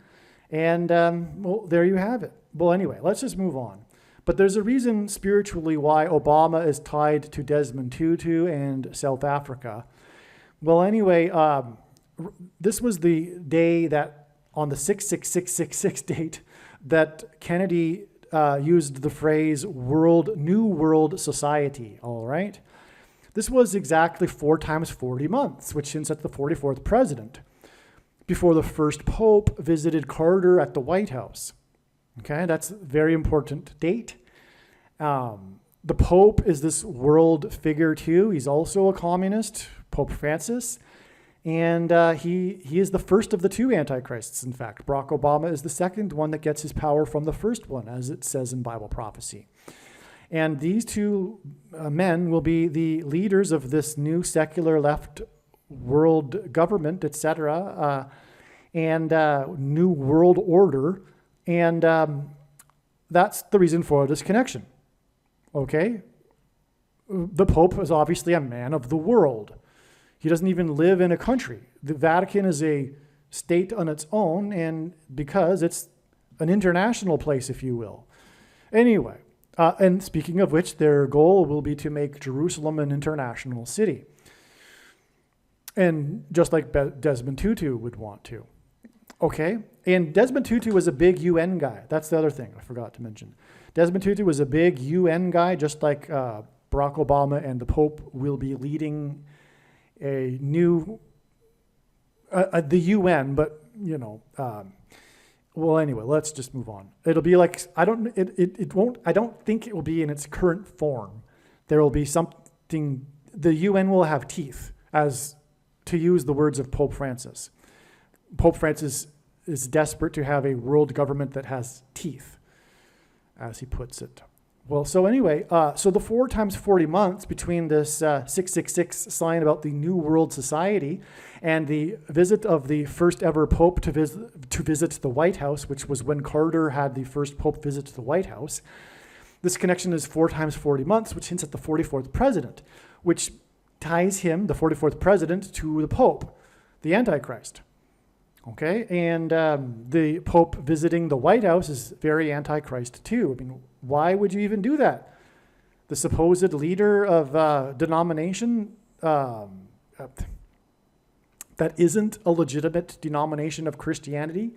And, well, there you have it. Well, anyway, let's just move on. But there's a reason spiritually why Obama is tied to Desmond Tutu and South Africa. Well, anyway, this was the day that, on the 66666 date, that Kennedy used the phrase New World Society, all right? This was exactly 4 times 40 months, which hints at the 44th president, before the first pope visited Carter at the White House. Okay, that's a very important date. The Pope is this world figure too. He's also a communist, Pope Francis. And he is the first of the 2 antichrists, in fact. Barack Obama is the second one that gets his power from the first one, as it says in Bible prophecy. And these 2 men will be the leaders of this new secular left world government, etc., and new world order And that's the reason for this connection. Okay? The Pope is obviously a man of the world. He doesn't even live in a country. The Vatican is a state on its own, and because it's an international place, if you will. Anyway, and speaking of which, their goal will be to make Jerusalem an international city. And just like Desmond Tutu would want to. Okay? And Desmond Tutu was a big UN guy. That's the other thing I forgot to mention. Desmond Tutu was a big UN guy, just like Barack Obama and the Pope will be leading a new, the UN, but, you know, well, anyway, let's just move on. It'll be like, I don't think it will be in its current form. There will be something, the UN will have teeth, as to use the words of Pope Francis. Pope Francis is desperate to have a world government that has teeth, as he puts it. Well, so anyway, so the 4 times 40 months between this 666 sign about the New World Society and the visit of the first ever Pope to visit the White House, which was when Carter had the first Pope visit to the White House. This connection is 4 times 40 months, which hints at the 44th president, which ties him, the 44th president, to the Pope, the Antichrist. Okay, and the Pope visiting the White House is very Antichrist too. I mean, why would you even do that? The supposed leader of denomination that isn't a legitimate denomination of Christianity.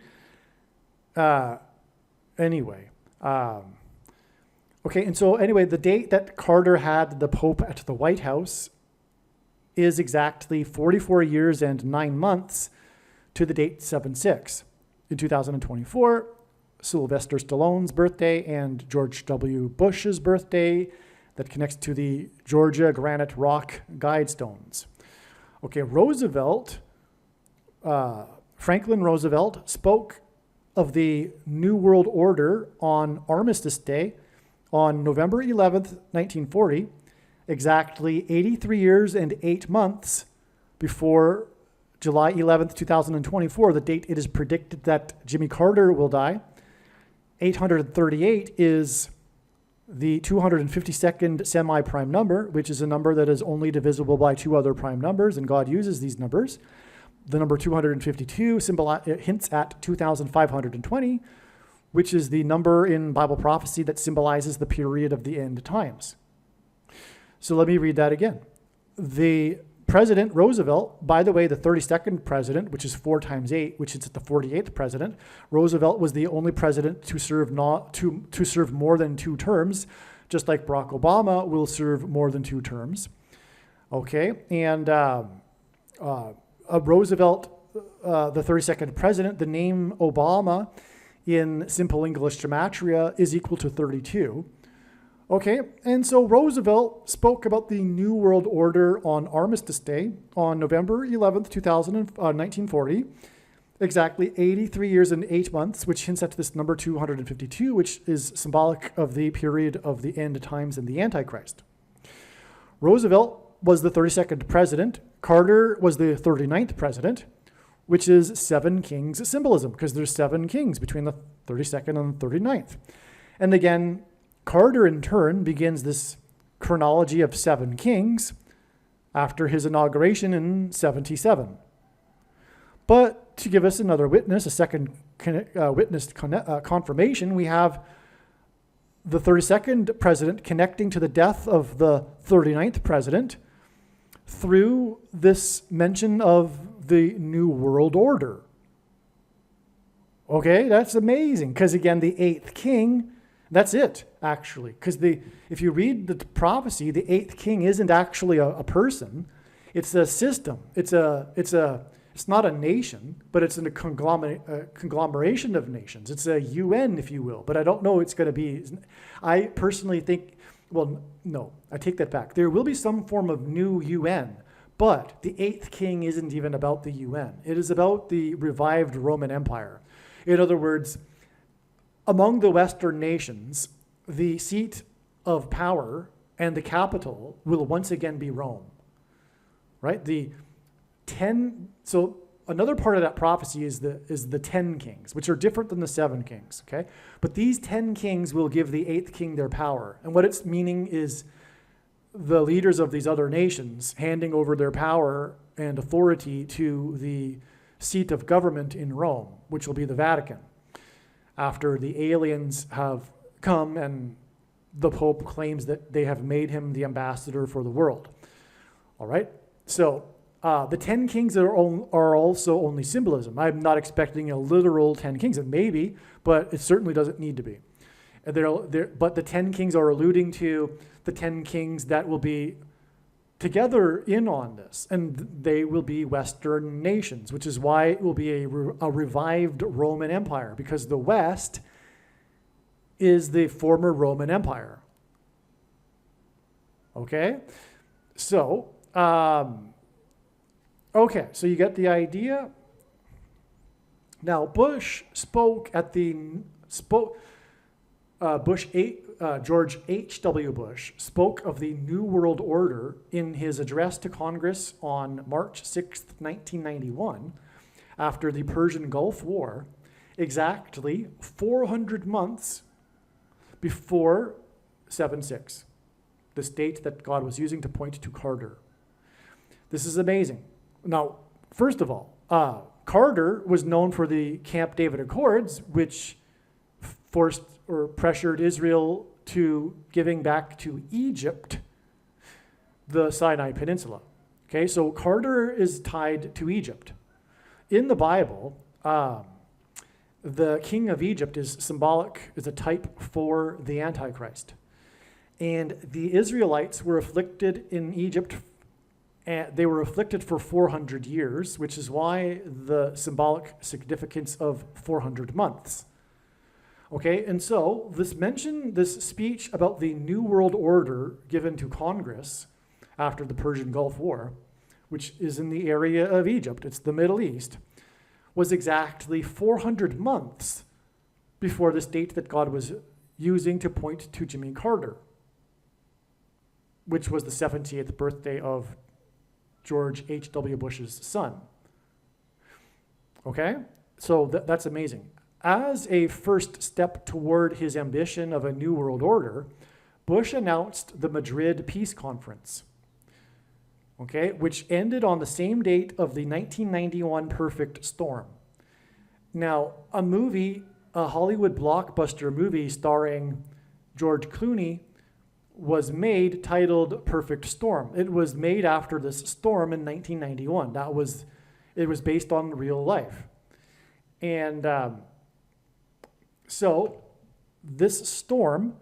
Anyway, okay, and so anyway, the date that Carter had the Pope at the White House is exactly 44 years and 9 months to the date 7/6. In 2024, Sylvester Stallone's birthday and George W. Bush's birthday that connects to the Georgia Granite Rock Guidestones. Okay, Franklin Roosevelt spoke of the New World Order on Armistice Day on November 11th, 1940, exactly 83 years and 8 months before July 11th, 2024, the date it is predicted that Jimmy Carter will die. 838 is the 252nd semi-prime number, which is a number that is only divisible by 2 other prime numbers, and God uses these numbers. The number 252 hints at 2,520, which is the number in Bible prophecy that symbolizes the period of the end times. So let me read that again. The President Roosevelt, by the way, the 32nd president, which is 4 times 8, which is the 48th president, Roosevelt was the only president to serve more than 2 terms, just like Barack Obama will serve more than 2 terms. Okay, and Roosevelt, the 32nd president, the name Obama in simple English gematria is equal to 32. Okay, and so Roosevelt spoke about the New World Order on Armistice Day on November 11th, 1940, exactly 83 years and 8 months, which hints at this number 252, which is symbolic of the period of the end times and the Antichrist. Roosevelt was the 32nd president. Carter was the 39th president, which is 7 kings symbolism, because there's 7 kings between the 32nd and the 39th. And again, Carter, in turn, begins this chronology of 7 kings after his inauguration in 77. But to give us another witness, a second witness confirmation, we have the 32nd president connecting to the death of the 39th president through this mention of the New World Order. Okay, that's amazing, because again, the 8th king, that's it, actually. Because if you read the prophecy, the 8th king isn't actually a person. It's a system. It's not a nation, but it's a conglomeration of nations. It's a UN, if you will. But I don't know it's going to be. I personally think, well, no, I take that back. There will be some form of new UN, but the 8th king isn't even about the UN. It is about the revived Roman Empire. In other words, among the Western nations, the seat of power and the capital will once again be Rome, right? So another part of that prophecy is the 10 kings, which are different than the 7 kings, okay? But these 10 kings will give the 8th king their power. And what it's meaning is the leaders of these other nations handing over their power and authority to the seat of government in Rome, which will be the Vatican, after the aliens have come and the Pope claims that they have made him the ambassador for the world. All right? So the 10 kings are also only symbolism. I'm not expecting a literal 10 kings. It may be, but it certainly doesn't need to be. But the 10 kings are alluding to the 10 kings that will be together in on this, and they will be Western nations, which is why it will be a revived Roman Empire, because the West is the former Roman Empire. Okay? So, okay, so you get the idea. Now, Bush spoke at the, George H.W. Bush spoke of the New World Order in his address to Congress on March 6th, 1991, after the Persian Gulf War, exactly 400 months before 7/6, this date that God was using to point to Carter. This is amazing. Now, first of all, Carter was known for the Camp David Accords, which forced or pressured Israel to giving back to Egypt the Sinai Peninsula. Okay, so Carter is tied to Egypt. In the Bible, the king of Egypt is symbolic, is a type for the Antichrist. And the Israelites were afflicted in Egypt, and they were afflicted for 400 years, which is why the symbolic significance of 400 months. Okay, and so this speech about the New World Order given to Congress after the Persian Gulf War, which is in the area of Egypt, it's the Middle East, was exactly 400 months before this date that God was using to point to Jimmy Carter, which was the 78th birthday of George H.W. Bush's son. Okay, so that's amazing. As a first step toward his ambition of a new world order, Bush announced the Madrid Peace Conference, okay, which ended on the same date of the 1991 Perfect Storm. Now, a Hollywood blockbuster movie starring George Clooney was made titled Perfect Storm. It was made after this storm in 1991. It was based on real life. And so this storm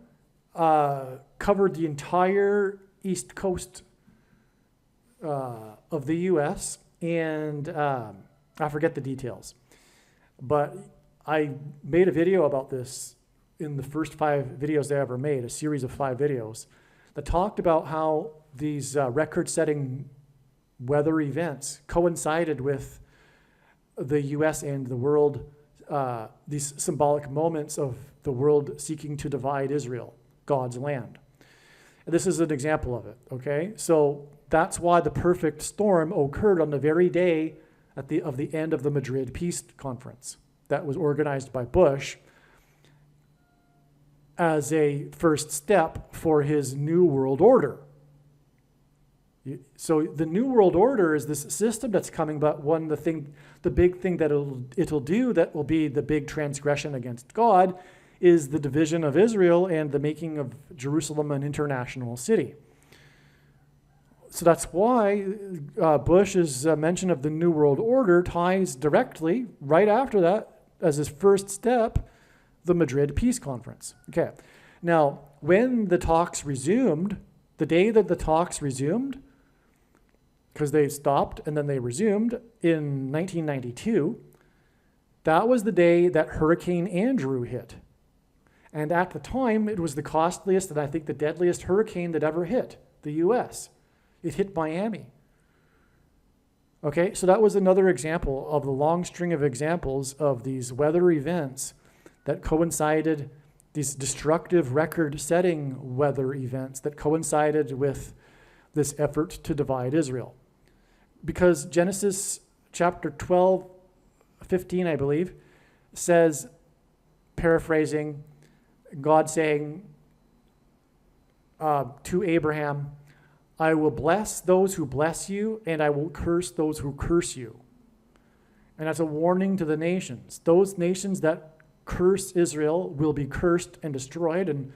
covered the entire east coast of the U.S., and I forget the details. But I made a video about this in the first 5 videos I ever made, a series of 5 videos that talked about how these record-setting weather events coincided with the U.S. and the world, these symbolic moments of the world seeking to divide Israel, God's land. And this is an example of it, okay? So that's why the perfect storm occurred on the very day of the end of the Madrid Peace Conference that was organized by Bush as a first step for his New World Order. So the New World Order is this system that's coming, but the big thing that it'll do that will be the big transgression against God is the division of Israel and the making of Jerusalem an international city. So that's why Bush's mention of the New World Order ties directly, right after that, as his first step, the Madrid Peace Conference. Okay. Now, when the talks resumed, the day that the talks resumed, because they stopped and then they resumed in 1992, that was the day that Hurricane Andrew hit. And at the time, it was the costliest and I think the deadliest hurricane that ever hit the U.S. It hit Miami. Okay, so that was another example of the long string of examples of these weather events that coincided, these destructive record-setting weather events that coincided with this effort to divide Israel. Because Genesis chapter 12, 15, I believe, says, paraphrasing, God saying to Abraham, I will bless those who bless you, and I will curse those who curse you. And that's a warning to the nations. Those nations that curse Israel will be cursed and destroyed, and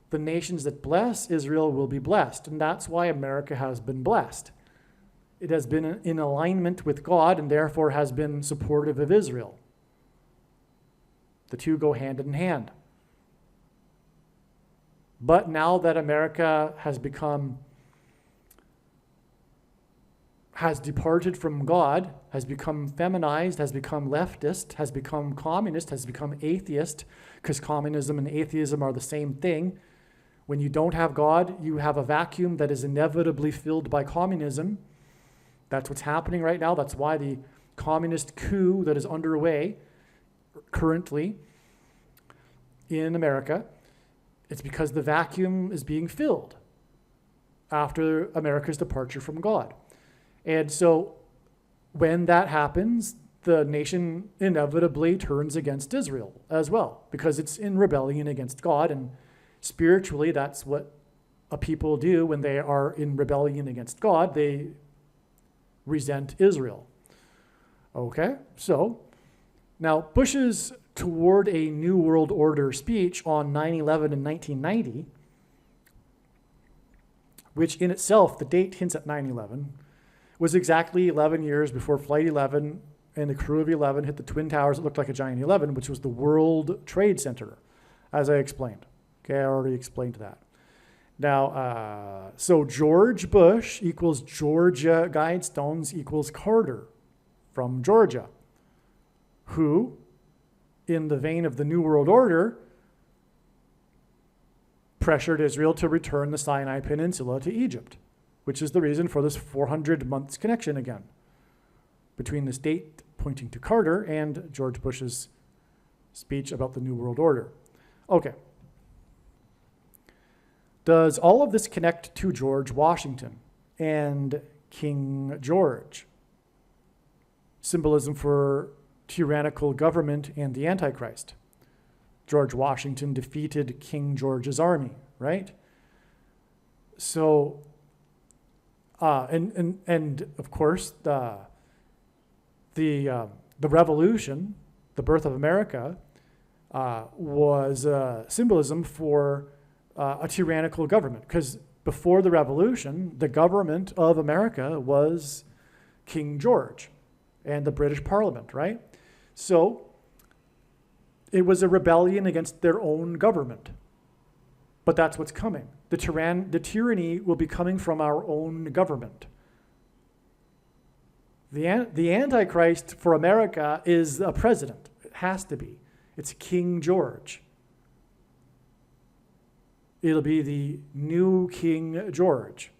the nations that bless Israel will be blessed. And that's why America has been blessed. It has been in alignment with God and therefore has been supportive of Israel. The two go hand in hand. But now that America has departed from God, has become feminized, has become leftist, has become communist, has become atheist, because communism and atheism are the same thing. When you don't have God, you have a vacuum that is inevitably filled by communism. That's what's happening right now. That's why the communist coup that is underway currently in America, it's because the vacuum is being filled after America's departure from God. And so when that happens, the nation inevitably turns against Israel as well, because it's in rebellion against God. And spiritually, that's what a people do when they are in rebellion against God. They resent Israel. Okay, so now Bush's Toward a New World Order speech on 9/11 in 1990, which in itself, the date hints at 9/11, was exactly 11 years before Flight 11 and the crew of 11 hit the Twin Towers that looked like a giant 11, which was the World Trade Center, as I explained. Okay, I already explained that. Now, so George Bush equals Georgia Guidestones equals Carter from Georgia, who, in the vein of the New World Order, pressured Israel to return the Sinai Peninsula to Egypt, which is the reason for this 400 months connection again between this date pointing to Carter and George Bush's speech about the New World Order. Okay. Does all of this connect to George Washington and King George? Symbolism for tyrannical government and the Antichrist. George Washington defeated King George's army, right? So, and of course, the revolution, the birth of America, was symbolism for a tyrannical government, because before the revolution, the government of America was King George and the British Parliament, right? So it was a rebellion against their own government. But that's what's coming. The tyranny will be coming from our own government. The Antichrist for America is a president. It has to be. It's King George. It'll be the new King George.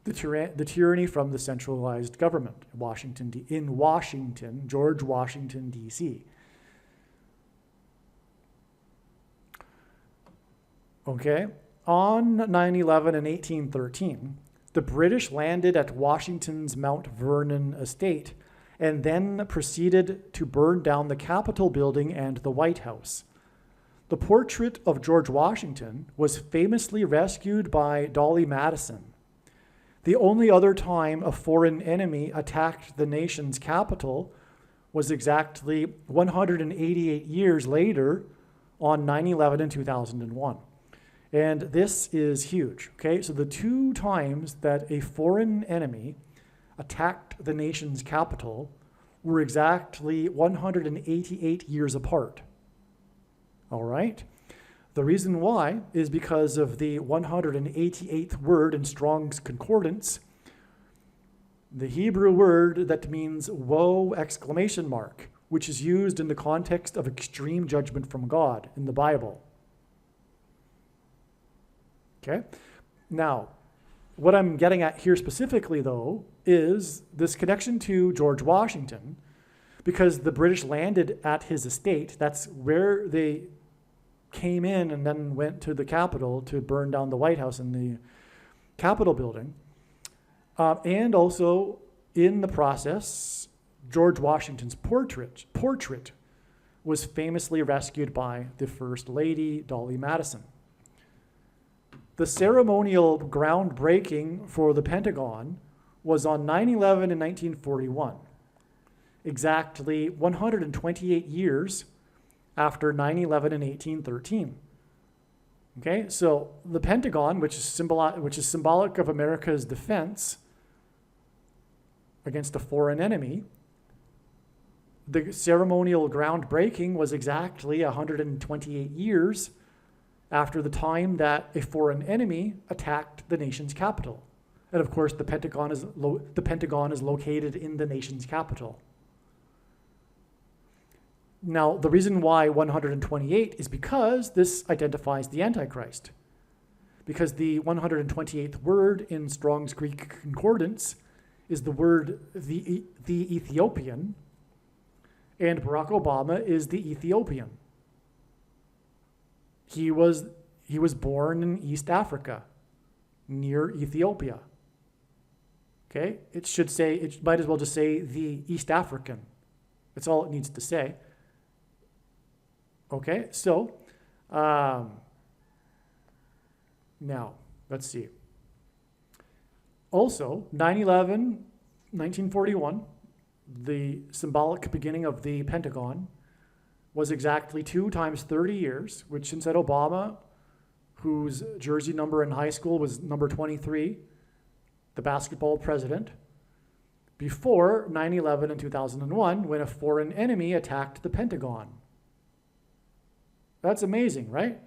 The tyranny from the centralized government, in Washington, George Washington, D.C. Okay, on 9/11 in 1813, the British landed at Washington's Mount Vernon estate and then proceeded to burn down the Capitol building and the White House. The portrait of George Washington was famously rescued by Dolly Madison. The only other time a foreign enemy attacked the nation's capital was exactly 188 years later on 9/11 in 2001. And this is huge, okay? So the two times that a foreign enemy attacked the nation's capital were exactly 188 years apart. All right? The reason why is because of the 188th word in Strong's Concordance, the Hebrew word that means woe exclamation mark, which is used in the context of extreme judgment from God in the Bible. Okay? Now, what I'm getting at here specifically, though, is this connection to George Washington, because the British landed at his estate. That's where they came in and then went to the Capitol to burn down the White House and the Capitol building. And also, in the process, George Washington's portrait was famously rescued by the First Lady, Dolly Madison. The ceremonial groundbreaking for the Pentagon was on 9/11 in 1941, exactly 128 years after 9/11 in 1813. Okay, so the Pentagon, which is symbolic of America's defense against a foreign enemy, the ceremonial groundbreaking was exactly 128 years after the time that a foreign enemy attacked the nation's capital. And of course, the Pentagon is located in the nation's capital. Now, the reason why 128 is because this identifies the Antichrist. Because the 128th word in Strong's Greek Concordance is the word the Ethiopian, and Barack Obama is the Ethiopian. He was born in East Africa, near Ethiopia. Okay, it might as well just say the East African. That's all it needs to say. Okay, so now let's see. Also, 9/11, 1941, the symbolic beginning of the Pentagon, was exactly 2 times 30 years, which since that Obama, whose jersey number in high school was number 23, the basketball president, before 9/11 in 2001, when a foreign enemy attacked the Pentagon. That's amazing, right?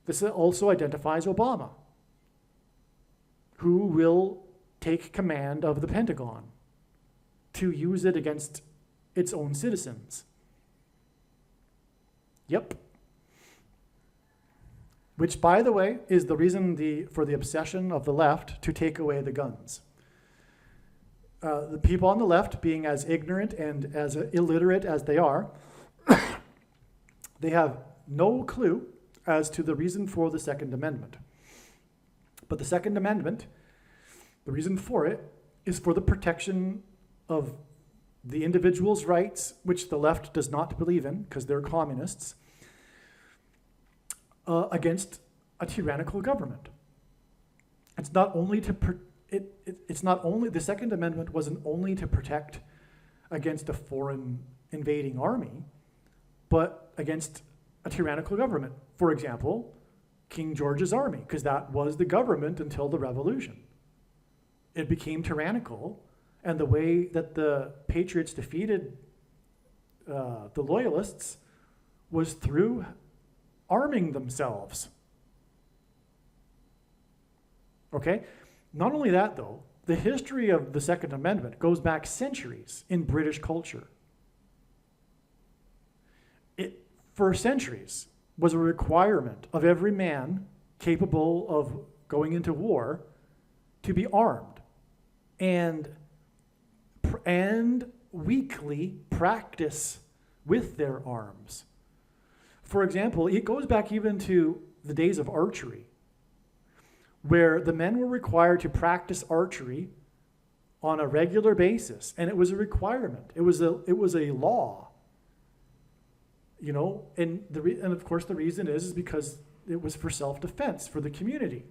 This also identifies Obama, who will take command of the Pentagon to use it against its own citizens. Yep. Which, by the way, is the reason for the obsession of the left to take away the guns. The people on the left, being as ignorant and as illiterate as they are, they have no clue as to the reason for the Second Amendment. But the Second Amendment, the reason for it, is for the protection of the individual's rights, which the left does not believe in because they're communists, against a tyrannical government. It's not only the Second Amendment wasn't only to protect against a foreign invading army, but against a tyrannical government. For example, King George's army, because that was the government until the Revolution. It became tyrannical, and the way that the Patriots defeated the Loyalists was through arming themselves. Okay? Not only that, though, the history of the Second Amendment goes back centuries in British culture. It, for centuries, was a requirement of every man capable of going into war to be armed and weekly practice with their arms. For example, it goes back even to the days of archery, where the men were required to practice archery on a regular basis, and it was a requirement. It was a law, you know. And of course the reason is because it was for self-defense for the community.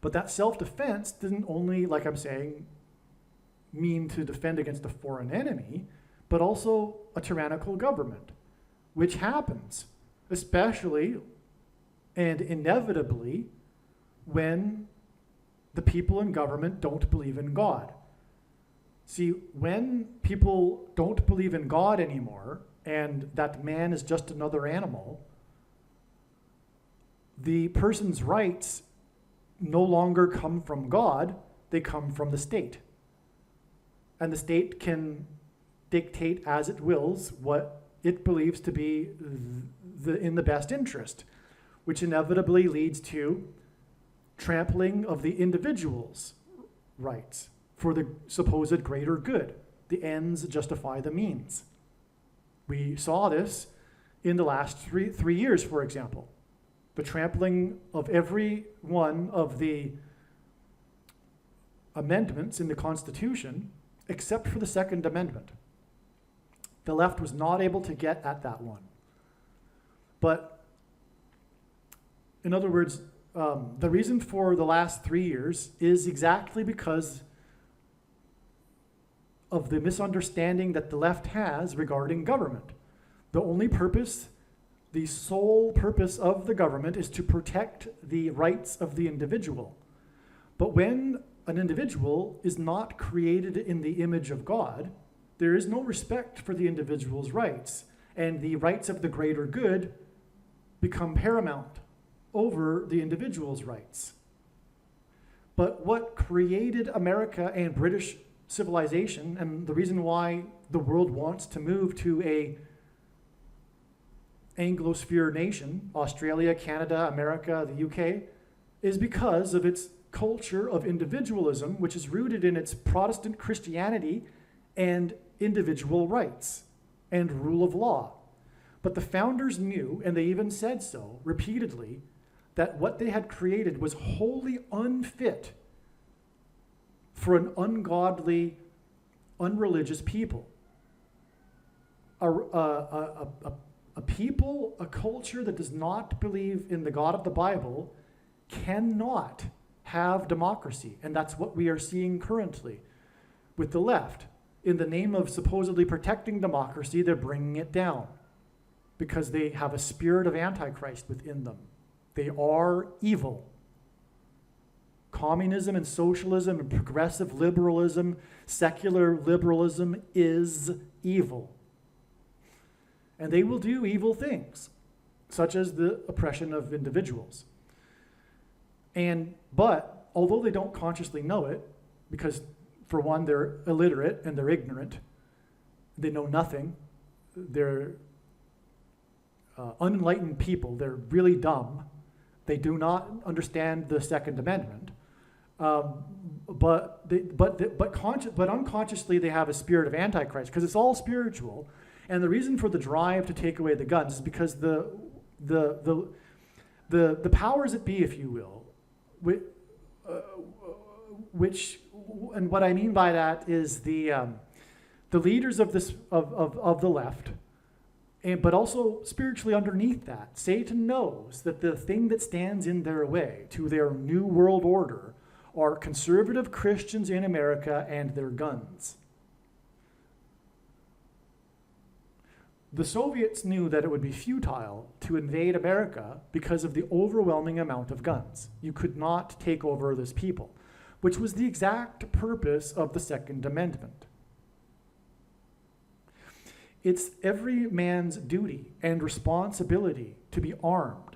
But that self-defense didn't only, like I'm saying, mean to defend against a foreign enemy, but also a tyrannical government, which happens, especially and inevitably, when the people in government don't believe in God. See, when people don't believe in God anymore, and that man is just another animal, the person's rights no longer come from God, they come from the state. And the state can dictate as it wills what it believes to be in the best interest, which inevitably leads to trampling of the individual's rights for the supposed greater good. The ends justify the means. We saw this in the last three years, for example. The trampling of every one of the amendments in the Constitution except for the Second Amendment. The left was not able to get at that one. But in other words, the reason for the last 3 years is exactly because of the misunderstanding that the left has regarding government. The only purpose, the sole purpose of the government is to protect the rights of the individual. But when an individual is not created in the image of God, there is no respect for the individual's rights, and the rights of the greater good become paramount over the individual's rights. But what created America and British civilization, and the reason why the world wants to move to a Anglosphere nation, Australia, Canada, America, the UK, is because of its culture of individualism, which is rooted in its Protestant Christianity and individual rights and rule of law. But the founders knew, and they even said so repeatedly, that what they had created was wholly unfit for an ungodly, unreligious people. A people, a culture that does not believe in the God of the Bible cannot have democracy. And that's what we are seeing currently with the left. In the name of supposedly protecting democracy, they're bringing it down because they have a spirit of Antichrist within them. They are evil. Communism and socialism and progressive liberalism, secular liberalism is evil. And they will do evil things, such as the oppression of individuals. But although they don't consciously know it, because for one, they're illiterate and they're ignorant, they know nothing, they're unenlightened people, they're really dumb, they do not understand the Second Amendment, but unconsciously they have a spirit of Antichrist, because it's all spiritual. And the reason for the drive to take away the guns is because the powers that be, if you will, which, and what I mean by that is the leaders of the left, but also spiritually underneath that, Satan knows that the thing that stands in their way to their new world order are conservative Christians in America and their guns. The Soviets knew that it would be futile to invade America because of the overwhelming amount of guns. You could not take over this people, which was the exact purpose of the Second Amendment. It's every man's duty and responsibility to be armed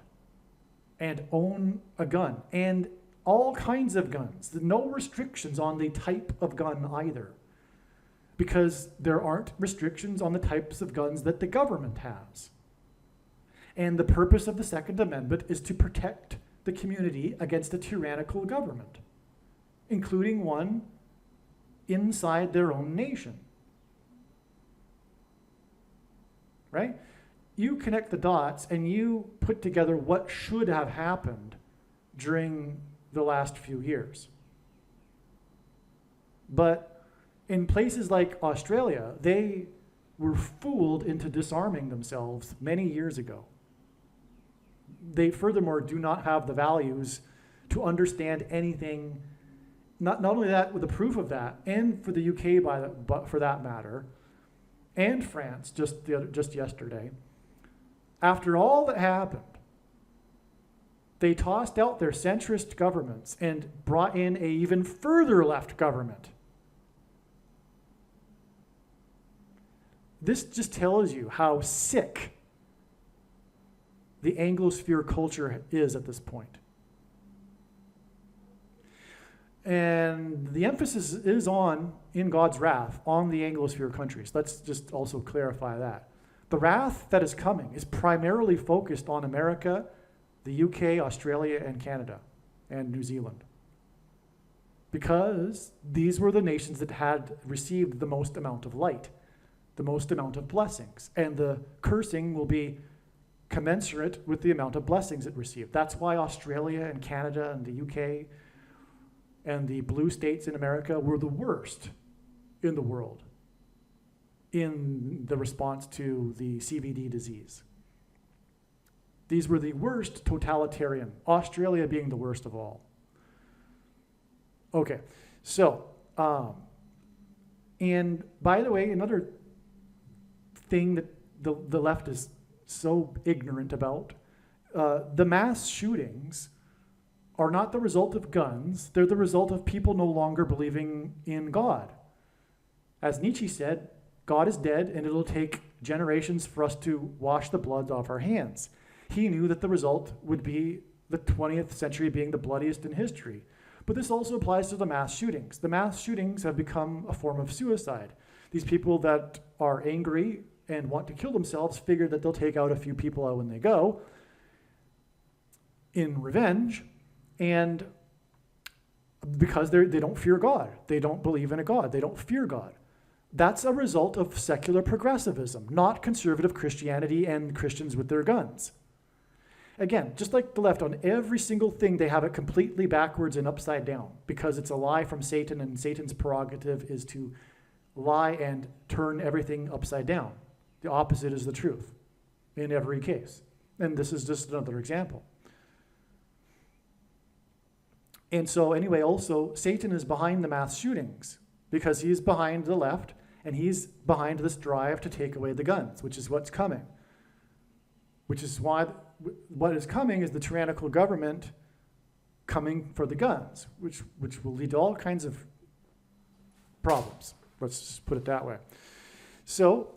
and own a gun, and all kinds of guns. No restrictions on the type of gun either, because there aren't restrictions on the types of guns that the government has. And the purpose of the Second Amendment is to protect the community against a tyrannical government, including one inside their own nation. Right? You connect the dots and you put together what should have happened during the last few years. But in places like Australia, they were fooled into disarming themselves many years ago. They furthermore do not have the values to understand anything. Not only that, with the proof of that, and for the UK but for that matter, and France just yesterday, after all that happened, they tossed out their centrist governments and brought in an even further left government. This just tells you how sick the Anglosphere culture is at this point. And the emphasis is on, in God's wrath, on the Anglosphere countries. Let's just also clarify that. The wrath that is coming is primarily focused on America, the UK, Australia, and Canada, and New Zealand. Because these were the nations that had received the most amount of light, the most amount of blessings. And the cursing will be commensurate with the amount of blessings it received. That's why Australia and Canada and the UK and the blue states in America were the worst in the world in the response to the CVD disease. These were the worst totalitarian, Australia being the worst of all. Okay, so, and by the way, another thing that the left is so ignorant about, the mass shootings are not the result of guns, they're the result of people no longer believing in God. As Nietzsche said, God is dead and it'll take generations for us to wash the blood off our hands. He knew that the result would be the 20th century being the bloodiest in history. But this also applies to the mass shootings. The mass shootings have become a form of suicide. These people that are angry and want to kill themselves figure that they'll take out a few people out when they go in revenge, and because they don't fear God. They don't believe in a God. They don't fear God. That's a result of secular progressivism, not conservative Christianity and Christians with their guns. Again, just like the left, on every single thing, they have it completely backwards and upside down because it's a lie from Satan, and Satan's prerogative is to lie and turn everything upside down. The opposite is the truth in every case. And this is just another example. And so anyway, also, Satan is behind the mass shootings because he's behind the left and he's behind this drive to take away the guns, which is what's coming. Which is why what is coming is the tyrannical government coming for the guns, which will lead to all kinds of problems. Let's just put it that way. So,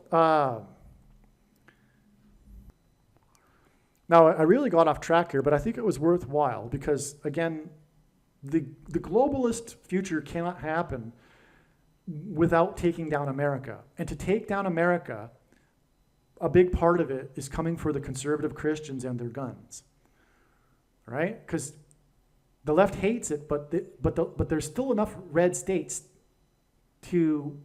now I really got off track here, but I think it was worthwhile because, again, the globalist future cannot happen without taking down America. And to take down America, a big part of it is coming for the conservative Christians and their guns, right? Because the left hates it, but there's still enough red states to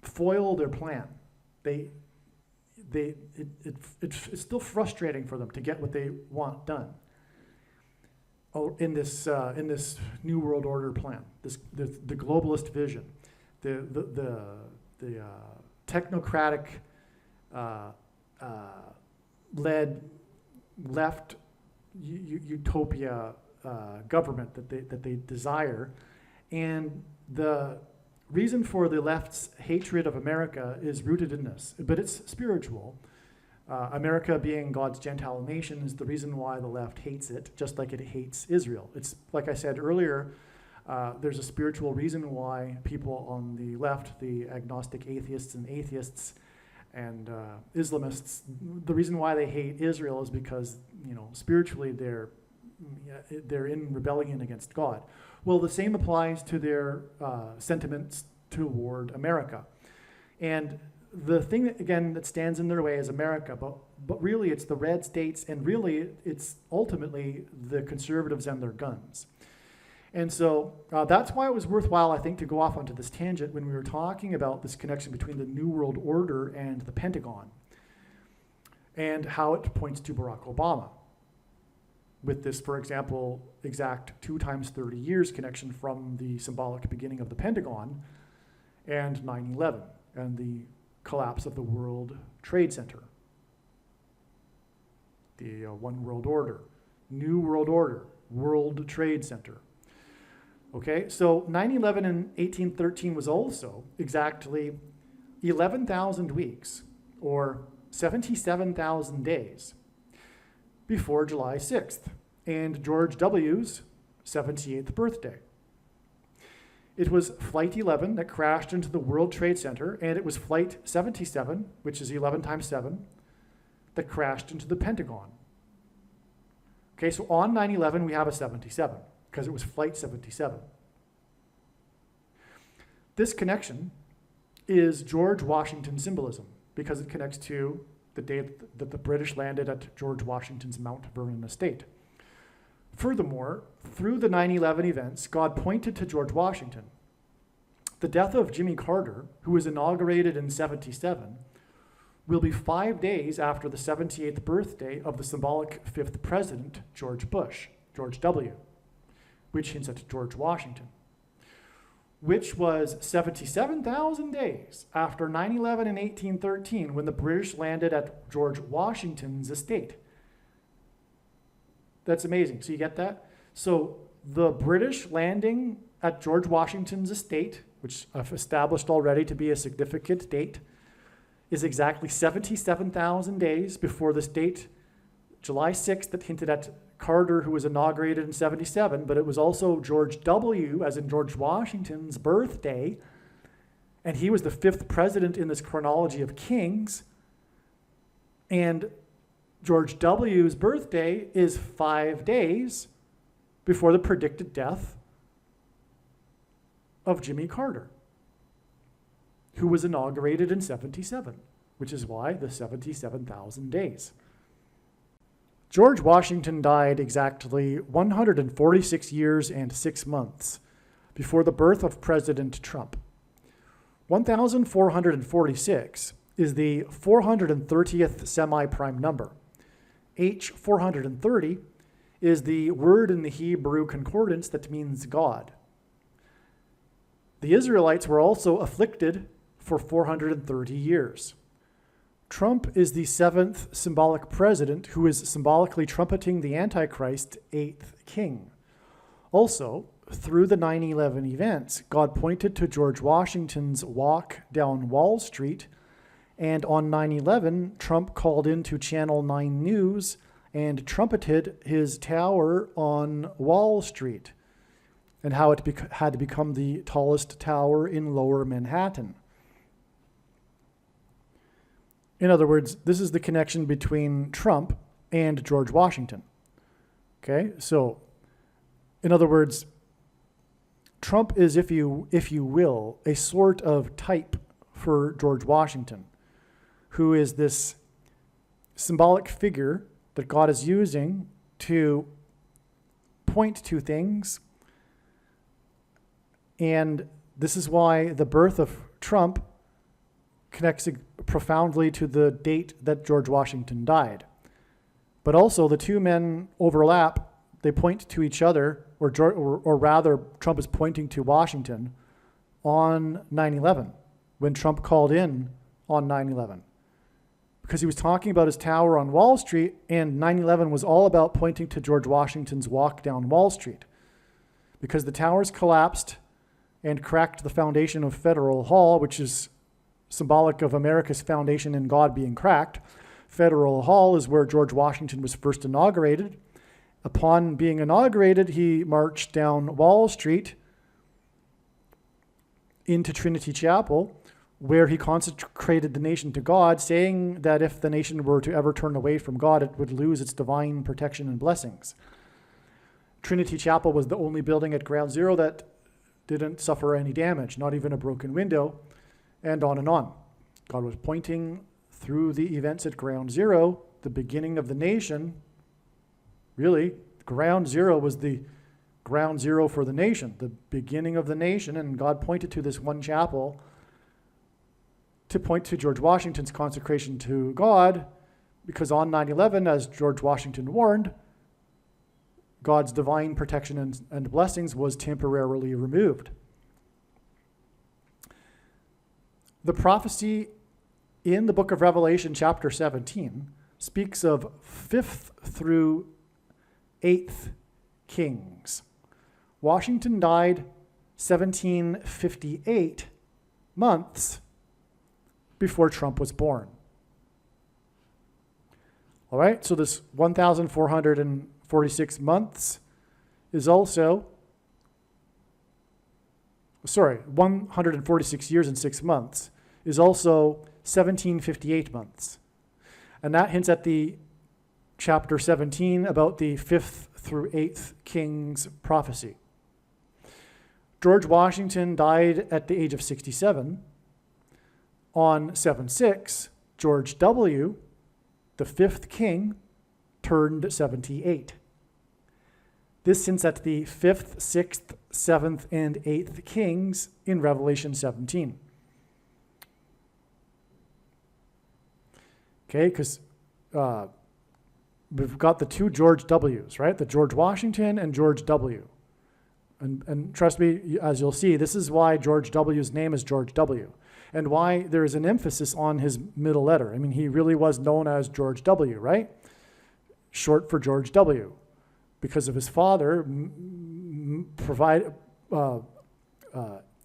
foil their plan. It's still frustrating for them to get what they want done. In this new world order plan, the globalist vision, the technocratic led left utopia government that they desire, and the reason for the left's hatred of America is rooted in this, but it's spiritual. America being God's Gentile nation is the reason why the left hates it, just like it hates Israel. It's like I said earlier, there's a spiritual reason why people on the left, the agnostic atheists and atheists and Islamists, the reason why they hate Israel is because, spiritually they're in rebellion against God. Well, the same applies to their sentiments toward America. And the thing that stands in their way is America, but really it's the red states, and really it's ultimately the conservatives and their guns. And so that's why it was worthwhile, I think, to go off onto this tangent when we were talking about this connection between the New World Order and the Pentagon and how it points to Barack Obama. With this, for example, exact 2 times 30 years connection from the symbolic beginning of the Pentagon and 9/11 and the collapse of the World Trade Center. The One World Order, New World Order, World Trade Center. Okay, so 9/11 in 1813 was also exactly 11,000 weeks, or 77,000 days, before July 6th, and George W.'s 78th birthday. It was Flight 11 that crashed into the World Trade Center, and it was Flight 77, which is 11 times 7, that crashed into the Pentagon. Okay, so on 9/11 we have a 77, because it was Flight 77. This connection is George Washington symbolism, because it connects to the day that the British landed at George Washington's Mount Vernon estate. Furthermore, through the 9/11 events, God pointed to George Washington. The death of Jimmy Carter, who was inaugurated in 77, will be 5 days after the 78th birthday of the symbolic 5th president, George Bush, George W. which hints at George Washington, which was 77,000 days after 9/11 in 1813 when the British landed at George Washington's estate. That's amazing. So you get that? So the British landing at George Washington's estate, which I've established already to be a significant date, is exactly 77,000 days before this date, July 6th, that hinted at Carter, who was inaugurated in 77, but it was also George W., as in George Washington's birthday, and he was the 5th president in this chronology of kings, and George W.'s birthday is 5 days before the predicted death of Jimmy Carter, who was inaugurated in 77, which is why the 77,000 days. George Washington died exactly 146 years and 6 months before the birth of President Trump. 1,446 is the 430th semi-prime number. H430 is the word in the Hebrew concordance that means God. The Israelites were also afflicted for 430 years. Trump is the 7th symbolic president who is symbolically trumpeting the Antichrist 8th king. Also, through the 9/11 events, God pointed to George Washington's walk down Wall Street, and on 9/11, Trump called into Channel 9 News and trumpeted his tower on Wall Street and how it had to become the tallest tower in Lower Manhattan. In other words, this is the connection between Trump and George Washington. Okay, so in other words, Trump is, if you will, a sort of type for George Washington, who is this symbolic figure that God is using to point to things. And this is why the birth of Trump connects profoundly to the date that George Washington died. But also the two men overlap. They point to each other, or rather, Trump is pointing to Washington on 9/11, when Trump called in on 9/11. Because he was talking about his tower on Wall Street, and 9/11 was all about pointing to George Washington's walk down Wall Street. Because the towers collapsed and cracked the foundation of Federal Hall, which is symbolic of America's foundation in God being cracked. Federal Hall is where George Washington was first inaugurated. Upon being inaugurated, he marched down Wall Street into Trinity Chapel, where he consecrated the nation to God, saying that if the nation were to ever turn away from God, it would lose its divine protection and blessings. Trinity Chapel was the only building at Ground Zero that didn't suffer any damage, not even a broken window, and on and on. God was pointing through the events at Ground Zero, the beginning of the nation. Really, Ground Zero was the ground zero for the nation, the beginning of the nation, and God pointed to this one chapel to point to George Washington's consecration to God, because on 9/11, as George Washington warned, God's divine protection and blessings was temporarily removed. The prophecy in the book of Revelation, chapter 17, speaks of 5th through 8th kings. Washington died 1758 months before Trump was born. All right, so this 1,446 months is also, 146 years and 6 months is also 1758 months. And that hints at the chapter 17 about the 5th through 8th kings prophecy. George Washington died at the age of 67. On 7/6, George W., the 5th king, turned 78. This hints at the 5th, 6th, 7th, and 8th kings in Revelation 17. Okay, because we've got the two George W's, right? The George Washington and George W. And trust me, as you'll see, this is why George W.'s name is George W. And why there is an emphasis on his middle letter. I mean, he really was known as George W., right? Short for George W. Because of his father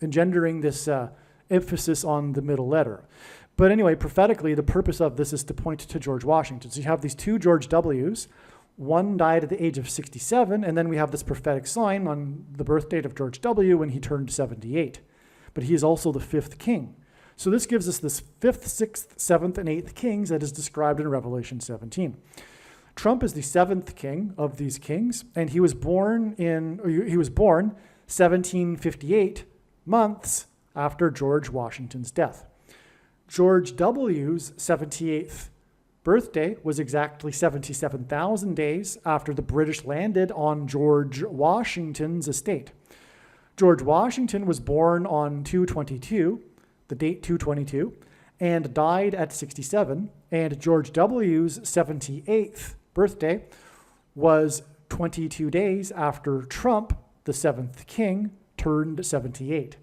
engendering this emphasis on the middle letter. But anyway, prophetically, the purpose of this is to point to George Washington. So you have these two George W's. One died at the age of 67, and then we have this prophetic sign on the birth date of George W. when he turned 78. But he is also the fifth king. So this gives us this fifth, sixth, seventh, and eighth kings that is described in Revelation 17. Trump is the seventh king of these kings, and he was born 1758 months after George Washington's death. George W.'s 78th birthday was exactly 77,000 days after the British landed on George Washington's estate. George Washington was born on 2/22, the date 2/22, and died at 67, and George W.'s 78th birthday was 22 days after Trump, the seventh king, turned 78.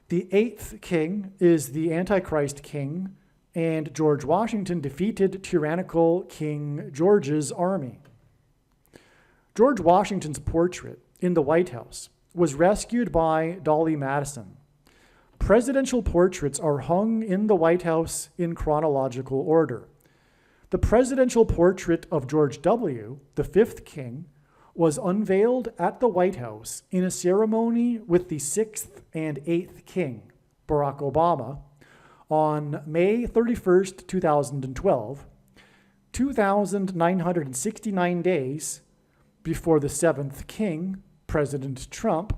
The eighth king is the Antichrist king, and George Washington defeated tyrannical King George's army. George Washington's portrait in the White House was rescued by Dolly Madison. Presidential portraits are hung in the White House in chronological order. The presidential portrait of George W., the fifth king, was unveiled at the White House in a ceremony with the sixth and eighth king, Barack Obama, on May 31st, 2012, 2,969 days before the seventh king, President Trump,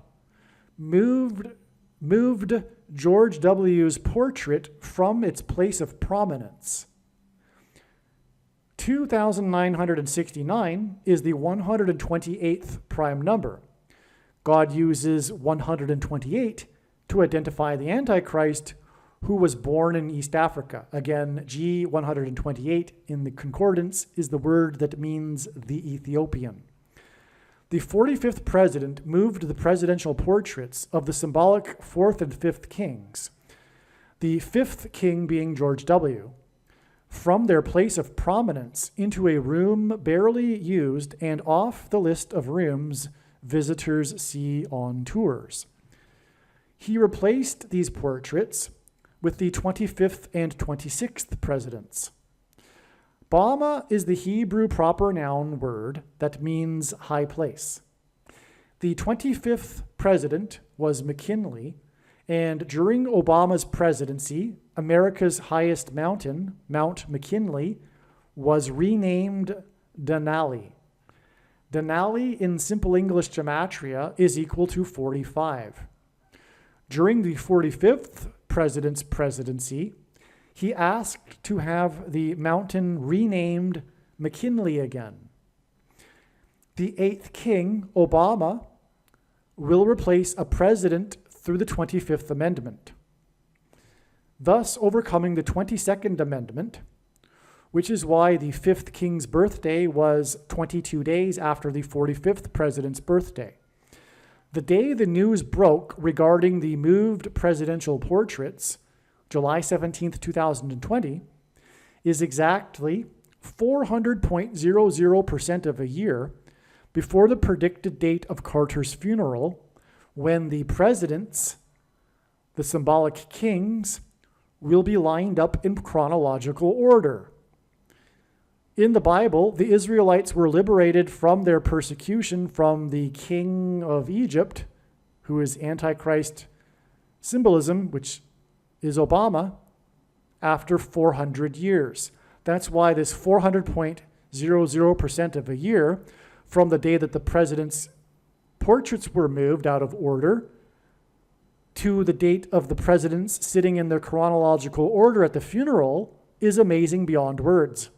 moved George W.'s portrait from its place of prominence. 2,969 is the 128th prime number. God uses 128 to identify the Antichrist, who was born in East Africa. Again, G128 in the concordance is the word that means the Ethiopian. The 45th president moved the presidential portraits of the symbolic fourth and fifth kings, the fifth king being George W., from their place of prominence into a room barely used and off the list of rooms visitors see on tours. He replaced these portraits with the 25th and 26th presidents. Bama is the Hebrew proper noun word that means high place. The 25th president was McKinley, and during Obama's presidency, America's highest mountain, Mount McKinley, was renamed Denali. Denali in Simple English Gematria is equal to 45. During the 45th president's presidency, he asked to have the mountain renamed McKinley again. The eighth king, Obama, will replace a president through the 25th Amendment, thus overcoming the 22nd Amendment, which is why the fifth king's birthday was 22 days after the 45th president's birthday. The day the news broke regarding the moved presidential portraits, July 17th, 2020, is exactly 400.00% of a year before the predicted date of Carter's funeral, when the presidents, the symbolic kings, will be lined up in chronological order. In the Bible, the Israelites were liberated from their persecution from the king of Egypt, who is Antichrist symbolism, which is Obama, after 400 years. That's why this 400.00% of a year from the day that the president's portraits were moved out of order to the date of the presidents sitting in their chronological order at the funeral is amazing beyond words.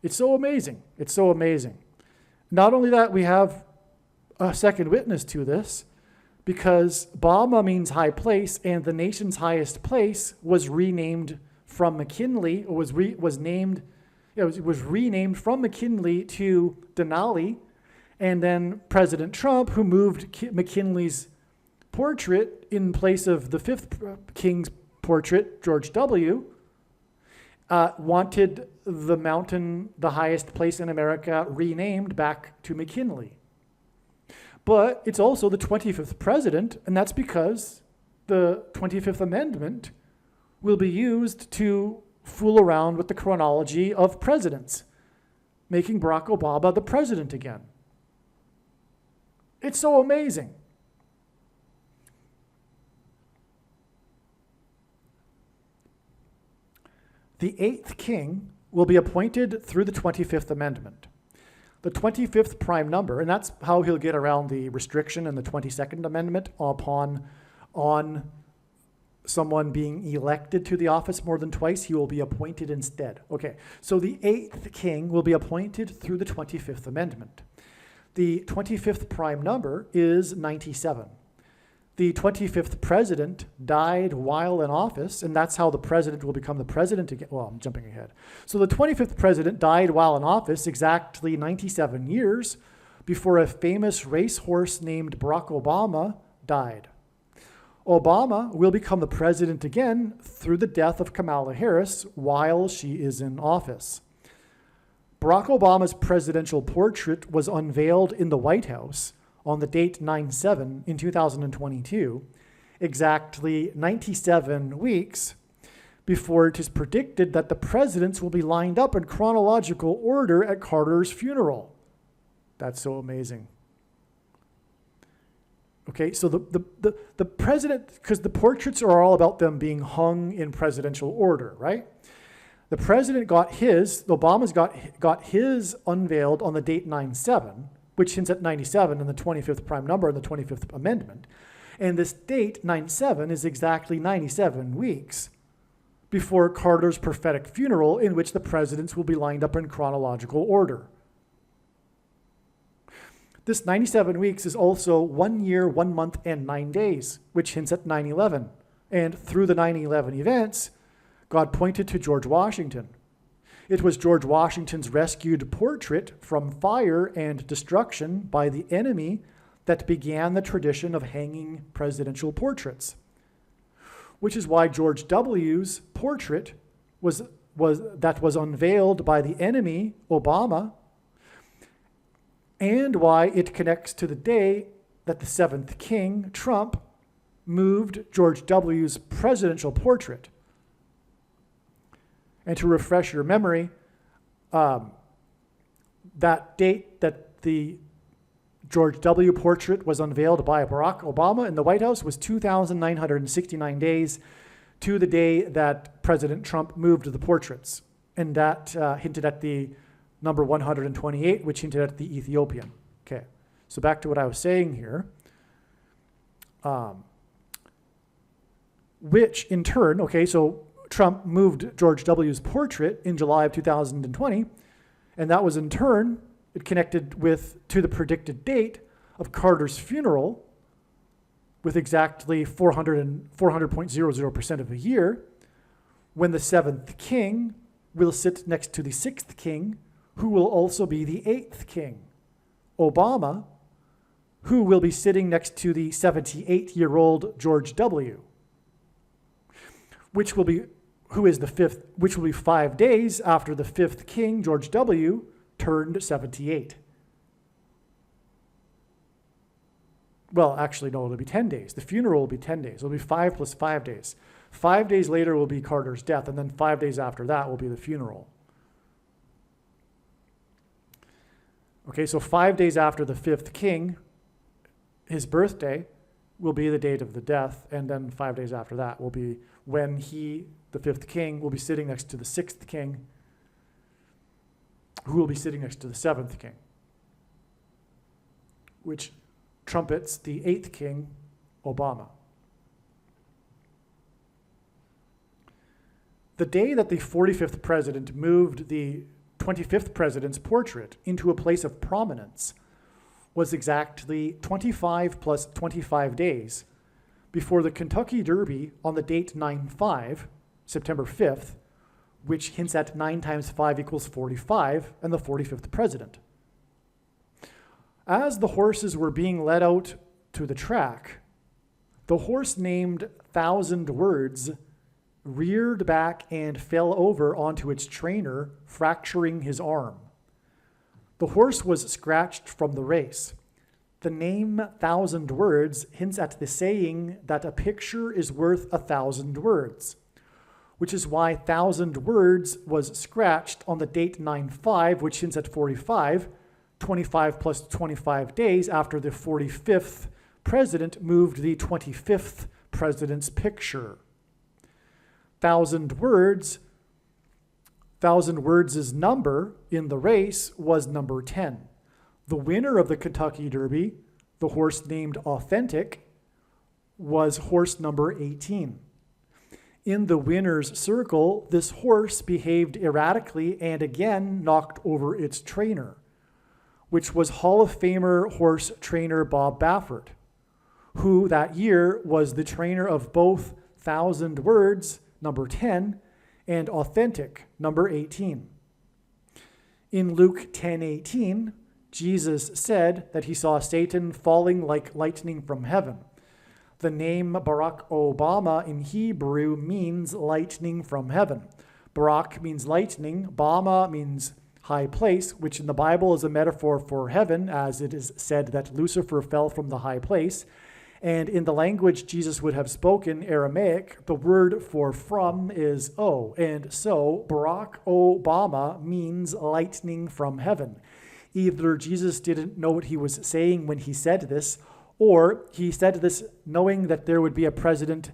It's so amazing. It's so amazing. Not only that, we have a second witness to this, because Bama means high place, and the nation's highest place was renamed from McKinley. It was renamed from McKinley to Denali, And then President Trump, who moved McKinley's portrait in place of the fifth king's portrait, George W., wanted the mountain, the highest place in America, renamed back to McKinley. But it's also the 25th president, and that's because the 25th Amendment will be used to fool around with the chronology of presidents, making Barack Obama the president again. It's so amazing. The 8th king will be appointed through the 25th Amendment. The 25th prime number, and that's how he'll get around the restriction in the 22nd Amendment on someone being elected to the office more than twice, he will be appointed instead. Okay, so the 8th king will be appointed through the 25th Amendment. The 25th prime number is 97. The 25th president died while in office, and that's how the president will become the president again. Well, I'm jumping ahead. So the 25th president died while in office exactly 97 years before a famous racehorse named Barack Obama died. Obama will become the president again through the death of Kamala Harris while she is in office. Barack Obama's presidential portrait was unveiled in the White House on the date 9/7 in 2022, exactly 97 weeks before it is predicted that the presidents will be lined up in chronological order at Carter's funeral. That's so amazing. Okay, so the president, because the portraits are all about them being hung in presidential order, right? The president Obama's got his unveiled on the date 9/7, which hints at 97 and the 25th prime number and the 25th Amendment. And this date, 9/7, is exactly 97 weeks before Carter's prophetic funeral, in which the presidents will be lined up in chronological order. This 97 weeks is also 1 year, 1 month, and 9 days, which hints at 9/11. And through the 9/11 events, God pointed to George Washington. It was George Washington's rescued portrait from fire and destruction by the enemy that began the tradition of hanging presidential portraits, which is why George W.'s portrait was unveiled by the enemy, Obama, and why it connects to the day that the 7th king, Trump, moved George W.'s presidential portrait. And to refresh your memory, that date that the George W. portrait was unveiled by Barack Obama in the White House was 2,969 days to the day that President Trump moved the portraits. And that hinted at the number 128, which hinted at the Ethiopian. Okay, so back to what I was saying here. Which in turn, okay, so Trump moved George W.'s portrait in July of 2020, and that was in turn, it connected to the predicted date of Carter's funeral with exactly 400.00% of a year, when the 7th king will sit next to the 6th king, who will also be the 8th king, Obama, who will be sitting next to the 78-year-old George W., which will be 5 days after the 5th king, George W., turned 78. Well, actually, no, it'll be 10 days. The funeral will be 10 days. It'll be 5 plus 5 days. 5 days later will be Carter's death, and then 5 days after that will be the funeral. Okay, so 5 days after the 5th king, his birthday, will be the date of the death, and then 5 days after that will be when the 5th king, will be sitting next to the 6th king, who will be sitting next to the 7th king, which trumpets the 8th king, Obama. The day that the 45th president moved the 25th president's portrait into a place of prominence was exactly 25 plus 25 days before the Kentucky Derby on the date 9/5, September 5th, which hints at 9 times 5 equals 45, and the 45th president. As the horses were being led out to the track, the horse named Thousand Words reared back and fell over onto its trainer, fracturing his arm. The horse was scratched from the race. The name Thousand Words hints at the saying that a picture is worth 1,000 words, which is why Thousand Words was scratched on the date 9/5, which hints at 45, 25 plus 25 days after the 45th president moved the 25th president's picture. Thousand Words' number in the race was number 10. The winner of the Kentucky Derby, the horse named Authentic, was horse number 18. In the winner's circle, this horse behaved erratically and again knocked over its trainer, which was Hall of Famer horse trainer Bob Baffert, who that year was the trainer of both Thousand Words, number 10, and Authentic, number 18. In Luke 10:18, Jesus said that he saw Satan falling like lightning from heaven. The name Barack Obama in Hebrew means lightning from heaven. Barack means lightning, Obama means high place, which in the Bible is a metaphor for heaven, as it is said that Lucifer fell from the high place. And in the language Jesus would have spoken, Aramaic, the word for from is O. And so Barack Obama means lightning from heaven. Either Jesus didn't know what he was saying when he said this, or he said this knowing that there would be a president,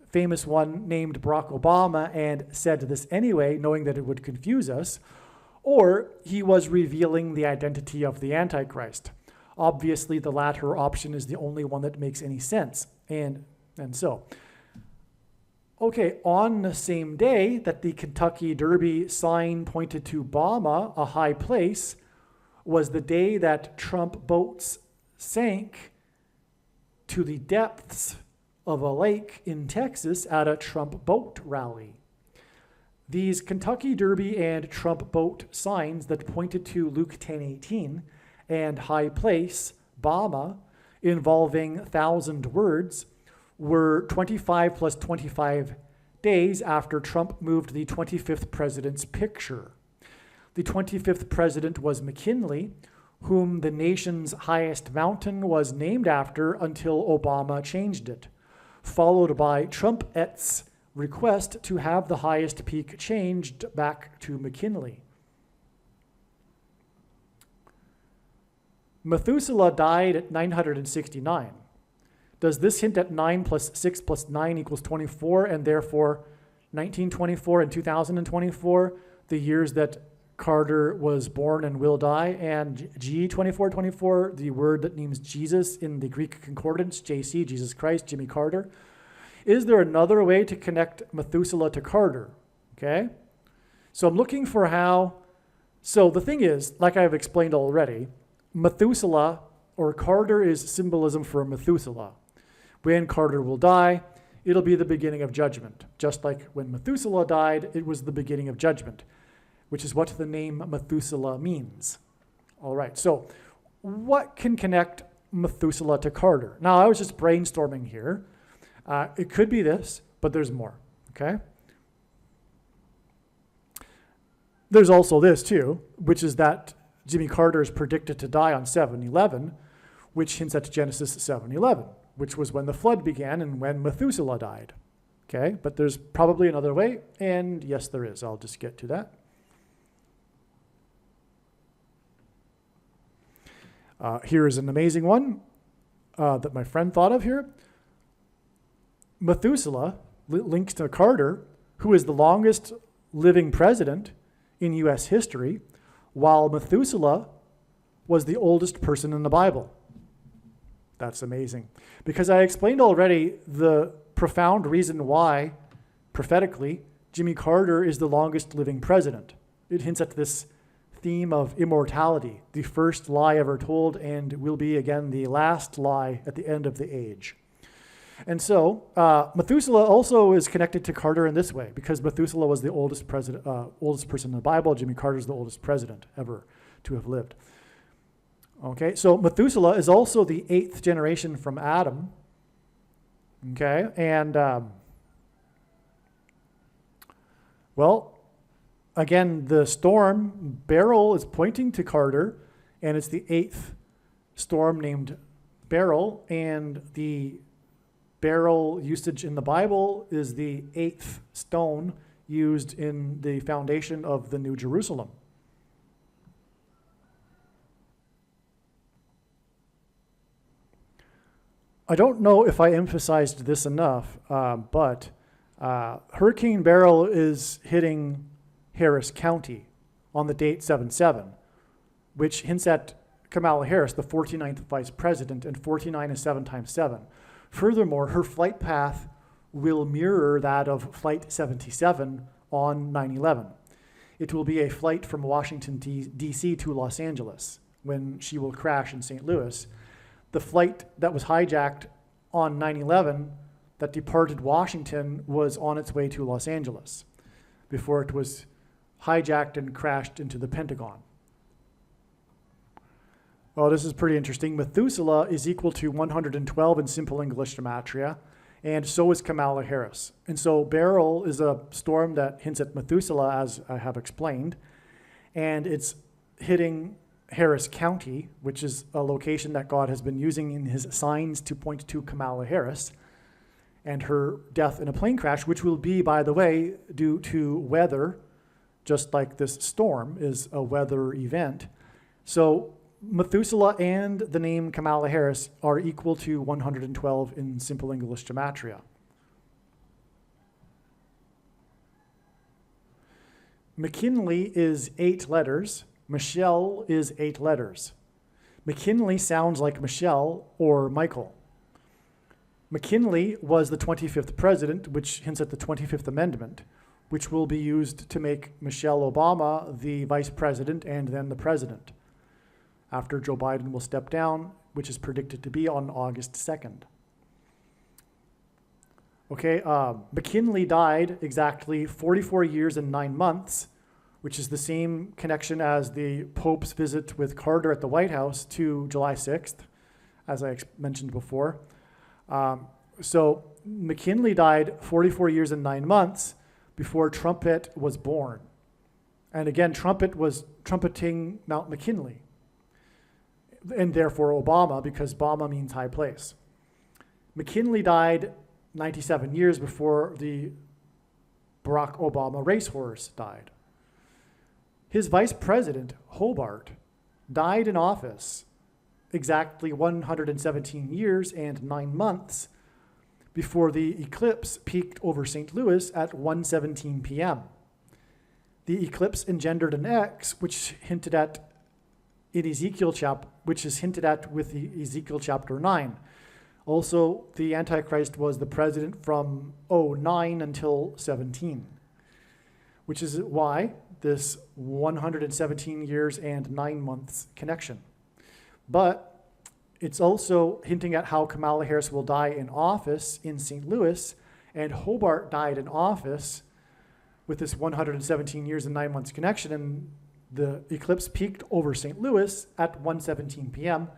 famous one, named Barack Obama, and said this anyway, knowing that it would confuse us, or he was revealing the identity of the Antichrist. Obviously, the latter option is the only one that makes any sense. And so, okay, on the same day that the Kentucky Derby sign pointed to Bama, a high place, was the day that Trump boats sank to the depths of a lake in Texas at a Trump boat rally. These Kentucky Derby and Trump boat signs that pointed to Luke 10:18 and high place, Bama, involving 1,000 words, were 25 plus 25 days after Trump moved the 25th president's picture. The 25th president was McKinley, whom the nation's highest mountain was named after until Obama changed it, followed by Trumpet's request to have the highest peak changed back to McKinley. Methuselah died at 969. Does this hint at 9 plus 6 plus 9 equals 24, and therefore 1924 and 2024, the years that Carter was born and will die, and G2424, the word that means Jesus in the Greek concordance, JC, Jesus Christ, Jimmy Carter. Is there another way to connect Methuselah to Carter? Okay? So I'm looking for how. So the thing is, like I've explained already, Methuselah or Carter is symbolism for Methuselah. When Carter will die, it'll be the beginning of judgment. Just like when Methuselah died, it was the beginning of judgment, which is what the name Methuselah means. All right, so what can connect Methuselah to Carter? Now, I was just brainstorming here. It could be this, but there's more, okay? There's also this too, which is that Jimmy Carter is predicted to die on 7/11, which hints at Genesis 7:11, which was when the flood began and when Methuselah died. Okay, but there's probably another way, and yes, there is. I'll just get to that. Here is an amazing one that my friend thought of here. Methuselah links to Carter, who is the longest living president in U.S. history, while Methuselah was the oldest person in the Bible. That's amazing. Because I explained already the profound reason why, prophetically, Jimmy Carter is the longest living president. It hints at this theme of immortality, the first lie ever told, and will be again the last lie at the end of the age. And so Methuselah also is connected to Carter in this way, because Methuselah was the oldest person in the Bible. Jimmy Carter is the oldest president ever to have lived. Okay, so Methuselah is also the 8th generation from Adam. Okay, and well, again, the storm Beryl is pointing to Carter, and it's the 8th storm named Beryl, and the Beryl usage in the Bible is the 8th stone used in the foundation of the New Jerusalem. I don't know if I emphasized this enough, but Hurricane Beryl is hitting Harris County on the date 7/7, which hints at Kamala Harris, the 49th vice president, and 49 is 7 times 7. Furthermore, her flight path will mirror that of Flight 77 on 9/11. It will be a flight from Washington, D.C. to Los Angeles when she will crash in St. Louis. The flight that was hijacked on 9/11 that departed Washington was on its way to Los Angeles before it was hijacked and crashed into the Pentagon. Oh, this is pretty interesting. Methuselah is equal to 112 in simple English gematria, and so is Kamala Harris. And so Beryl is a storm that hints at Methuselah, as I have explained, and it's hitting Harris County, which is a location that God has been using in his signs to point to Kamala Harris and her death in a plane crash, which will be, by the way, due to weather, just like this storm is a weather event. So Methuselah and the name Kamala Harris are equal to 112 in simple English gematria. McKinley is 8 letters. Michelle is 8 letters. McKinley sounds like Michelle or Michael. McKinley was the 25th president, which hints at the 25th Amendment, which will be used to make Michelle Obama the vice president and then the president, after Joe Biden will step down, which is predicted to be on August 2nd. Okay, McKinley died exactly 44 years and 9 months, which is the same connection as the Pope's visit with Carter at the White House to July 6th, as I mentioned before. So McKinley died 44 years and 9 months before Trumpet was born. And again, Trumpet was trumpeting Mount McKinley, and therefore Obama, because Obama means high place. McKinley died 97 years before the Barack Obama racehorse died. His vice president, Hobart, died in office exactly 117 years and 9 months before the eclipse peaked over St. Louis at 1:17 p.m. The eclipse engendered an X, which hinted at in Ezekiel which is hinted at with Ezekiel chapter 9. Also, the Antichrist was the president from 09 until 17, which is why this 117 years and 9 months connection. But it's also hinting at how Kamala Harris will die in office in St. Louis, and Hobart died in office with this 117 years and 9 months connection, and the eclipse peaked over St. Louis at 1:17 p.m.,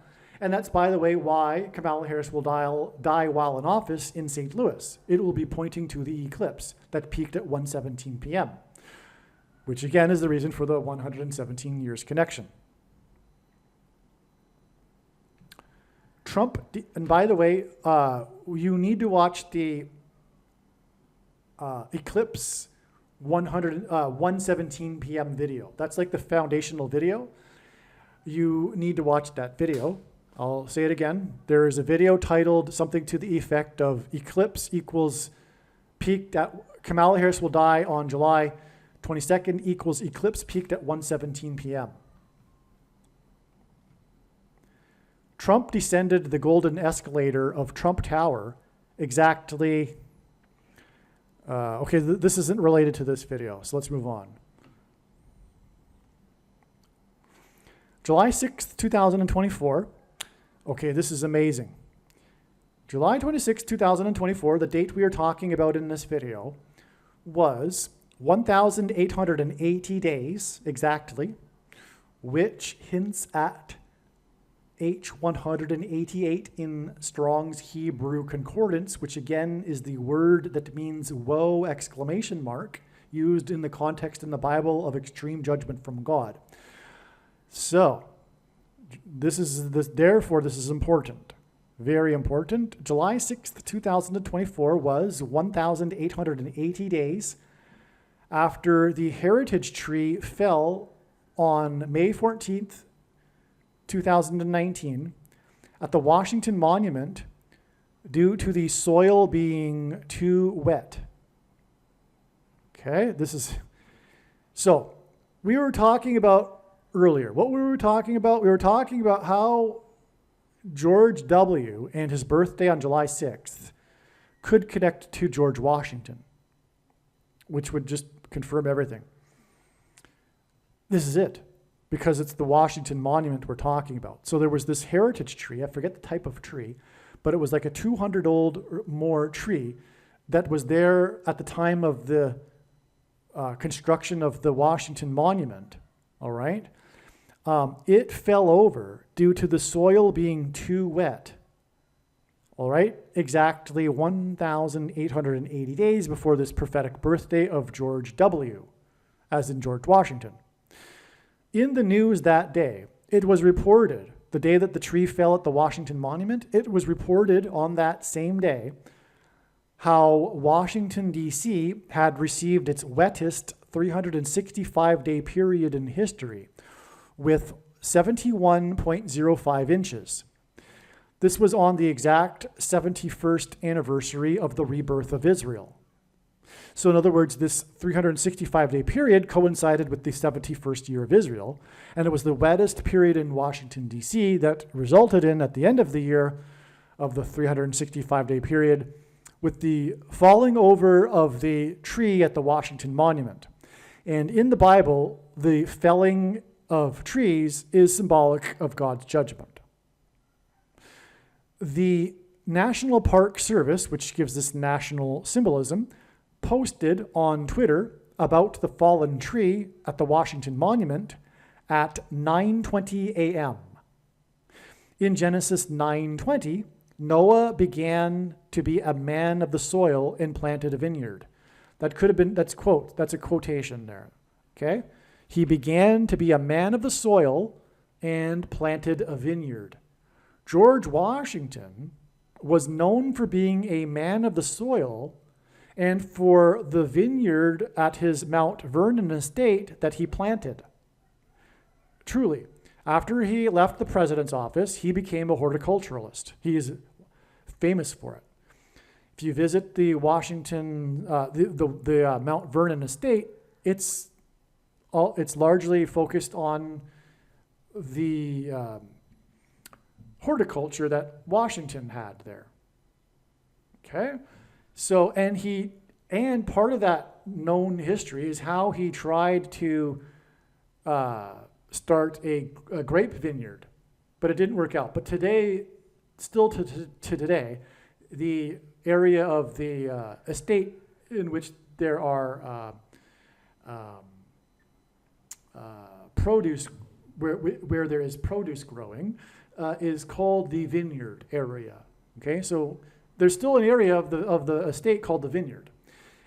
and that's, by the way, why Kamala Harris will die while in office in St. Louis. It will be pointing to the eclipse that peaked at 1:17 p.m., which again is the reason for the 117 years connection. Trump, and by the way, you need to watch the eclipse 1:17 p.m. video. That's like the foundational video. You need to watch that video. I'll say it again. There is a video titled something to the effect of eclipse equals peaked at, Kamala Harris will die on July 22nd equals eclipse peaked at 1:17 p.m. Trump descended the golden escalator of Trump Tower exactly. This isn't related to this video, so let's move on. July 6th, 2024. Okay, this is amazing. July 26th, 2024, the date we are talking about in this video, was 1,880 days exactly, which hints at H188 in Strong's Hebrew Concordance, which again is the word that means woe, exclamation mark, used in the context in the Bible of extreme judgment from God. So, therefore, this is important. Very important. July 6th, 2024 was 1,880 days after the heritage tree fell on May 14th, 2019 at the Washington Monument due to the soil being too wet. Okay, so we were talking about earlier. What we were talking about? We were talking about how George W. and his birthday on July 6th could connect to George Washington, which would just confirm everything. This is it, because it's the Washington Monument we're talking about. So there was this heritage tree, I forget the type of tree, but it was like a 200-old or more tree that was there at the time of the construction of the Washington Monument, all right? It fell over due to the soil being too wet, all right? Exactly 1,880 days before this prophetic birthday of George W., as in George Washington. In the news that day, it was reported, the day that the tree fell at the Washington Monument, it was reported on that same day how Washington, D.C. had received its wettest 365-day period in history with 71.05 inches. This was on the exact 71st anniversary of the rebirth of Israel. So in other words, this 365-day period coincided with the 71st year of Israel, and it was the wettest period in Washington, D.C. that resulted in, at the end of the year of the 365-day period, with the falling over of the tree at the Washington Monument. And in the Bible, the felling of trees is symbolic of God's judgment. The National Park Service, which gives this national symbolism, posted on Twitter about the fallen tree at the Washington Monument at 9:20 a.m. In Genesis 9:20, Noah began to be a man of the soil and planted a vineyard. That could have been, that's a quotation there, okay? He began to be a man of the soil and planted a vineyard. George Washington was known for being a man of the soil and for the vineyard at his Mount Vernon estate that he planted. Truly, after he left the president's office, he became a horticulturalist. He is famous for it. If you visit the Washington, the Mount Vernon estate, it's largely focused on the horticulture that Washington had there. Okay, so and part of that known history is how he tried to start a grape vineyard, but it didn't work out. But today, still to today, the area of the estate in which there are produce, where there is produce growing, is called the vineyard area. Okay, so there's still an area of the estate called the vineyard.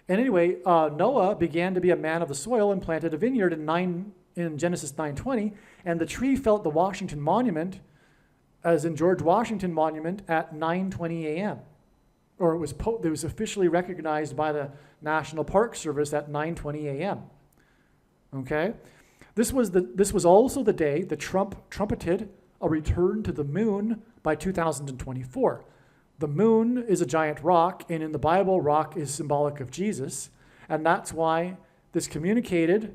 And anyway, Noah began to be a man of the soil and planted a vineyard in Genesis 9:20, and the tree fell at the Washington Monument, as in George Washington Monument, at 9:20 a.m. Or it was officially recognized by the National Park Service at 9:20 a.m. Okay, this was also the day that Trump trumpeted a return to the moon by 2024. The moon is a giant rock, and in the Bible, rock is symbolic of Jesus, and that's why this communicated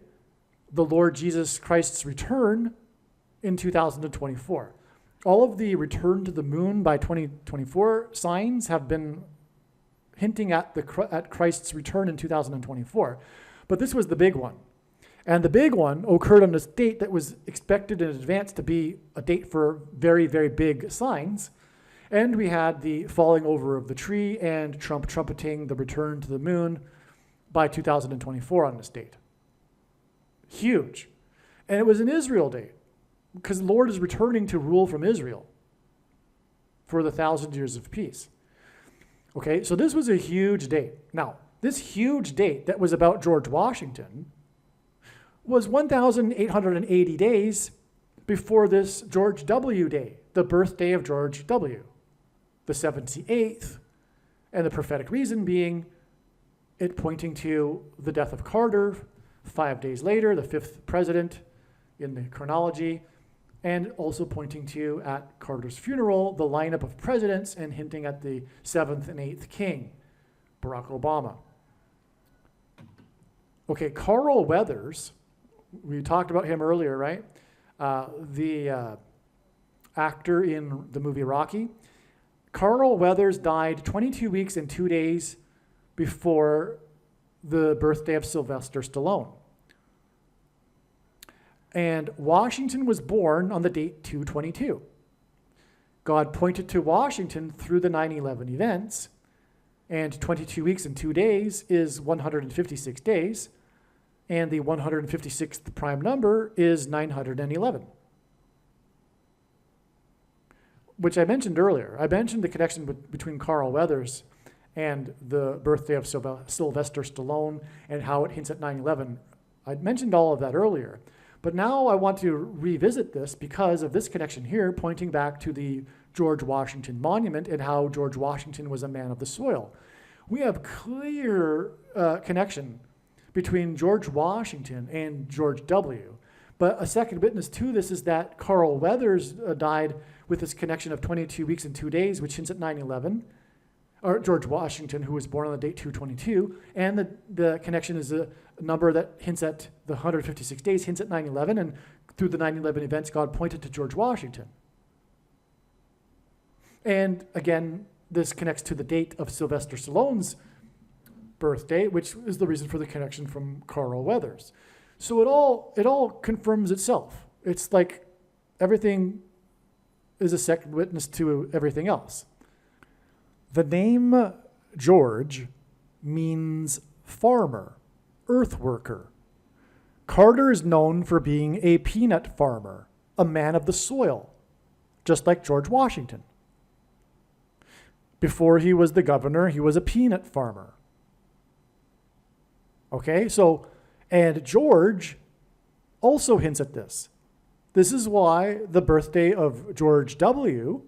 the Lord Jesus Christ's return in 2024. All of the return to the moon by 2024 signs have been hinting at Christ's return in 2024. But this was the big one. And the big one occurred on a date that was expected in advance to be a date for very, very big signs. And we had the falling over of the tree and Trump trumpeting the return to the moon by 2024 on this date. Huge. And it was an Israel date. because the Lord is returning to rule from Israel for the 1,000 years of peace. Okay, so this was a huge date. Now, this huge date that was about George Washington was 1,880 days before this George W. Day, the birthday of George W., the 78th, and the prophetic reason being it pointing to the death of Carter 5 days later, the 5th president in the chronology, and also pointing to, at Carter's funeral, the lineup of presidents and hinting at the 7th and 8th king, Barack Obama. Okay, Carl Weathers, we talked about him earlier, right? The actor in the movie Rocky. Carl Weathers died 22 weeks and 2 days before the birthday of Sylvester Stallone. And Washington was born on the date 2/22. God pointed to Washington through the 9/11 events, and 22 weeks and 2 days is 156 days, and the 156th prime number is 911. Which I mentioned earlier. I mentioned the connection between Carl Weathers and the birthday of Sylvester Stallone and how it hints at 9/11. I mentioned all of that earlier. But now I want to revisit this because of this connection here, pointing back to the George Washington Monument and how George Washington was a man of the soil. We have clear connection between George Washington and George W. But a second witness to this is that Carl Weathers died with this connection of 22 weeks and 2 days, which hints at 9/11, or George Washington, who was born on the date 2/22, and the connection is a number that hints at the 156 days, hints at 9/11, and through the 9/11 events, God pointed to George Washington. And again, this connects to the date of Sylvester Stallone's birthday, which is the reason for the connection from Carl Weathers. So it all confirms itself. It's like everything is a second witness to everything else. The name George means farmer, earth worker. Carter is known for being a peanut farmer, a man of the soil, just like George Washington. Before he was the governor, he was a peanut farmer. Okay, so, and George also hints at this. This is why the birthday of George W.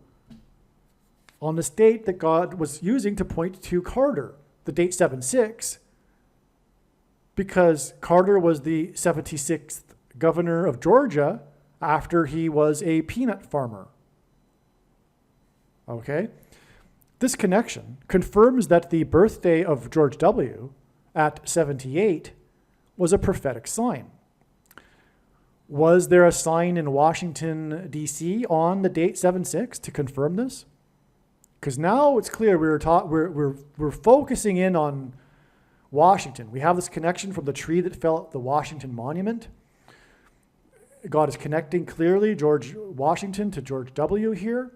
on this date that God was using to point to Carter, the date 7/6, because Carter was the 76th governor of Georgia after he was a peanut farmer. Okay? This connection confirms that the birthday of George W. at 78 was a prophetic sign. Was there a sign in Washington, D.C. on the date 7/6 to confirm this? Because now it's clear we're focusing in on Washington. We have this connection from the tree that fell at the Washington Monument. God is connecting clearly George Washington to George W. here.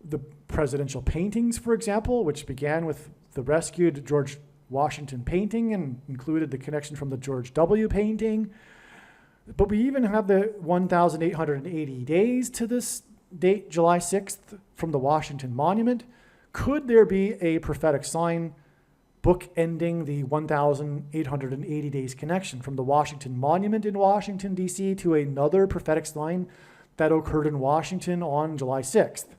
The presidential paintings, for example, which began with the rescued George Washington painting and included the connection from the George W. painting. But we even have the 1,880 days to this date, July 6th, from the Washington Monument. Could there be a prophetic sign bookending the 1,880 days connection from the Washington Monument in Washington, D.C. to another prophetic sign that occurred in Washington on July 6th?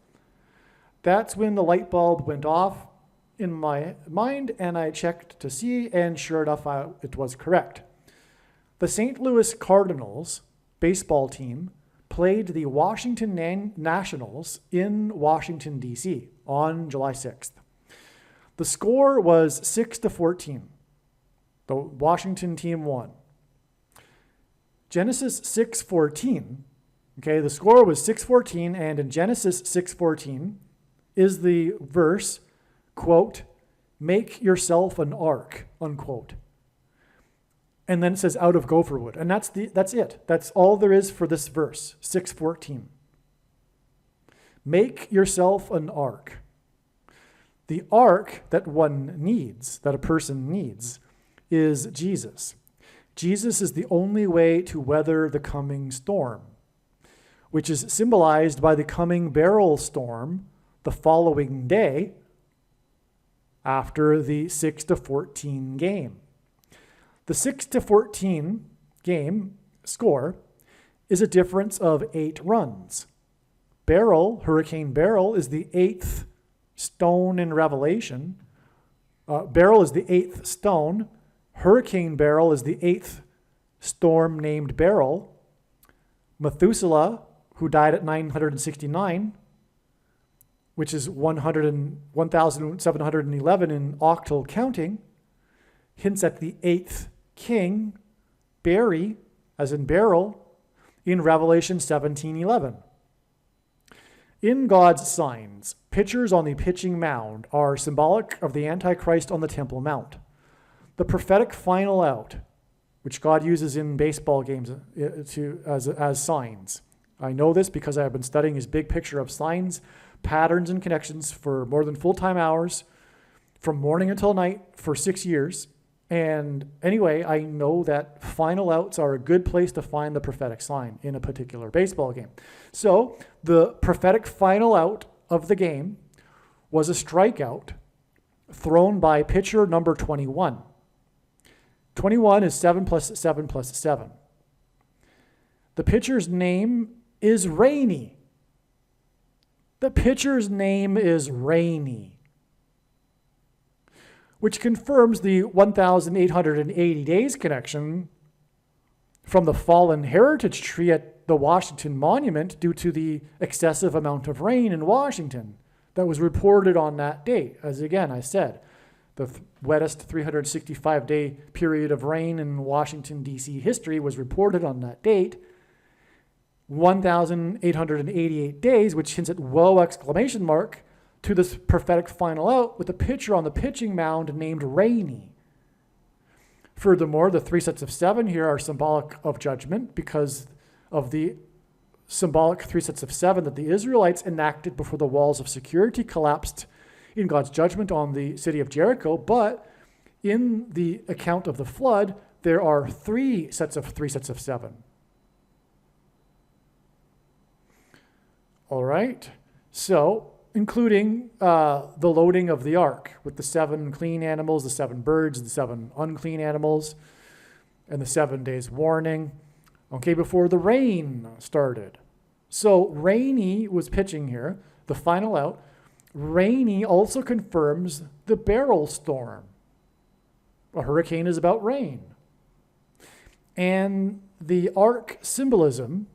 That's when the light bulb went off in my mind, and I checked to see, and sure enough, it was correct. The St. Louis Cardinals baseball team played the Washington Nationals in Washington, D.C. on July 6th. The score was 6-14. The Washington team won. Genesis 6:14, okay, the score was 6:14, and in Genesis 6:14 is the verse, quote, "Make yourself an ark," unquote. And then it says out of gopher wood. And that's it. That's all there is for this verse, 6:14. Make yourself an ark. The ark that one needs, that a person needs, is Jesus. Jesus is the only way to weather the coming storm. which is symbolized by the coming beryl storm the following day after the 6-14 game. The 6-14 game score is a difference of 8 runs. Beryl, Hurricane Beryl, is the 8th stone in Revelation. Beryl is the 8th stone. Hurricane Beryl is the 8th storm named Beryl. Methuselah, who died at 969, which is 1,711 in octal counting, hints at the 8th king, Beri, as in beryl, in Revelation 17:11. In God's signs, pitchers on the pitching mound are symbolic of the Antichrist on the Temple Mount. The prophetic final out, which God uses in baseball games as signs. I know this because I've been studying his big picture of signs, patterns, and connections for more than full-time hours, from morning until night for 6 years. And anyway, I know that final outs are a good place to find the prophetic sign in a particular baseball game. So the prophetic final out of the game was a strikeout thrown by pitcher number 21. 21 is 7 plus 7 plus 7. The pitcher's name is Rainy. The pitcher's name is Rainy, which confirms the 1,880 days connection from the fallen heritage tree at the Washington Monument due to the excessive amount of rain in Washington that was reported on that date. As again, I said, the wettest 365-day period of rain in Washington, D.C. history was reported on that date. 1,888 days, which hints at whoa exclamation mark, to this prophetic final out with a pitcher on the pitching mound named Rainy. Furthermore, the 3 sets of 7 here are symbolic of judgment because of the symbolic 3 sets of 7 that the Israelites enacted before the walls of security collapsed in God's judgment on the city of Jericho. But in the account of the flood, there are 3 sets of 7. All right, so including the loading of the ark with the 7 clean animals, the 7 birds, the 7 unclean animals, and the 7 days warning, okay, before the rain started. So Rainy was pitching here, the final out. Rainy also confirms the beryl storm. A hurricane is about rain. And the ark symbolism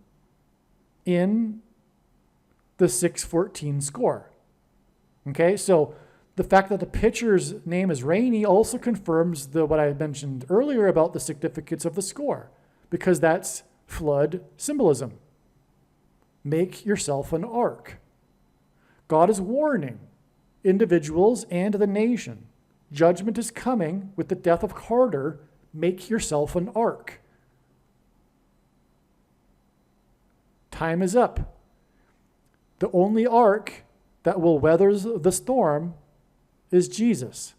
in the 6-14 score. Okay, so the fact that the pitcher's name is Rainy also confirms what I mentioned earlier about the significance of the score, because that's flood symbolism. Make yourself an ark. God is warning individuals and the nation. Judgment is coming with the death of Carter. Make yourself an ark. Time is up. The only ark that will weather the storm is Jesus.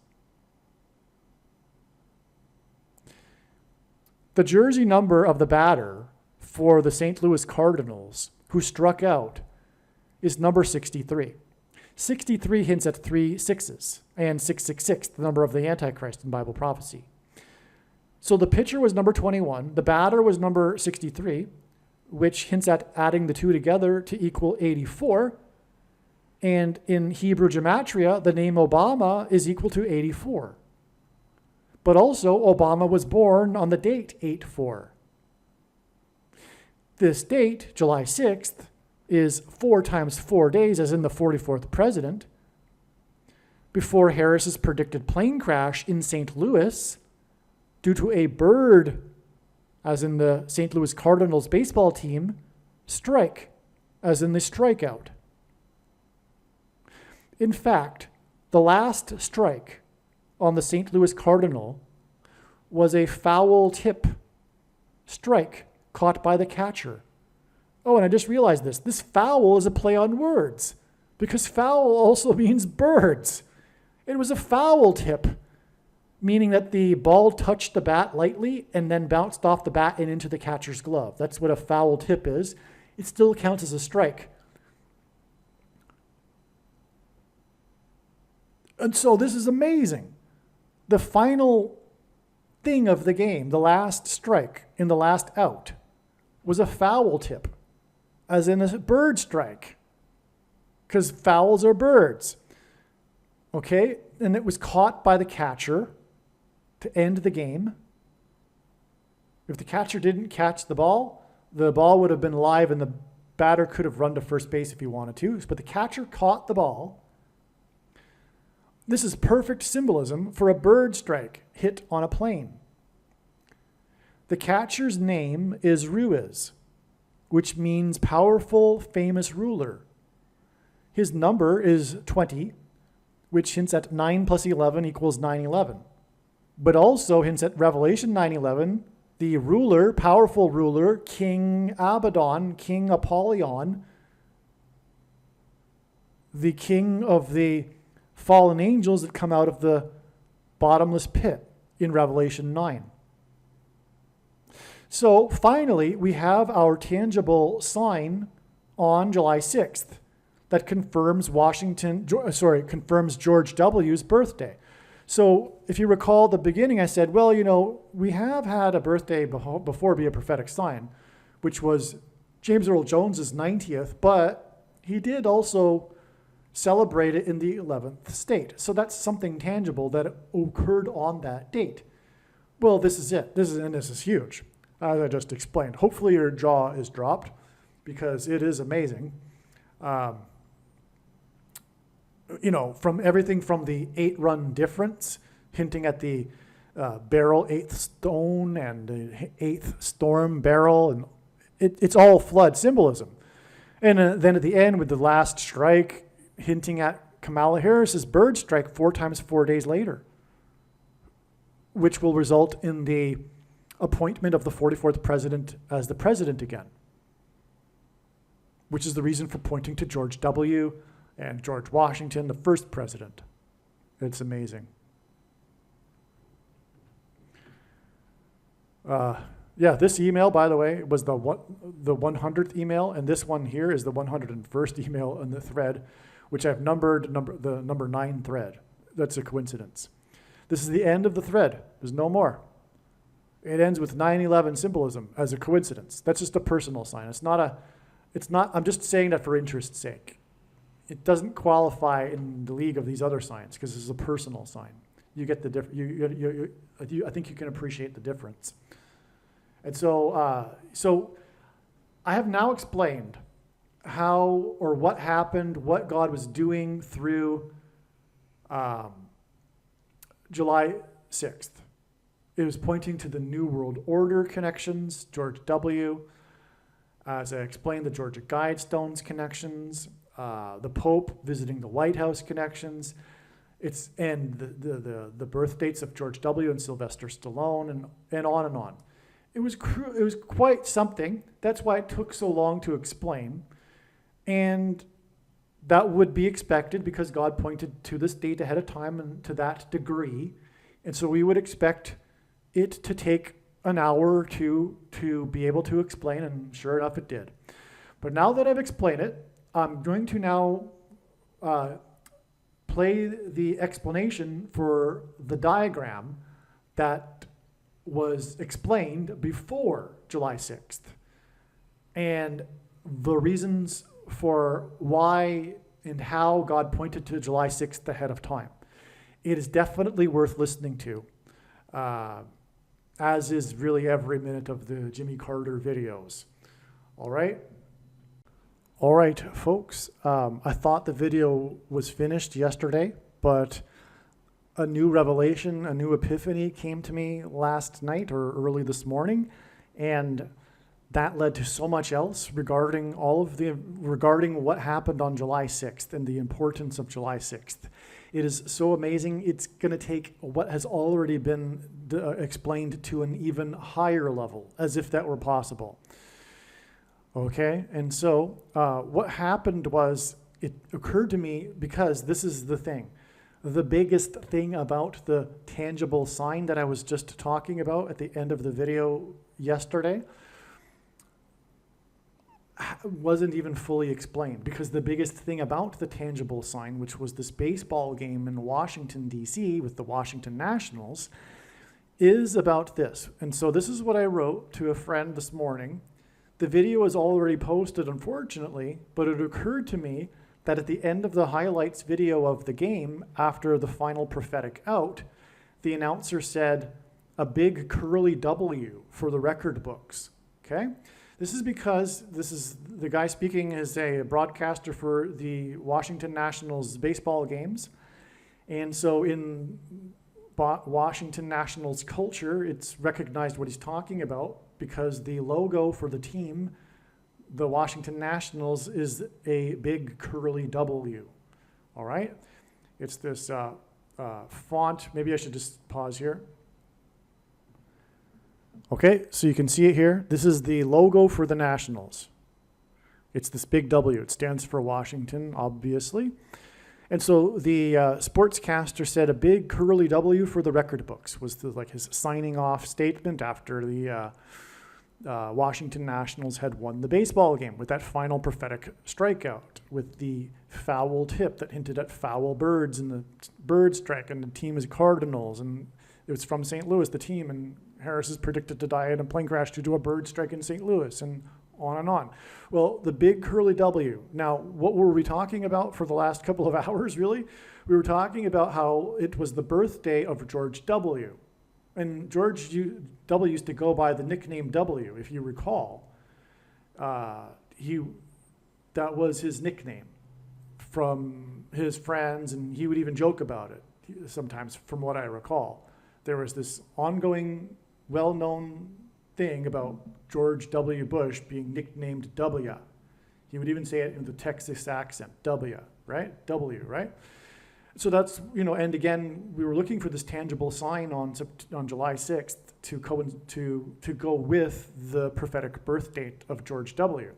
The jersey number of the batter for the St. Louis Cardinals, who struck out, is number 63. 63 hints at 3 sixes, and 666, the number of the Antichrist in Bible prophecy. So the pitcher was number 21, the batter was number 63, which hints at adding the 2 together to equal 84. And in Hebrew gematria, the name Obama is equal to 84. But also, Obama was born on the date 8/4. This date, July 6th, is 4 times 4 days, as in the 44th president. Before Harris's predicted plane crash in St. Louis, due to a bird, as in the St. Louis Cardinals baseball team, strike, as in the strikeout. In fact, the last strike on the St. Louis Cardinal was a foul tip strike caught by the catcher. Oh, and I just realized this. This foul is a play on words because foul also means birds. It was a foul tip, meaning that the ball touched the bat lightly and then bounced off the bat and into the catcher's glove. That's what a foul tip is. it still counts as a strike. And so this is amazing. The final thing of the game, the last strike in the last out, was a foul tip, as in a bird strike, because fouls are birds. Okay, and it was caught by the catcher to end the game. If the catcher didn't catch the ball would have been live and the batter could have run to first base if he wanted to, but the catcher caught the ball. This is perfect symbolism for a bird strike hit on a plane. The catcher's name is Ruiz, which means powerful, famous ruler. His number is 20, which hints at 9 plus 11 equals 9/11. But also hints at Revelation 9/11, the ruler, powerful ruler, King Abaddon, King Apollyon, the king of the fallen angels that come out of the bottomless pit in Revelation 9. So finally, we have our tangible sign on July 6th that confirms confirms George W.'s birthday. So if you recall the beginning, I said, well, we have had a birthday before be a prophetic sign, which was James Earl Jones's 90th, but he did also celebrate it in the 11th state. So that's something tangible that occurred on that date. Well, this is it. This is huge, as I just explained. Hopefully your jaw is dropped, because it is amazing. From everything from the 8-run difference, hinting at the barrel 8th stone and the 8th storm barrel, and it's all flood symbolism. And then at the end with the last strike, hinting at Kamala Harris's bird strike 4 times 4 days later, which will result in the appointment of the 44th president as the president again, which is the reason for pointing to George W. and George Washington, the first president. It's amazing. This email, by the way, was the 100th email, and this one here is the 101st email in the thread, which I've numbered the number 9 thread. That's a coincidence. This is the end of the thread. There's no more. It ends with 9/11 symbolism as a coincidence. That's just a personal sign. I'm just saying that for interest's sake. It doesn't qualify in the league of these other signs because this is a personal sign. You get the I think you can appreciate the difference. And so, I have now explained how or what happened, what God was doing through July 6th. It was pointing to the New World Order connections, George W. As I explained, the Georgia Guidestones connections, the Pope visiting the White House connections, and the birth dates of George W. and Sylvester Stallone, and on and on. It was quite something. That's why it took so long to explain, and that would be expected because God pointed to this date ahead of time and to that degree, and so we would expect it to take an hour or two to be able to explain, and sure enough, it did. But now that I've explained it, I'm going to now play the explanation for the diagram that was explained before July 6th and the reasons for why and how God pointed to July 6th ahead of time. It is definitely worth listening to, as is really every minute of the Jimmy Carter videos. All right? All right, folks. I thought the video was finished yesterday, but a new revelation, a new epiphany came to me last night or early this morning, and that led to so much else regarding what happened on July 6th and the importance of July 6th. It is so amazing. It's going to take what has already been explained to an even higher level, as if that were possible. Okay, and so what happened was, it occurred to me, because this is the thing. The biggest thing about the tangible sign that I was just talking about at the end of the video yesterday wasn't even fully explained, because the biggest thing about the tangible sign, which was this baseball game in Washington, D.C. with the Washington Nationals, is about this. And so this is what I wrote to a friend this morning. The video is already posted, unfortunately, but it occurred to me that at the end of the highlights video of the game, after the final prophetic out, the announcer said, "A big curly W for the record books." Okay? This is because the guy speaking is a broadcaster for the Washington Nationals baseball games. And so in Washington Nationals culture, it's recognized what he's talking about, because the logo for the team, the Washington Nationals, is a big curly W. All right? It's this font. Maybe I should just pause here. Okay, so you can see it here. This is the logo for the Nationals. It's this big W. It stands for Washington, obviously. And so the sportscaster said, "A big curly W for the record books," was like his signing off statement after the Washington Nationals had won the baseball game with that final prophetic strikeout with the foul tip that hinted at foul birds in the bird strike, and the team is Cardinals, and it was from St. Louis, the team, and Harris is predicted to die in a plane crash due to a bird strike in St. Louis, and on and on. Well, the big curly W. Now, what were we talking about for the last couple of hours, really? We were talking about how it was the birthday of George W. And George W. used to go by the nickname W, if you recall. That was his nickname from his friends, and he would even joke about it sometimes, from what I recall. There was this ongoing, well-known thing about George W. Bush being nicknamed W. He would even say it in the Texas accent, W, right? W, right? So that's, and again, we were looking for this tangible sign on July 6th to go with the prophetic birth date of George W.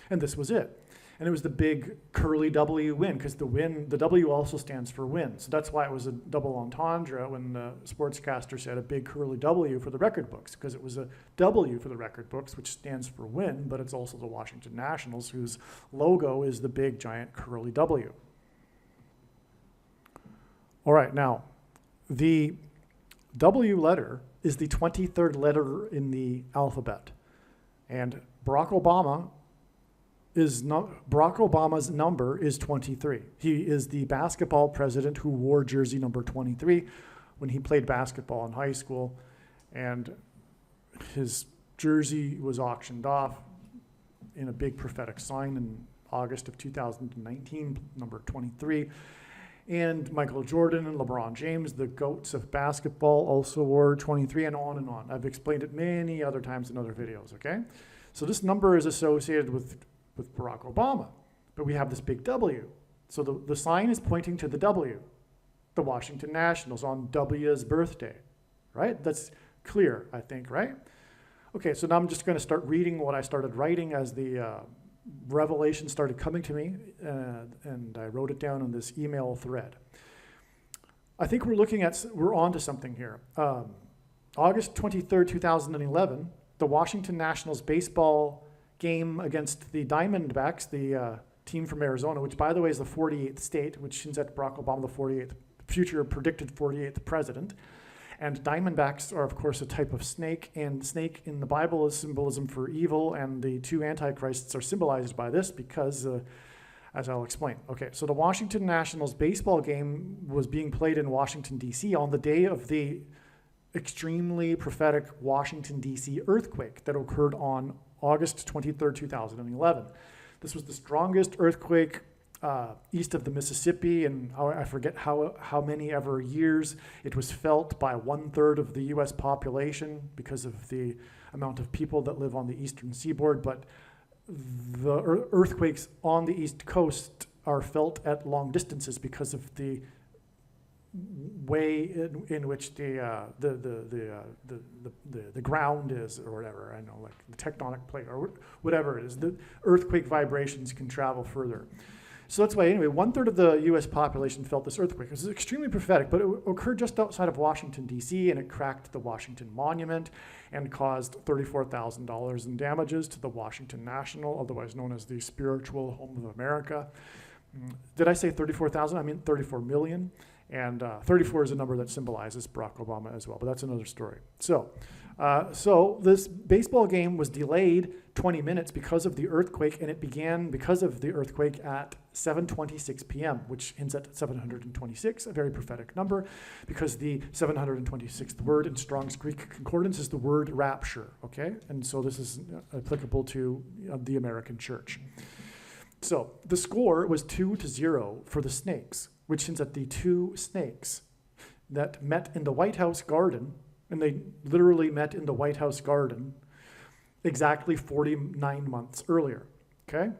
And this was it. And it was the big curly W win, because the W also stands for win. So that's why it was a double entendre when the sportscaster said a big curly W for the record books, because it was a W for the record books, which stands for win, but it's also the Washington Nationals, whose logo is the big giant curly W. All right, now, the W letter is the 23rd letter in the alphabet. And Barack Obama's number is 23. He is the basketball president who wore jersey number 23 when he played basketball in high school, and his jersey was auctioned off in a big prophetic sign in August of 2019, number 23. And Michael Jordan and LeBron James, the GOATs of basketball, also wore 23, and on and on. I've explained it many other times in other videos, okay? So this number is associated with Barack Obama, but we have this big W. So the sign is pointing to the W, the Washington Nationals, on W's birthday, right? That's clear, I think, right? Okay, so now I'm just going to start reading what I started writing as the revelation started coming to me, and I wrote it down in this email thread. I think we're on to something here. August 23rd, 2011, the Washington Nationals baseball game against the Diamondbacks, the team from Arizona, which, by the way, is the 48th state, which hints at Barack Obama, the 48th future predicted 48th president. And Diamondbacks are, of course, a type of snake, and snake in the Bible is symbolism for evil, and the two antichrists are symbolized by this because, as I'll explain. Okay, so the Washington Nationals baseball game was being played in Washington, D.C. on the day of the extremely prophetic Washington, D.C. earthquake that occurred on August 23rd, 2011. This was the strongest earthquake east of the Mississippi, and I forget how many ever years. It was felt by 1/3 of the U.S. population because of the amount of people that live on the eastern seaboard, but the earthquakes on the East Coast are felt at long distances because of the way in which the ground is, or whatever, I know, like the tectonic plate or whatever it is. The earthquake vibrations can travel further. So that's why, anyway, 1/3 of the US population felt this earthquake. It was extremely prophetic, but it occurred just outside of Washington, D.C., and it cracked the Washington Monument and caused $34,000 in damages to the Washington National, otherwise known as the spiritual home of America. Did I say 34,000? I mean 34 million. And 34 is a number that symbolizes Barack Obama as well, but that's another story. So this baseball game was delayed 20 minutes because of the earthquake, and it began because of the earthquake at 7:26 p.m., which hints at 726, a very prophetic number, because the 726th word in Strong's Greek Concordance is the word rapture, okay? And so this is applicable to the American church. So the score was 2-0 for the Snakes, which hints at the two snakes that met in the White House garden, and they literally met in the White House garden exactly 49 months earlier, okay?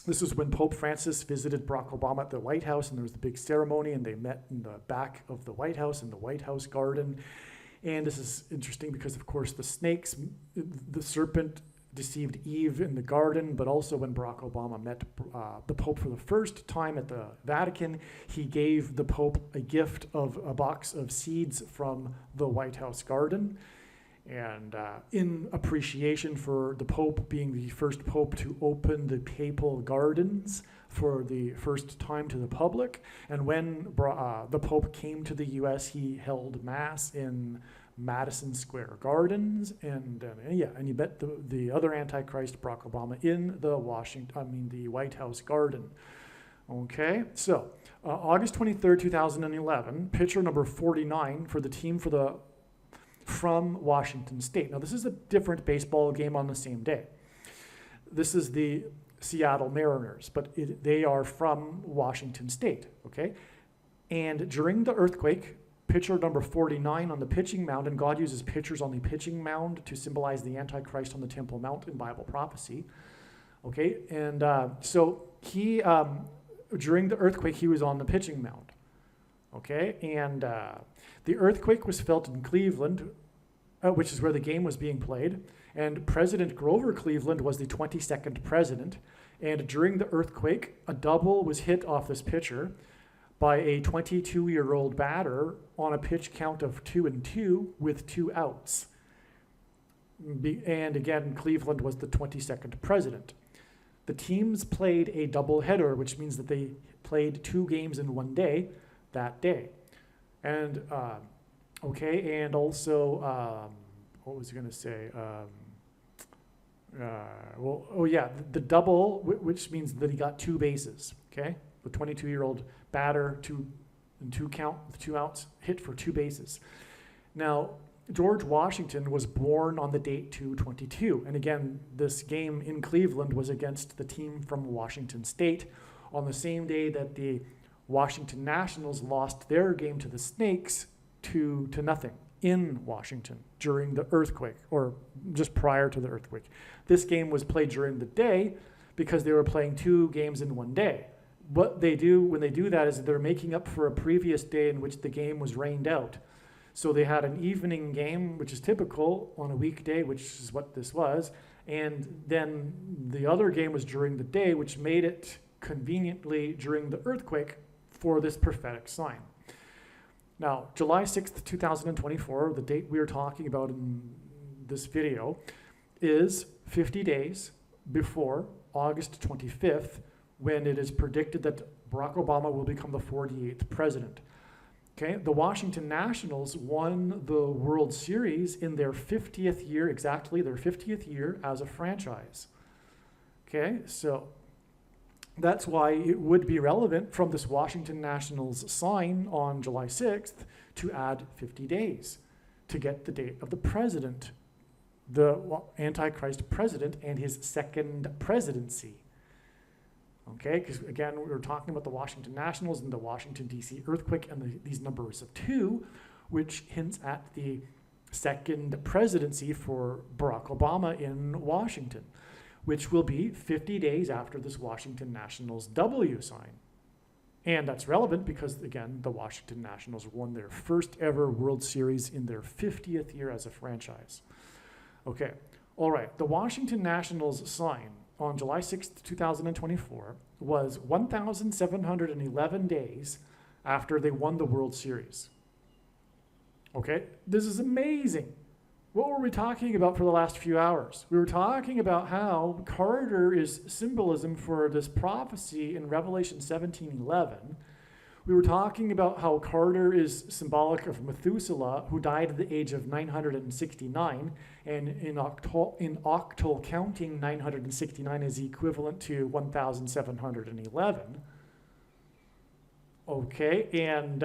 This is when Pope Francis visited Barack Obama at the White House, and there was the big ceremony, and they met in the back of the White House in the White House garden. And this is interesting because, of course, the snakes, the serpent deceived Eve in the garden, but also when Barack Obama met the Pope for the first time at the Vatican, he gave the Pope a gift of a box of seeds from the White House garden. And in appreciation for the Pope being the first Pope to open the papal gardens for the first time to the public. And when the Pope came to the US, he held Mass in Madison Square Gardens, and he met the other Antichrist, Barack Obama, in the the White House garden. Okay, so August 23rd, 2011, pitcher number 49 for the team from Washington State. Now, this is a different baseball game on the same day. This is the Seattle Mariners, but they are from Washington State, okay? And during the earthquake, pitcher number 49 on the pitching mound, and God uses pitchers on the pitching mound to symbolize the Antichrist on the Temple Mount in Bible prophecy, okay? And so he, during the earthquake, he was on the pitching mound, okay? And the earthquake was felt in Cleveland, which is where the game was being played, and President Grover Cleveland was the 22nd president, and during the earthquake, a double was hit off this pitcher by a 22-year-old batter on a pitch count of 2-2 with 2 outs. And again, Cleveland was the 22nd president. The teams played a doubleheader, which means that they played 2 games in one day that day. And, okay, and also, what was I going to say? The double, which means that he got 2 bases, okay? The 22-year-old batter, 2 outs, hit for 2 bases. Now, George Washington was born on the date 2/22, and again, this game in Cleveland was against the team from Washington State on the same day that the Washington Nationals lost their game to the Snakes 2-0 in Washington during the earthquake, or just prior to the earthquake. This game was played during the day because they were playing 2 games in one day. What they do when they do that is they're making up for a previous day in which the game was rained out. So they had an evening game, which is typical on a weekday, which is what this was, and then the other game was during the day, which made it conveniently during the earthquake for this prophetic sign. Now, July 6th, 2024, the date we are talking about in this video, is 50 days before August 25th, when it is predicted that Barack Obama will become the 48th president. Okay, the Washington Nationals won the World Series in their 50th year, exactly their 50th year as a franchise. Okay, so that's why it would be relevant from this Washington Nationals sign on July 6th to add 50 days to get the date of the president, the Antichrist president, and his second presidency. Okay, because again, we were talking about the Washington Nationals and the Washington, D.C. earthquake and these numbers of 2, which hints at the second presidency for Barack Obama in Washington, which will be 50 days after this Washington Nationals W sign. And that's relevant because, again, the Washington Nationals won their first ever World Series in their 50th year as a franchise. Okay, all right, the Washington Nationals sign on July 6th, 2024, was 1,711 days after they won the World Series. Okay, this is amazing. What were we talking about for the last few hours? We were talking about how Carter is symbolism for this prophecy in Revelation 17:11. We were talking about how Carter is symbolic of Methuselah, who died at the age of 969, and in octal counting, 969 is equivalent to 1,711. Okay, and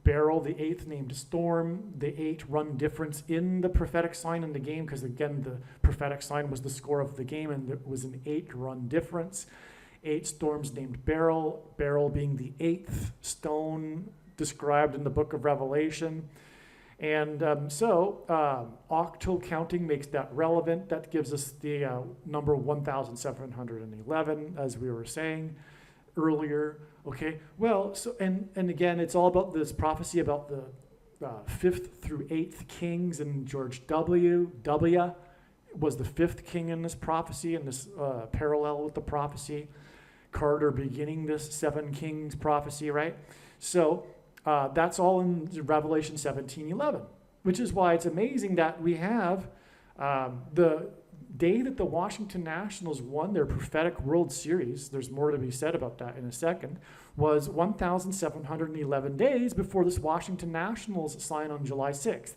Beryl, the eighth named Storm, the 8 run difference in the prophetic sign in the game, because again, the prophetic sign was the score of the game, and it was an 8 run difference. 8 storms named Beryl, Beryl being the 8th stone described in the book of Revelation. And octal counting makes that relevant. That gives us the number 1,711, as we were saying earlier. Okay, well, so and again, it's all about this prophecy about the 5th through 8th kings, and George W. was the 5th king in this prophecy, in this parallel with the prophecy. Carter beginning this 7 kings prophecy, right? So that's all in Revelation 17:11, which is why it's amazing that we have the day that the Washington Nationals won their prophetic World Series, there's more to be said about that in a second, was 1,711 days before this Washington Nationals sign on July 6th.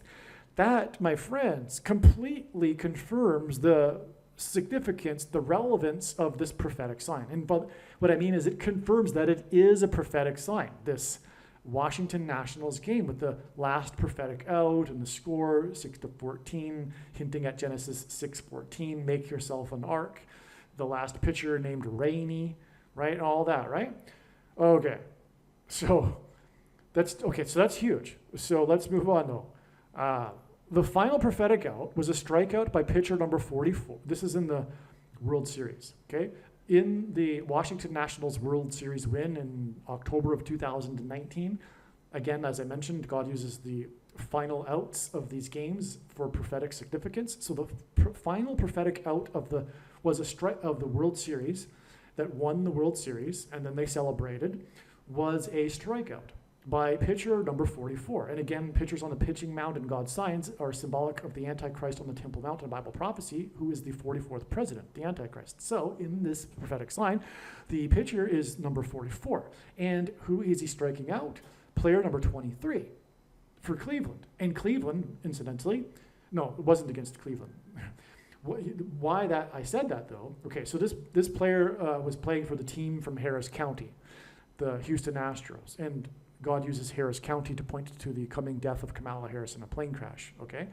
That, my friends, completely confirms the significance, the relevance of this prophetic sign. And but what I mean is it confirms that it is a prophetic sign, this Washington Nationals game with the last prophetic out and the score 6-14, hinting at Genesis 6:14, make yourself an ark, the last pitcher named Rainey, right? All that, right? Okay. So that's huge. So let's move on though. The final prophetic out was a strikeout by pitcher number 44. This is in the World Series, okay? In the Washington Nationals World Series win in October of 2019, again, as I mentioned, God uses the final outs of these games for prophetic significance. So the final prophetic out of the World Series that won the World Series, and then they celebrated, was a strikeout by pitcher number 44. And again, pitchers on the pitching mound in God's signs are symbolic of the Antichrist on the Temple Mount in Bible prophecy, who is the 44th president, the Antichrist. So in this prophetic sign, the pitcher is number 44. And who is he striking out? Player number 23 for Cleveland. And Cleveland, incidentally, no, it wasn't against Cleveland. Why that I said that though? Okay, so this player was playing for the team from Harris County, the Houston Astros, and God uses Harris County to point to the coming death of Kamala Harris in a plane crash, okay?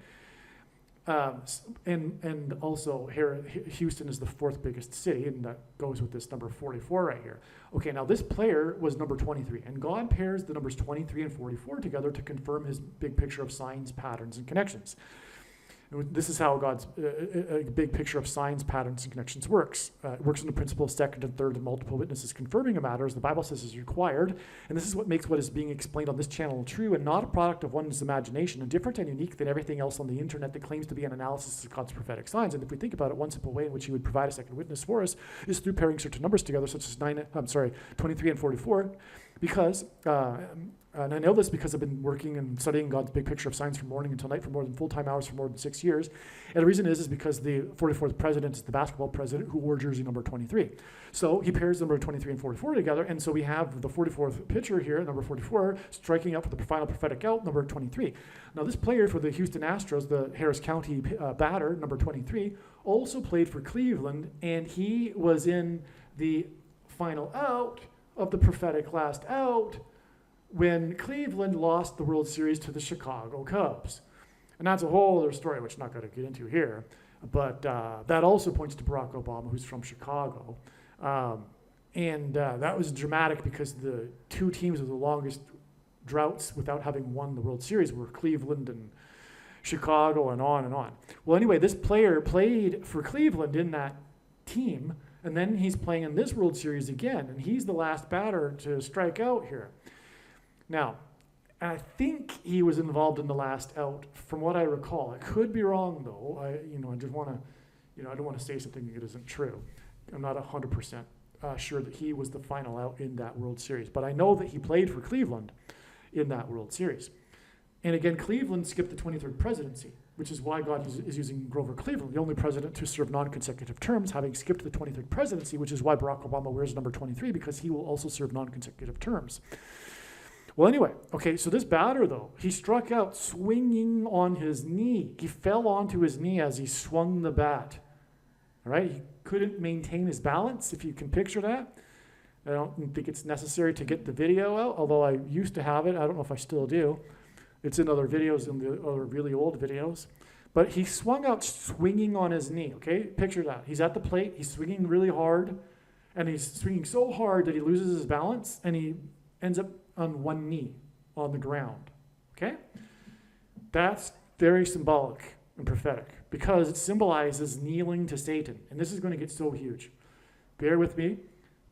And also Houston is the 4th biggest city, and that goes with this number 44 right here. Okay, now this player was number 23, and God pairs the numbers 23 and 44 together to confirm his big picture of signs, patterns, and connections. This is how God's big picture of signs, patterns, and connections works. It works on the principle of second and third and multiple witnesses confirming a matter, as the Bible says is required. And this is what makes what is being explained on this channel true and not a product of one's imagination, and different and unique than everything else on the internet that claims to be an analysis of God's prophetic signs. And if we think about it, one simple way in which he would provide a second witness for us is through pairing certain numbers together, such as 23 and 44, because and I know this because I've been working and studying God's big picture of signs from morning until night for more than full-time hours for more than 6 years. And the reason is because the 44th president is the basketball president who wore jersey number 23. So he pairs number 23 and 44 together, and so we have the 44th pitcher here, number 44, striking out for the final prophetic out, number 23. Now this player for the Houston Astros, the Harris County batter, number 23, also played for Cleveland, and he was in the final out of the prophetic last out when Cleveland lost the World Series to the Chicago Cubs. And that's a whole other story, which I'm not going to get into here. But that also points to Barack Obama, who's from Chicago. That was dramatic because the 2 teams with the longest droughts without having won the World Series were Cleveland and Chicago and on and on. Well, anyway, this player played for Cleveland in that team, and then he's playing in this World Series again, and he's the last batter to strike out here. Now, I think he was involved in the last out, from what I recall. I could be wrong, though. I just want to I don't want to say something that isn't true. I'm not 100% sure that he was the final out in that World Series, but I know that he played for Cleveland in that World Series. And again, Cleveland skipped the 23rd presidency, which is why God is using Grover Cleveland, the only president to serve non-consecutive terms, having skipped the 23rd presidency, which is why Barack Obama wears number 23, because he will also serve non-consecutive terms. Well, anyway, okay, so this batter, though, he struck out swinging on his knee. He fell onto his knee as he swung the bat. All right, he couldn't maintain his balance, if you can picture that. I don't think it's necessary to get the video out, although I used to have it. I don't know if I still do. It's in other videos, in the other really old videos. But he swung out swinging on his knee, okay? Picture that. He's at the plate, he's swinging really hard, and he's swinging so hard that he loses his balance, and he ends up on one knee on the ground, okay? That's very symbolic and prophetic because it symbolizes kneeling to Satan. And this is going to get so huge. Bear with me.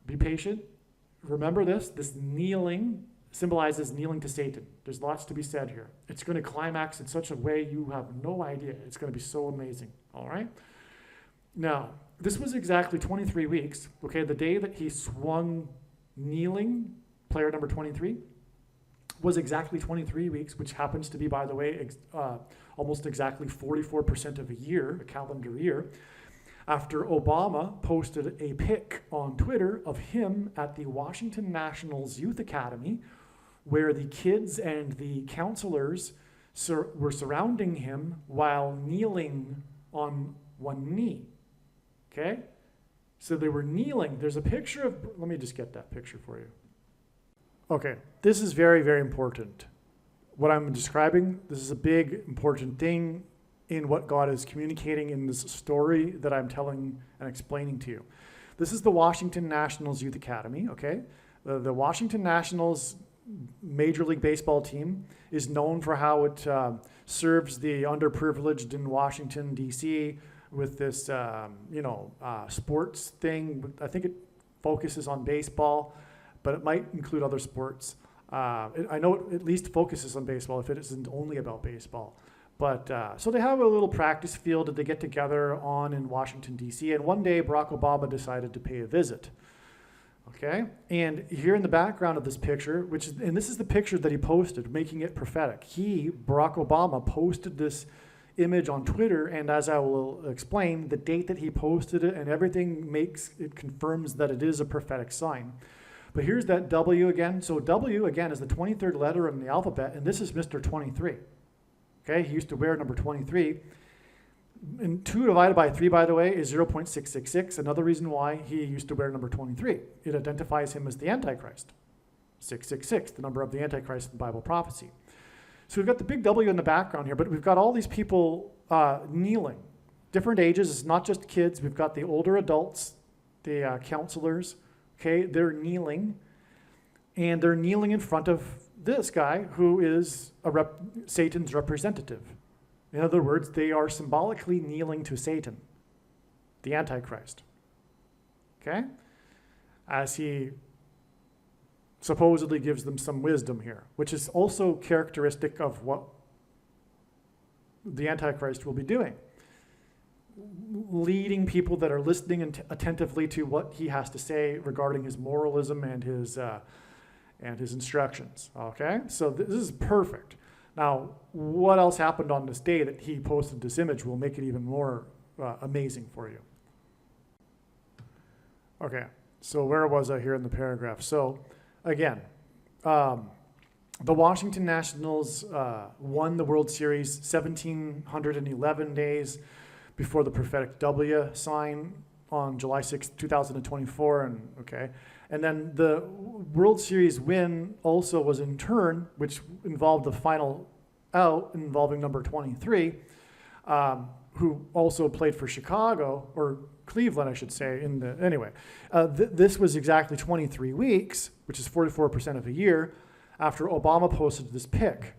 Be patient. Remember this kneeling symbolizes kneeling to Satan. There's lots to be said here. It's going to climax in such a way you have no idea. It's going to be so amazing, all right? Now, this was exactly 23 weeks, okay? The day that he swung kneeling, player number 23, was exactly 23 weeks, which happens to be, by the way, almost exactly 44% of a year, a calendar year, after Obama posted a pic on Twitter of him at the Washington Nationals Youth Academy, where the kids and the counselors were surrounding him while kneeling on one knee. Okay? So they were kneeling. There's a picture of, let me just get that picture for you. Okay, this is very, very important. What I'm describing, this is a big, important thing in what God is communicating in this story that I'm telling and explaining to you. This is the Washington Nationals Youth Academy, okay? The Washington Nationals Major League Baseball team is known for how it serves the underprivileged in Washington, D.C. with this, sports thing. I think it focuses on baseball, but it might include other sports. I know it at least focuses on baseball if it isn't only about baseball. But so they have a little practice field that they get together on in Washington, D.C. And one day, Barack Obama decided to pay a visit. Okay? And here in the background of this picture, and this is the picture that he posted, making it prophetic. Barack Obama, posted this image on Twitter, and as I will explain, the date that he posted it and everything confirms that it is a prophetic sign. But here's that W again. So W, again, is the 23rd letter in the alphabet, and this is Mr. 23. Okay, he used to wear number 23. And 2 divided by 3, by the way, is 0.666. Another reason why he used to wear number 23. It identifies him as the Antichrist. 666, the number of the Antichrist in Bible prophecy. So we've got the big W in the background here, but we've got all these people kneeling. Different ages, it's not just kids. We've got the older adults, the counselors. Okay, they're kneeling. And they're kneeling in front of this guy who is Satan's representative. In other words, they are symbolically kneeling to Satan, the Antichrist. Okay? As he supposedly gives them some wisdom here, which is also characteristic of what the Antichrist will be doing. Leading people that are listening attentively to what he has to say regarding his moralism and his instructions. Okay? So this is perfect. Now, what else happened on this day that he posted this image will make it even more amazing for you. Okay, so where was I here in the paragraph? So, again, the Washington Nationals won the World Series 1,711 days before the prophetic W sign on July 6, 2024, and then the World Series win also was in turn, which involved the final out involving number 23, who also played for Chicago, or Cleveland, I should say. This was exactly 23 weeks, which is 44% of a year, after Obama posted this pic.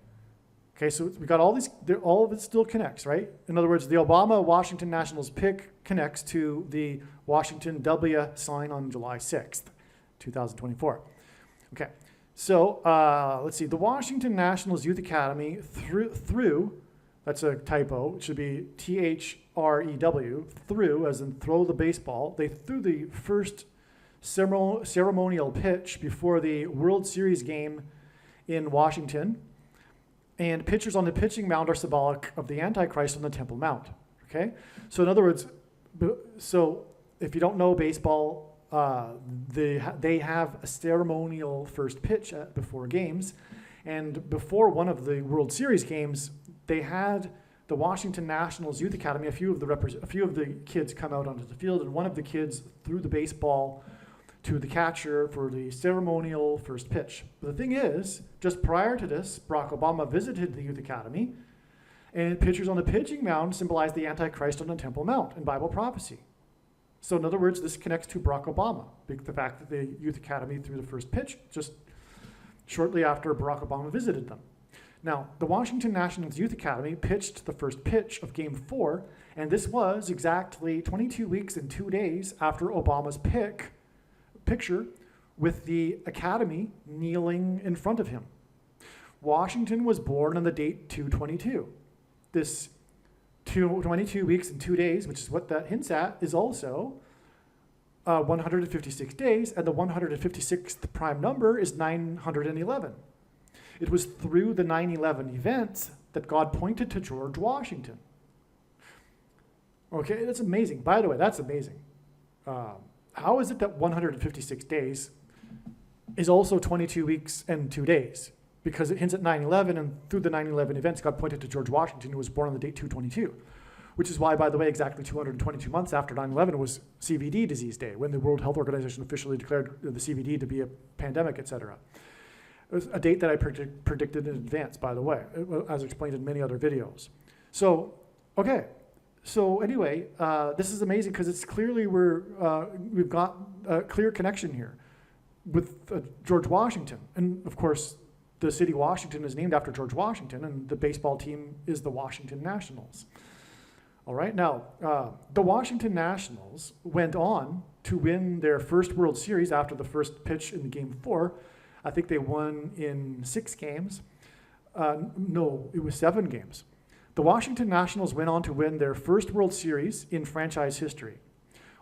Okay, so we got all these, all of it still connects, right? In other words, the Obama Washington Nationals pic connects to the Washington W sign on July 6th. 2024. Okay, so let's see. The Washington Nationals Youth Academy through That's a typo. It should be THREW, threw, as in throw the baseball. They threw the first ceremonial pitch before the World Series game in Washington. And pitchers on the pitching mound are symbolic of the Antichrist on the Temple Mount. Okay? So in other words, so if you don't know baseball, they have a ceremonial first pitch before games. And before one of the World Series games, they had the Washington Nationals Youth Academy, a few of the kids come out onto the field, and one of the kids threw the baseball to the catcher for the ceremonial first pitch. But the thing is, just prior to this, Barack Obama visited the Youth Academy, and pitchers on the pitching mound symbolized the Antichrist on the Temple Mount in Bible prophecy. So in other words, this connects to Barack Obama, the fact that the Youth Academy threw the first pitch just shortly after Barack Obama visited them. Now, the Washington Nationals Youth Academy pitched the first pitch of Game 4, and this was exactly 22 weeks and 2 days after Obama's picture with the Academy kneeling in front of him. Washington was born on the date 2/22. This 22 weeks and 2 days, which is what that hints at, is also 156 days, and the 156th prime number is 911. It was through the 9/11 events that God pointed to George Washington. Okay, that's amazing. By the way, that's amazing. How is it that 156 days is also 22 weeks and 2 days? Because it hints at 9/11, and through the 9/11 events, God pointed to George Washington, who was born on the date 2/22. Which is why, by the way, exactly 222 months after 9/11 was CVD Disease Day, when the World Health Organization officially declared the CVD to be a pandemic, etc. It was a date that I predicted in advance, by the way, as explained in many other videos. So, okay. So anyway, this is amazing because it's clearly we've got a clear connection here with George Washington. And of course, the city Washington is named after George Washington, and the baseball team is the Washington Nationals. All right, now, the Washington Nationals went on to win their first World Series after the first pitch in Game 4. I think they won in 6 games. No, it was 7 games. The Washington Nationals went on to win their first World Series in franchise history.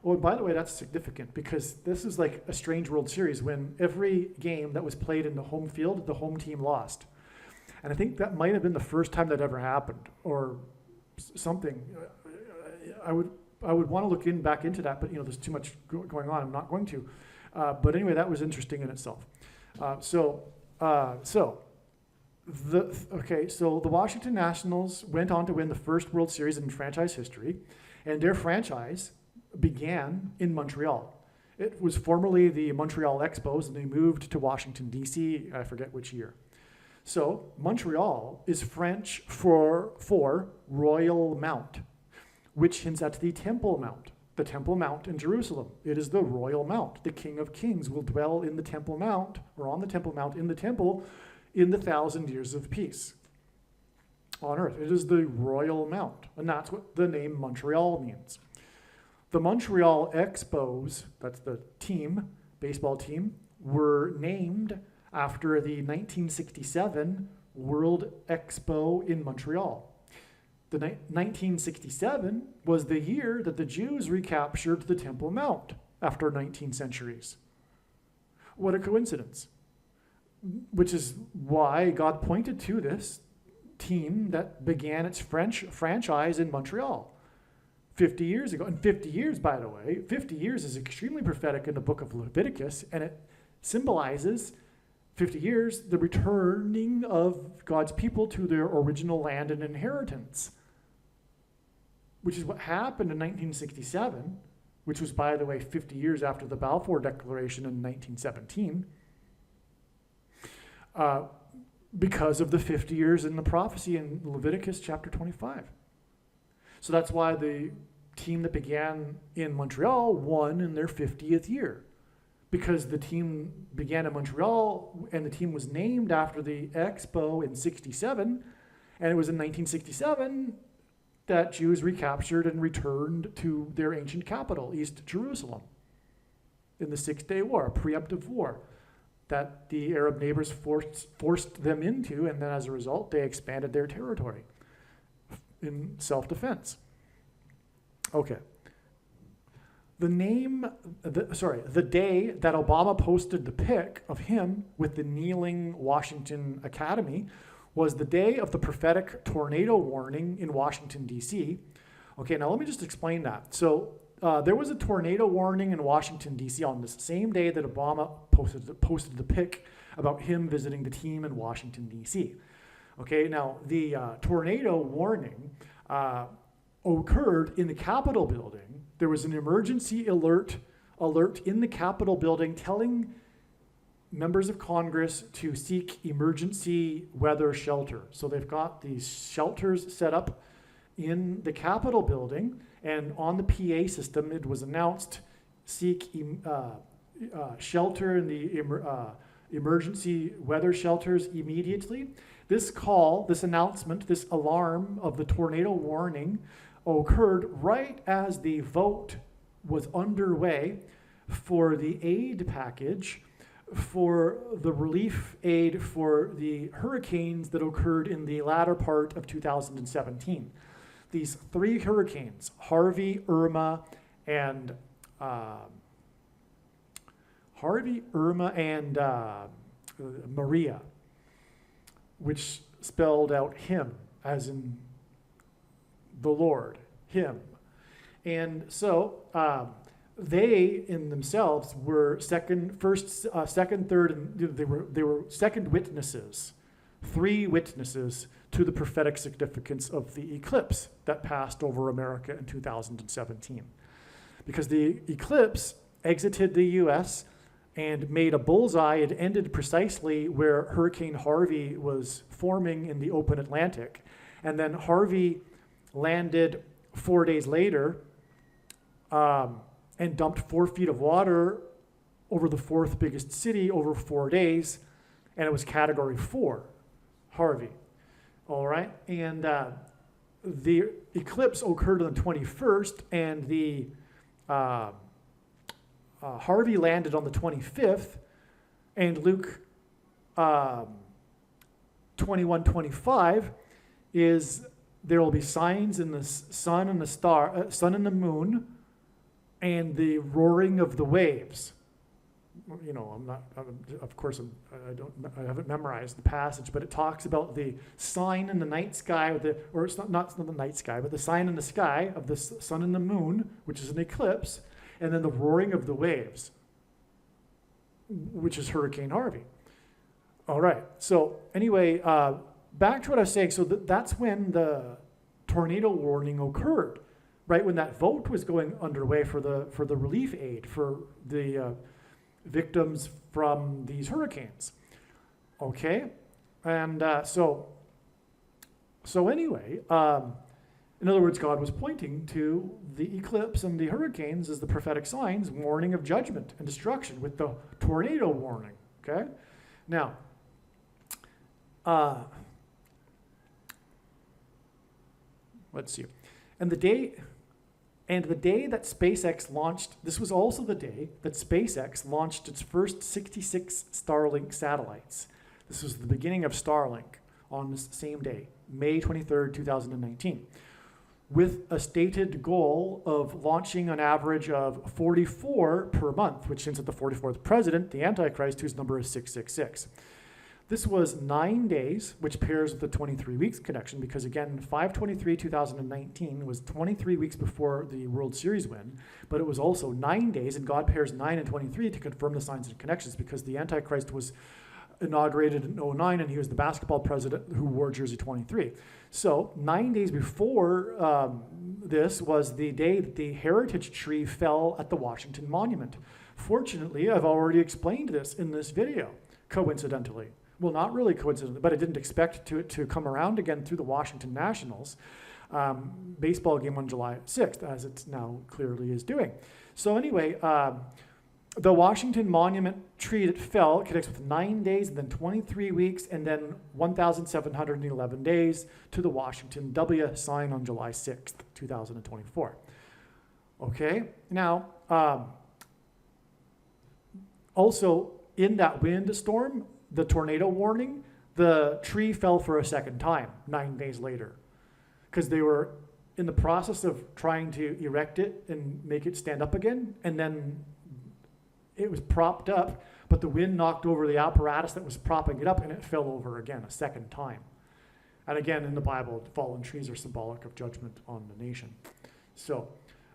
Oh, and by the way, that's significant because this is like a strange World Series when every game that was played in the home field, the home team lost. And I think that might have been the first time that ever happened, or something. I would want to look back into that, but there's too much going on. I'm not going to. But anyway, that was interesting in itself. So the Washington Nationals went on to win the first World Series in franchise history, and their franchise began in Montreal. It was formerly the Montreal Expos, and they moved to Washington, D.C., I forget which year. So Montreal is French for Royal Mount, which hints at the Temple Mount in Jerusalem. It is the Royal Mount. The King of Kings will dwell in the Temple Mount, or on the Temple Mount in the temple, in the 1,000 years of peace on earth. It is the Royal Mount, and that's what the name Montreal means. The Montreal Expos, that's the team, baseball team, were named after the 1967 World Expo in Montreal. The 1967 was the year that the Jews recaptured the Temple Mount after 19 centuries. What a coincidence. Which is why God pointed to this team that began its French franchise in Montreal 50 years ago. And 50 years, by the way, 50 years is extremely prophetic in the book of Leviticus, and it symbolizes 50 years, the returning of God's people to their original land and inheritance, which is what happened in 1967, which was, by the way, 50 years after the Balfour Declaration in 1917, because of the 50 years in the prophecy in Leviticus chapter 25. So that's why the team that began in Montreal won in their 50th year, because the team began in Montreal and the team was named after the Expo in 67, and it was in 1967 that Jews recaptured and returned to their ancient capital, East Jerusalem, in the 6-Day War, a preemptive war that the Arab neighbors forced them into, and then as a result, they expanded their territory. in self-defense. Okay. The day that Obama posted the pic of him with the kneeling Washington Academy was the day of the prophetic tornado warning in Washington, D.C. Okay, now let me just explain that. So there was a tornado warning in Washington, D.C. on the same day that Obama posted the pic about him visiting the team in Washington, D.C. Okay, now the tornado warning occurred in the Capitol building. There was an emergency alert in the Capitol building telling members of Congress to seek emergency weather shelter. So they've got these shelters set up in the Capitol building, and on the PA system it was announced, seek shelter in the emergency weather shelters immediately. This announcement, this alarm of the tornado warning occurred right as the vote was underway for the aid package for the relief aid for the hurricanes that occurred in the latter part of 2017. These three hurricanes, Harvey, Irma, and Maria, which spelled out him, as in the Lord, him. And so they in themselves were second, third, and they were second witnesses, three witnesses to the prophetic significance of the eclipse that passed over America in 2017. Because the eclipse exited the US and made a bullseye. It ended precisely where Hurricane Harvey was forming in the open Atlantic. And then Harvey landed 4 days later and dumped 4 feet of water over the fourth biggest city over 4 days, and it was Category 4, Harvey. All right, and the eclipse occurred on the 21st, and the Harvey landed on the 25th, and Luke 21:25 is there will be signs in the sun and the sun and the moon, and the roaring of the waves. You know, I haven't memorized the passage, but it talks about the sign in the night sky, or it's not the night sky, but the sign in the sky of the sun and the moon, which is an eclipse, and then the roaring of the waves, which is Hurricane Harvey. All right, so anyway, back to what I was saying. So that's when the tornado warning occurred, right when that vote was going underway for the relief aid for the victims from these hurricanes. Okay, and so anyway, in other words, God was pointing to the eclipse and the hurricanes as the prophetic signs, warning of judgment and destruction, with the tornado warning. Okay, now. Let's see. And the day that SpaceX launched, this was also the day that SpaceX launched its first 66 Starlink satellites. This was the beginning of Starlink on this same day, May 23rd, 2019, with a stated goal of launching an average of 44 per month, which hints at the 44th president, the Antichrist, whose number is 666. This was 9 days, which pairs with the 23 weeks connection, because again, 5/23/2019 was 23 weeks before the World Series win, but it was also 9 days, and God pairs 9 and 23 to confirm the signs and connections, because the Antichrist was inaugurated in 2009, and he was the basketball president who wore jersey 23. So 9 days before this was the day that the heritage tree fell at the Washington Monument. Fortunately, I've already explained this in this video, coincidentally. Well, not really coincidentally, but I didn't expect to come around again through the Washington Nationals baseball game on July 6th, as it now clearly is doing. So anyway, the Washington Monument tree that fell connects with 9 days and then 23 weeks and then 1,711 days to the Washington W sign on July 6th, 2024. Okay, now, also in that wind storm, the tornado warning, the tree fell for a second time 9 days later. because they were in the process of trying to erect it and make it stand up again, and then it was propped up, but the wind knocked over the apparatus that was propping it up, and it fell over again a second time. And again, in the Bible, fallen trees are symbolic of judgment on the nation. So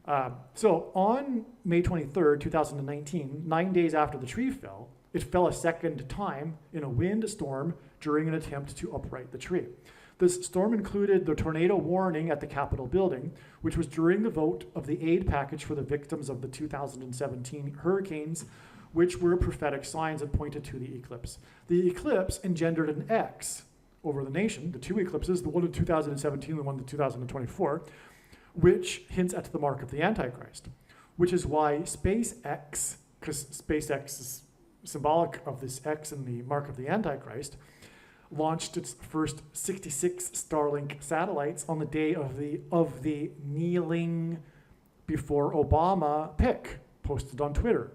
on May 23rd, 2019, 9 days after the tree fell, it fell a second time in a wind storm during an attempt to upright the tree. This storm included the tornado warning at the Capitol building, which was during the vote of the aid package for the victims of the 2017 hurricanes, which were prophetic signs that pointed to the eclipse. The eclipse engendered an X over the nation, the two eclipses, the one in 2017 and the one in 2024, which hints at the mark of the Antichrist, which is why SpaceX, because SpaceX is symbolic of this X and the mark of the Antichrist, launched its first 66 Starlink satellites on the day of the kneeling before Obama pic posted on Twitter.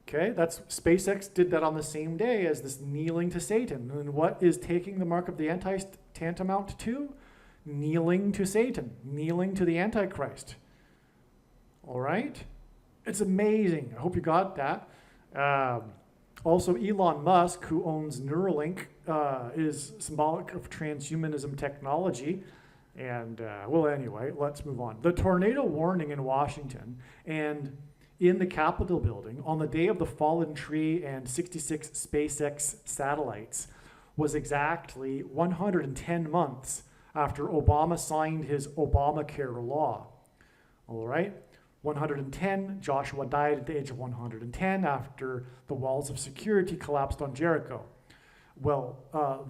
Okay, that's SpaceX did that on the same day as this kneeling to Satan. And what is taking the mark of the Antichrist tantamount to? Kneeling to Satan, kneeling to the Antichrist. All right? It's amazing. I hope you got that. Also, Elon Musk, who owns Neuralink, is symbolic of transhumanism technology. And, well, anyway, let's move on. The tornado warning in Washington and in the Capitol building on the day of the fallen tree and 66 SpaceX satellites was exactly 110 months after Obama signed his Obamacare law. All right? 110, Joshua died at the age of 110 after the walls of security collapsed on Jericho. Well,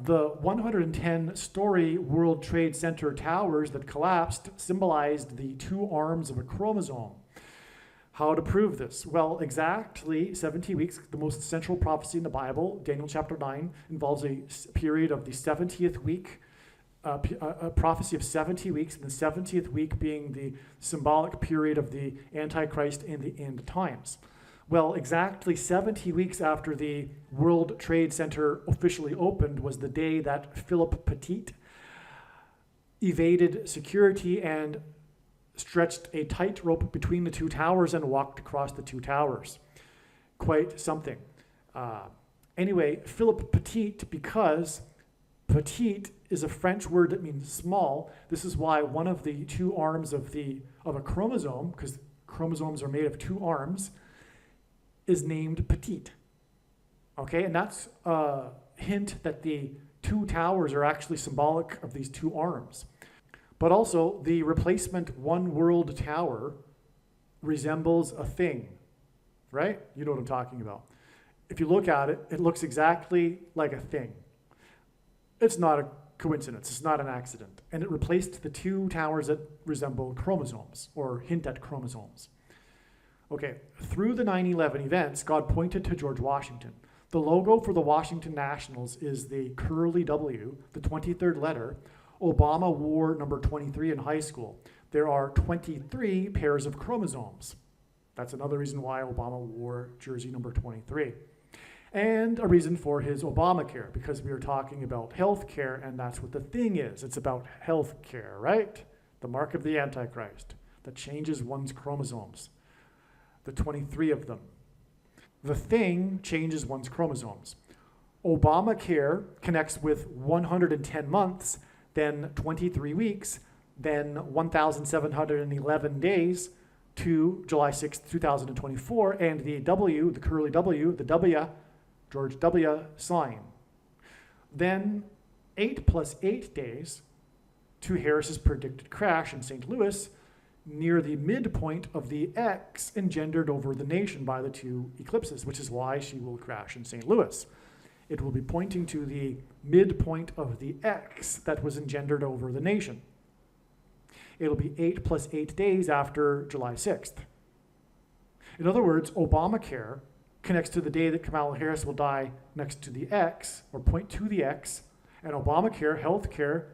the 110-story World Trade Center towers that collapsed symbolized the two arms of a chromosome. How to prove this? Well, exactly 70 weeks, the most central prophecy in the Bible, Daniel chapter 9, involves a period of the 70th week, a prophecy of 70 weeks, and the 70th week being the symbolic period of the Antichrist in the end times. Well, exactly 70 weeks after the World Trade Center officially opened was the day that Philip Petit evaded security and stretched a tightrope between the two towers and walked across the two towers. Quite something. Anyway, Philip Petit, because petite is a French word that means small. This is why one of the two arms of a chromosome, because chromosomes are made of two arms, is named petite. Okay, and that's a hint that the two towers are actually symbolic of these two arms. But also, the replacement One World Tower resembles a thing, right? You know what I'm talking about. If you look at it, it looks exactly like a thing. It's not a coincidence, it's not an accident. And it replaced the two towers that resemble chromosomes, or hint at chromosomes. Okay, through the 9/11 events, God pointed to George Washington. The logo for the Washington Nationals is the curly W, the 23rd letter. Obama wore number 23 in high school. There are 23 pairs of chromosomes. That's another reason why Obama wore jersey number 23. And a reason for his Obamacare, because we are talking about healthcare, and that's what the thing is. It's about healthcare, right? The mark of the Antichrist that changes one's chromosomes. The 23 of them. The thing changes one's chromosomes. Obamacare connects with 110 months, then 23 weeks, then 1,711 days to July 6th, 2024, and the W, the curly W, the W, George W. sign. Then 8 plus 8 days to Harris's predicted crash in St. Louis, near the midpoint of the X engendered over the nation by the two eclipses, which is why she will crash in St. Louis. It will be pointing to the midpoint of the X that was engendered over the nation. It'll be 8 plus 8 days after July 6th. In other words, Obamacare connects to the day that Kamala Harris will die next to the X, or point to the X, and Obamacare, healthcare,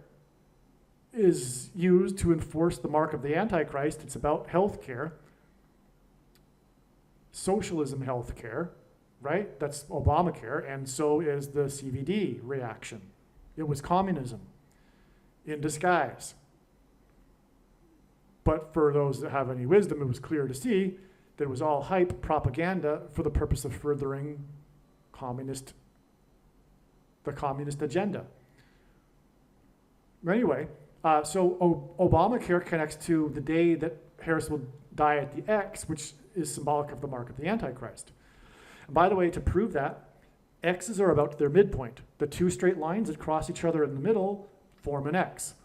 is used to enforce the mark of the Antichrist. It's about healthcare, socialism healthcare, right? That's Obamacare, and so is the CVD reaction. It was communism. in disguise. But for those that have any wisdom, it was clear to see that it was all hype propaganda for the purpose of furthering the communist agenda. Anyway, so Obamacare connects to the day that Harris will die at the X, which is symbolic of the mark of the Antichrist. And by the way, to prove that, X's are about their midpoint. The two straight lines that cross each other in the middle form an X.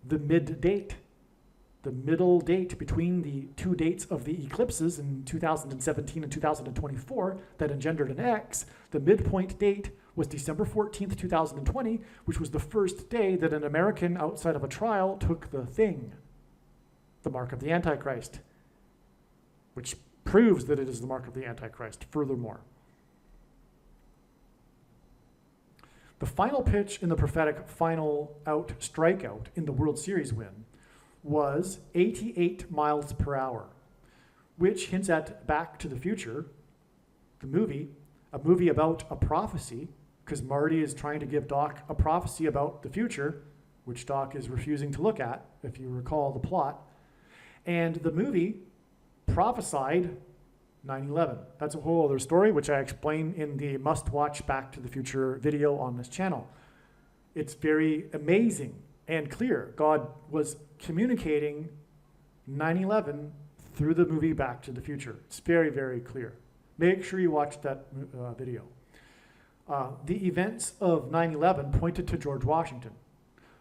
The mid date, the middle date between the two dates of the eclipses in 2017 and 2024 that engendered an X, the midpoint date was December 14th, 2020, which was the first day that an American outside of a trial took the thing, the mark of the Antichrist, which proves that it is the mark of the Antichrist, furthermore. The final pitch in the prophetic final out strikeout in the World Series win was 88 miles per hour, which hints at Back to the Future, the movie, a movie about a prophecy, because Marty is trying to give Doc a prophecy about the future, which Doc is refusing to look at, if you recall the plot. And the movie prophesied 9/11. That's a whole other story, which I explain in the must-watch Back to the Future video on this channel. It's very amazing and clear. God was communicating 9/11 through the movie Back to the Future. It's very, very clear. Make sure you watch that video. The events of 9/11 pointed to George Washington.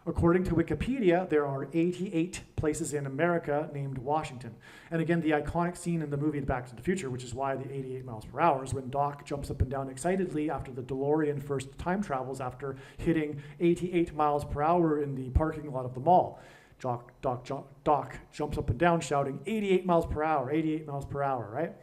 According to Wikipedia, there are 88 places in America named Washington. And again, the iconic scene in the movie Back to the Future, which is why the 88 miles per hour, is when Doc jumps up and down excitedly after the DeLorean first time travels after hitting 88 miles per hour in the parking lot of the mall. Doc jumps up and down shouting 88 miles per hour, 88 miles per hour, right?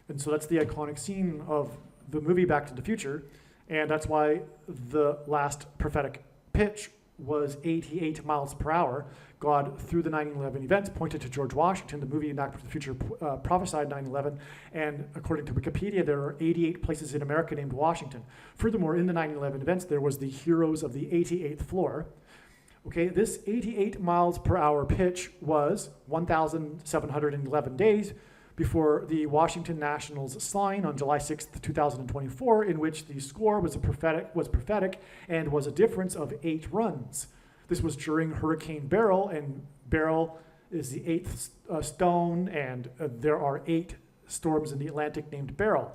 And so that's the iconic scene of the movie Back to the Future. And that's why the last prophetic pitch was 88 miles per hour. God, through the 9/11 events, pointed to George Washington. The movie Back to the Future prophesied 9/11, and according to Wikipedia, there are 88 places in America named Washington. Furthermore, in the 9/11 events, there was the heroes of the 88th floor. Okay, this 88 miles per hour pitch was 1,711 days before the Washington Nationals sign on July 6th, 2024, in which the score was prophetic and was a difference of 8 runs. This was during Hurricane Beryl, and Beryl is the 8th stone, and there are 8 storms in the Atlantic named Beryl.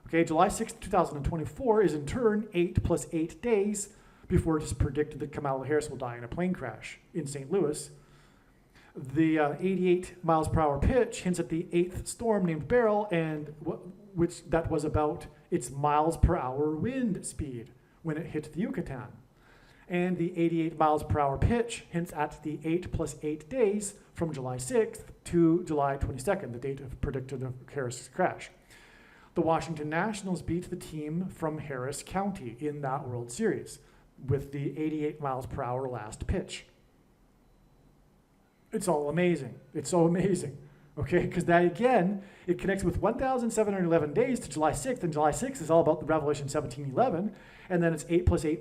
Okay, July 6th, 2024 is in turn 8 plus 8 days before it is predicted that Kamala Harris will die in a plane crash in St. Louis. The 88 miles per hour pitch hints at the 8th storm named Beryl, and which that was about its miles per hour wind speed when it hit the Yucatan. And the 88 miles per hour pitch hints at the 8 plus 8 days from July 6th to July 22nd, the date of predicted of Harris' crash. The Washington Nationals beat the team from Harris County in that World Series with the 88 miles per hour last pitch. It's all amazing. It's so amazing, okay? Because that, again, it connects with 1,711 days to July 6th, and July 6th is all about the Revelation 17:11, and then it's 8 plus 8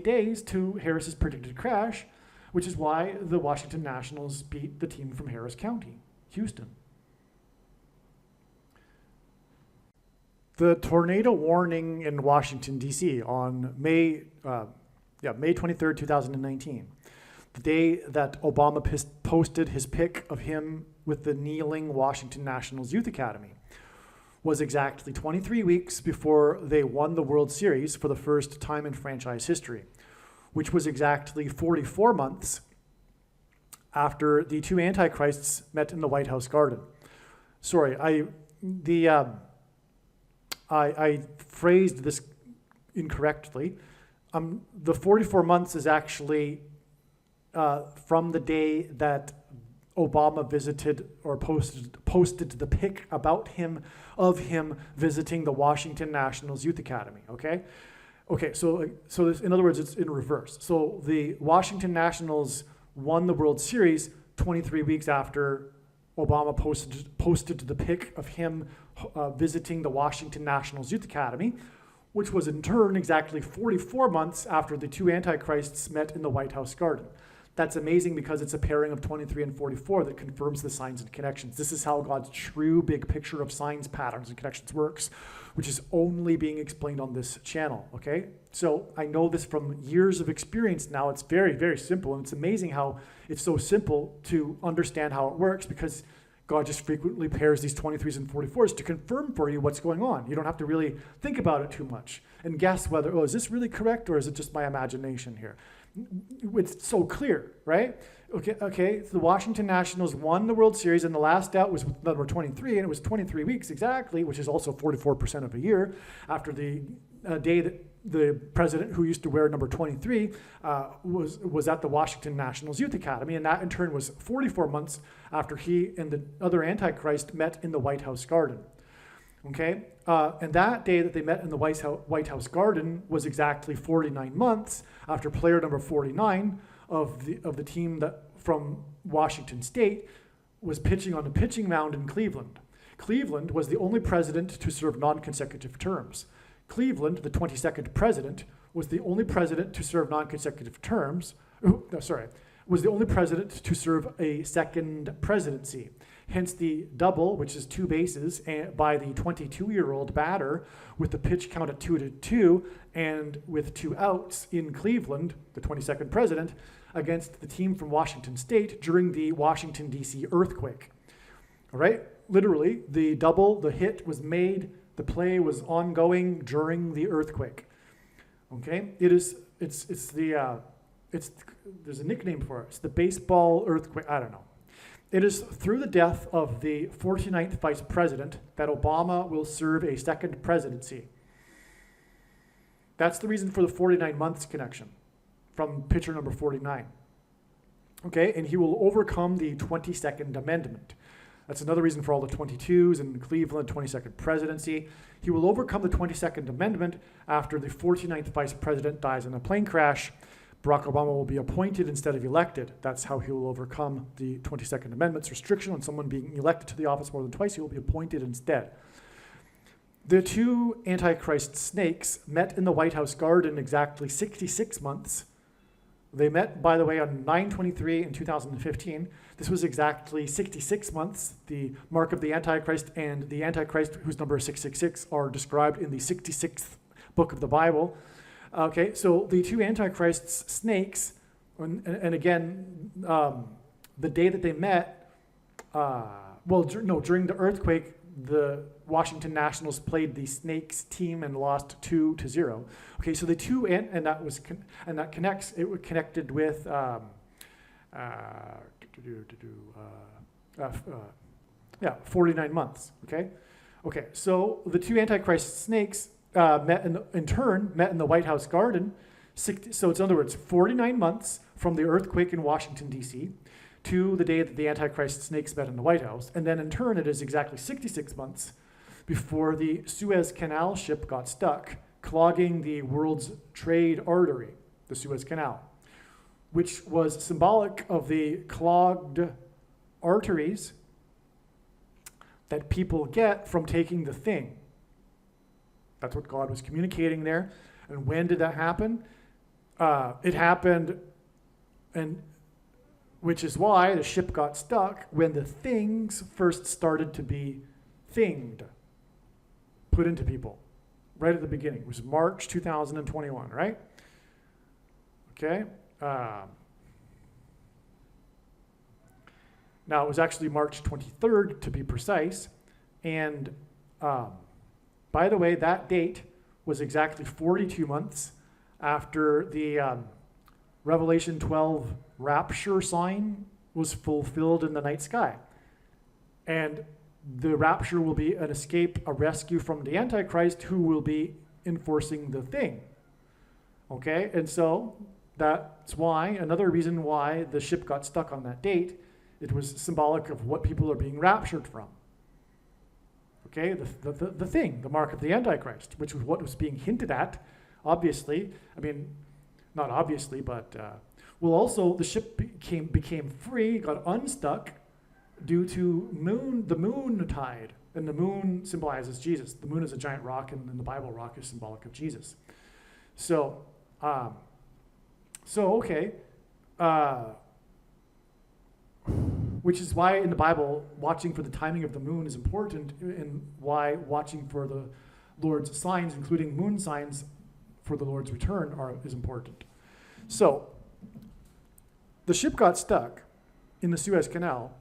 days to Harris's predicted crash, which is why the Washington Nationals beat the team from Harris County, Houston. The tornado warning in Washington, D.C. on May 23rd, 2019. The day that Obama posted his pic of him with the kneeling Washington Nationals Youth Academy was exactly 23 weeks before they won the World Series for the first time in franchise history, which was exactly 44 months after the two antichrists met in the White House garden. Sorry, I phrased this incorrectly. The 44 months is actually from the day that Obama visited or posted the pic about him, of him visiting the Washington Nationals Youth Academy, okay? Okay, so this, in other words, it's in reverse. So the Washington Nationals won the World Series 23 weeks after Obama posted the pic of him visiting the Washington Nationals Youth Academy, which was in turn exactly 44 months after the two antichrists met in the White House garden. That's amazing because it's a pairing of 23 and 44 that confirms the signs and connections. This is how God's true big picture of signs, patterns, and connections works, which is only being explained on this channel, okay? So I know this from years of experience now. It's very, very simple, and it's amazing how it's so simple to understand how it works because God just frequently pairs these 23s and 44s to confirm for you what's going on. You don't have to really think about it too much and guess whether, is this really correct or is it just my imagination here? It's so clear, right? Okay. So the Washington Nationals won the World Series, and the last out was number 23, and it was 23 weeks exactly, which is also 44% of a year after the day that the president who used to wear number 23 was at the Washington Nationals Youth Academy, and that in turn was 44 months after he and the other Antichrist met in the White House garden. Okay, and that day that they met in the White House garden was exactly 49 months after player number 49 of the team that from Washington State was pitching on the pitching mound in Cleveland. Cleveland was the only president to serve non-consecutive terms. Cleveland, the 22nd president, was the only president to serve non-consecutive terms. Was the only president to serve a second presidency. Hence the double, which is two bases, by the 22-year-old batter with the pitch count at 2-2 and with 2 outs in Cleveland, the 22nd president, against the team from Washington State during the Washington, D.C. earthquake. All right? Literally, the double, the hit was made, the play was ongoing during the earthquake. Okay? There's a nickname for it. It's the baseball earthquake. I don't know. It is through the death of the 49th vice president that Obama will serve a second presidency. That's the reason for the 49 months connection from pitcher number 49. Okay, and he will overcome the 22nd Amendment. That's another reason for all the 22s and Cleveland 22nd presidency. He will overcome the 22nd Amendment after the 49th vice president dies in a plane crash. Barack Obama will be appointed instead of elected. That's how he will overcome the 22nd Amendment's restriction on someone being elected to the office more than twice. He will be appointed instead. The two Antichrist snakes met in the White House garden exactly 66 months. They met, by the way, on 9/23 in 2015. This was exactly 66 months. The mark of the Antichrist and the Antichrist, whose number is 666, are described in the 66th book of the Bible. Okay, so the two Antichrists, snakes, and again, the day that they met, during the earthquake, the Washington Nationals played the Snakes team and lost 2-0. Okay, so the two, and that connects. It connected with 49 months. Okay. So the two Antichrist snakes met in the White House garden. So it's in other words 49 months from the earthquake in Washington D.C. to the day that the Antichrist snakes met in the White House, and then in turn it is exactly 66 months before the Suez Canal ship got stuck, clogging the world's trade artery, the Suez Canal, which was symbolic of the clogged arteries that people get from taking the thing. That's what God was communicating there. And when did that happen? It happened, and which is why the ship got stuck when the things first started to be thinged, put into people, right at the beginning. It was March 2021, right? Okay. Now, it was actually March 23rd, to be precise. And by the way, that date was exactly 42 months after the Revelation 12 rapture sign was fulfilled in the night sky. And the rapture will be an escape, a rescue from the Antichrist who will be enforcing the thing. Okay, and so that's why, another reason why the ship got stuck on that date, it was symbolic of what people are being raptured from. Okay, the thing, the mark of the Antichrist, which was what was being hinted at, obviously. I mean, not obviously, but also the ship became free, got unstuck due to the moon tide. And the moon symbolizes Jesus. The moon is a giant rock, and in the Bible, rock is symbolic of Jesus. So, okay. Which is why in the Bible, watching for the timing of the moon is important, and why watching for the Lord's signs, including moon signs for the Lord's return, is important. So, the ship got stuck in the Suez Canal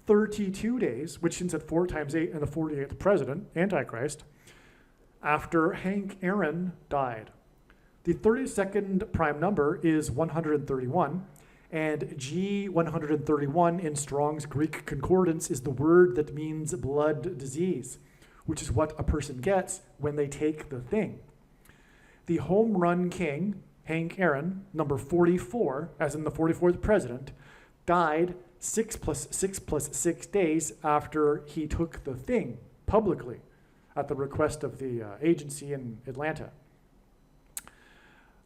32 days, which since at 4 times 8 and the 48th president, Antichrist, after Hank Aaron died. The 32nd prime number is 131, and G131 in Strong's Greek Concordance is the word that means blood disease, which is what a person gets when they take the thing. The home run king, Hank Aaron, number 44, as in the 44th president, died 6 plus 6 plus 6 days after he took the thing publicly at the request of the agency in Atlanta.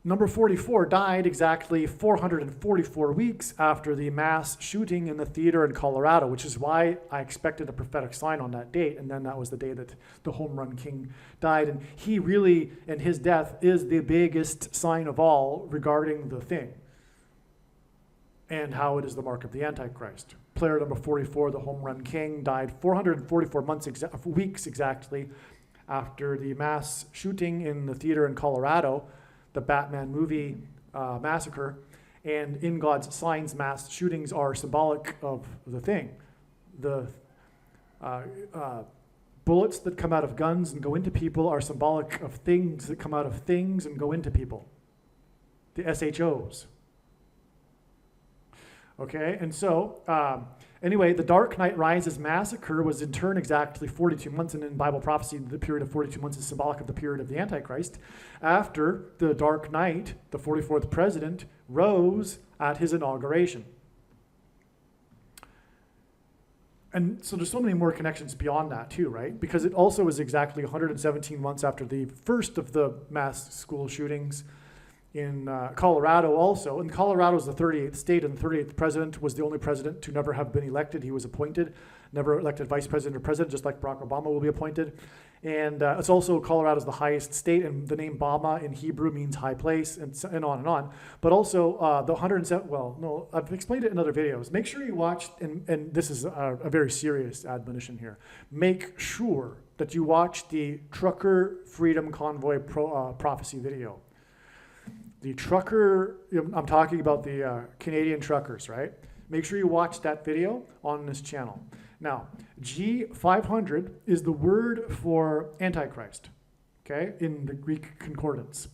Number 44 died exactly 444 weeks after the mass shooting in the theater in Colorado, which is why I expected a prophetic sign on that date, and then that was the day that the home run king died. And he really, and his death is the biggest sign of all regarding the thing and how it is the mark of the Antichrist. Player number 44, the home run king, died 444 weeks exactly after the mass shooting in the theater in Colorado, the Batman movie massacre. And in God's signs, mass shootings are symbolic of the thing. The bullets that come out of guns and go into people are symbolic of things that come out of things and go into people. The SHOs. Okay, and so, anyway, the Dark Knight Rises massacre was in turn exactly 42 months, and in Bible prophecy, the period of 42 months is symbolic of the period of the Antichrist, after the Dark Knight, the 44th president, rose at his inauguration. And so there's so many more connections beyond that too, right? Because it also was exactly 117 months after the first of the mass school shootings in Colorado also. And Colorado is the 38th state, and the 38th president was the only president to never have been elected. He was appointed, never elected vice president or president, just like Barack Obama will be appointed. And it's also, Colorado's the highest state, and the name Bama in Hebrew means high place, and on and on. But also the 107, well, no, I've explained it in other videos. Make sure you watch, and this is a very serious admonition here, make sure that you watch the Trucker Freedom Convoy prophecy video. The trucker, I'm talking about the Canadian truckers, right? Make sure you watch that video on this channel. Now, G500 is the word for Antichrist, okay, in the Greek Concordance.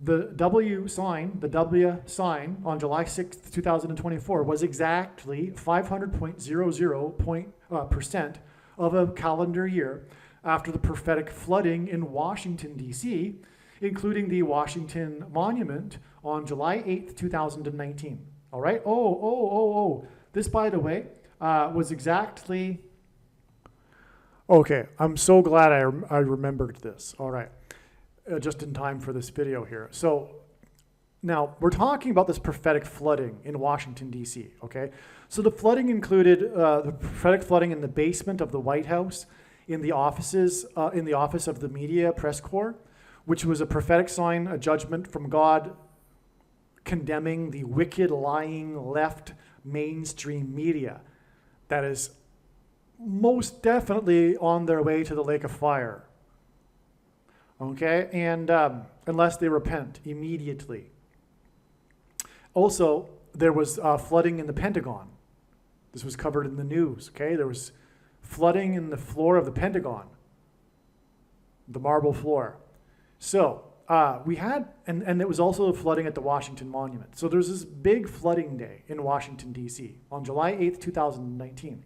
The W sign on July 6th, 2024 was exactly 500.00% of a calendar year after the prophetic flooding in Washington, D.C., including the Washington Monument on July 8th, 2019. All right? This, by the way, was exactly... Okay, I'm so glad I remembered this. All right, just in time for this video here. So now we're talking about this prophetic flooding in Washington, D.C., okay? So the flooding included the prophetic flooding in the basement of the White House, in the offices, in the office of the media press corps, which was a prophetic sign, a judgment from God condemning the wicked, lying, left mainstream media that is most definitely on their way to the lake of fire. Okay, and unless they repent immediately. Also, there was flooding in the Pentagon. This was covered in the news, okay? There was flooding in the floor of the Pentagon, the marble floor. So we had, and it was also flooding at the Washington Monument. So there's this big flooding day in Washington, D.C. on July 8th, 2019,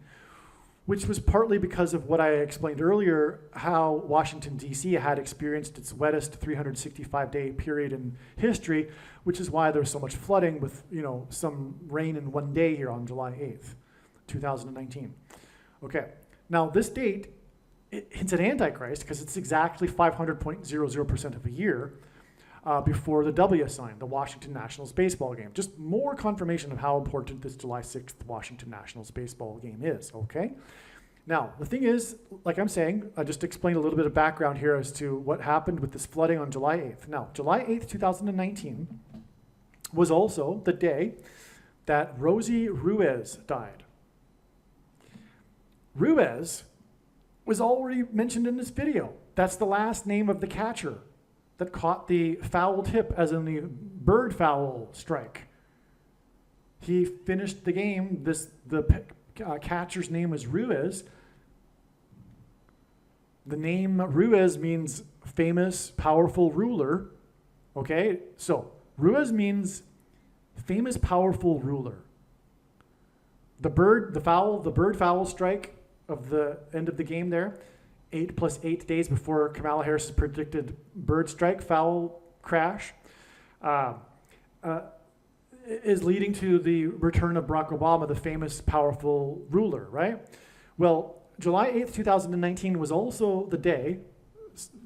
which was partly because of what I explained earlier, how Washington, D.C. had experienced its wettest 365-day period in history, which is why there's so much flooding with, some rain in one day here on July 8th, 2019. Okay, now this date, it hints at Antichrist because it's exactly 500.00% of a year. before the W sign, the Washington Nationals baseball game. Just more confirmation of how important this July 6th Washington Nationals baseball game is, okay? Now, the thing is, like I'm saying, I just explained a little bit of background here as to what happened with this flooding on July 8th. Now, July 8th, 2019 was also the day that Rosie Ruiz died. Ruiz was already mentioned in this video. That's the last name of the catcher that caught the foul tip, as in the bird foul strike. He finished the game. The catcher's name was Ruiz. The name Ruiz means famous, powerful ruler. Okay, so Ruiz means famous, powerful ruler. The bird foul strike of the end of the game there, 8 + 8 days before Kamala Harris's predicted bird strike foul crash, is leading to the return of Barack Obama, the famous, powerful ruler, right? Well, July 8th, 2019 was also the day,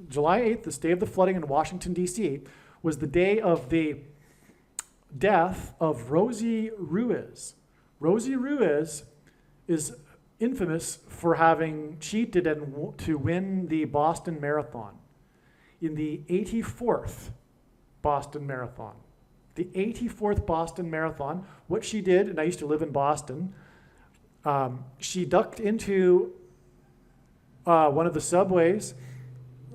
July 8th, this day of the flooding in Washington, D.C., was the day of the death of Rosie Ruiz. Rosie Ruiz is infamous for having cheated and to win the Boston Marathon. In the 84th Boston Marathon. The 84th Boston Marathon, what she did, and I used to live in Boston, she ducked into one of the subways,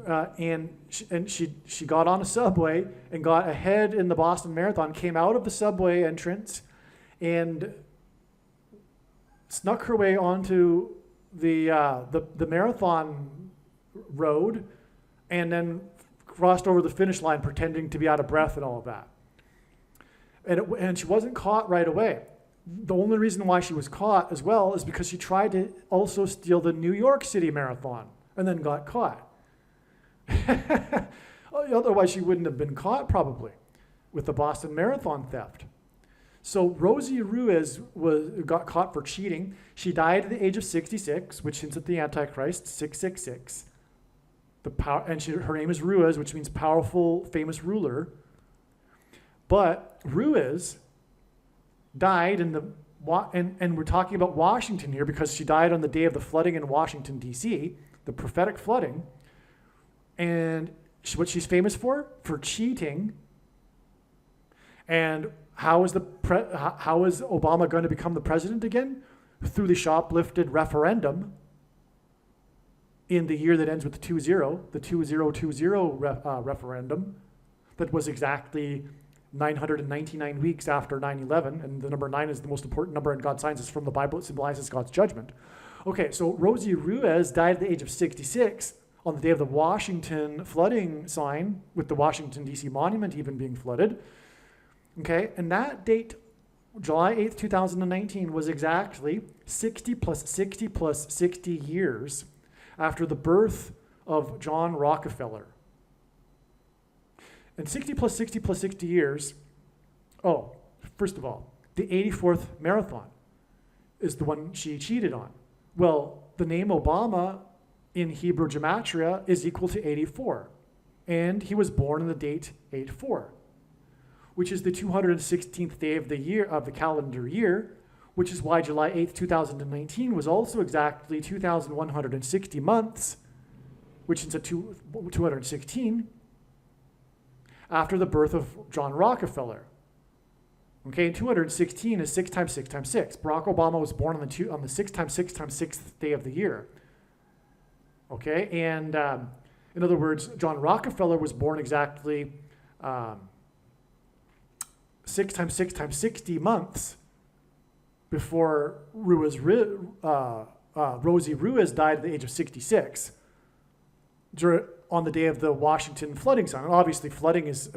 and she got on a subway and got ahead in the Boston Marathon, came out of the subway entrance, and snuck her way onto the marathon road, and then crossed over the finish line pretending to be out of breath and all of that. And she wasn't caught right away. The only reason why she was caught as well is because she tried to also steal the New York City Marathon and then got caught. Otherwise, she wouldn't have been caught probably with the Boston Marathon theft. So Rosie Ruiz got caught for cheating. She died at the age of 66, which hints at the Antichrist, 666. Her name is Ruiz, which means powerful, famous ruler. But Ruiz died and we're talking about Washington here because she died on the day of the flooding in Washington, D.C., the prophetic flooding. And what she's famous for? For cheating. And how is Obama going to become the president again? Through the shoplifted referendum in the year that ends with 20, the 2020 referendum that was exactly 999 weeks after 9/11, and the number 9 is the most important number in God's signs. It's from the Bible. It symbolizes God's judgment. Okay, so Rosie Ruiz died at the age of 66 on the day of the Washington flooding sign, with the Washington, D.C. monument even being flooded. Okay, and that date, July 8th, 2019, was exactly 60 plus 60 plus 60 years after the birth of John Rockefeller. And 60 plus 60 plus 60 years, first of all, the 84th marathon is the one she cheated on. Well, the name Obama in Hebrew gematria is equal to 84. And he was born on the date 8/4, which is the 216th day of the year of the calendar year, which is why July 8th, 2019 was also exactly 2,160 months, which is a 216, after the birth of John Rockefeller. Okay, and 216 is 6 times 6 times 6. Barack Obama was born on the 6 times 6 times 6th day of the year. Okay, and in other words, John Rockefeller was born exactly 6 times 6 times 60 months before Rosie Ruiz died at the age of 66 on the day of the Washington flooding sign. And obviously, flooding is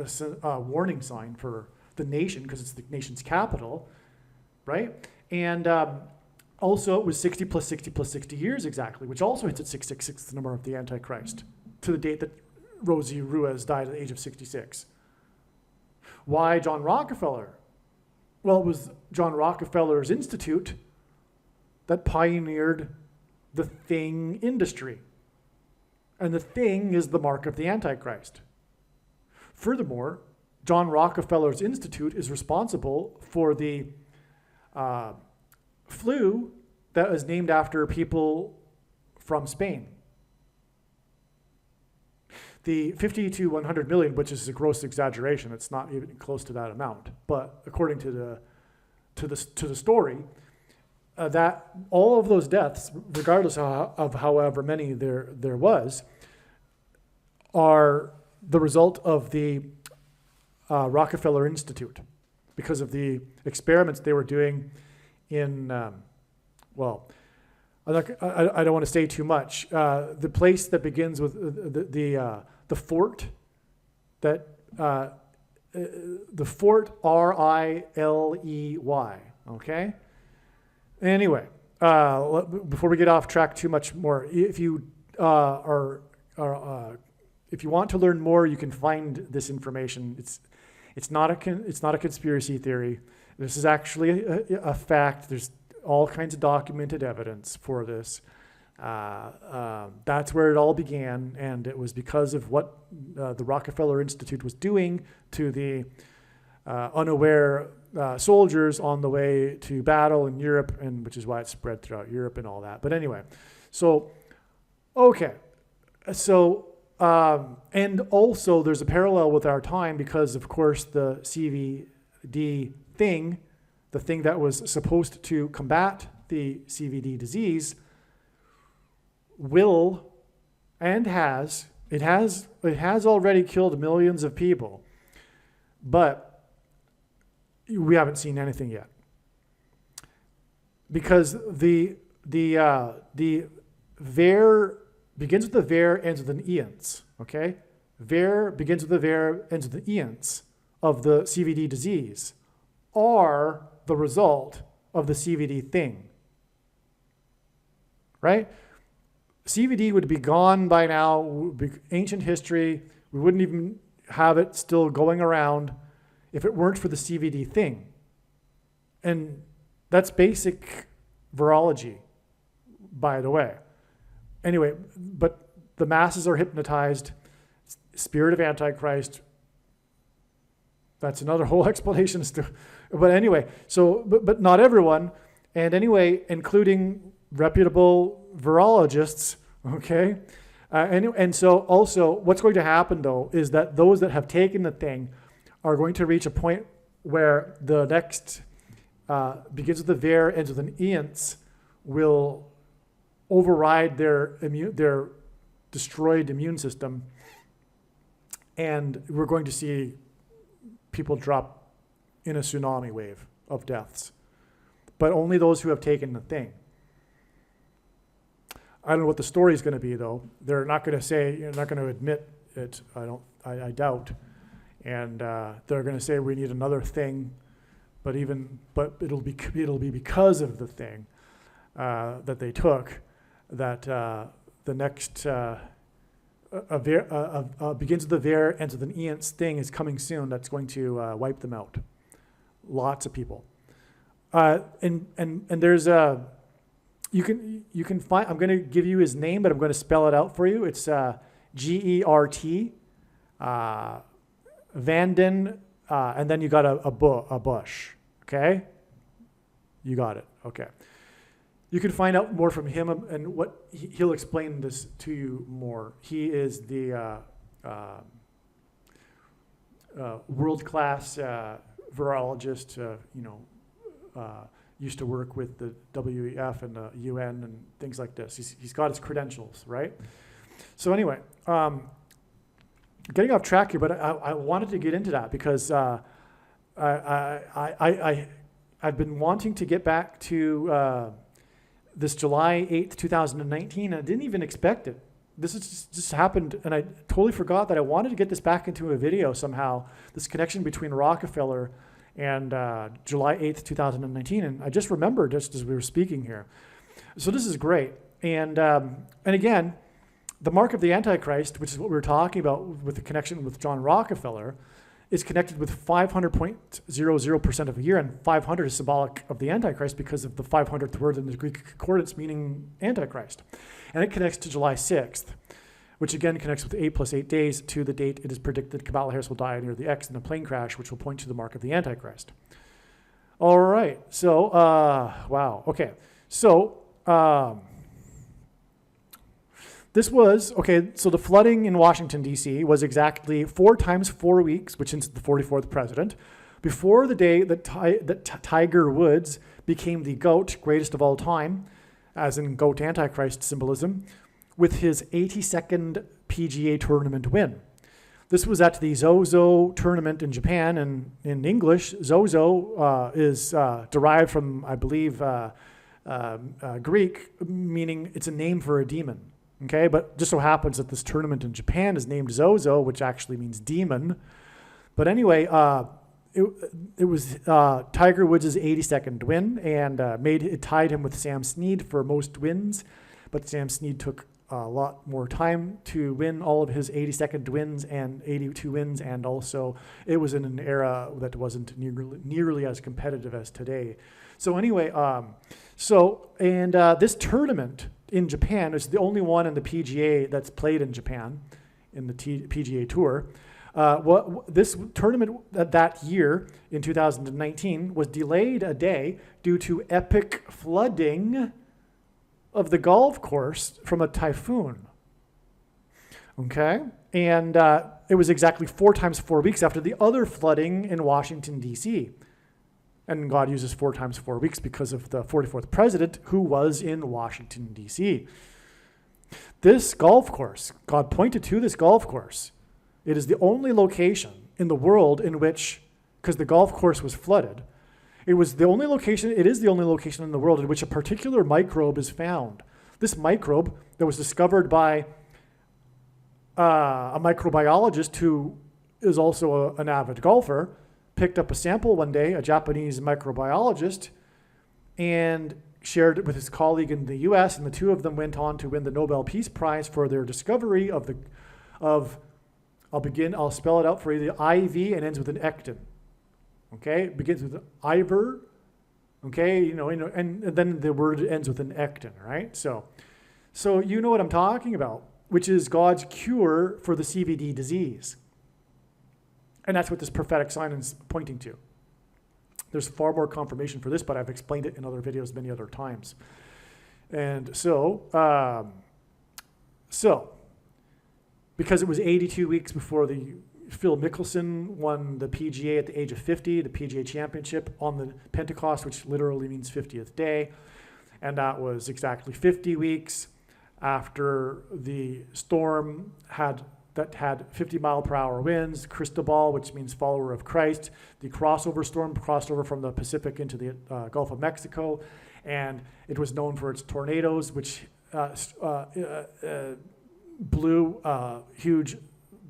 a warning sign for the nation because it's the nation's capital, right? And also, it was 60 plus 60 plus 60 years exactly, which also hits at 666, the number of the Antichrist, to the date that Rosie Ruiz died at the age of 66. Why John Rockefeller? Well, it was John Rockefeller's institute that pioneered the thing industry. And the thing is the mark of the Antichrist. Furthermore, John Rockefeller's Institute is responsible for the flu that was named after people from Spain. The 50 to 100 million, which is a gross exaggeration, it's not even close to that amount. But according to the story, that all of those deaths, regardless of however many there was, are the result of the Rockefeller Institute, because of the experiments they were doing in, I don't want to say too much. The place that begins with the fort, the fort Riley, okay? Anyway, before we get off track too much more, if you if you want to learn more, you can find this information. It's not a conspiracy theory. This is actually a fact. There's all kinds of documented evidence for this. That's where it all began, and it was because of what the Rockefeller Institute was doing to the unaware soldiers on the way to battle in Europe, and which is why it spread throughout Europe and all that. But anyway, so, okay. So, and also there's a parallel with our time because, of course, the CVD thing, the thing that was supposed to combat the CVD disease, will and has already killed millions of people, but we haven't seen anything yet, because the ver begins with the ver, ends with an eons. Okay, ver begins with the ver, ends with the eons of the CVD disease are the result of the CVD thing, right? CVD would be gone by now, would be ancient history. We wouldn't even have it still going around if it weren't for the CVD thing. And that's basic virology, by the way. Anyway, but the masses are hypnotized. Spirit of Antichrist. That's another whole explanation. But anyway, so, but not everyone. And anyway, including reputable virologists, okay? And so also what's going to happen though is that those that have taken the thing are going to reach a point where the next begins with the ver, ends with an eons, will override their destroyed immune system, and we're going to see people drop in a tsunami wave of deaths. But only those who have taken the thing. I don't know what the story is going to be, though. They're not going to say, you're not going to admit it. I doubt. And they're going to say we need another thing, but it'll be because of the thing that they took that the next begins with the ver, ends with an eons thing is coming soon. That's going to wipe them out. Lots of people. And there's a. You can find, I'm going to give you his name, but I'm going to spell it out for you. It's Gert, Vanden, and then you got a bush, okay? You got it, okay. You can find out more from him, and what he'll explain this to you more. He is the world-class virologist, used to work with the WEF and the UN and things like this. He's got his credentials, right? So anyway, getting off track here, but I wanted to get into that because I've been wanting to get back to this July 8th, 2019, and I didn't even expect it. This has just happened, and I totally forgot that I wanted to get this back into a video somehow, this connection between Rockefeller and July 8th, 2019. And I just remembered just as we were speaking here. So this is great. And again, the mark of the Antichrist, which is what we were talking about with the connection with John Rockefeller, is connected with 500.00% of a year, and 500 is symbolic of the Antichrist because of the 500th word in the Greek concordance meaning Antichrist. And it connects to July 6th, which again connects with 8 plus 8 days to the date it is predicted Kamala Harris will die near the X in a plane crash, which will point to the mark of the Antichrist. All right, so, wow, okay. So, this was, okay, so the flooding in Washington, D.C. was exactly 4 times 4 weeks, which is the 44th president, before the day that Tiger Woods became the GOAT, greatest of all time, as in GOAT Antichrist symbolism, with his 82nd PGA tournament win. This was at the Zozo tournament in Japan, and in English, Zozo is derived from, I believe, Greek, meaning it's a name for a demon. Okay, but just so happens that this tournament in Japan is named Zozo, which actually means demon. But anyway, it was Tiger Woods' 82nd win, and it tied him with Sam Snead for most wins. But Sam Snead took a lot more time to win all of his 82nd wins and 82 wins, and also it was in an era that wasn't nearly as competitive as today. So anyway, this tournament in Japan is the only one in the PGA that's played in Japan, in the PGA Tour. This tournament that year, in 2019, was delayed a day due to epic flooding of the golf course from a typhoon. Okay? And it was exactly 4 times 4 weeks after the other flooding in Washington, D.C., and God uses 4 times 4 weeks because of the 44th president who was in Washington, D.C. This golf course, God pointed to this golf course. It is the only location in the world in which, because the golf course was flooded, it is the only location in the world in which a particular microbe is found. This microbe that was discovered by a microbiologist who is also an avid golfer, picked up a sample one day, a Japanese microbiologist, and shared it with his colleague in the US, and the two of them went on to win the Nobel Peace Prize for their discovery I'll spell it out for you, the IV and ends with an ectin. Okay, it begins with Ivor, okay, and then the word ends with an ectin, right? So you know what I'm talking about, which is God's cure for the CVD disease. And that's what this prophetic sign is pointing to. There's far more confirmation for this, but I've explained it in other videos many other times. And so because it was 82 weeks before Phil Mickelson won the PGA at the age of 50, the PGA Championship on the Pentecost, which literally means 50th day. And that was exactly 50 weeks after the storm that had 50-mile-per-hour winds, Cristobal, which means follower of Christ. The crossover storm crossed over from the Pacific into the Gulf of Mexico, and it was known for its tornadoes, which blew a huge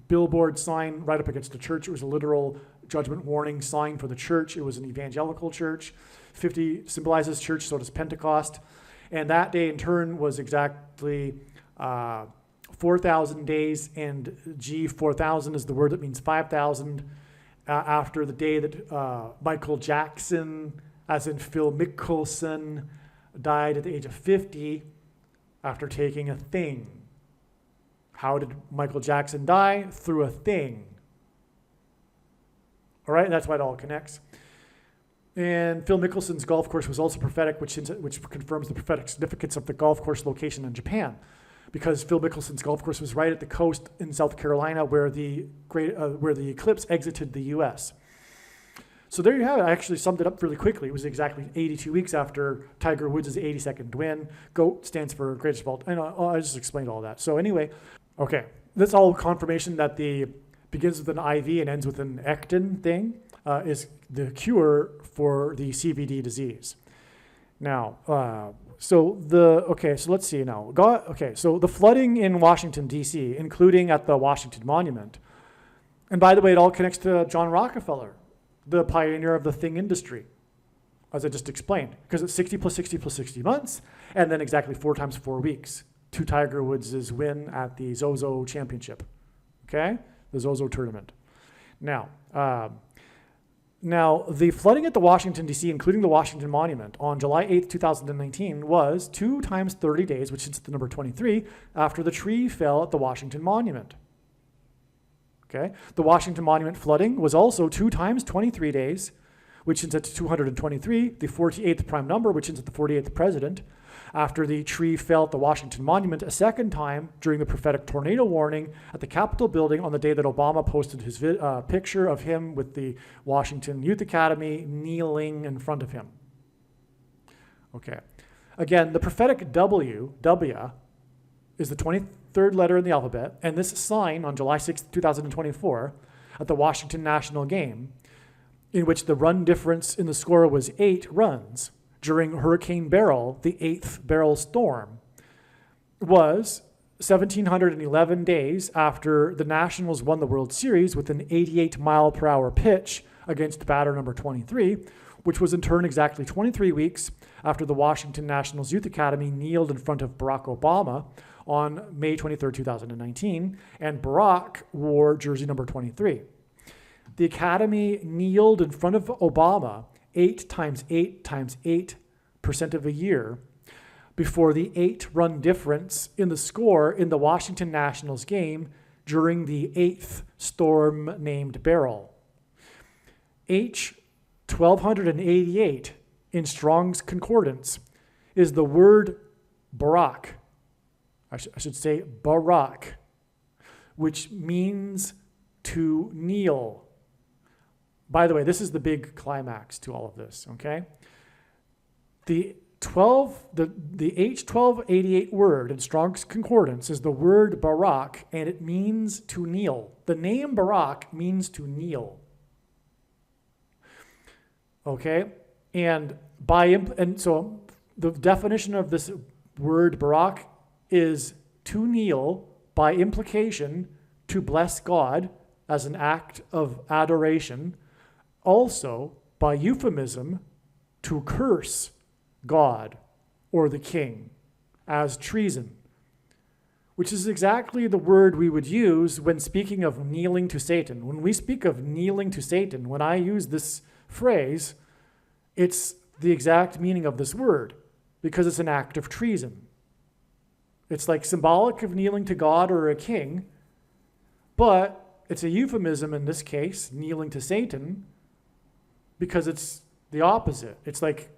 billboard sign right up against the church. It was a literal judgment warning sign for the church. It was an evangelical church. 50 symbolizes church, so does Pentecost. And that day, in turn, was exactly 4,000 days, and 4,000 is the word that means 5,000, after the day that Michael Jackson, as in Phil Mickelson, died at the age of 50 after taking a thing. How did Michael Jackson die? Through a thing. All right, that's why it all connects. And Phil Mickelson's golf course was also prophetic, which confirms the prophetic significance of the golf course location in Japan, because Phil Mickelson's golf course was right at the coast in South Carolina where the eclipse exited the U.S. So there you have it. I actually summed it up really quickly. It was exactly 82 weeks after Tiger Woods' 82nd win. GOAT stands for greatest of all time. I just explained all that. So anyway, okay, that's all confirmation that the begins with an IV and ends with an ectin thing is the cure for the CVD disease. Now, so let's see now. So the flooding in Washington, D.C., including at the Washington Monument, and by the way, it all connects to John Rockefeller, the pioneer of the thing industry, as I just explained, because it's 60 plus 60 plus 60 months, and then exactly 4 times 4 weeks to Tiger Woods' win at the Zozo Championship, okay? The Zozo tournament. Now, Now, the flooding at the Washington, D.C., including the Washington Monument, on July 8th, 2019, was 2 times 30 days, which is the number 23, after the tree fell at the Washington Monument. Okay? The Washington Monument flooding was also 2 times 23 days, which hints at 223, the 48th prime number, which hints at the 48th president, after the tree fell at the Washington Monument a second time during the prophetic tornado warning at the Capitol building on the day that Obama posted his picture of him with the Washington Youth Academy kneeling in front of him. Okay. Again, the prophetic W, is the 23rd letter in the alphabet, and this sign on July 6, 2024, at the Washington National Game, in which the run difference in the score was 8 runs, during Hurricane Beryl, the 8th Beryl storm, was 1,711 days after the Nationals won the World Series with an 88-mile-per-hour pitch against batter number 23, which was in turn exactly 23 weeks after the Washington Nationals Youth Academy kneeled in front of Barack Obama on May 23, 2019, and Barack wore jersey number 23. The Academy kneeled in front of Obama 8 times 8 times 8% of a year before the 8-run difference in the score in the Washington Nationals game during the 8th storm named Beryl. H 1288 in Strong's Concordance is the word Barak. I should say Barak, which means to kneel. By the way, this is the big climax to all of this, okay? The H1288 word in Strong's Concordance is the word Barak, and it means to kneel. The name Barak means to kneel. Okay? And so the definition of this word Barak is to kneel, by implication, to bless God as an act of adoration, also by euphemism, to curse God or the king as treason, which is exactly the word we would use when speaking of kneeling to Satan. When we speak of kneeling to Satan, when I use this phrase, it's the exact meaning of this word, because it's an act of treason. It's like symbolic of kneeling to God or a king, but it's a euphemism in this case, kneeling to Satan, because it's the opposite. It's like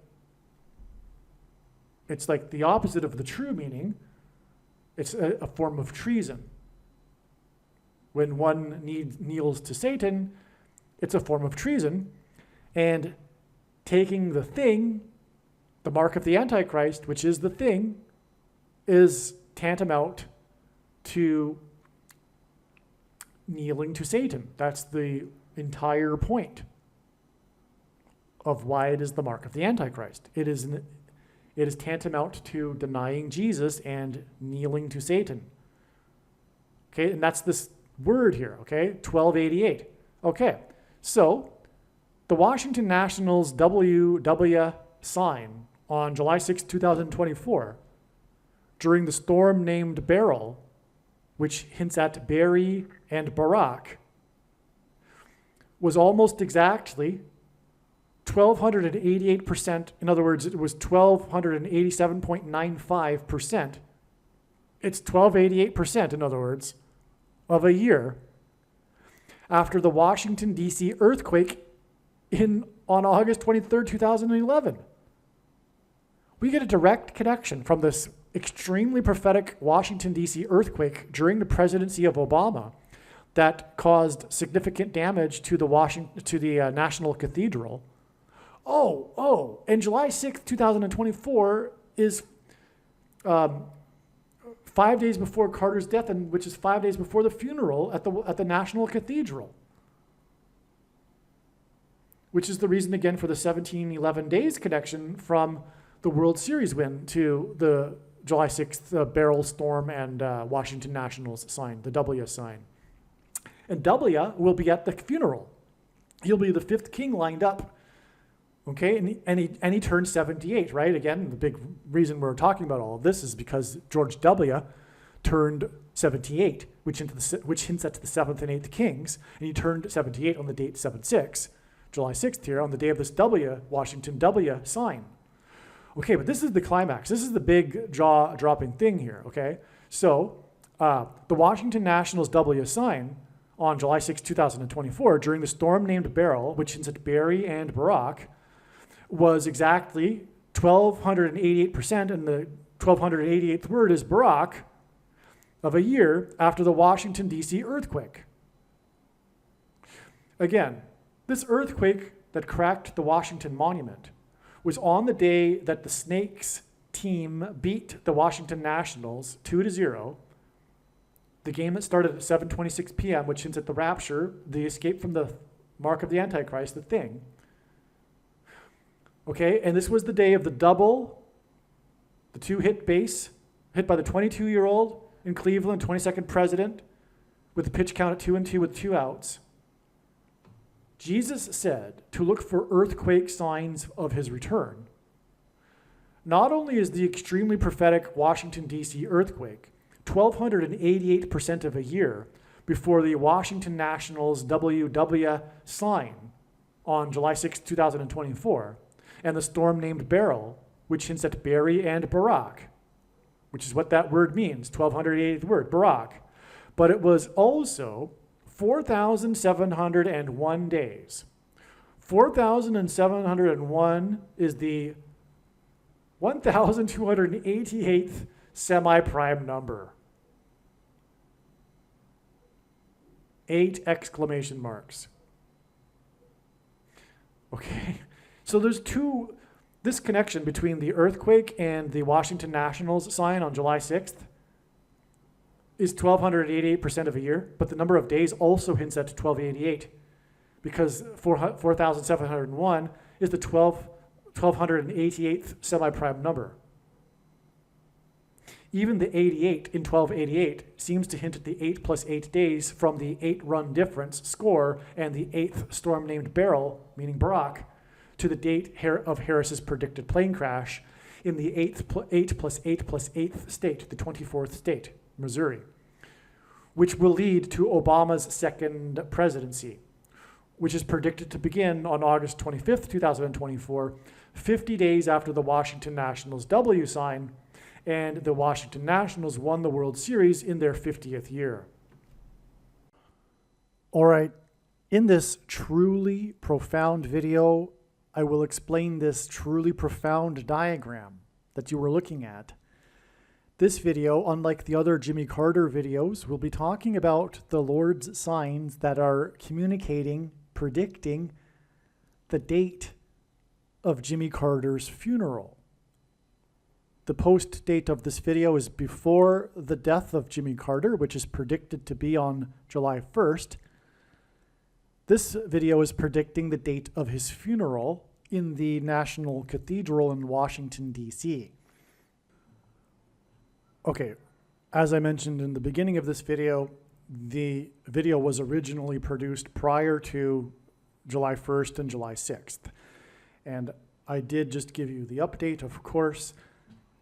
the opposite of the true meaning. It's a form of treason. When one kneels to Satan, it's a form of treason. And taking the thing, the mark of the Antichrist, which is the thing, is tantamount to kneeling to Satan. That's the entire point of why it is the mark of the Antichrist. It is tantamount to denying Jesus and kneeling to Satan. Okay, and that's this word here, okay? 1288. Okay, so the Washington Nationals WW sign on July 6, 2024, during the storm named Beryl, which hints at Barry and Barack, was almost exactly 1,288%. In other words, it was 1,287.95%. It's 1,288%, in other words, of a year after the Washington, D.C. earthquake on August 23rd, 2011. We get a direct connection from this extremely prophetic Washington, D.C. earthquake during the presidency of Obama that caused significant damage to the National Cathedral. And July 6th, 2024 is 5 days before Carter's death, and which is 5 days before the funeral at the National Cathedral, which is the reason, again, for the 1711 days connection from the World Series win to the July 6th Beryl storm and Washington Nationals sign, the W sign. And W will be at the funeral. He'll be the 5th king lined up. Okay, and he turned 78, right? Again, the big reason we're talking about all of this is because George W. turned 78, which hints at the 7th and 8th kings, and he turned 78 on the date 7/6, July 6th here, on the day of this W, Washington W sign. Okay, but this is the climax. This is the big jaw-dropping thing here, okay? So the Washington Nationals W sign on July 6, 2024, during the storm named Beryl, which hints at Barry and Barack, was exactly 1,288%, and the 1,288th word is Barack, of a year after the Washington, D.C. earthquake. Again, this earthquake that cracked the Washington Monument was on the day that the Snakes team beat the Washington Nationals 2-0. The game that started at 7:26 p.m., which hints at the rapture, the escape from the mark of the Antichrist, the thing. Okay, and this was the day of the double, the two-hit base, hit by the 22-year-old in Cleveland, 22nd president, with the pitch count at 2-2 with 2 outs. Jesus said to look for earthquake signs of his return. Not only is the extremely prophetic Washington, D.C. earthquake 1,288% of a year before the Washington Nationals WW sign on July 6, 2024, and the storm named Beryl, which hints at Barry and Barack, which is what that word means, 1,288th word, Barack. But it was also 4,701 days. 4,701 is the 1,288th semi-prime number. 8 exclamation marks. Okay, so there's this connection between the earthquake and the Washington Nationals sign on July 6th is 1,288% of a year, but the number of days also hints at 1,288 because 4,701 is the 1,288th semi-prime number. Even the 88 in 1288 seems to hint at the 8 plus 8 days from the 8-run difference score and the 8th storm named Beryl, meaning Barack, to the date of Harris's predicted plane crash in the 8 plus 8 plus 8th state, the 24th state, Missouri, which will lead to Obama's second presidency, which is predicted to begin on August 25th, 2024, 50 days after the Washington Nationals W sign, and the Washington Nationals won the World Series in their 50th year. All right, in this truly profound video, I will explain this truly profound diagram that you were looking at. This video, unlike the other Jimmy Carter videos, will be talking about the Lord's signs that are communicating, predicting the date of Jimmy Carter's funeral. The post date of this video is before the death of Jimmy Carter, which is predicted to be on July 1st. This video is predicting the date of his funeral in the National Cathedral in Washington, D.C. Okay, as I mentioned in the beginning of this video, the video was originally produced prior to July 1st and July 6th. And I did just give you the update, of course.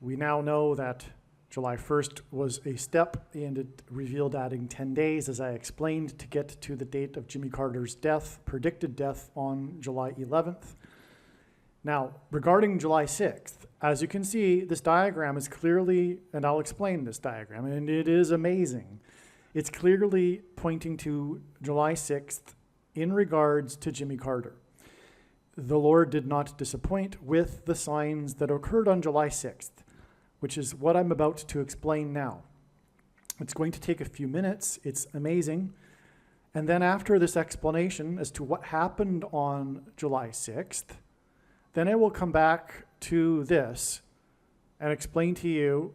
We now know that July 1st was a step, and it revealed adding 10 days, as I explained, to get to the date of Jimmy Carter's death, predicted death on July 11th. Now, regarding July 6th, as you can see, this diagram is clearly, and I'll explain this diagram, and it is amazing. It's clearly pointing to July 6th in regards to Jimmy Carter. The Lord did not disappoint with the signs that occurred on July 6th, which is what I'm about to explain now. It's going to take a few minutes. It's amazing. And then after this explanation as to what happened on July 6th, then I will come back to this and explain to you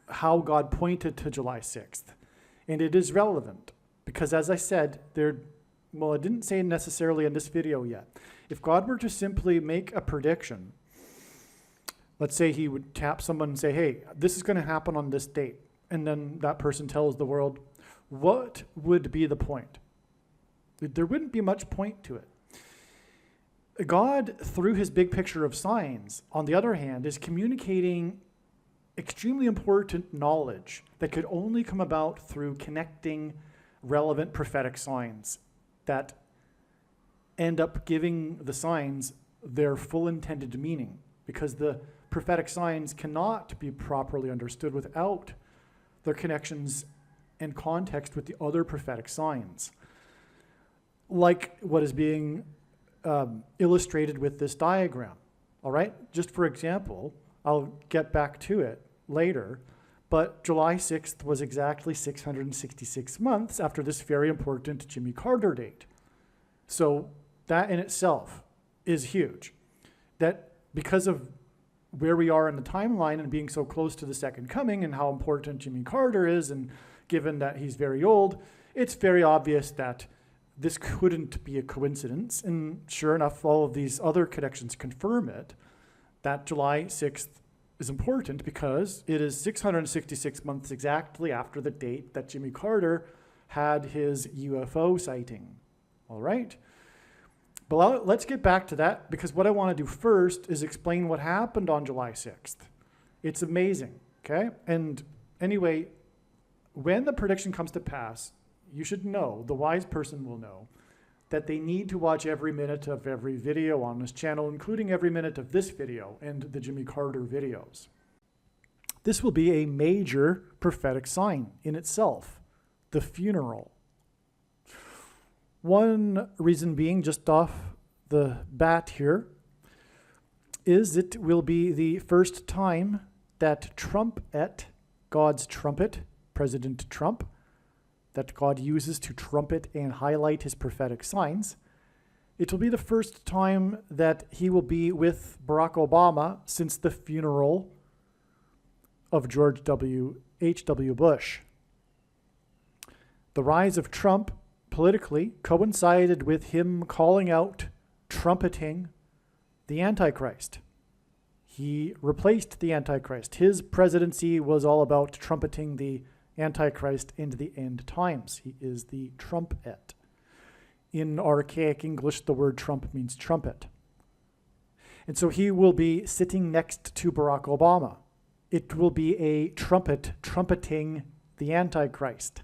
how God pointed to July 6th. And it is relevant because, as I said, I didn't say necessarily in this video yet. If God were to simply make a prediction, let's say he would tap someone and say, hey, this is going to happen on this date. And then that person tells the world, what would be the point? There wouldn't be much point to it. God, through his big picture of signs, on the other hand, is communicating extremely important knowledge that could only come about through connecting relevant prophetic signs that end up giving the signs their full intended meaning, because the prophetic signs cannot be properly understood without their connections and context with the other prophetic signs, like what is being illustrated with this diagram. All right, just for example, I'll get back to it later, but July 6th was exactly 666 months after this very important Jimmy Carter date. So that in itself is huge. That because of where we are in the timeline and being so close to the second coming and how important Jimmy Carter is, and given that he's very old, it's very obvious that this couldn't be a coincidence. And sure enough, all of these other connections confirm it, that July 6th is important because it is 666 months exactly after the date that Jimmy Carter had his UFO sighting. All right? But let's get back to that, because what I want to do first is explain what happened on July 6th. It's amazing, okay? And anyway, when the prediction comes to pass, you should know, the wise person will know, that they need to watch every minute of every video on this channel, including every minute of this video and the Jimmy Carter videos. This will be a major prophetic sign in itself, the funeral. One reason being, just off the bat here, is it will be the first time that trumpet, God's trumpet, President Trump, that God uses to trumpet and highlight his prophetic signs, it will be the first time that he will be with Barack Obama since the funeral of George H.W. Bush. The rise of Trump politically coincided with him calling out, trumpeting the Antichrist. He replaced the Antichrist. His presidency was all about trumpeting the Antichrist into the end times. He is the trumpet. In archaic English, the word trump means trumpet. And so he will be sitting next to Barack Obama. It will be a trumpet trumpeting the Antichrist.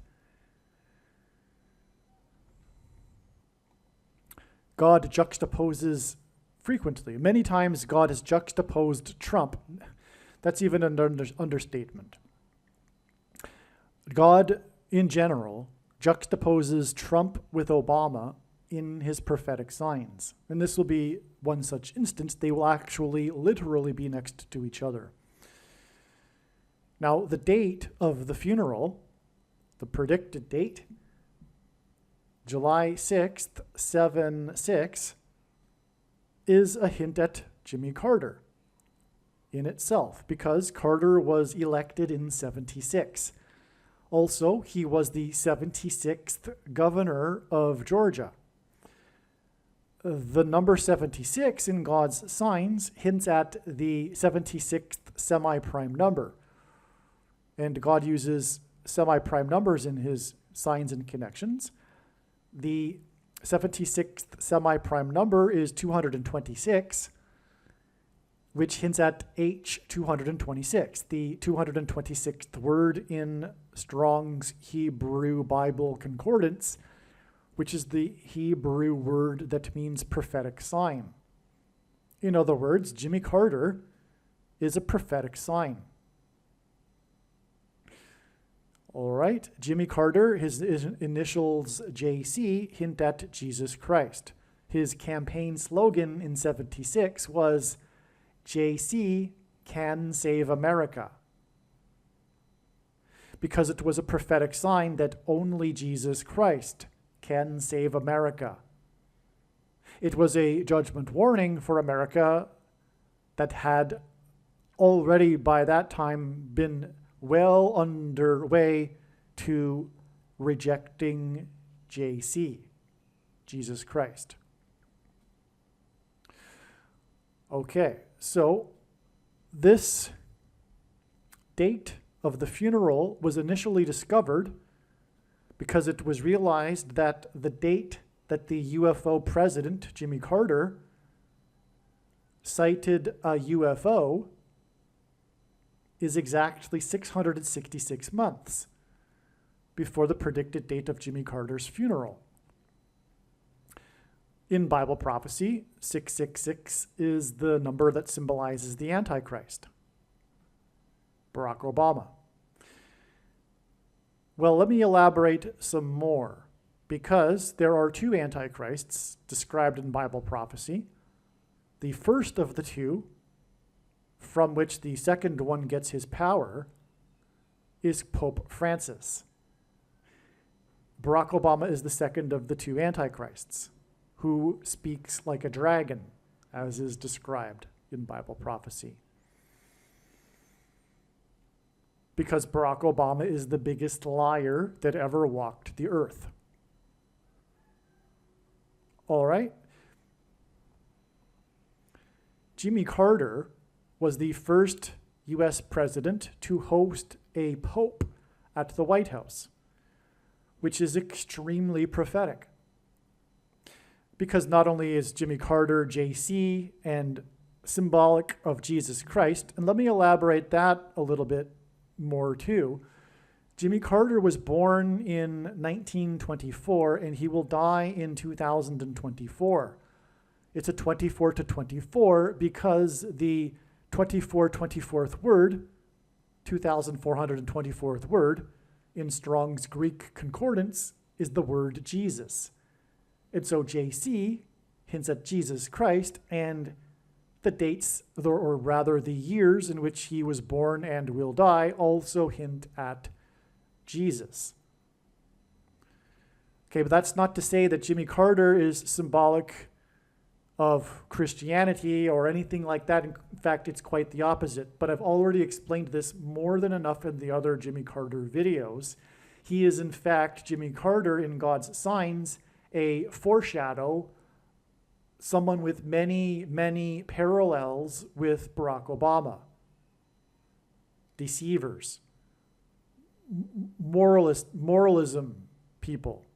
God juxtaposes frequently. Many times God has juxtaposed Trump. That's even an understatement. God, in general, juxtaposes Trump with Obama in his prophetic signs. And this will be one such instance. They will actually literally be next to each other. Now, the date of the funeral, the predicted date, July 6th, 7/6, is a hint at Jimmy Carter in itself, because Carter was elected in 76. Also, he was the 76th governor of Georgia. The number 76 in God's signs hints at the 76th semi-prime number. And God uses semi-prime numbers in his signs and connections. The 76th semi-prime number is 226, which hints at H226, the 226th word in Strong's Hebrew Bible Concordance, which is the Hebrew word that means prophetic sign. In other words, Jimmy Carter is a prophetic sign. All right, Jimmy Carter, his initials JC, hint at Jesus Christ. His campaign slogan in 76 was, JC can save America, because it was a prophetic sign that only Jesus Christ can save America. It was a judgment warning for America that had already by that time been well underway to rejecting JC, Jesus Christ. Okay, so this date of the funeral was initially discovered because it was realized that the date that the UFO president, Jimmy Carter, cited a UFO is exactly 666 months before the predicted date of Jimmy Carter's funeral. In Bible prophecy, 666 is the number that symbolizes the Antichrist, Barack Obama. Well, let me elaborate some more, because there are two Antichrists described in Bible prophecy. The first of the two, from which the second one gets his power, is Pope Francis. Barack Obama is the second of the two Antichrists, who speaks like a dragon, as is described in Bible prophecy. Because Barack Obama is the biggest liar that ever walked the earth. All right? Jimmy Carter was the first US president to host a pope at the White House, which is extremely prophetic. Because not only is Jimmy Carter JC and symbolic of Jesus Christ, and let me elaborate that a little bit more too. Jimmy Carter was born in 1924 and he will die in 2024. It's a 24 to 24 because the 24th word, 2424th word, in Strong's Greek Concordance is the word Jesus. And so JC hints at Jesus Christ, and the dates, or rather the years in which he was born and will die, also hint at Jesus. Okay, but that's not to say that Jimmy Carter is symbolic of Christianity or anything like that. In fact, it's quite the opposite. But I've already explained this more than enough in the other Jimmy Carter videos. He is, in fact, Jimmy Carter in God's signs, a foreshadow, someone with many, many parallels with Barack Obama. Deceivers. Moralism people.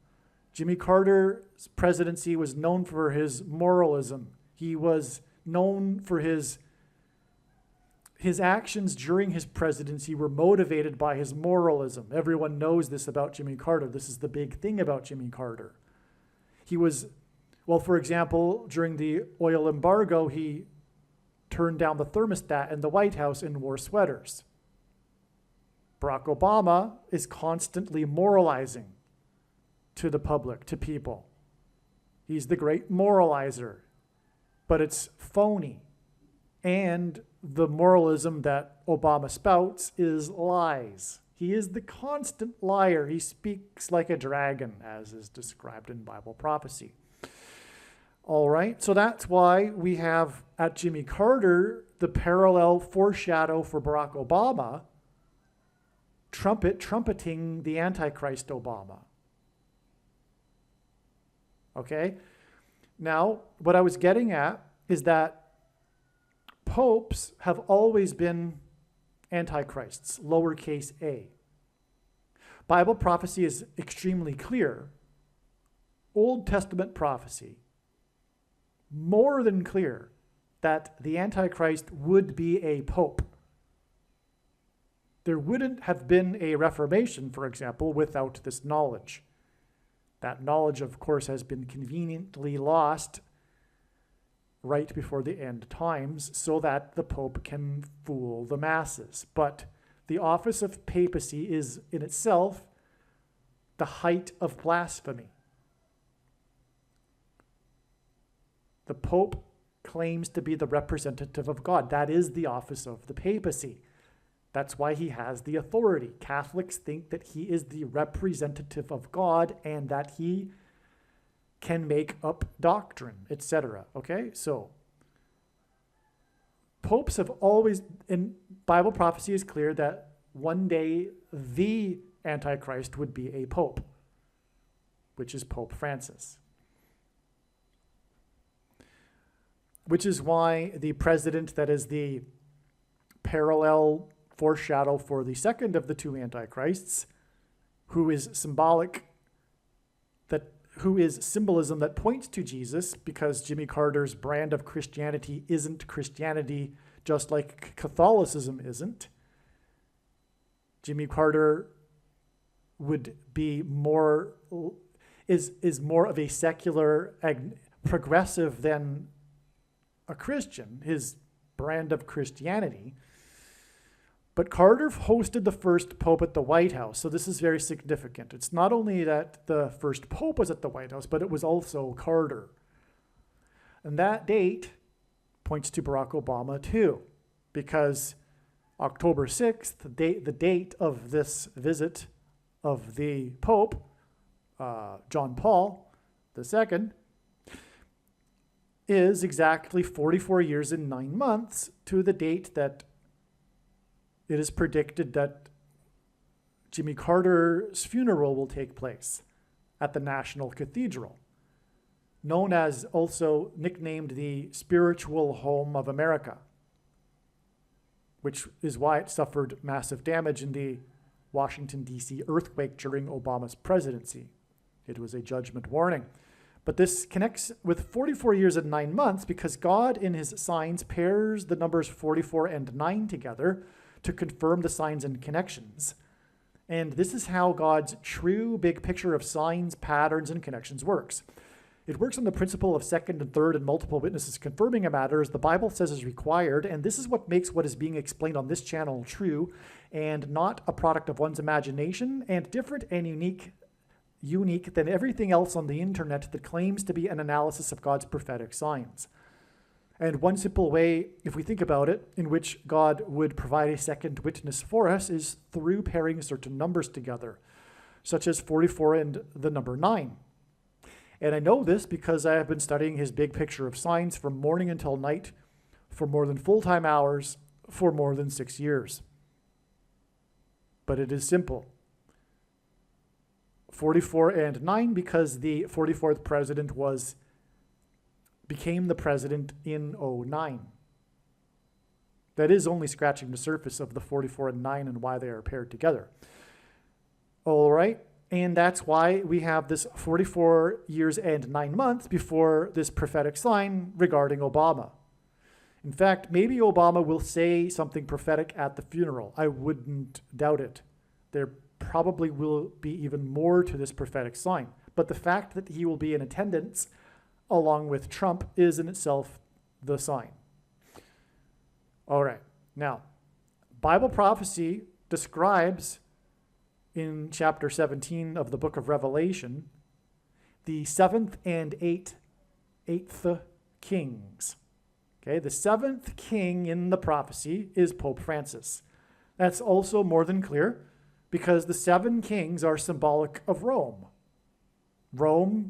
Jimmy Carter's presidency was known for his moralism. He was known for his actions during his presidency were motivated by his moralism. Everyone knows this about Jimmy Carter. This is the big thing about Jimmy Carter. He was, well, for example, during the oil embargo, he turned down the thermostat in the White House and wore sweaters. Barack Obama is constantly moralizing to the public, to people. He's the great moralizer, but it's phony. And the moralism that Obama spouts is lies. He is the constant liar. He speaks like a dragon, as is described in Bible prophecy. All right, so that's why we have at Jimmy Carter the parallel foreshadow for Barack Obama, trumpeting the Antichrist Obama. Okay? Now, what I was getting at is that popes have always been antichrists, lowercase a. Bible prophecy is extremely clear. Old Testament prophecy, more than clear, that the Antichrist would be a pope. There wouldn't have been a Reformation, for example, without this knowledge. That knowledge, of course, has been conveniently lost right before the end times so that the Pope can fool the masses. But the office of papacy is in itself the height of blasphemy. The Pope claims to be the representative of God. That is the office of the papacy. That's why he has the authority. Catholics think that he is the representative of God and that he can make up doctrine, etc. Okay, so popes have always, in Bible prophecy is clear that one day the Antichrist would be a pope, which is Pope Francis. Which is why the president that is the parallel foreshadow for the second of the two antichrists, who is symbolic, who is symbolism that points to Jesus, because Jimmy Carter's brand of Christianity isn't Christianity, just like Catholicism isn't. Jimmy Carter would be more, is more of a secular, progressive than a Christian, his brand of Christianity. But Carter hosted the first pope at the White House, so this is very significant. It's not only that the first pope was at the White House, but it was also Carter. And that date points to Barack Obama too, because October 6th, the date of this visit of the Pope, John Paul II, is exactly 44 years and 9 months to the date that it is predicted that Jimmy Carter's funeral will take place at the National Cathedral, known as, also nicknamed, the spiritual home of America, which is why it suffered massive damage in the Washington, D.C. earthquake during Obama's presidency. It was a judgment warning. But this connects with 44 years and 9 months because God, in his signs, pairs the numbers 44 and 9 together to confirm the signs and connections. And this is how God's true big picture of signs, patterns, and connections works. It works on the principle of second and third and multiple witnesses confirming a matter as the Bible says is required, and this is what makes what is being explained on this channel true and not a product of one's imagination, and different and unique than everything else on the internet that claims to be an analysis of God's prophetic signs. And one simple way, if we think about it, in which God would provide a second witness for us is through pairing certain numbers together, such as 44 and the number 9. And I know this because I have been studying his big picture of signs from morning until night for more than full-time hours for more than 6 years. But it is simple. 44 and 9 because the 44th president became the president in 2009. That is only scratching the surface of the 44 and 9 and why they are paired together. All right, and that's why we have this 44 years and 9 months before this prophetic sign regarding Obama. In fact, maybe Obama will say something prophetic at the funeral. I wouldn't doubt it. There probably will be even more to this prophetic sign. But the fact that he will be in attendance along with Trump is in itself the sign. All right. Now, Bible prophecy describes in chapter 17 of the book of Revelation the 7th and 8th kings. Okay, the 7th king in the prophecy is Pope Francis. That's also more than clear because the 7 kings are symbolic of Rome.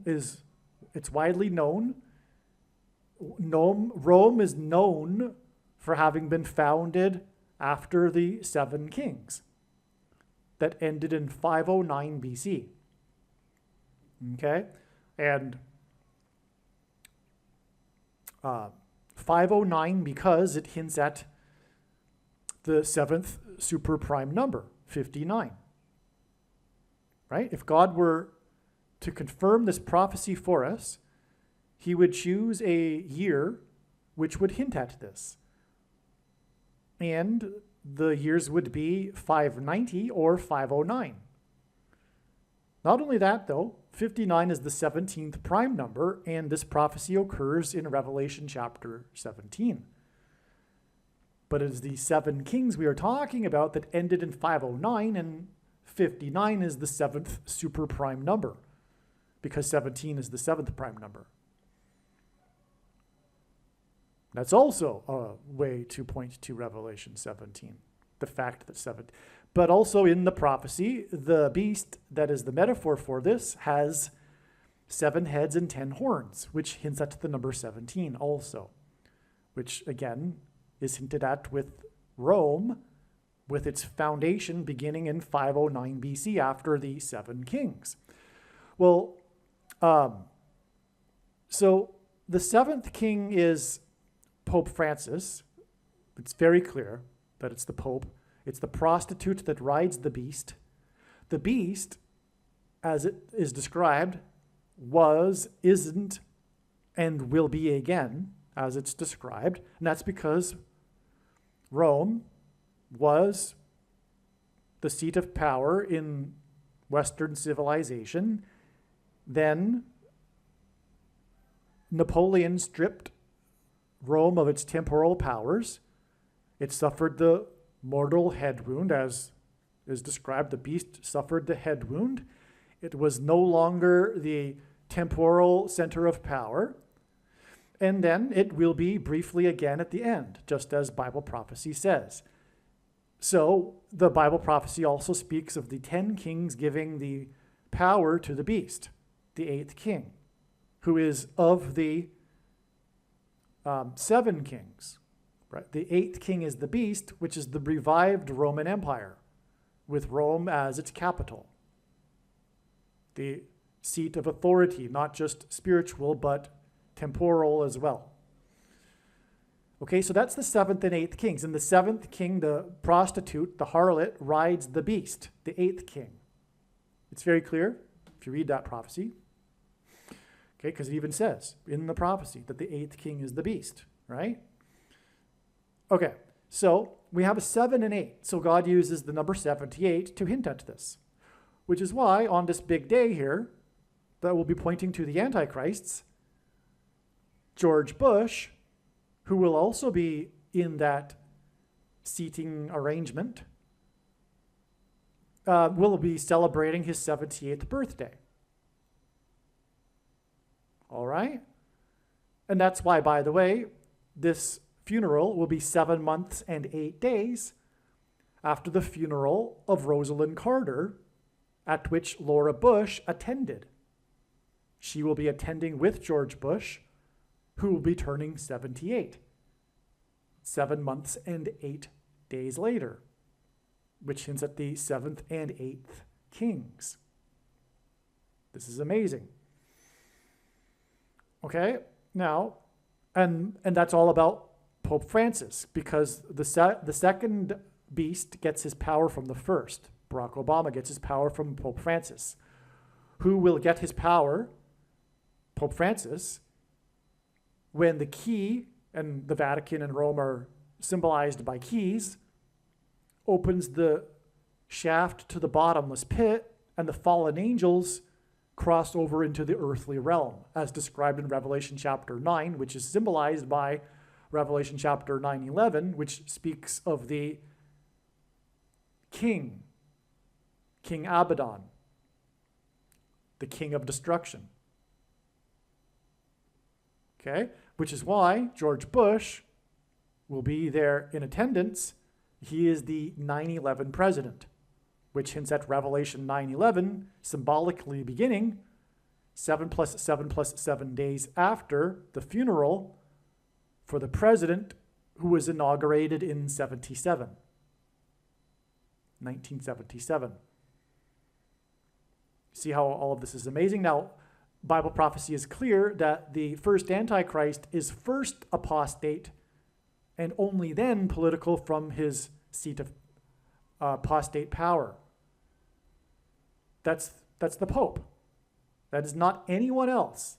It's widely known. Rome is known for having been founded after the 7 kings that ended in 509 BC. Okay? And 509 because it hints at the 7th super prime number, 59. Right? If God were to confirm this prophecy for us, he would choose a year which would hint at this. And the years would be 590 or 509. Not only that, though, 59 is the 17th prime number, and this prophecy occurs in Revelation chapter 17. But it is the 7 kings we are talking about that ended in 509, and 59 is the 7th super prime number, because 17 is the 7th prime number. That's also a way to point to Revelation 17, the fact that 7. But also in the prophecy, the beast that is the metaphor for this has 7 heads and 10 horns, which hints at the number 17 also, which again is hinted at with Rome, with its foundation beginning in 509 BC after the 7 kings. Well, so the 7th king is Pope Francis. It's very clear that it's the Pope. It's the prostitute that rides the beast. The beast, as it is described, was, isn't, and will be again, as it's described. And that's because Rome was the seat of power in Western civilization. Then Napoleon stripped Rome of its temporal powers. It suffered the mortal head wound, as is described. The beast suffered the head wound. It was no longer the temporal center of power. And then it will be briefly again at the end, just as Bible prophecy says. So the Bible prophecy also speaks of the 10 kings giving the power to the beast, the 8th king, who is of the 7 kings. Right? The 8th king is the beast, which is the revived Roman Empire, with Rome as its capital. The seat of authority, not just spiritual, but temporal as well. Okay, so that's the 7th and 8th kings. And the 7th king, the prostitute, the harlot, rides the beast, the 8th king. It's very clear if you read that prophecy. Okay, because it even says in the prophecy that the 8th king is the beast, right? Okay, so we have a 7 and 8. So God uses the number 78 to hint at this, which is why on this big day here, that will be pointing to the Antichrists, George Bush, who will also be in that seating arrangement, will be celebrating his 78th birthday. All right? And that's why, by the way, this funeral will be 7 months and 8 days after the funeral of Rosalind Carter, at which Laura Bush attended. She will be attending with George Bush, who will be turning 78, 7 months and 8 days later, which hints at the 7th and 8th kings. This is amazing. Okay, now, and that's all about Pope Francis, because the second beast gets his power from the first. Barack Obama gets his power from Pope Francis. Who will get his power? Pope Francis, when the key, and the Vatican and Rome are symbolized by keys, opens the shaft to the bottomless pit, and the fallen angels cross over into the earthly realm, as described in Revelation chapter 9, which is symbolized by Revelation chapter 9:11, which speaks of the king, King Abaddon, the king of destruction. Okay, which is why George Bush will be there in attendance. He is the 9/11 president, which hints at Revelation 9:11, symbolically beginning 7 + 7 + 7 days after the funeral for the president who was inaugurated in 1977. See how all of this is amazing? Now, Bible prophecy is clear that the first Antichrist is first apostate and only then political from his seat of apostate power. That's the Pope. That is not anyone else.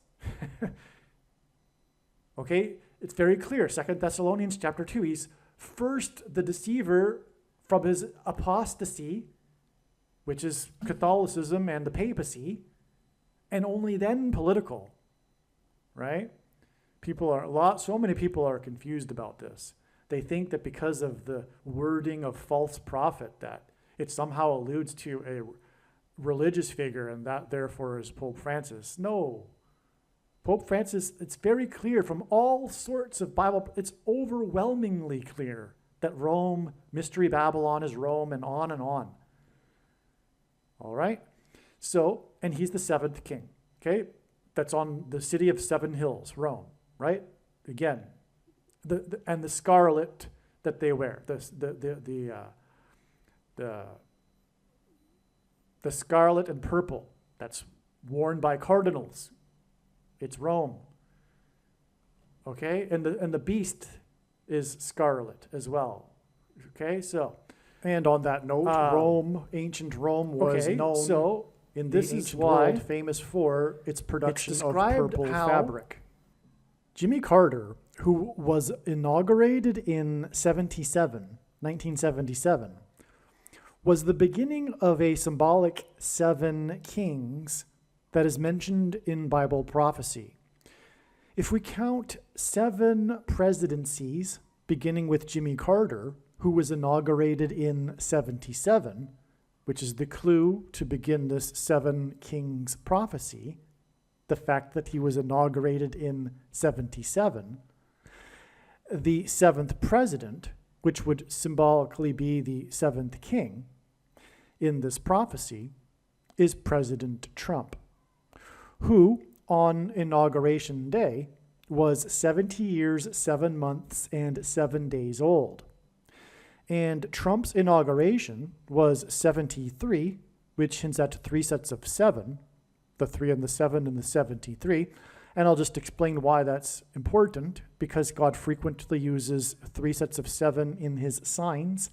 Okay, it's very clear. 2 Thessalonians chapter 2, he's first the deceiver from his apostasy, which is Catholicism and the papacy, and only then political, right? So many people are confused about this. They think that because of the wording of false prophet that it somehow alludes to a religious figure and that therefore is Pope Francis. No. Pope Francis, it's very clear from all sorts of Bible, it's overwhelmingly clear that Rome, Mystery Babylon is Rome, and on and on. All right? So, and he's the 7th king, okay? That's on the city of 7 hills, Rome, right? Again, and the scarlet that they wear, the scarlet and purple that's worn by cardinals. It's Rome. Okay? And the beast is scarlet as well. Okay? So, and on that note, ancient Rome was known in the ancient world famous for its production of purple fabric. Jimmy Carter, who was inaugurated in 1977, was the beginning of a symbolic 7 kings that is mentioned in Bible prophecy. If we count 7 presidencies, beginning with Jimmy Carter, who was inaugurated in 77, which is the clue to begin this 7 kings prophecy, the fact that he was inaugurated in 77, the 7th president, which would symbolically be the 7th king in this prophecy, is President Trump, who on Inauguration Day was 70 years, 7 months, and 7 days old. And Trump's inauguration was 73, which hints at 3 sets of 7, the 3 and the 7 and the 73. And I'll just explain why that's important, because God frequently uses 3 sets of 7 in his signs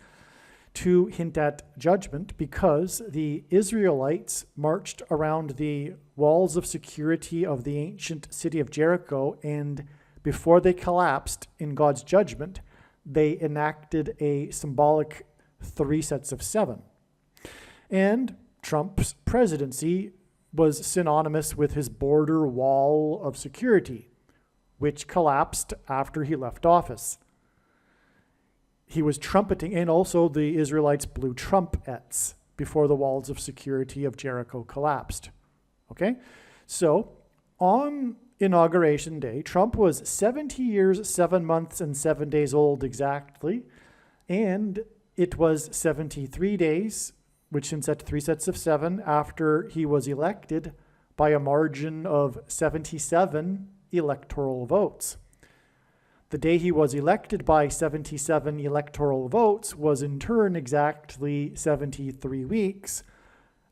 to hint at judgment, because the Israelites marched around the walls of security of the ancient city of Jericho, and before they collapsed in God's judgment, they enacted a symbolic 3 sets of 7. And Trump's presidency was synonymous with his border wall of security, which collapsed after he left office. He was trumpeting, and also the Israelites blew trumpets before the walls of security of Jericho collapsed. Okay? So, on Inauguration Day, Trump was 70 years, 7 months, and 7 days old exactly, and it was 73 days, which hints at 3 sets of 7, after he was elected by a margin of 77 electoral votes. The day he was elected by 77 electoral votes was in turn exactly 73 weeks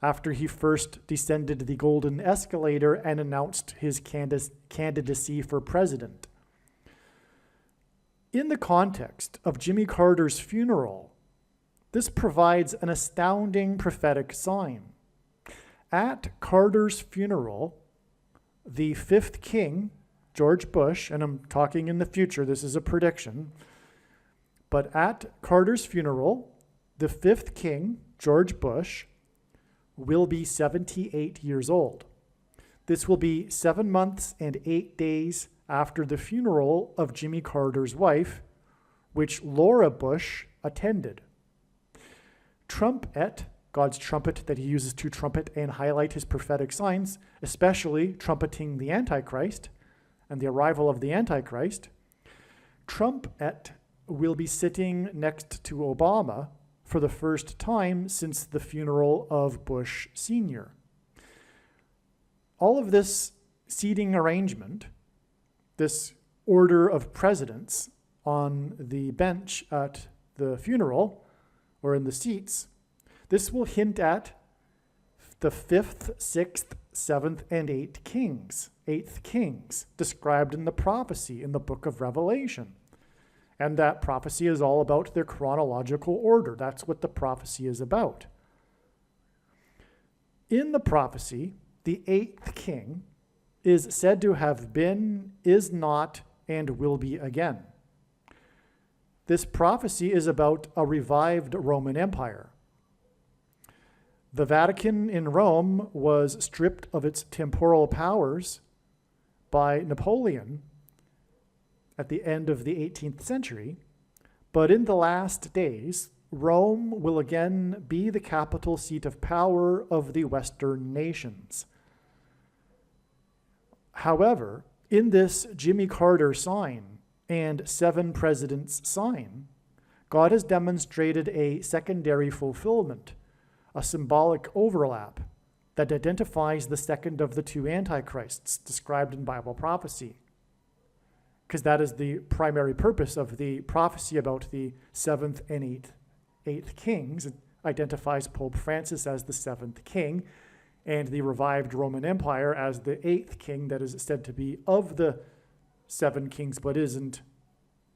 after he first descended the golden escalator and announced his candidacy for president. In the context of Jimmy Carter's funeral, this provides an astounding prophetic sign. At Carter's funeral, the 5th king, George Bush, and I'm talking in the future, this is a prediction, but at Carter's funeral, the 5th king, George Bush, will be 78 years old. This will be 7 months and 8 days after the funeral of Jimmy Carter's wife, which Laura Bush attended. Trumpet, God's trumpet that he uses to trumpet and highlight his prophetic signs, especially trumpeting the Antichrist and the arrival of the Antichrist, Trumpet will be sitting next to Obama for the first time since the funeral of Bush Sr. All of this seating arrangement, this order of presidents on the bench at the funeral, or in the seats, this will hint at the 5th, 6th, 7th, and 8th kings described in the prophecy in the book of Revelation. And that prophecy is all about their chronological order. That's what the prophecy is about. In the prophecy, the 8th king is said to have been, is not, and will be again. This prophecy is about a revived Roman Empire. The Vatican in Rome was stripped of its temporal powers by Napoleon at the end of the 18th century, but in the last days, Rome will again be the capital seat of power of the Western nations. However, in this Jimmy Carter sign and 7 presidents sign, God has demonstrated a secondary fulfillment, a symbolic overlap that identifies the second of the 2 antichrists described in Bible prophecy. Because that is the primary purpose of the prophecy about the 7th and 8th kings. It identifies Pope Francis as the 7th king and the revived Roman Empire as the 8th king that is said to be of the 7 kings but isn't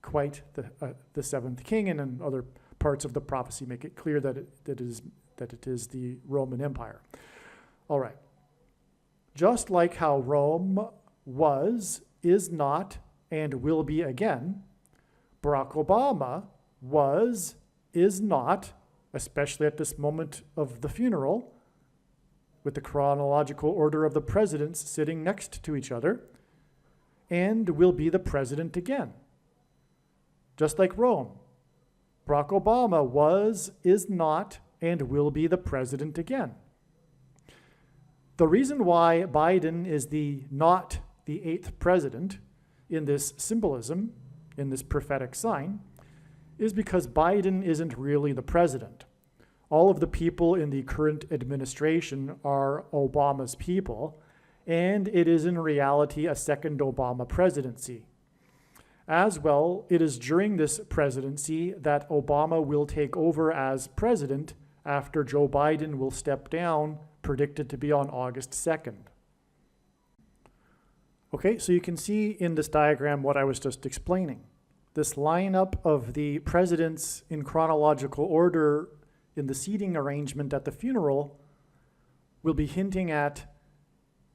quite the 7th king, and in other parts of the prophecy make it clear that it is the Roman Empire. All right. Just like how Rome was, is not, and will be again, Barack Obama was, is not, especially at this moment of the funeral, with the chronological order of the presidents sitting next to each other, and will be the president again. Just like Rome. Barack Obama was, is not, and will be the president again. The reason why Biden is not the 8th president in this symbolism, in this prophetic sign, is because Biden isn't really the president. All of the people in the current administration are Obama's people, and it is in reality a second Obama presidency. As well, it is during this presidency that Obama will take over as president after Joe Biden will step down, predicted to be on August 2nd. Okay, so you can see in this diagram what I was just explaining. This lineup of the presidents in chronological order in the seating arrangement at the funeral will be hinting at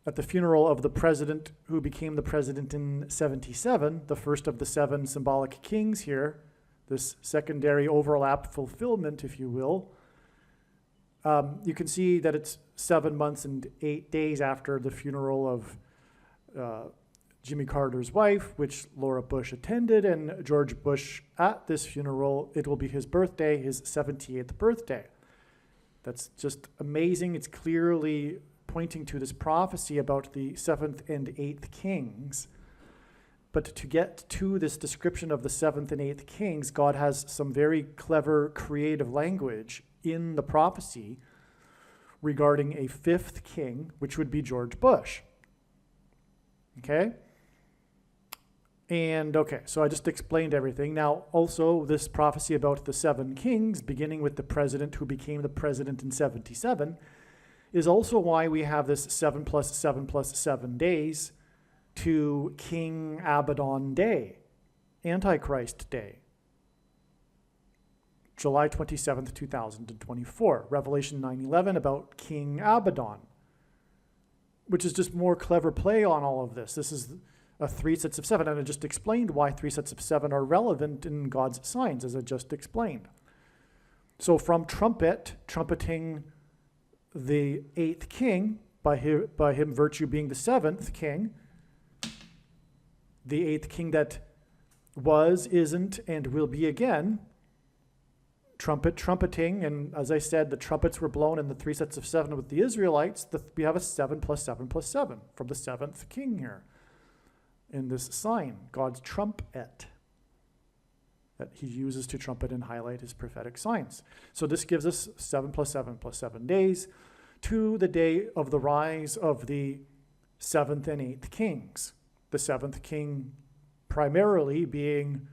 the funeral of the president who became the president in 77, the first of the 7 symbolic kings here, this secondary overlap fulfillment, if you will. You can see that it's 7 months and 8 days after the funeral of Jimmy Carter's wife, which Laura Bush attended, and George Bush at this funeral, it will be his birthday, his 78th birthday. That's just amazing. It's clearly pointing to this prophecy about the 7th and 8th kings. But to get to this description of the 7th and 8th kings, God has some very clever, creative language in the prophecy regarding a 5th king, which would be George Bush. Okay? And okay, so I just explained everything. Now, also, this prophecy about the 7 kings, beginning with the president who became the president in 77, is also why we have this 7 plus 7 plus 7 days to King Abaddon Day, Antichrist Day, July 27th, 2024. Revelation 9:11 about King Abaddon, which is just more clever play on all of this. This is 3 sets of 7, and I just explained why 3 sets of 7 are relevant in God's signs, as I just explained. So from trumpeting the 8th king, by him virtue being the 7th king, the 8th king that was, isn't, and will be again, trumpeting, and as I said, the trumpets were blown in the 3 sets of 7 with the Israelites. We have a 7 plus 7 plus 7 from the 7th king here in this sign, God's trumpet that he uses to trumpet and highlight his prophetic signs. So this gives us 7 plus 7 plus 7 days to the day of the rise of the 7th and 8th kings. The 7th king primarily being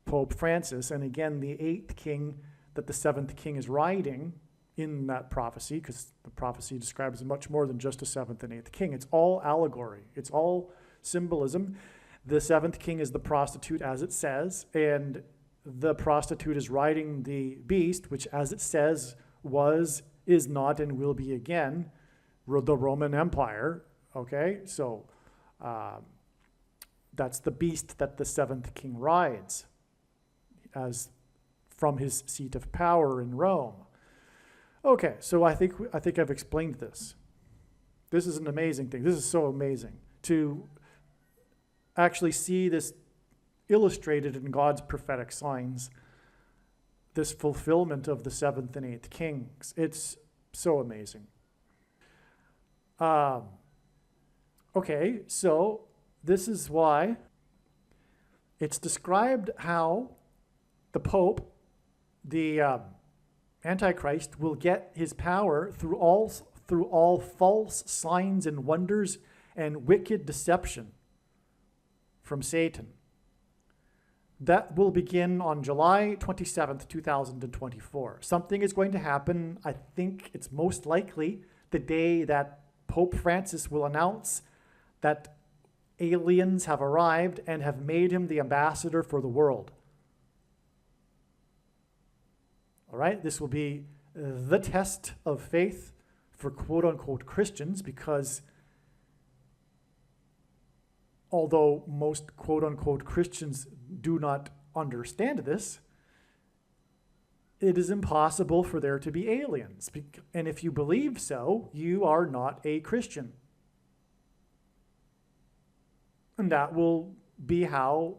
Pope Francis, and again, the 8th king that the 7th king is riding in that prophecy, because the prophecy describes much more than just a 7th and 8th king. It's all allegory. It's all symbolism. The 7th king is the prostitute, as it says, and the prostitute is riding the beast, which, as it says, was, is not, and will be again, the Roman Empire. Okay, so that's the beast that the 7th king rides as from his seat of power in Rome. Okay, so I think I've explained this. This is an amazing thing. This is so amazing to actually see this illustrated in God's prophetic signs, this fulfillment of the 7th and 8th kings. It's so amazing. Okay, so this is why it's described how the Pope, the Antichrist, will get his power through all false signs and wonders and wicked deception from Satan. That will begin on July 27th, 2024. Something is going to happen. I think it's most likely the day that Pope Francis will announce that aliens have arrived and have made him the ambassador for the world. All right, this will be the test of faith for quote-unquote Christians, because although most quote-unquote Christians do not understand this, it is impossible for there to be aliens. And if you believe so, you are not a Christian. And that will be how,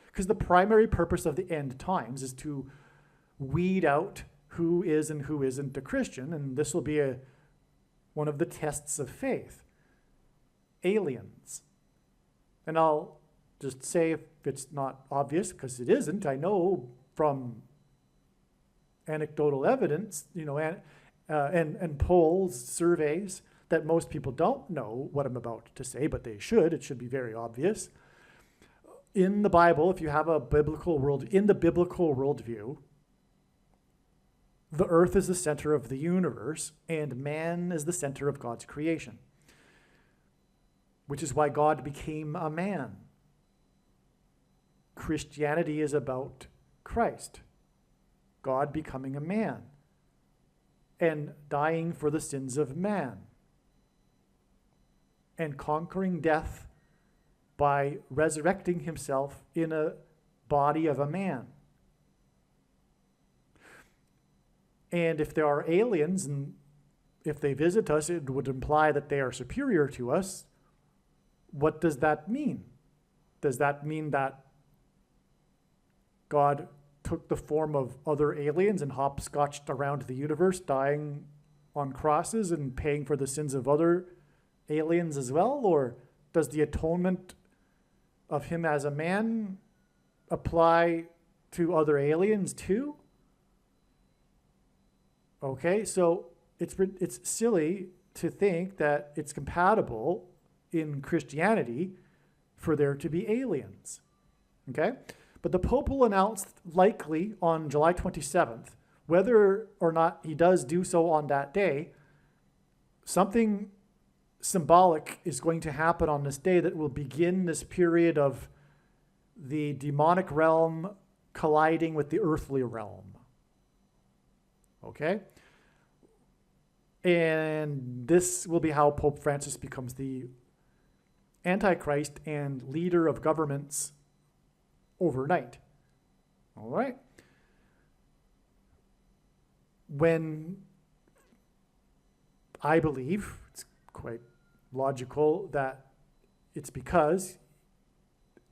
because the primary purpose of the end times is to weed out who is and who isn't a Christian, and this will be one of the tests of faith. Aliens. And I'll just say, if it's not obvious, because it isn't, I know from anecdotal evidence, and polls, surveys, that most people don't know what I'm about to say, but they should. It should be very obvious. In the Bible, if you have a biblical worldview, the earth is the center of the universe, and man is the center of God's creation, which is why God became a man. Christianity is about Christ, God becoming a man and dying for the sins of man and conquering death by resurrecting himself in a body of a man. And if there are aliens, and if they visit us, it would imply that they are superior to us. What does that mean? Does that mean that God took the form of other aliens and hopscotched around the universe, dying on crosses and paying for the sins of other aliens as well? Or does the atonement of him as a man apply to other aliens too? Okay, so it's silly to think that it's compatible in Christianity for there to be aliens. Okay? But the Pope will announce likely on July 27th, whether or not he does do so on that day, something symbolic is going to happen on this day that will begin this period of the demonic realm colliding with the earthly realm. Okay? And this will be how Pope Francis becomes the Antichrist and leader of governments overnight. All right? When I believe, it's quite logical, that it's because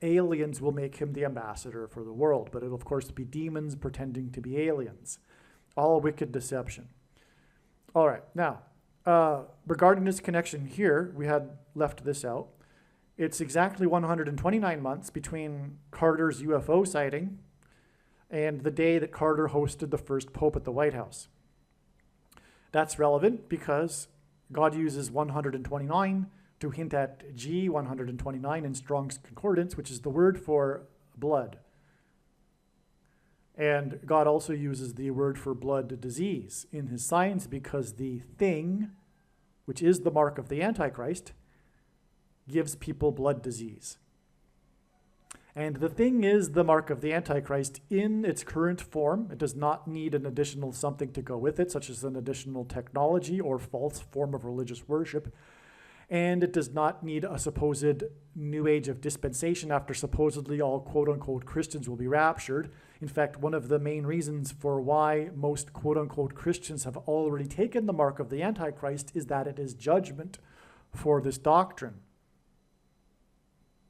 aliens will make him the ambassador for the world, but it'll of course be demons pretending to be aliens. All wicked deception. All right, now, regarding this connection here, we had left this out. It's exactly 129 months between Carter's UFO sighting and the day that Carter hosted the first Pope at the White House. That's relevant because God uses 129 to hint at G129 in Strong's Concordance, which is the word for blood. And God also uses the word for blood disease in his signs because the thing, which is the mark of the Antichrist, gives people blood disease. And the thing is the mark of the Antichrist in its current form. It does not need an additional something to go with it, such as an additional technology or false form of religious worship. And it does not need a supposed new age of dispensation after supposedly all quote-unquote Christians will be raptured. In fact, one of the main reasons for why most quote-unquote Christians have already taken the mark of the Antichrist is that it is judgment for this doctrine,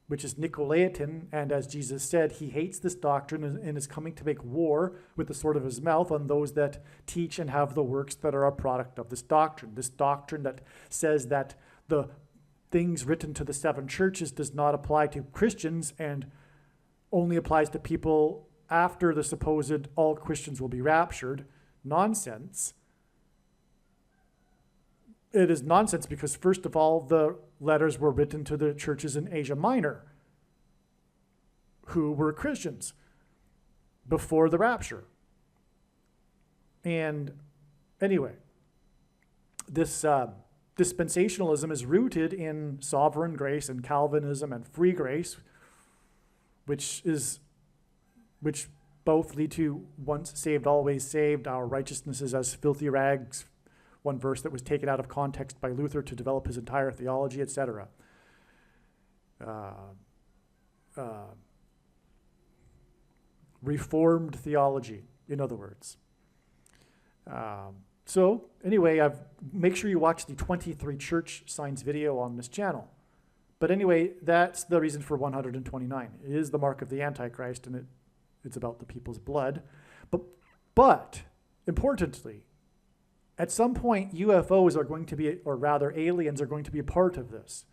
which is Nicolaitan, and as Jesus said, he hates this doctrine and is coming to make war with the sword of his mouth on those that teach and have the works that are a product of this doctrine that says that the things written to the seven churches does not apply to Christians and only applies to people after the supposed all Christians will be raptured. Nonsense. It is nonsense because, first of all, the letters were written to the churches in Asia Minor who were Christians before the rapture. And anyway, this dispensationalism is rooted in sovereign grace and Calvinism and free grace, which both lead to once saved, always saved, our righteousness is as filthy rags, one verse that was taken out of context by Luther to develop his entire theology, etc. Reformed theology, in other words. So anyway, make sure you watch the 23 church signs video on this channel, But anyway, that's the reason for 129. It is the mark of the Antichrist, and it's about the people's blood. But importantly, at some point, UFOs are going to be, or rather aliens are going to be a part of this.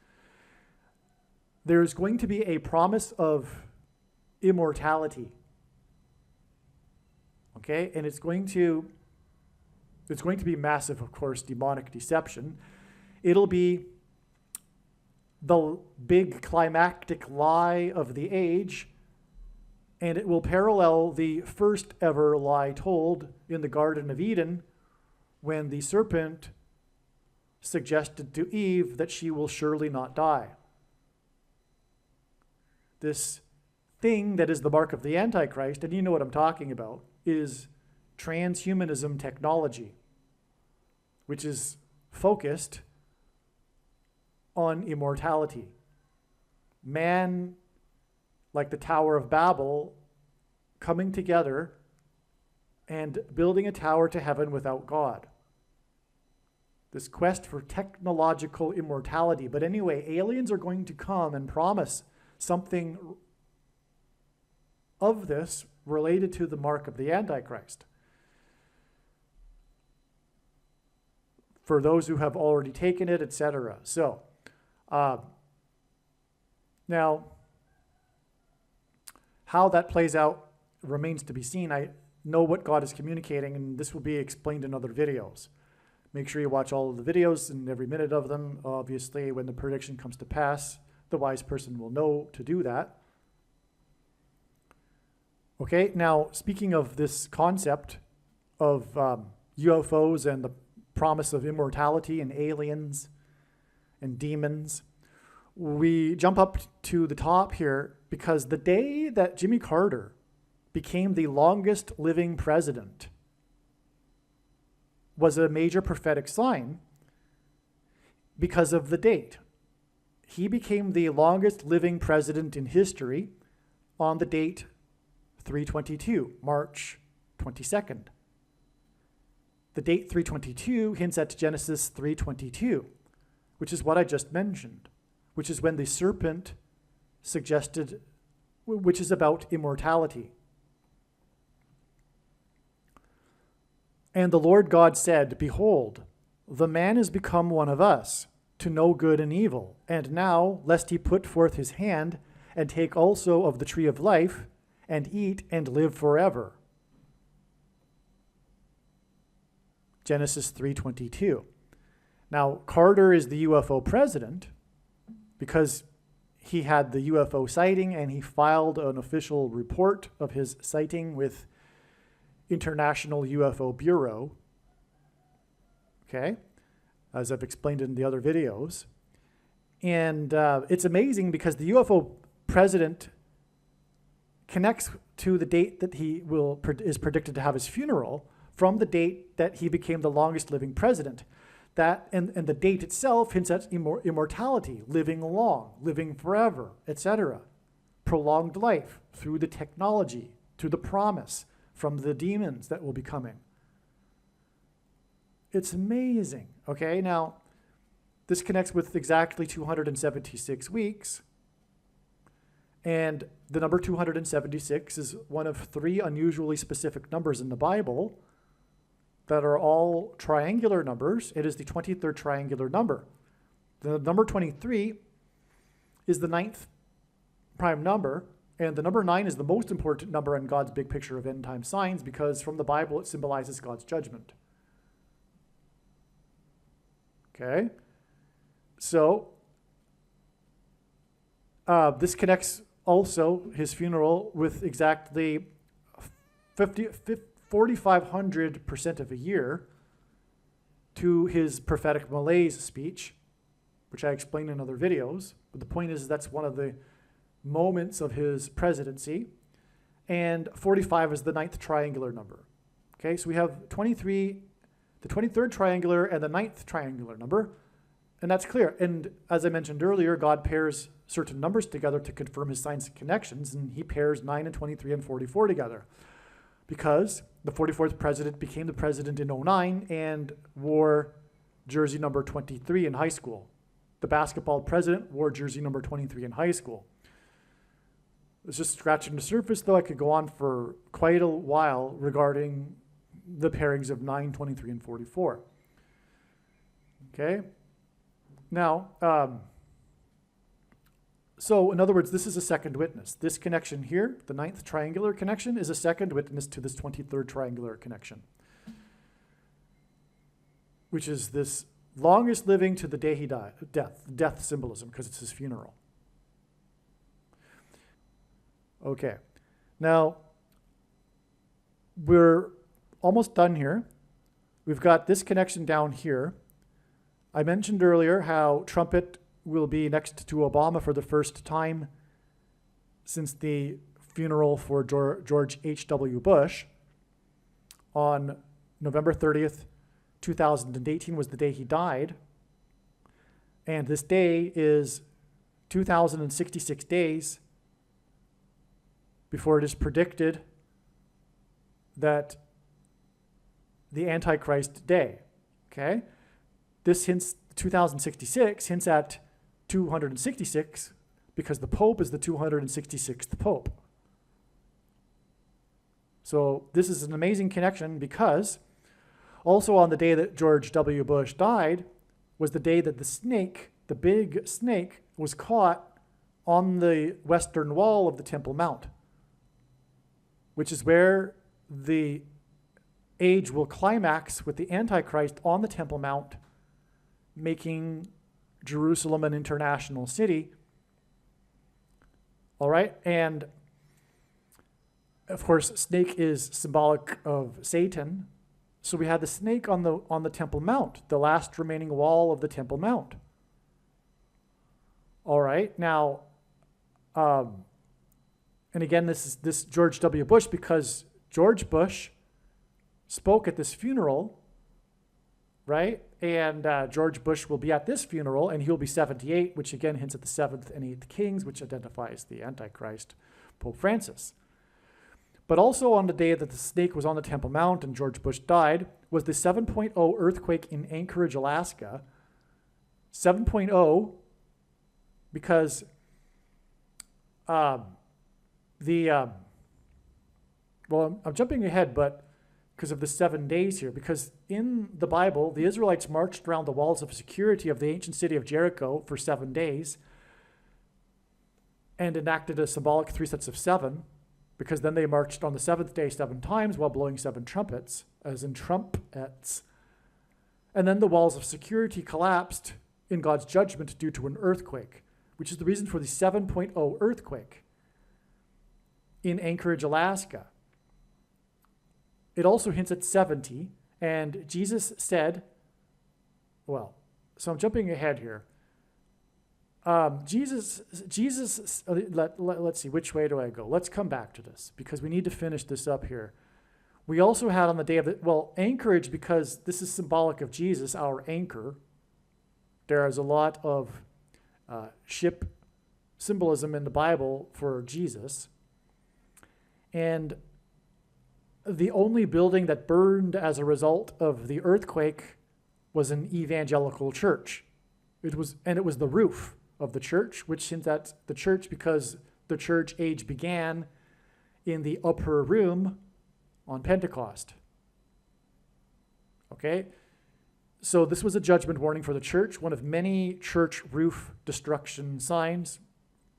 There's going to be a promise of immortality. Okay, and it's going to be massive, of course, demonic deception. It'll be the big climactic lie of the age, and it will parallel the first ever lie told in the Garden of Eden when the serpent suggested to Eve that she will surely not die. This thing that is the mark of the Antichrist, and you know what I'm talking about, is transhumanism technology, which is focused on immortality. Man, like the Tower of Babel, coming together and building a tower to heaven without God. This quest for technological immortality. But anyway, aliens are going to come and promise something of this related to the mark of the Antichrist. For those who have already taken it, etc. So, now, how that plays out remains to be seen. I know what God is communicating, and this will be explained in other videos. Make sure you watch all of the videos and every minute of them. Obviously, when the prediction comes to pass, the wise person will know to do that. Okay, now speaking of this concept of UFOs and the promise of immortality and aliens and demons, we jump up to the top here because the day that Jimmy Carter became the longest living president was a major prophetic sign because of the date. He became the longest living president in history on the date 3/22, March 22nd. The date 3/22 hints at Genesis 3:22, which is what I just mentioned, which is when the serpent suggested, which is about immortality. And the Lord God said, "Behold, the man is become one of us, to know good and evil. And now, lest he put forth his hand, and take also of the tree of life, and eat and live forever." Genesis 3:22. Now, Carter is the UFO president because he had the UFO sighting and he filed an official report of his sighting with International UFO Bureau. Okay, as I've explained in the other videos. And it's amazing because the UFO president connects to the date that he is predicted to have his funeral from the date that he became the longest living president. That and the date itself hints at immortality, living long, living forever, etc. Prolonged life through the technology, through the promise from the demons that will be coming. It's amazing. Okay, now this connects with exactly 276 weeks. And the number 276 is one of 3 unusually specific numbers in the Bible that are all triangular numbers. It is the 23rd triangular number. The number 23 is the 9th prime number, and the number 9 is the most important number in God's big picture of end time signs because from the Bible it symbolizes God's judgment. Okay? So, this connects also his funeral with exactly 4,500% of a year to his prophetic malaise speech, which I explained in other videos. But the point is that's one of the moments of his presidency. And 45 is the 9th triangular number. Okay, so we have 23, the 23rd triangular, and the 9th triangular number. And that's clear. And as I mentioned earlier, God pairs certain numbers together to confirm his signs and connections, and he pairs 9 and 23 and 44 together. Because the 44th president became the president in 2009 and wore jersey number 23 in high school. the basketball president wore jersey number 23 in high school. It's just scratching the surface, though. I could go on for quite a while regarding the pairings of 9, 23, and 44. Okay? Now, so in other words, this is a second witness. This connection here, the 9th triangular connection, is a second witness to this 23rd triangular connection, which is this longest living to the day he died, death symbolism, because it's his funeral. Okay, now we're almost done here. We've got this connection down here. I mentioned earlier how Trumpet will be next to Obama for the first time since the funeral for George H.W. Bush. On November 30th, 2018 was the day he died. And this day is 2,066 days before it is predicted that the Antichrist day, okay? This hints, 2066 hints at 266 because the Pope is the 266th Pope. So this is an amazing connection because also on the day that George W. Bush died was the day that the snake, the big snake, was caught on the western wall of the Temple Mount, which is where the age will climax with the Antichrist on the Temple Mount, making Jerusalem an international city. All right, and of course, snake is symbolic of Satan. So we had the snake on the Temple Mount, the last remaining wall of the Temple Mount. All right, now, and again, this George W. Bush, because George Bush spoke at this funeral, right? And George Bush will be at this funeral, and he'll be 78, which again hints at the 7th and 8th kings, which identifies the Antichrist, Pope Francis. But also on the day that the snake was on the Temple Mount and George Bush died was the 7.0 earthquake in Anchorage, Alaska. 7.0 because well, I'm jumping ahead, but because of the 7 days here, because in the Bible, the Israelites marched around the walls of security of the ancient city of Jericho for 7 days and enacted a symbolic 3 sets of 7, because then they marched on the 7th day 7 times while blowing 7 trumpets, as in trumpets. And then the walls of security collapsed in God's judgment due to an earthquake, which is the reason for the 7.0 earthquake in Anchorage, Alaska. It also hints at 70, and Jesus said, well, so I'm jumping ahead here. Jesus, let's see, which way do I go? Let's come back to this because we need to finish this up here. We also had on the day of the, well, Anchorage, because this is symbolic of Jesus, our anchor. There is a lot of ship symbolism in the Bible for Jesus. And the only building that burned as a result of the earthquake was an evangelical church. It was the roof of the church, which hints at the church because the church age began in the upper room on Pentecost. Okay? So this was a judgment warning for the church, one of many church roof destruction signs,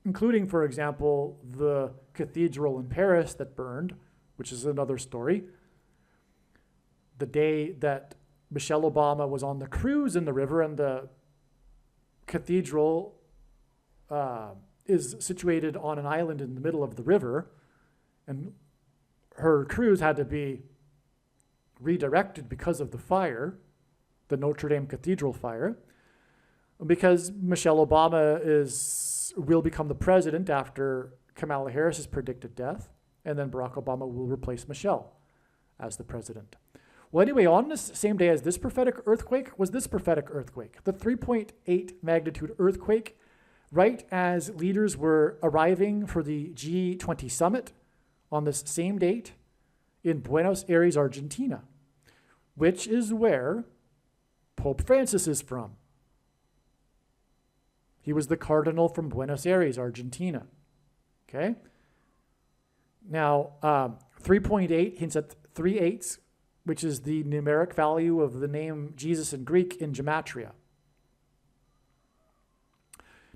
including, for example, the cathedral in Paris that burned, which is another story. The day that Michelle Obama was on the cruise in the river, and the cathedral is situated on an island in the middle of the river, and her cruise had to be redirected because of the fire, the Notre Dame Cathedral fire, because Michelle Obama will become the president after Kamala Harris's predicted death, and then Barack Obama will replace Michelle as the president. Well, anyway, on this same day as this prophetic earthquake was this prophetic earthquake, the 3.8 magnitude earthquake, right as leaders were arriving for the G20 summit on this same date in Buenos Aires, Argentina, which is where Pope Francis is from. He was the cardinal from Buenos Aires, Argentina. Okay? Now, 3.8 hints at 3/8, which is the numeric value of the name Jesus in Greek in gematria.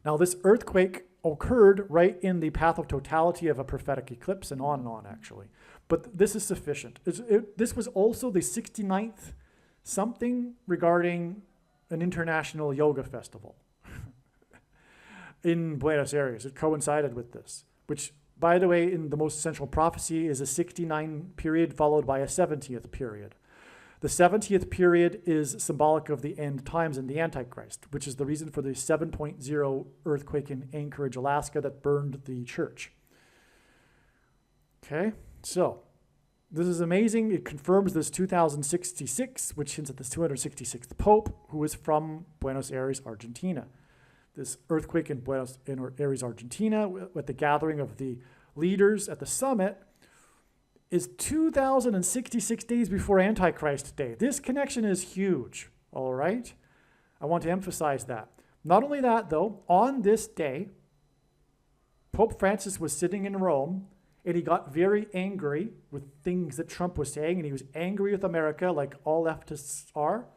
Now, this earthquake occurred right in the path of totality of a prophetic eclipse, and on, actually. But this is sufficient. This was also the 69th something regarding an international yoga festival in Buenos Aires. It coincided with this, which, by the way, in the most central prophecy is a 69 period followed by a 70th period. The 70th period is symbolic of the end times and the Antichrist, which is the reason for the 7.0 earthquake in Anchorage, Alaska that burned the church. Okay, so this is amazing. It confirms this 2066, which hints at this 266th Pope, who is from Buenos Aires, Argentina. This earthquake in Buenos Aires, Argentina, with the gathering of the leaders at the summit, is 2,066 days before Antichrist Day. This connection is huge, all right? I want to emphasize that. Not only that, though, on this day, Pope Francis was sitting in Rome, and he got very angry with things that Trump was saying, and he was angry with America, like all leftists are.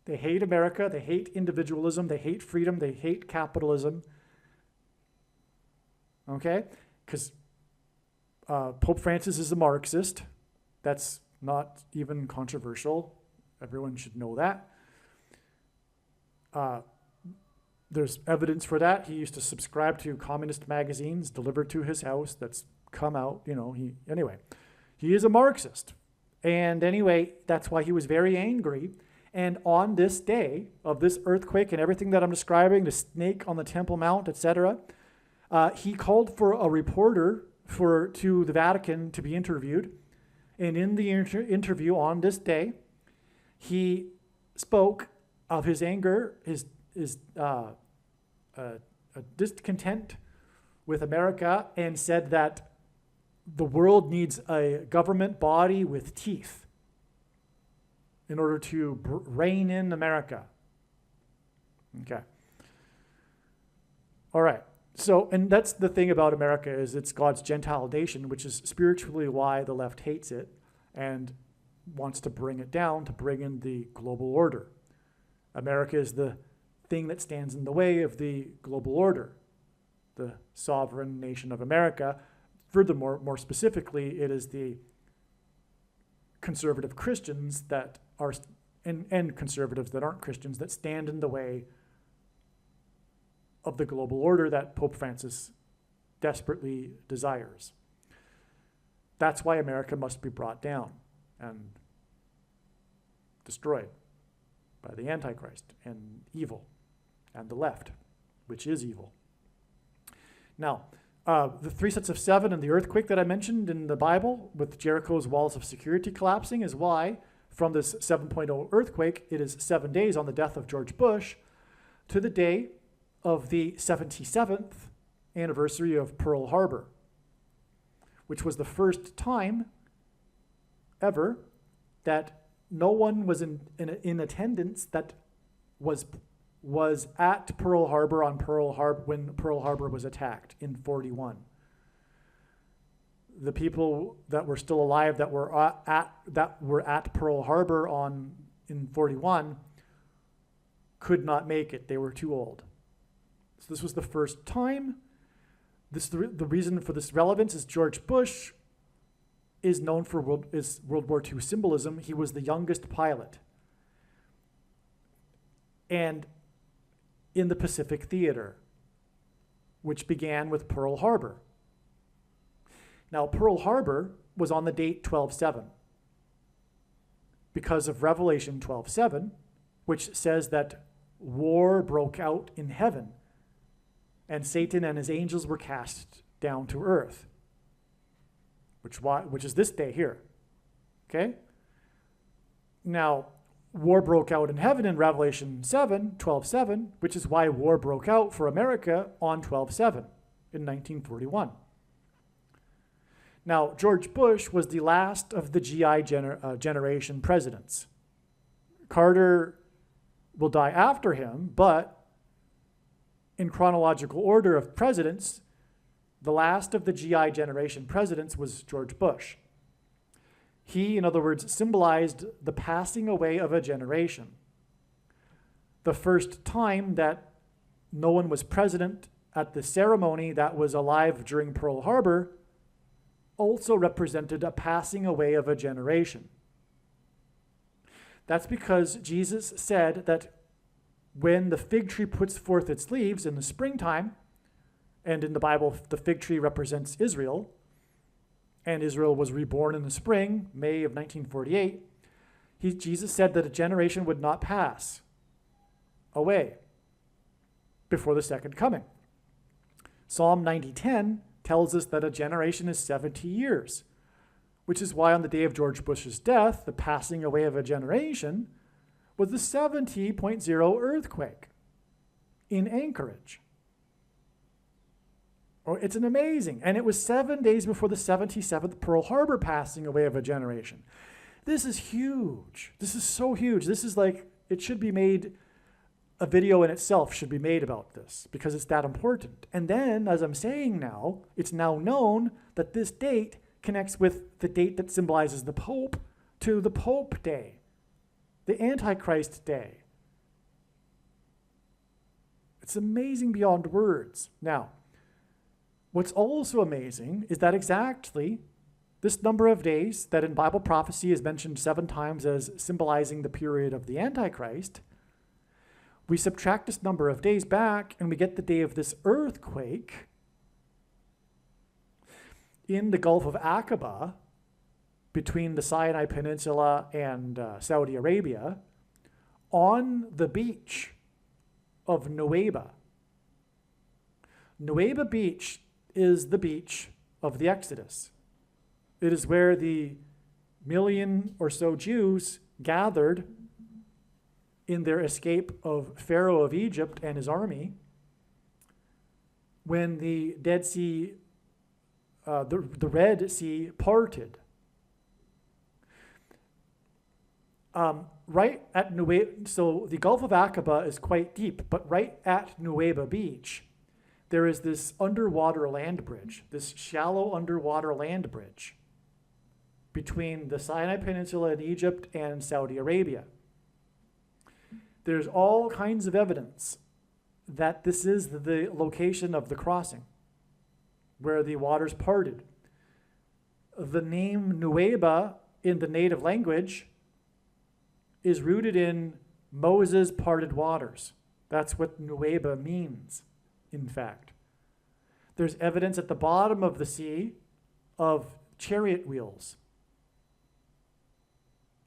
They hate America, they hate individualism, they hate freedom, they hate capitalism. Okay? Because Pope Francis is a Marxist. That's not even controversial. Everyone should know that. There's evidence for that. He used to subscribe to communist magazines delivered to his house that's come out, he is a Marxist. And anyway, that's why he was very angry. And on this day of this earthquake and everything that I'm describing, the snake on the Temple Mount, etc., he called for a reporter to the Vatican to be interviewed. And in the interview on this day, he spoke of his anger, his discontent with America, and said that the world needs a government body with teeth in order to rein in America. Okay. All right. So, and that's the thing about America, is it's God's Gentile nation, which is spiritually why the left hates it and wants to bring it down, to bring in the global order. America is the thing that stands in the way of the global order, the sovereign nation of America. Furthermore, more specifically, it is the conservative Christians that are, and conservatives that aren't Christians, that stand in the way of the global order that Pope Francis desperately desires. That's why America must be brought down and destroyed by the Antichrist and evil and the left, which is evil. Now, the 3 sets of 7 and the earthquake that I mentioned in the Bible with Jericho's walls of security collapsing is why, from this 7.0 earthquake, it is 7 days on the death of George Bush to the day of the 77th anniversary of Pearl Harbor, which was the first time ever that no one was in attendance that was at Pearl Harbor when Pearl Harbor was attacked in 41. The people that were still alive that were at Pearl Harbor in 41 could not make it. They were too old. So this was the first time. The reason for this relevance is George Bush is known for World War II symbolism. He was the youngest pilot. And in the Pacific Theater, which began with Pearl Harbor. Now, Pearl Harbor was on the date 12/7 because of Revelation 12:7, which says that war broke out in heaven and Satan and his angels were cast down to earth, which is this day here. Okay? Now, war broke out in heaven in Revelation 12:7, which is why war broke out for America on 12/7 in 1941. Now, George Bush was the last of the GI generation presidents. Carter will die after him, but in chronological order of presidents, the last of the GI generation presidents was George Bush. He, in other words, symbolized the passing away of a generation. The first time that no one was president at the ceremony that was alive during Pearl Harbor also represented a passing away of a generation. That's because Jesus said that when the fig tree puts forth its leaves in the springtime, and in the Bible, the fig tree represents Israel, and Israel was reborn in the spring, May of 1948, Jesus said that a generation would not pass away before the second coming. Psalm 90:10 tells us that a generation is 70 years, which is why on the day of George Bush's death, the passing away of a generation was the 70.0 earthquake in Anchorage. It's an amazing, and it was 7 days before the 77th Pearl Harbor passing away of a generation. This is huge. This is so huge. This is like, it should be made, a video in itself should be made about this because it's that important. And then, as I'm saying now, it's now known that this date connects with the date that symbolizes the Pope to the Pope Day, the Antichrist Day. It's amazing beyond words. Now, what's also amazing is that exactly this number of days that in Bible prophecy is mentioned 7 times as symbolizing the period of the Antichrist, we subtract this number of days back and we get the day of this earthquake in the Gulf of Aqaba between the Sinai Peninsula and Saudi Arabia on the beach of Nuweiba. Nuweiba Beach is the beach of the Exodus. It is where the 1 million or so Jews gathered in their escape of Pharaoh of Egypt and his army when the Dead Sea, the Red Sea parted. Right at Nuweiba, so the Gulf of Aqaba is quite deep, but right at Nuweiba Beach, there is this underwater land bridge, this shallow underwater land bridge between the Sinai Peninsula in Egypt and Saudi Arabia. There's all kinds of evidence that this is the location of the crossing, where the waters parted. The name Nuweiba in the native language is rooted in Moses parted waters. That's what Nuweiba means, in fact. There's evidence at the bottom of the sea of chariot wheels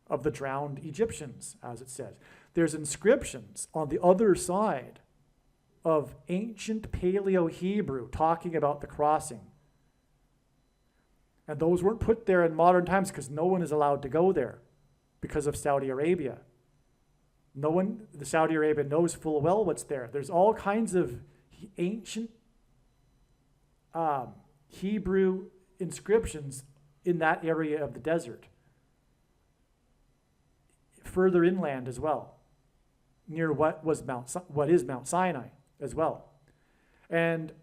of the drowned Egyptians, as it says. There's inscriptions on the other side of ancient Paleo-Hebrew talking about the crossing. And those weren't put there in modern times because no one is allowed to go there because of Saudi Arabia. No one, the Saudi Arabia knows full well what's there. There's all kinds of ancient Hebrew inscriptions in that area of the desert. Further inland as well, near what is Mount Sinai as well. And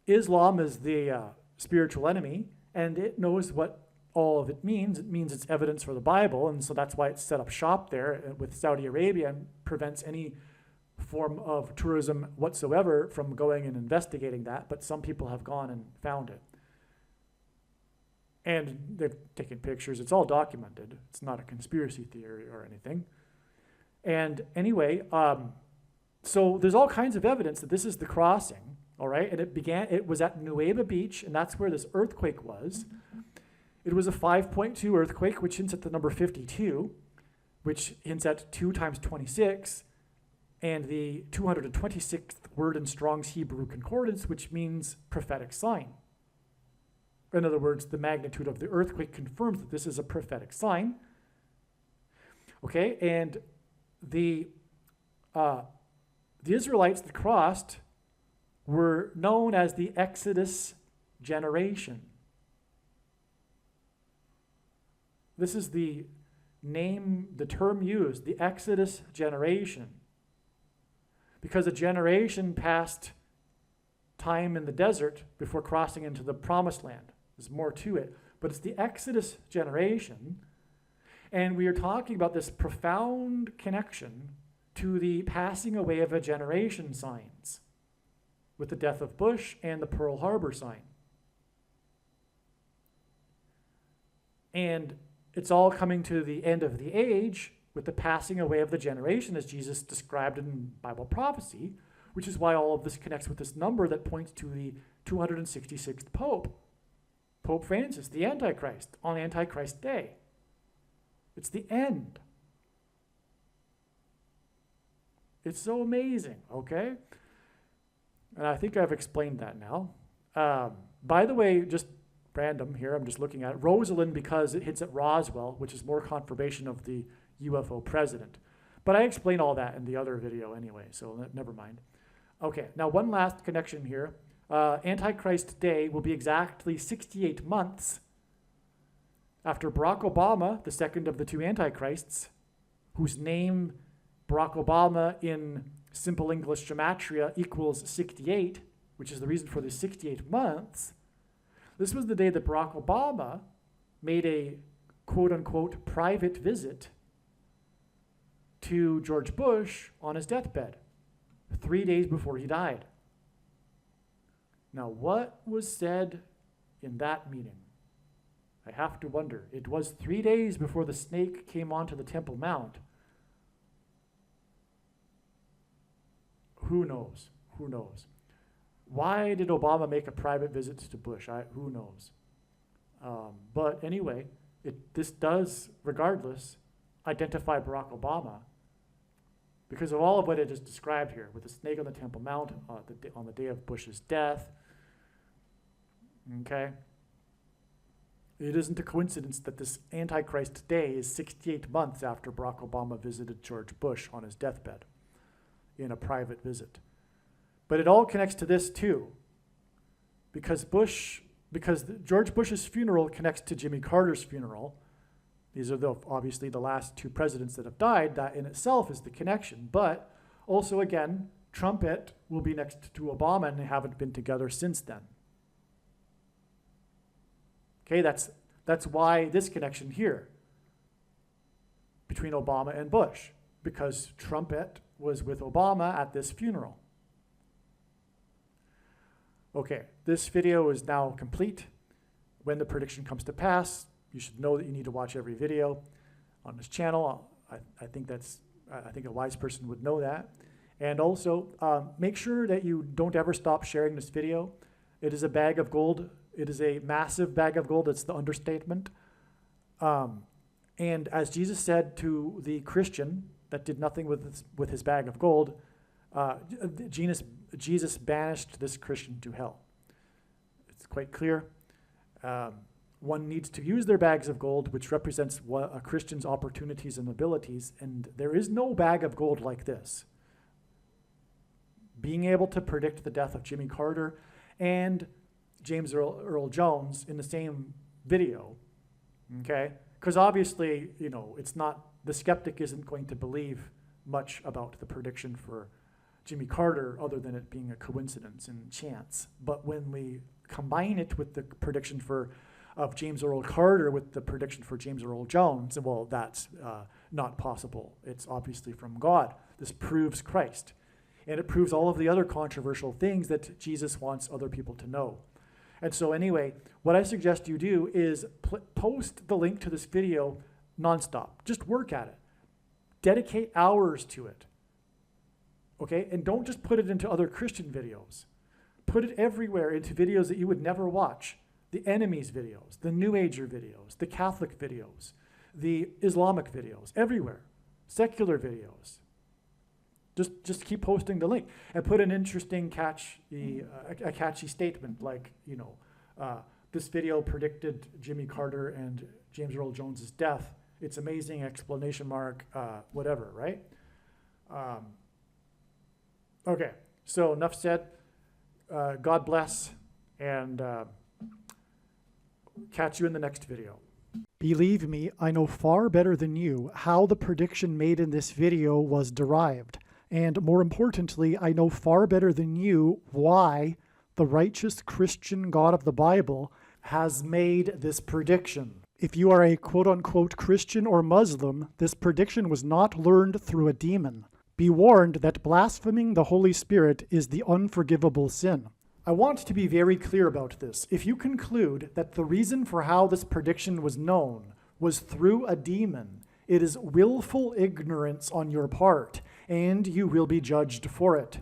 Islam is the spiritual enemy, and it knows what all of it means. It means it's evidence for the Bible, and so that's why it's set up shop there with Saudi Arabia and prevents any form of tourism whatsoever from going and investigating that, but some people have gone and found it. And they've taken pictures. It's all documented. It's not a conspiracy theory or anything. And anyway, so there's all kinds of evidence that this is the crossing, all right? And it was at Nuweiba Beach, and that's where this earthquake was. It was a 5.2 earthquake, which hints at the number 52, which hints at 2 times 26, and the 226th word in Strong's Hebrew Concordance, which means prophetic sign. In other words, the magnitude of the earthquake confirms that this is a prophetic sign. Okay, and the Israelites that crossed were known as the Exodus generation. This is the name, the term used, the Exodus generation. because a generation passed time in the desert before crossing into the promised land. There's more to it, but it's the Exodus generation, and we are talking about this profound connection to the passing away of a generation signs with the death of Bush and the Pearl Harbor sign. And it's all coming to the end of the age with the passing away of the generation as Jesus described in Bible prophecy, which is why all of this connects with this number that points to the 266th Pope, Pope Francis, the Antichrist, on Antichrist Day. It's the end. It's so amazing, okay? And I think I've explained that now. By the way, just random here, I'm just looking at it. Rosalind, because it hits at Roswell, which is more confirmation of the UFO president. But I explained all that in the other video anyway, so never mind. Okay, now one last connection here. Antichrist Day will be exactly 68 months after Barack Obama, the second of the two Antichrists, whose name Barack Obama in simple English gematria equals 68, which is the reason for the 68 months. This was the day that Barack Obama made a quote-unquote private visit to George Bush on his deathbed, 3 days before he died. Now, what was said in that meeting? I have to wonder. It was 3 days before the snake came onto the Temple Mount. Who knows? Who knows? Why did Obama make a private visit to Bush? Who knows? But anyway, this does, regardless, identify Barack Obama because of all of what I just described here, with the snake on the Temple Mount on the day of Bush's death. Okay? It isn't a coincidence that this Antichrist Day is 68 months after Barack Obama visited George Bush on his deathbed in a private visit. But it all connects to this too, because George Bush's funeral connects to Jimmy Carter's funeral. These are obviously the last two presidents that have died. That in itself is the connection. But also, again, Trumpet will be next to Obama, and they haven't been together since then. Okay, that's why this connection here between Obama and Bush, because Trumpet was with Obama at this funeral. Okay, this video is now complete. When the prediction comes to pass, you should know that you need to watch every video on this channel. I think a wise person would know that. And also, make sure that you don't ever stop sharing this video. It is a bag of gold. It is a massive bag of gold. It's the understatement. And as Jesus said to the Christian that did nothing with his bag of gold, Jesus banished this Christian to hell. It's quite clear. One needs to use their bags of gold, which represents a Christian's opportunities and abilities, and there is no bag of gold like this. Being able to predict the death of Jimmy Carter and James Earl Jones in the same video, okay? Because obviously, it's not, the skeptic isn't going to believe much about the prediction for Jimmy Carter other than it being a coincidence and chance. But when we combine it with the prediction of James Earl Carter with the prediction for James Earl Jones, well, that's not possible. It's obviously from God. This proves Christ. And it proves all of the other controversial things that Jesus wants other people to know. And so anyway, what I suggest you do is post the link to this video nonstop. Just work at it. Dedicate hours to it. Okay? And don't just put it into other Christian videos. Put it everywhere into videos that you would never watch. The enemies videos, the New Ager videos, the Catholic videos, the Islamic videos, everywhere. Secular videos. Just keep posting the link and put an interesting a catchy statement like, this video predicted Jimmy Carter and James Earl Jones's death. It's amazing, exclamation mark, whatever, right? Okay, so enough said. God bless, and catch you in the next video. Believe me, I know far better than you how the prediction made in this video was derived. And more importantly, I know far better than you why the righteous Christian God of the Bible has made this prediction. If you are a quote-unquote Christian or Muslim, this prediction was not learned through a demon. Be warned that blaspheming the Holy Spirit is the unforgivable sin. I want to be very clear about this. If you conclude that the reason for how this prediction was known was through a demon, it is willful ignorance on your part, and you will be judged for it.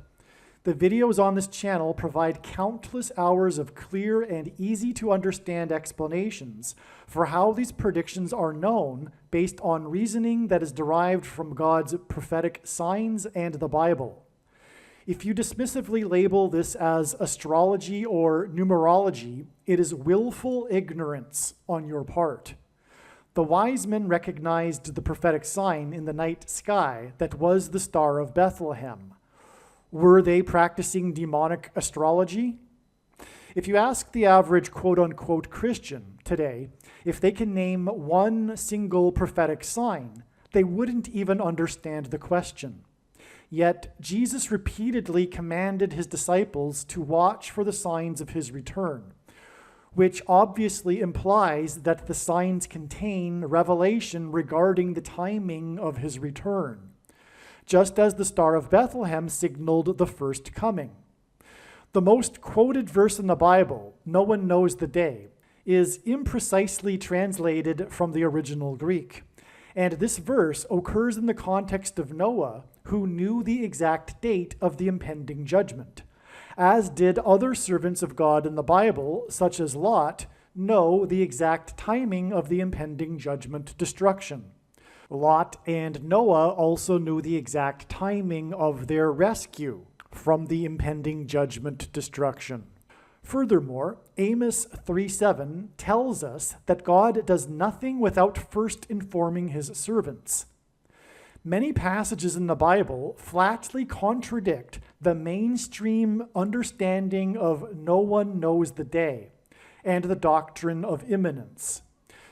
The videos on this channel provide countless hours of clear and easy to understand explanations for how these predictions are known based on reasoning that is derived from God's prophetic signs and the Bible. If you dismissively label this as astrology or numerology, it is willful ignorance on your part. The wise men recognized the prophetic sign in the night sky that was the Star of Bethlehem. Were they practicing demonic astrology? If you ask the average quote-unquote Christian today if they can name one single prophetic sign, they wouldn't even understand the question. Yet Jesus repeatedly commanded his disciples to watch for the signs of his return, which obviously implies that the signs contain revelation regarding the timing of his return, just as the Star of Bethlehem signaled the first coming. The most quoted verse in the Bible, "No one knows the day," is imprecisely translated from the original Greek. And this verse occurs in the context of Noah, who knew the exact date of the impending judgment, as did other servants of God in the Bible, such as Lot, know the exact timing of the impending judgment destruction. Lot and Noah also knew the exact timing of their rescue from the impending judgment destruction. Furthermore, Amos 3:7 tells us that God does nothing without first informing his servants. Many passages in the Bible flatly contradict the mainstream understanding of "no one knows the day" and the doctrine of imminence,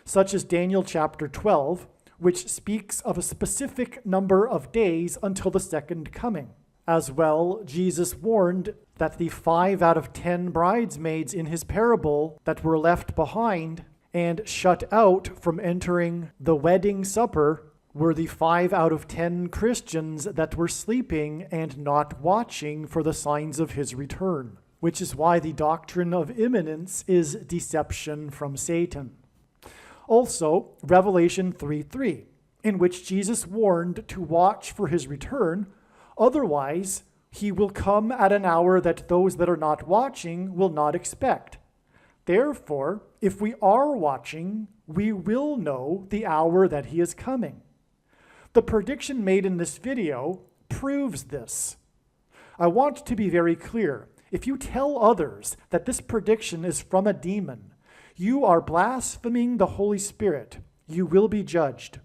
such as Daniel chapter 12, which speaks of a specific number of days until the second coming. As well, Jesus warned that the 5 out of 10 bridesmaids in his parable that were left behind and shut out from entering the wedding supper were the 5 out of 10 Christians that were sleeping and not watching for the signs of his return, which is why the doctrine of imminence is deception from Satan. Also, Revelation 3:3, in which Jesus warned to watch for his return, otherwise he will come at an hour that those that are not watching will not expect. Therefore, if we are watching, we will know the hour that he is coming. The prediction made in this video proves this. I want to be very clear. If you tell others that this prediction is from a demon, you are blaspheming the Holy Spirit. You will be judged.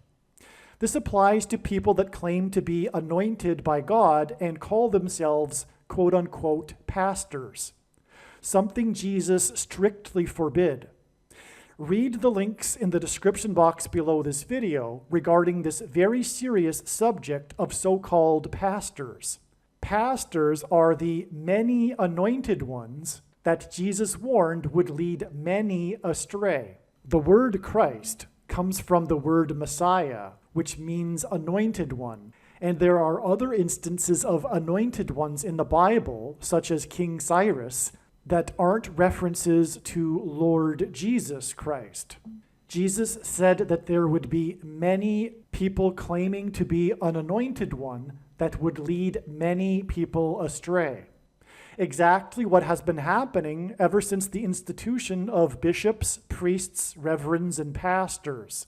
This applies to people that claim to be anointed by God and call themselves quote-unquote pastors, something Jesus strictly forbid. Read the links in the description box below this video regarding this very serious subject of so-called pastors. Pastors are the many anointed ones that Jesus warned would lead many astray. The word Christ comes from the word Messiah, which means anointed one. And there are other instances of anointed ones in the Bible, such as King Cyrus, that aren't references to Lord Jesus Christ. Jesus said that there would be many people claiming to be an anointed one that would lead many people astray. Exactly what has been happening ever since the institution of bishops, priests, reverends, and pastors.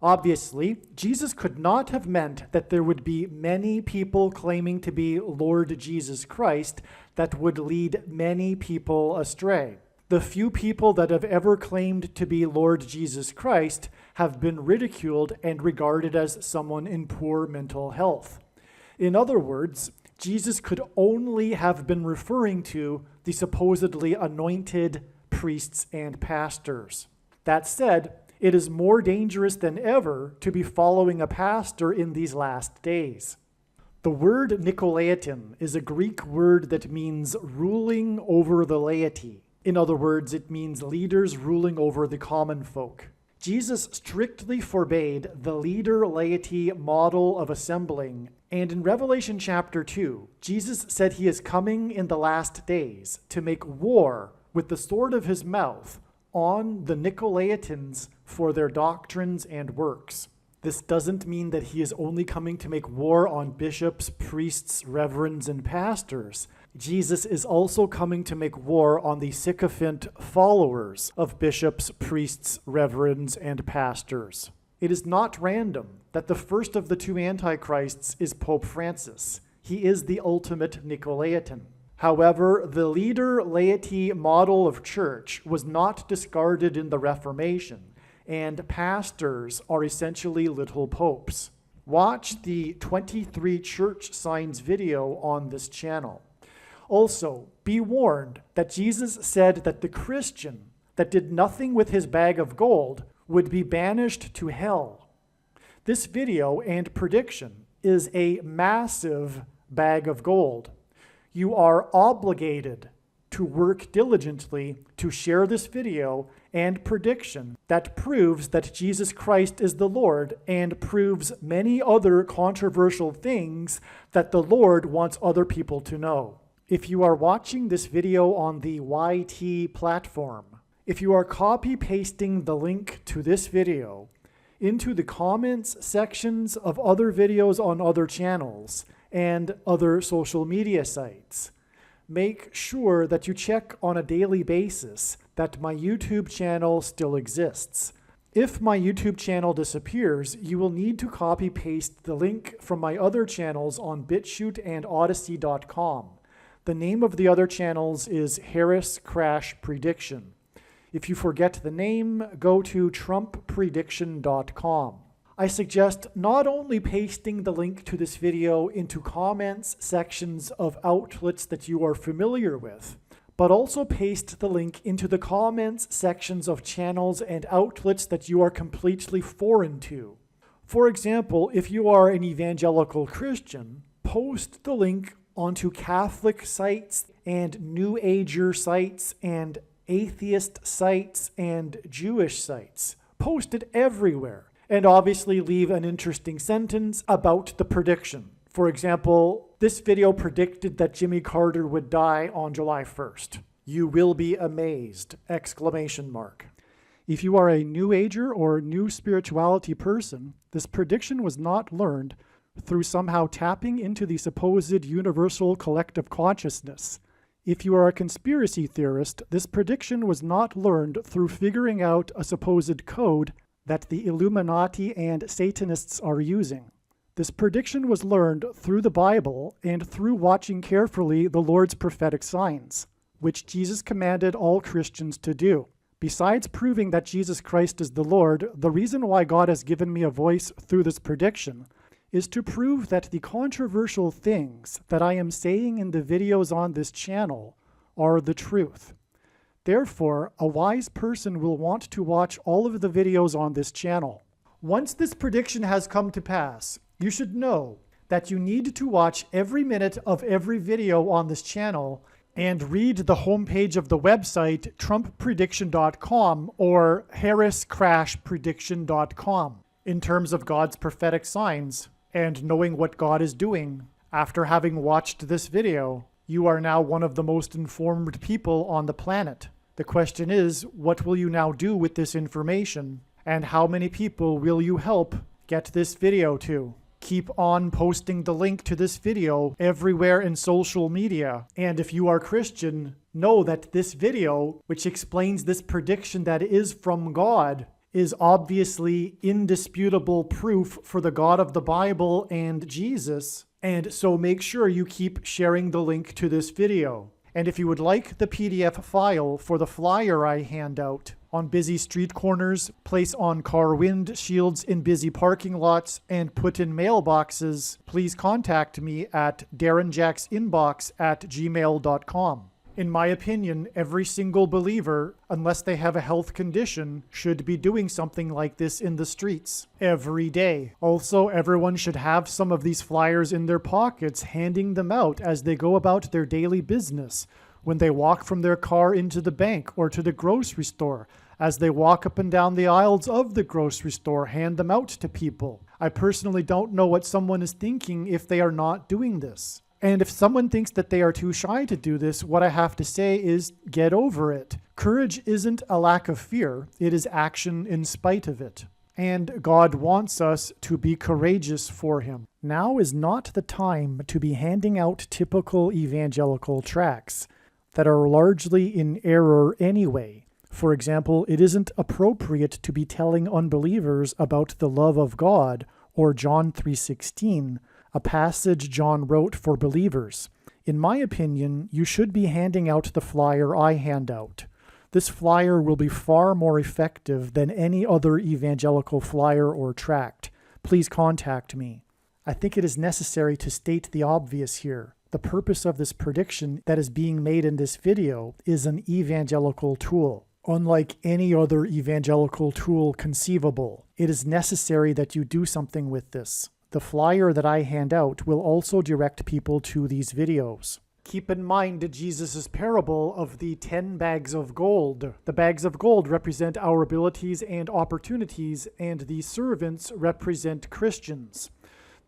Obviously, Jesus could not have meant that there would be many people claiming to be Lord Jesus Christ that would lead many people astray. The few people that have ever claimed to be Lord Jesus Christ have been ridiculed and regarded as someone in poor mental health. In other words, Jesus could only have been referring to the supposedly anointed priests and pastors. That said, it is more dangerous than ever to be following a pastor in these last days. The word Nicolaitan is a Greek word that means ruling over the laity. In other words, it means leaders ruling over the common folk. Jesus strictly forbade the leader-laity model of assembling, and in Revelation chapter 2, Jesus said he is coming in the last days to make war with the sword of his mouth on the Nicolaitans for their doctrines and works. This doesn't mean that he is only coming to make war on bishops, priests, reverends, and pastors. Jesus is also coming to make war on the sycophant followers of bishops, priests, reverends, and pastors. It is not random that the first of the two antichrists is Pope Francis. He is the ultimate Nicolaitan. However, the leader-laity model of church was not discarded in the Reformation, and pastors are essentially little popes. Watch the 23 church signs video on this channel. Also, be warned that Jesus said that the Christian that did nothing with his bag of gold would be banished to hell. This video and prediction is a massive bag of gold. You are obligated to work diligently to share this video and prediction that proves that Jesus Christ is the Lord and proves many other controversial things that the Lord wants other people to know. If you are watching this video on the YT platform, if you are copy-pasting the link to this video into the comments sections of other videos on other channels and other social media sites, make sure that you check on a daily basis that my YouTube channel still exists. If my YouTube channel disappears, you will need to copy-paste the link from my other channels on BitChute and Odyssey.com. The name of the other channels is Harris Crash Prediction. If you forget the name, go to TrumpPrediction.com. I suggest not only pasting the link to this video into comments sections of outlets that you are familiar with, but also paste the link into the comments sections of channels and outlets that you are completely foreign to. For example, if you are an evangelical Christian, post the link onto Catholic sites and New Ager sites and atheist sites and Jewish sites. Post it everywhere. And obviously leave an interesting sentence about the prediction. For example, this video predicted that Jimmy Carter would die on July 1st. You will be amazed! ! If you are a New Ager or New Spirituality person, this prediction was not learned through somehow tapping into the supposed universal collective consciousness. If you are a conspiracy theorist, this prediction was not learned through figuring out a supposed code that the Illuminati and Satanists are using. This prediction was learned through the Bible and through watching carefully the Lord's prophetic signs, which Jesus commanded all Christians to do. Besides proving that Jesus Christ is the Lord, the reason why God has given me a voice through this prediction is to prove that the controversial things that I am saying in the videos on this channel are the truth. Therefore, a wise person will want to watch all of the videos on this channel. Once this prediction has come to pass, you should know that you need to watch every minute of every video on this channel and read the homepage of the website TrumpPrediction.com or HarrisCrashPrediction.com in terms of God's prophetic signs and knowing what God is doing. After having watched this video, you are now one of the most informed people on the planet. The question is, what will you now do with this information? And how many people will you help get this video to? Keep on posting the link to this video everywhere in social media. And if you are Christian, know that this video, which explains this prediction that is from God, is obviously indisputable proof for the God of the Bible and Jesus. And so make sure you keep sharing the link to this video. And if you would like the PDF file for the flyer I hand out on busy street corners, place on car windshields in busy parking lots, and put in mailboxes, please contact me at darrenjacksinbox@gmail.com. In my opinion, every single believer, unless they have a health condition, should be doing something like this in the streets every day. Also, everyone should have some of these flyers in their pockets, handing them out as they go about their daily business, when they walk from their car into the bank or to the grocery store. As they walk up and down the aisles of the grocery store, hand them out to people. I personally don't know what someone is thinking if they are not doing this. And if someone thinks that they are too shy to do this, what I have to say is get over it. Courage isn't a lack of fear, it is action in spite of it. And God wants us to be courageous for Him. Now is not the time to be handing out typical evangelical tracts that are largely in error anyway. For example, it isn't appropriate to be telling unbelievers about the love of God or John 3:16, a passage John wrote for believers. In my opinion, you should be handing out the flyer I hand out. This flyer will be far more effective than any other evangelical flyer or tract. Please contact me. I think it is necessary to state the obvious here. The purpose of this prediction that is being made in this video is an evangelical tool. Unlike any other evangelical tool conceivable, it is necessary that you do something with this. The flyer that I hand out will also direct people to these videos. Keep in mind Jesus' parable of the 10 bags of gold. The bags of gold represent our abilities and opportunities, and the servants represent Christians.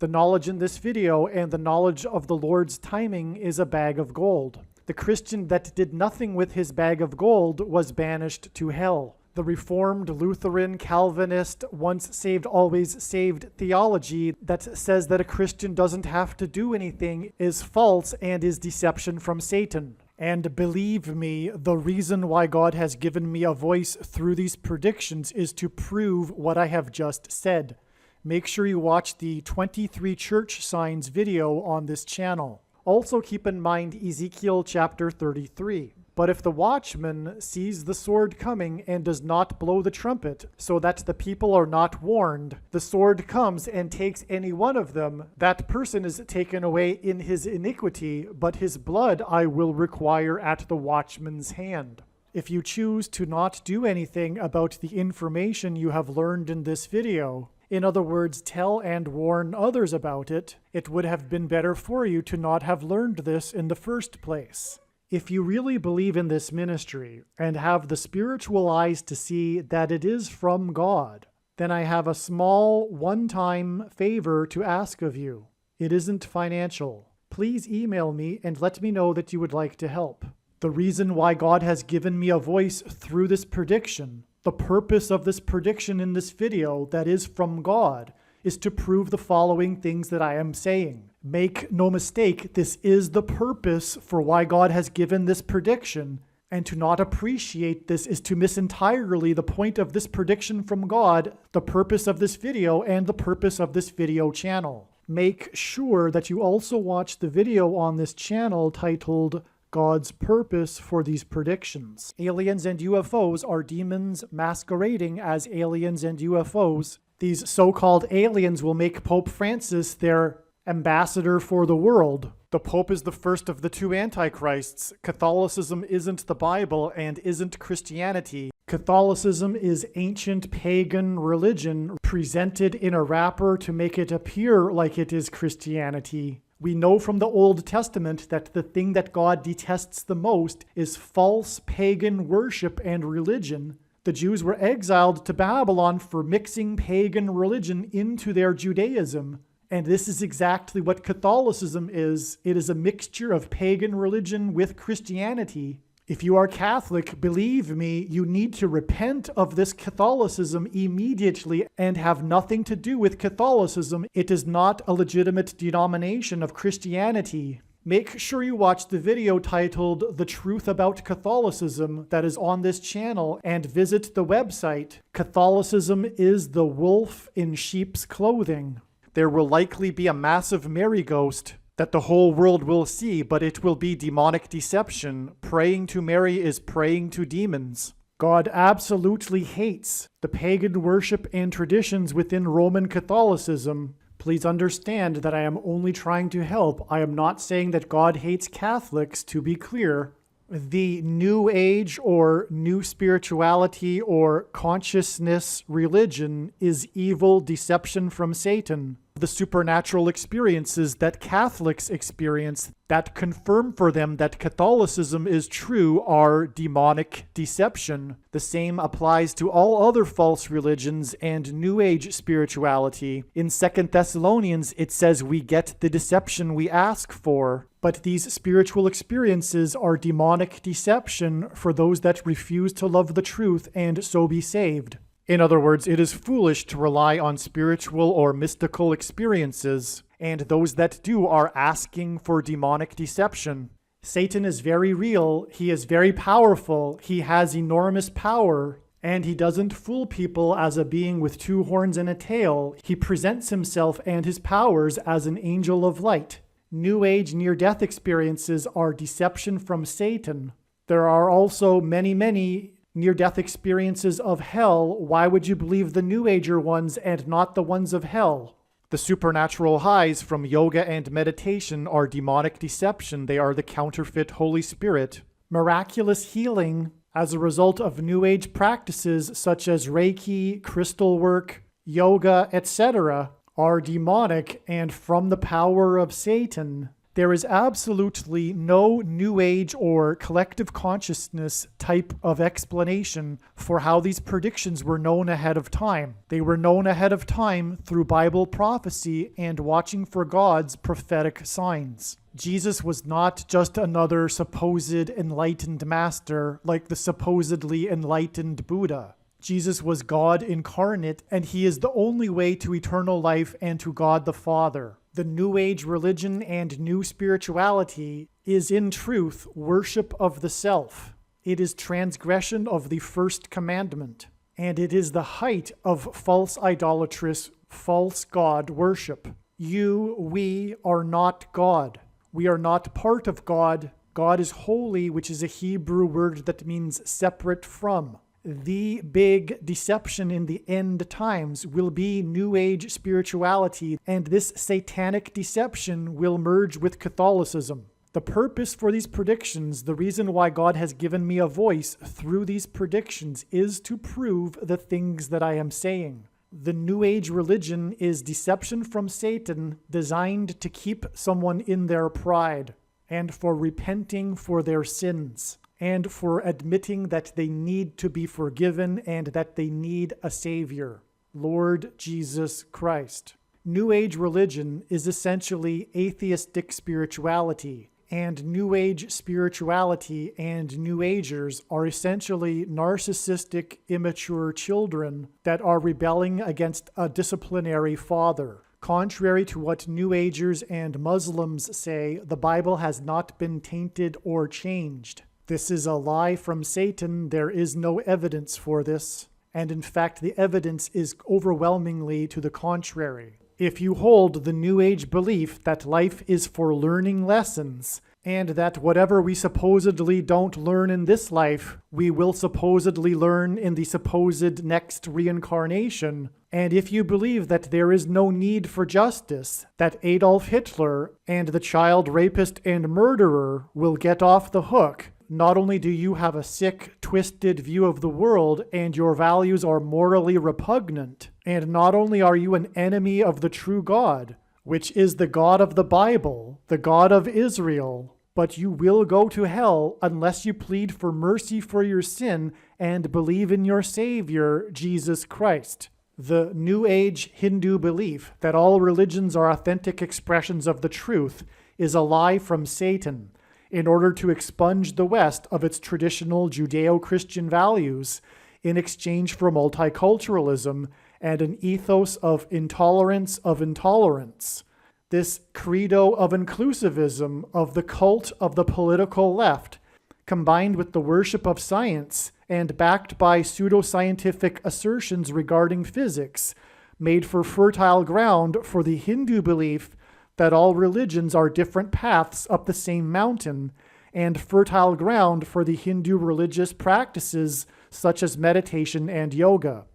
The knowledge in this video and the knowledge of the Lord's timing is a bag of gold. The Christian that did nothing with his bag of gold was banished to hell. The Reformed, Lutheran, Calvinist, once saved, always saved theology that says that a Christian doesn't have to do anything is false and is deception from Satan. And believe me, the reason why God has given me a voice through these predictions is to prove what I have just said. Make sure you watch the 23 church signs video on this channel. Also keep in mind Ezekiel chapter 33. But if the watchman sees the sword coming and does not blow the trumpet, so that the people are not warned, the sword comes and takes any one of them, that person is taken away in his iniquity, but his blood I will require at the watchman's hand. If you choose to not do anything about the information you have learned in this video, in other words, tell and warn others about it, it would have been better for you to not have learned this in the first place. If you really believe in this ministry and have the spiritual eyes to see that it is from God, then I have a small one-time favor to ask of you. It isn't financial. Please email me and let me know that you would like to help. The reason why God has given me a voice through this prediction, the purpose of this prediction in this video that is from God, is to prove the following things that I am saying. Make no mistake, this is the purpose for why God has given this prediction, and to not appreciate this is to miss entirely the point of this prediction from God, the purpose of this video, and the purpose of this video channel. Make sure that you also watch the video on this channel titled God's Purpose for These Predictions. Aliens and UFOs are demons masquerading as aliens and UFOs. These so-called aliens will make Pope Francis their ambassador for the world. The Pope is the first of the two antichrists. Catholicism isn't the Bible and isn't Christianity. Catholicism is ancient pagan religion presented in a wrapper to make it appear like it is Christianity. We know from the Old Testament that the thing that God detests the most is false pagan worship and religion. The Jews were exiled to Babylon for mixing pagan religion into their Judaism. And this is exactly what Catholicism is. It is a mixture of pagan religion with Christianity. If you are Catholic, believe me, you need to repent of this Catholicism immediately and have nothing to do with Catholicism. It is not a legitimate denomination of Christianity. Make sure you watch the video titled The Truth About Catholicism that is on this channel and visit the website. Catholicism is the wolf in sheep's clothing. There will likely be a massive Mary ghost that the whole world will see, but it will be demonic deception. Praying to Mary is praying to demons. God absolutely hates the pagan worship and traditions within Roman Catholicism. Please understand that I am only trying to help. I am not saying that God hates Catholics, to be clear. The New Age or New Spirituality or Consciousness religion is evil deception from Satan. The supernatural experiences that Catholics experience that confirm for them that Catholicism is true are demonic deception. The same applies to all other false religions and New Age spirituality. In 2 Thessalonians, it says we get the deception we ask for. But these spiritual experiences are demonic deception for those that refuse to love the truth and so be saved. In other words, it is foolish to rely on spiritual or mystical experiences, and those that do are asking for demonic deception. Satan is very real, he is very powerful, he has enormous power, and he doesn't fool people as a being with two horns and a tail. He presents himself and his powers as an angel of light. New Age near-death experiences are deception from Satan. There are also many near-death experiences of hell. Why would you believe the New Ager ones and not the ones of hell? The supernatural highs from yoga and meditation are demonic deception. They are the counterfeit Holy Spirit. Miraculous healing as a result of New Age practices such as Reiki, crystal work, yoga, etc. are demonic and from the power of Satan. There is absolutely no New Age or collective consciousness type of explanation for how these predictions were known ahead of time. They were known ahead of time through Bible prophecy and watching for God's prophetic signs. Jesus was not just another supposed enlightened master like the supposedly enlightened Buddha. Jesus was God incarnate, and he is the only way to eternal life and to God the Father. The New Age religion and new spirituality is in truth worship of the self. It is transgression of the first commandment, and it is the height of false idolatrous, false God worship. We are not God. We are not part of God. God is holy, which is a Hebrew word that means separate from. The big deception in the end times will be New Age spirituality, and this satanic deception will merge with Catholicism. The purpose for these predictions, the reason why God has given me a voice through these predictions, is to prove the things that I am saying. The New Age religion is deception from Satan designed to keep someone in their pride and for repenting for their sins, and for admitting that they need to be forgiven and that they need a Savior, Lord Jesus Christ. New Age religion is essentially atheistic spirituality, and New Age spirituality and New Agers are essentially narcissistic, immature children that are rebelling against a disciplinary father. Contrary to what New Agers and Muslims say, the Bible has not been tainted or changed. This is a lie from Satan. There is no evidence for this. And in fact, the evidence is overwhelmingly to the contrary. If you hold the New Age belief that life is for learning lessons, and that whatever we supposedly don't learn in this life, we will supposedly learn in the supposed next reincarnation, and if you believe that there is no need for justice, that Adolf Hitler and the child rapist and murderer will get off the hook, not only do you have a sick, twisted view of the world and your values are morally repugnant, and not only are you an enemy of the true God, which is the God of the Bible, the God of Israel, but you will go to hell unless you plead for mercy for your sin and believe in your Savior, Jesus Christ. The New Age Hindu belief that all religions are authentic expressions of the truth is a lie from Satan, in order to expunge the West of its traditional Judeo-Christian values in exchange for multiculturalism and an ethos of intolerance of intolerance. This credo of inclusivism of the cult of the political left, combined with the worship of science and backed by pseudoscientific assertions regarding physics, made for fertile ground for the Hindu belief that all religions are different paths up the same mountain, and fertile ground for the Hindu religious practices such as meditation and yoga.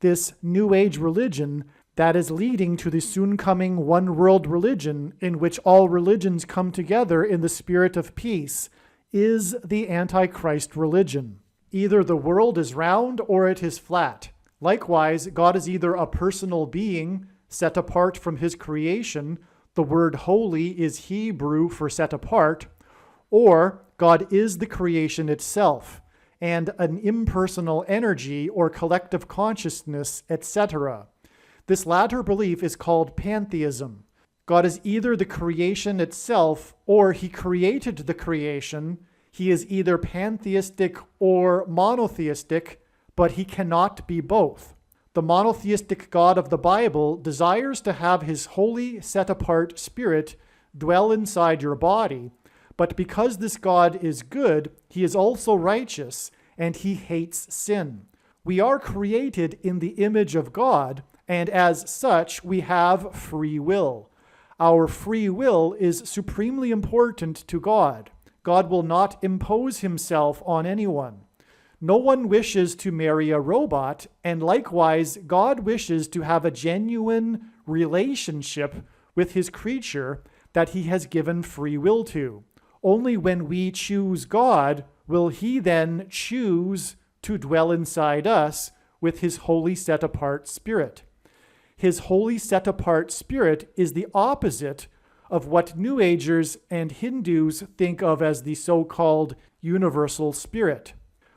This New Age religion that is leading to the soon-coming one-world religion in which all religions come together in the spirit of peace is the Antichrist religion. Either the world is round or it is flat. Likewise, God is either a personal being set apart from his creation, the word holy is Hebrew for set apart, or God is the creation itself, and an impersonal energy or collective consciousness, etc. This latter belief is called pantheism. God is either the creation itself or he created the creation. He is either pantheistic or monotheistic, but he cannot be both. The monotheistic God of the Bible desires to have his holy, set-apart spirit dwell inside your body, but because this God is good, he is also righteous, and he hates sin. We are created in the image of God, and as such, we have free will. Our free will is supremely important to God. God will not impose himself on anyone. No one wishes to marry a robot, and likewise, God wishes to have a genuine relationship with his creature that he has given free will to. Only when we choose God will he then choose to dwell inside us with his holy set-apart spirit. His holy set-apart spirit is the opposite of what New Agers and Hindus think of as the so-called universal spirit.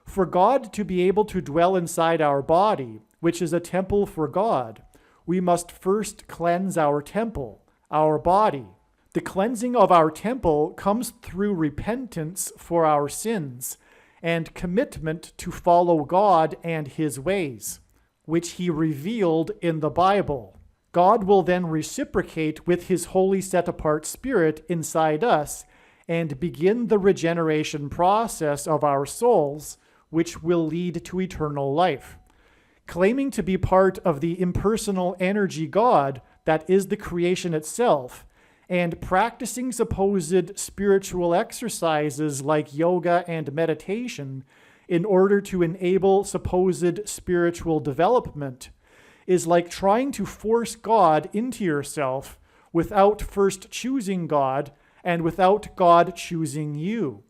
For God to be able to dwell inside our body, which is a temple for God, we must first cleanse our temple, our body. The cleansing of our temple comes through repentance for our sins and commitment to follow God and his ways, which he revealed in the Bible. God will then reciprocate with his holy set-apart spirit inside us and begin the regeneration process of our souls, which will lead to eternal life. Claiming to be part of the impersonal energy God that is the creation itself, and practicing supposed spiritual exercises like yoga and meditation in order to enable supposed spiritual development is like trying to force God into yourself without first choosing God and without God choosing you.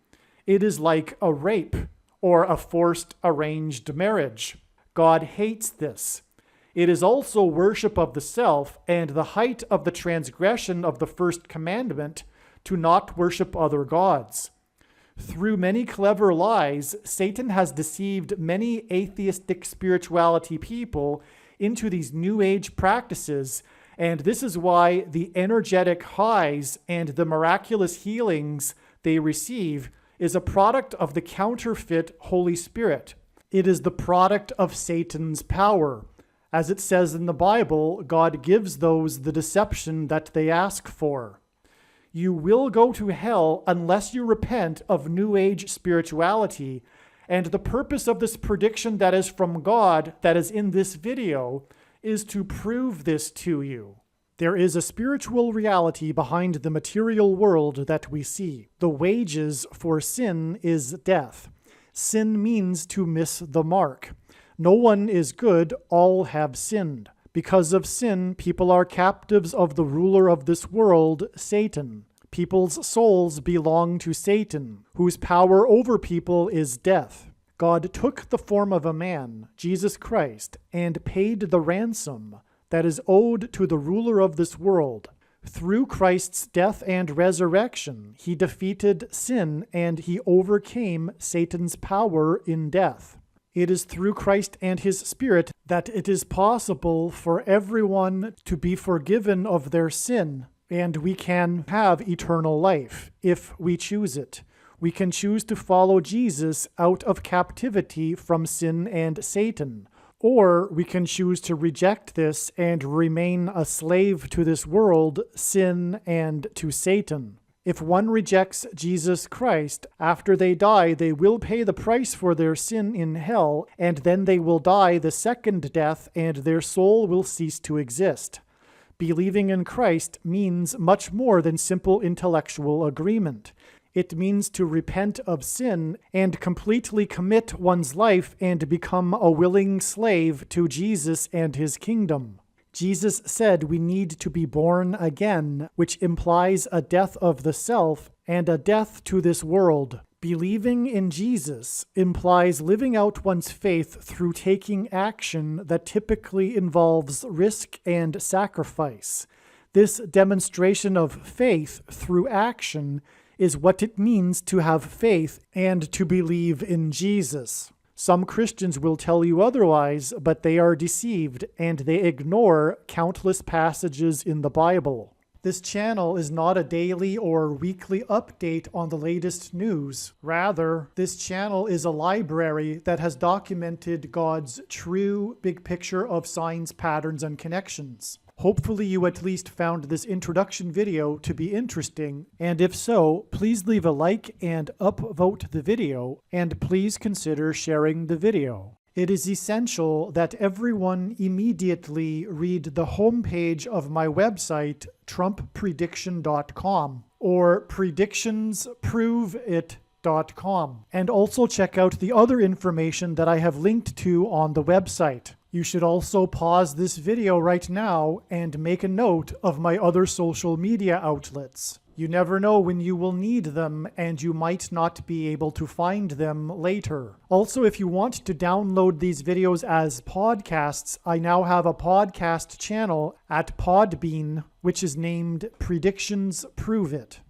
It is like a rape or a forced arranged marriage. God hates this. It is also worship of the self and the height of the transgression of the first commandment to not worship other gods. Through many clever lies, Satan has deceived many atheistic spirituality people into these New Age practices, and this is why the energetic highs and the miraculous healings they receive is a product of the counterfeit Holy Spirit. It is the product of Satan's power. As it says in the Bible, God gives those the deception that they ask for. You will go to hell unless you repent of New Age spirituality, and the purpose of this prediction that is from God that is in this video is to prove this to you. There is a spiritual reality behind the material world that we see. The wages for sin is death. Sin means to miss the mark. No one is good, all have sinned. Because of sin, people are captives of the ruler of this world, Satan. People's souls belong to Satan, whose power over people is death. God took the form of a man, Jesus Christ, and paid the ransom that is owed to the ruler of this world. Through Christ's death and resurrection, he defeated sin and he overcame Satan's power in death. It is through Christ and his Spirit that it is possible for everyone to be forgiven of their sin, and we can have eternal life if we choose it. We can choose to follow Jesus out of captivity from sin and Satan. Or we can choose to reject this and remain a slave to this world, sin, and to Satan. If one rejects Jesus Christ, after they die, they will pay the price for their sin in hell, and then they will die the second death, and their soul will cease to exist. Believing in Christ means much more than simple intellectual agreement. It means to repent of sin and completely commit one's life and become a willing slave to Jesus and his kingdom. Jesus said we need to be born again, which implies a death of the self and a death to this world. Believing in Jesus implies living out one's faith through taking action that typically involves risk and sacrifice. This demonstration of faith through action is what it means to have faith and to believe in Jesus. Some Christians will tell you otherwise, but they are deceived and they ignore countless passages in the Bible. This channel is not a daily or weekly update on the latest news. Rather, this channel is a library that has documented God's true big picture of signs, patterns, and connections. Hopefully you at least found this introduction video to be interesting, and if so, please leave a like and upvote the video, and please consider sharing the video. It is essential that everyone immediately read the homepage of my website, TrumpPrediction.com, or PredictionsProveIt.com, and also check out the other information that I have linked to on the website. You should also pause this video right now and make a note of my other social media outlets. You never know when you will need them, and you might not be able to find them later. Also, if you want to download these videos as podcasts, I now have a podcast channel at Podbean, which is named Predictions Prove It.